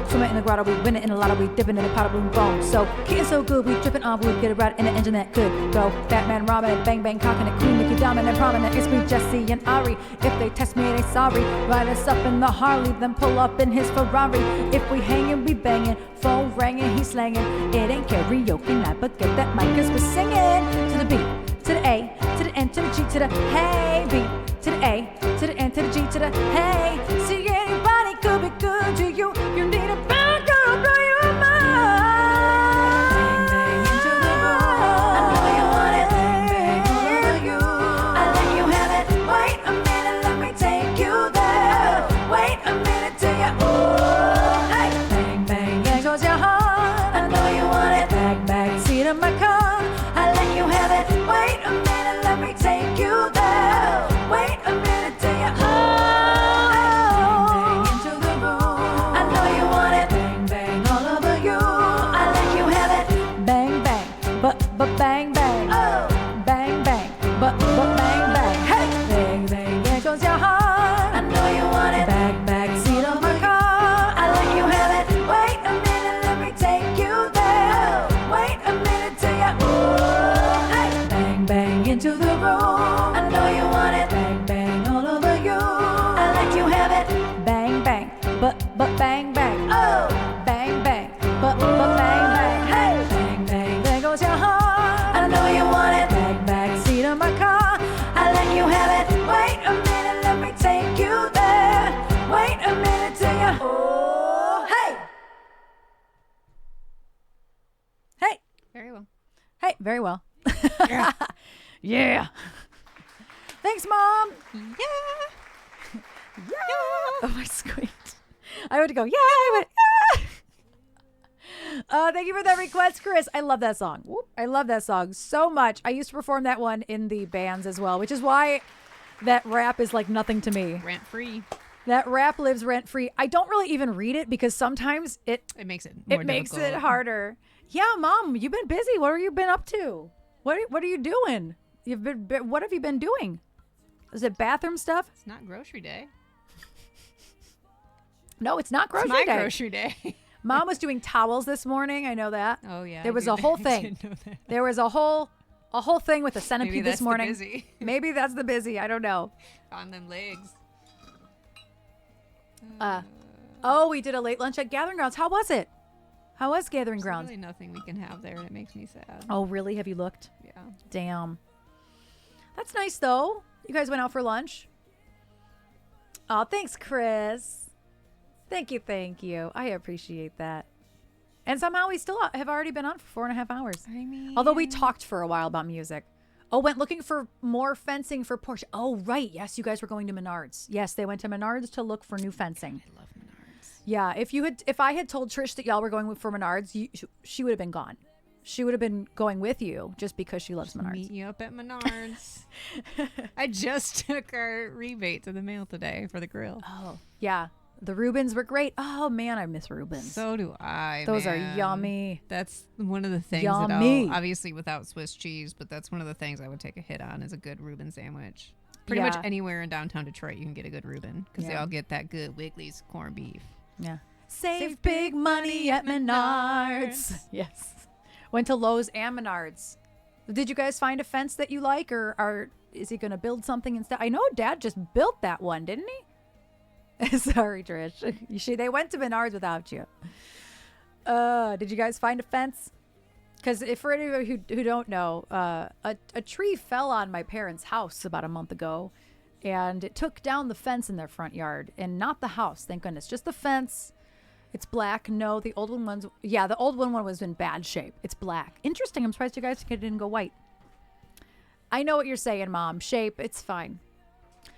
Swimming in the grotto, we win it in a lotto, we dipping in a pot of blue bone. So, getting so good, we dripping on, we get it right in an engine that could go. Batman, Robin, and bang, bang, cocking it, Queen, Nikki, dominant, prominent. It's me, Jesse, and Ari. If they test me, they sorry. Ride us up in the Harley, then pull up in his Ferrari. If we hanging, we banging. Phone ringing, he slanging. It ain't karaoke night, but get that mic, cause we're singing to the beat, to the A, to the N, to the G, to the hey beat, to the A, to the N, to the G, to the hey. See, anybody could be good to you. You need a bad girl to blow your mind. Bang, bang into the room. I know you want it. Bang, bang all over you. I let you have it. Wait a minute, let me take you there. Wait a minute till you. Ooh, hey. Bang, bang, there goes your heart. I know you want it. Back, back seat of my car. I let you have it. Wait a minute, let me take you there. Wait a minute till you. Oh, bang, bang into the room. I know you want it. Bang, bang all over you. I let you have it. Bang, bang, but bang, bang. Oh, bang, bang, but bang, bang. Hey, bang, bang, there goes your heart. I know you want it. Back, back seat of my car. I let you have it. Wait a minute, let me take you there. Wait a minute till you. Ooh, hey, bang, bang into the room. I know you want it. Bang, bang all over you. I let you have it. Bang, bang, but bang, bang. Oh, bang, bang, but bang, bang. Hey, bang, bang, there goes your heart. I know you want it. Back, back seat of my car. I let you have it. Wait a minute, let me take you there. Wait a minute till you. Oh, hey. Hey. Very well. Hey, very well. Yeah. Thanks, Mom. Yeah. Yeah. Oh, I squeaked. I went to go, yeah. I went, yeah. Thank you for that request, Chris. I love that song. I love that song so much. I used to perform that one in the bands as well, which is why that rap is like nothing to me. Rent free. That rap lives rent free. I don't really even read it because sometimes it makes it more makes it difficult. harder. Yeah, Mom, you've been busy. What have you been up to? What are you doing? What have you been doing? Is it bathroom stuff? It's not grocery day. No, it's not grocery It's my day. grocery day. Mom was doing towels this morning. I know that. Oh yeah. There I was do a whole I thing. did know that. There was a whole thing with a Maybe centipede that's this morning. The busy. Maybe that's the busy. I don't know. On them legs. Oh, we did a late lunch at Gathering Grounds. How was it? How was Gathering There's Grounds? really nothing we can have there, and it makes me sad. Oh, really? Have you looked? Yeah. Damn. That's nice, though. You guys went out for lunch? Oh, thanks, Chris. Thank you. I appreciate that. And somehow we still have already been on for 4.5 hours. I mean, Although we talked for a while about music. Oh, went looking for more fencing for Porsche. Oh, right. Yes, you guys were going to Menards. Yes, they went to Menards to look for new fencing. I love Menards. Yeah, if I had told Trish that y'all were going for Menards, she would have been gone. She would have been going with you just because she loves Menards. Meet you up at Menards. I just took our rebate to the mail today for the grill. Oh, yeah. The Reubens were great. Oh, man, I miss Reubens. So do I. Those are man. yummy. That's one of the things Yummy. that obviously without Swiss cheese, but that's one of the things I would take a hit on is a good Reuben sandwich. Pretty much Yeah. anywhere in downtown Detroit, you can get a good Reuben because they Yeah. all get that good Wiggly's corned beef. Yeah. Save big money at Menards. Yes. Went to Lowe's and Menards. Did you guys find a fence that you like, or is he going to build something instead? I know Dad just built that one, didn't he? Sorry, Trish. They went to Menards without you. Did you guys find a fence? Because for any of you who don't know, a tree fell on my parents' house about a month ago, and it took down the fence in their front yard, and not the house, thank goodness, just the fence. It's black. No, the old one was. Yeah, the old one was in bad shape. It's black. Interesting. I'm surprised you guys didn't go white. I know what you're saying, Mom. Shape. It's fine.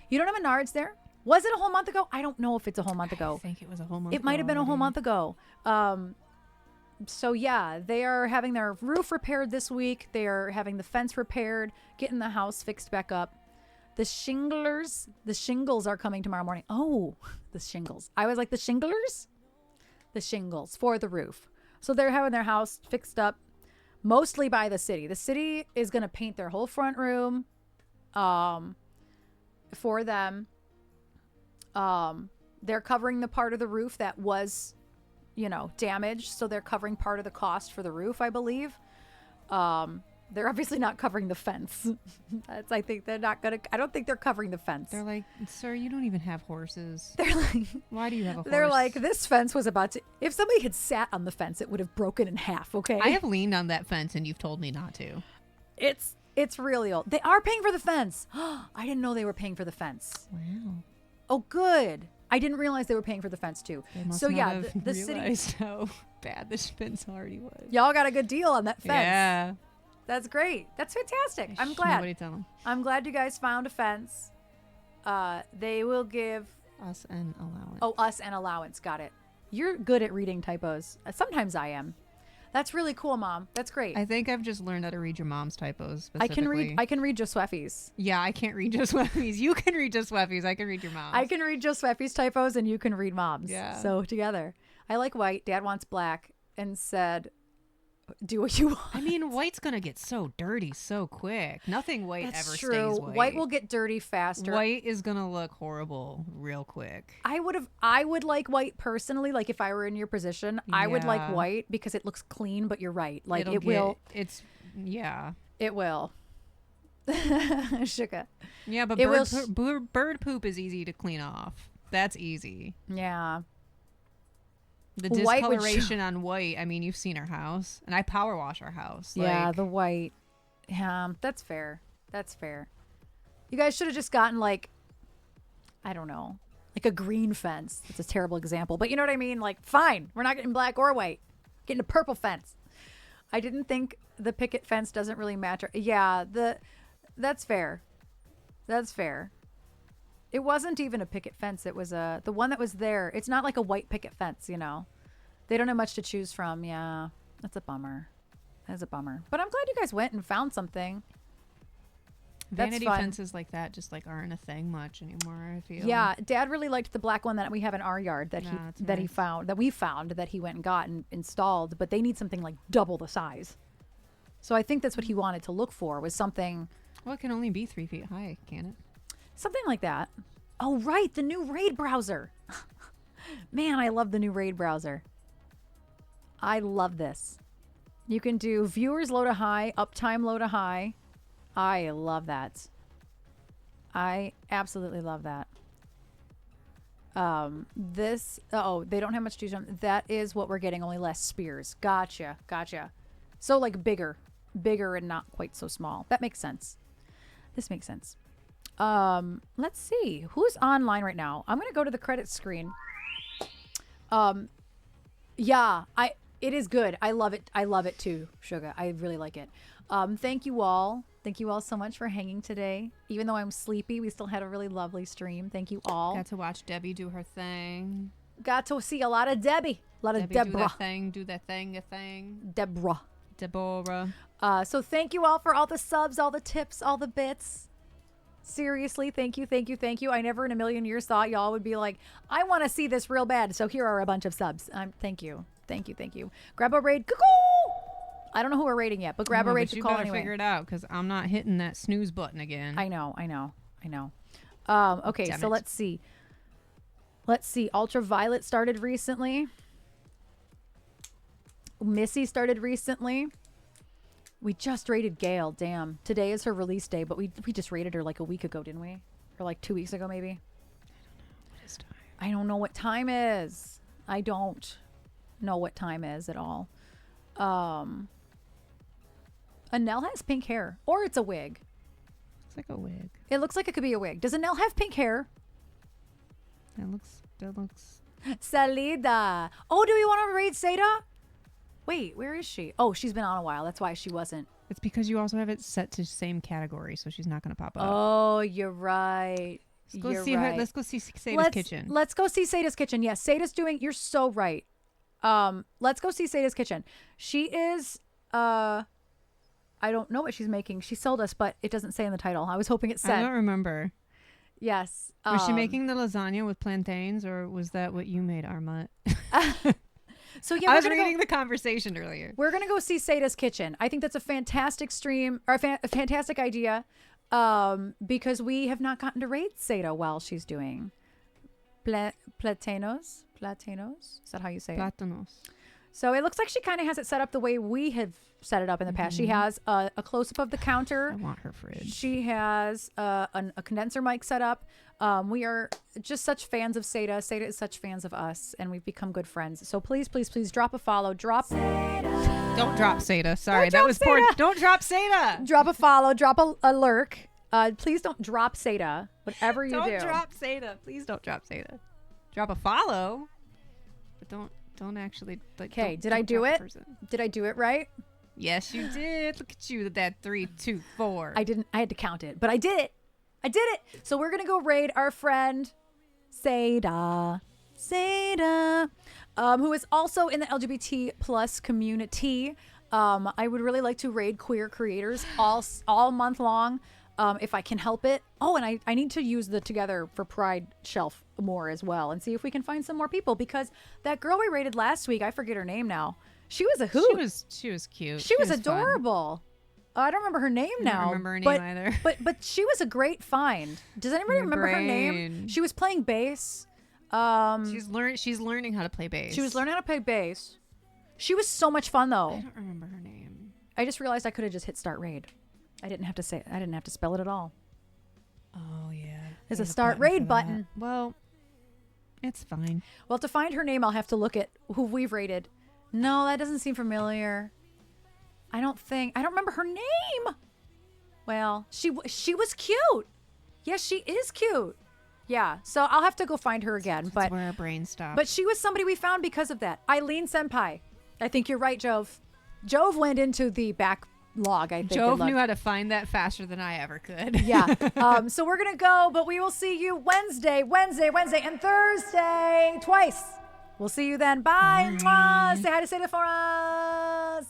You don't have Menards there? Was it a whole month ago? I don't know if it's a whole month ago. I think it was a whole month. It might have been a whole month ago. So yeah, they are having their roof repaired this week. They are having the fence repaired, getting the house fixed back up. The shingles are coming tomorrow morning. Oh, the shingles. I was like, the shinglers? The shingles for the roof. So they're having their house fixed up mostly by the city. The city is going to paint their whole front room for them. They're covering the part of the roof that was, damaged. So they're covering part of the cost for the roof, I believe. They're obviously not covering the fence. I think they're not going to, I don't think they're covering the fence. They're like, sir, you don't even have horses. They're like, why do you have a horse? They're like, this fence was about to, if somebody had sat on the fence, it would have broken in half. Okay. I have leaned on that fence and you've told me not to. It's really old. They are paying for the fence. I didn't know they were paying for the fence. Wow. Oh, good. I didn't realize they were paying for the fence too. They must So not yeah, have the city, realized how bad this fence already was. y'all got a good deal on that fence. Yeah. That's great. That's fantastic. I'm Shh, glad. Nobody tell them. I'm glad you guys found a fence. They will give Us an allowance. us an allowance. Got it. You're good at reading typos. Sometimes I am. That's really cool, Mom. That's great. I think I've just learned how to read your mom's typos. I can read Josweffi's. Yeah, I can't read Josweffi's. You can read Josweffi's. I can read your mom's. I can read Josweffi's typos and you can read Mom's. Yeah. So together. I like white. Dad wants black and said, do what you want. I mean, white's gonna get so dirty so quick. Nothing white That's ever true. stays white. White will get dirty faster. White is gonna look horrible real quick. I would like white personally. Like if I were in your position, I would like Yeah. white because it looks clean, but you're right. Like It'll it will. It's yeah. It will. Sugar. Yeah, but It bird poop is easy to clean off. That's easy. Yeah. The White would discoloration on white. I mean, you've seen our house, and I power wash our house. Yeah, Like, the white. Yeah, that's fair. That's fair. You guys should have just gotten like, I don't know, like a green fence. It's a terrible example, but you know what I mean? Like, fine, we're not getting black or white. Getting a purple fence. I didn't think the picket fence doesn't really matter. Yeah, that's fair. That's fair. It wasn't even a picket fence. It was the one that was there. It's not like a white picket fence, you know. They don't have much to choose from. Yeah, that's a bummer. That's a bummer. But I'm glad you guys went and found something. That's vanity fun. fences like that just like aren't a thing much anymore. I feel. Yeah, Dad really liked the black one that we have in our yard that Yeah, it's he nice. found that he went and got and installed. But they need something like double the size. So I think that's what he wanted to look for was something Well, it can only be 3 feet high, can it? Something like that. Oh, right. The new Raid browser. Man, I love the new Raid browser. I love this. You can do viewers low to high, uptime low to high. I love that. I absolutely love that. They don't have much to choose from. That is what we're getting, only less spears. Gotcha. So like bigger and not quite so small. That makes sense. This makes sense. Let's see who's online right now. I'm gonna go to the credit screen. Yeah, it is good. I love it too, Sugar. I really like it. Thank you all so much for hanging today. Even though I'm sleepy, we still had a really lovely stream. Thank you all. Got to watch Debbie do her thing. Got to see a lot of Debbie, a lot of Debbie do Deborah. that thing, do that thing, a thing. Deborah. Deborah. So thank you all for all the subs, all the tips, all the bits. Seriously, thank you. I never in a million years thought y'all would be like, I want to see this real bad. So here are a bunch of subs. Thank you. Grab a raid. Cuckoo! I don't know who we're raiding yet, but grab a raid to you call better anyway. figure it out because I'm not hitting that snooze button again. I know. Okay, Damn so it. let's see. Ultraviolet started recently. Missy started recently. We just rated Gail. Damn. Today is her release day, but we just rated her like a week ago, didn't we? Or like 2 weeks ago, maybe? What is time? I don't know what time is. I don't know what time is at all. Anel has pink hair. Or it's a wig. It's like a wig. It looks like it could be a wig. Does Anel have pink hair? That looks Salida. Oh, do we want to raid Seda? Wait, where is she? Oh, she's been on a while. That's why she wasn't. It's because you also have it set to same category, so she's not going to pop up. Oh, you're right. Let's go You're see right. her. Let's go see Sada's kitchen. Let's go see Sada's kitchen. Yes, Sada's doing. You're so right. Let's go see Sada's kitchen. She is. I don't know what she's making. She sold us, but it doesn't say in the title. I was hoping it said. I don't remember. Yes. Was she making the lasagna with plantains, or was that what you made, Armut? So yeah, I we're was gonna reading go, the conversation earlier. We're gonna go see Sada's kitchen. I think that's a fantastic stream or a fantastic idea, because we have not gotten to raid Sada while she's doing platanos. Platanos? Is that how you say it? Plátanos. So it looks like she kind of has it set up the way we have set it up in the past. She has a close-up of the counter. I want her fridge. She has a condenser mic set up. We are just such fans of Sada. Sada is such fans of us, and we've become good friends. So please, please, please drop a follow. Don't drop Sada. Sorry, Don't that was drop poor. Sada. Don't drop Sada. Drop a follow. Drop a lurk. Please don't drop Sada. Whatever you do. Don't drop Sada. Please don't drop Sada. Drop a follow, but don't actually. Okay, did I do it? Did I do it right? Yes, you did. Look at you with that 3, 2, 4. I didn't. I had to count it, but I did it. I did it. So we're gonna go raid our friend Sada, who is also in the LGBT plus community. I would really like to raid queer creators all month long, if I can help it. Oh, and I need to use the Together for Pride shelf more as well, and see if we can find some more people, because that girl we raided last week, I forget her name now. She was a hoot. She was cute. She was fun. adorable. I don't remember her name now. I don't remember her name either. But she was a great find. Does anybody remember her name? brain. She was playing bass. She's learning how to play bass. She was learning how to play bass. She was so much fun though. I don't remember her name. I just realized I could have just hit start raid. I didn't have to spell it at all. Oh yeah. There's a start raid button. Well, it's fine. Well, to find her name, I'll have to look at who we've raided. No, that doesn't seem familiar. I don't remember her name. Well, she was cute. Yes, she is cute. Yeah, so I'll have to go find her again. That's where our brain stopped. But she was somebody we found because of that. Eileen Senpai. I think you're right, Jove. Jove went into the backlog, I think. Jove knew how to find that faster than I ever could. Yeah. So we're going to go, but we will see you Wednesday, and Thursday twice. We'll see you then. Bye. Mwah. Say hi to Sada for us.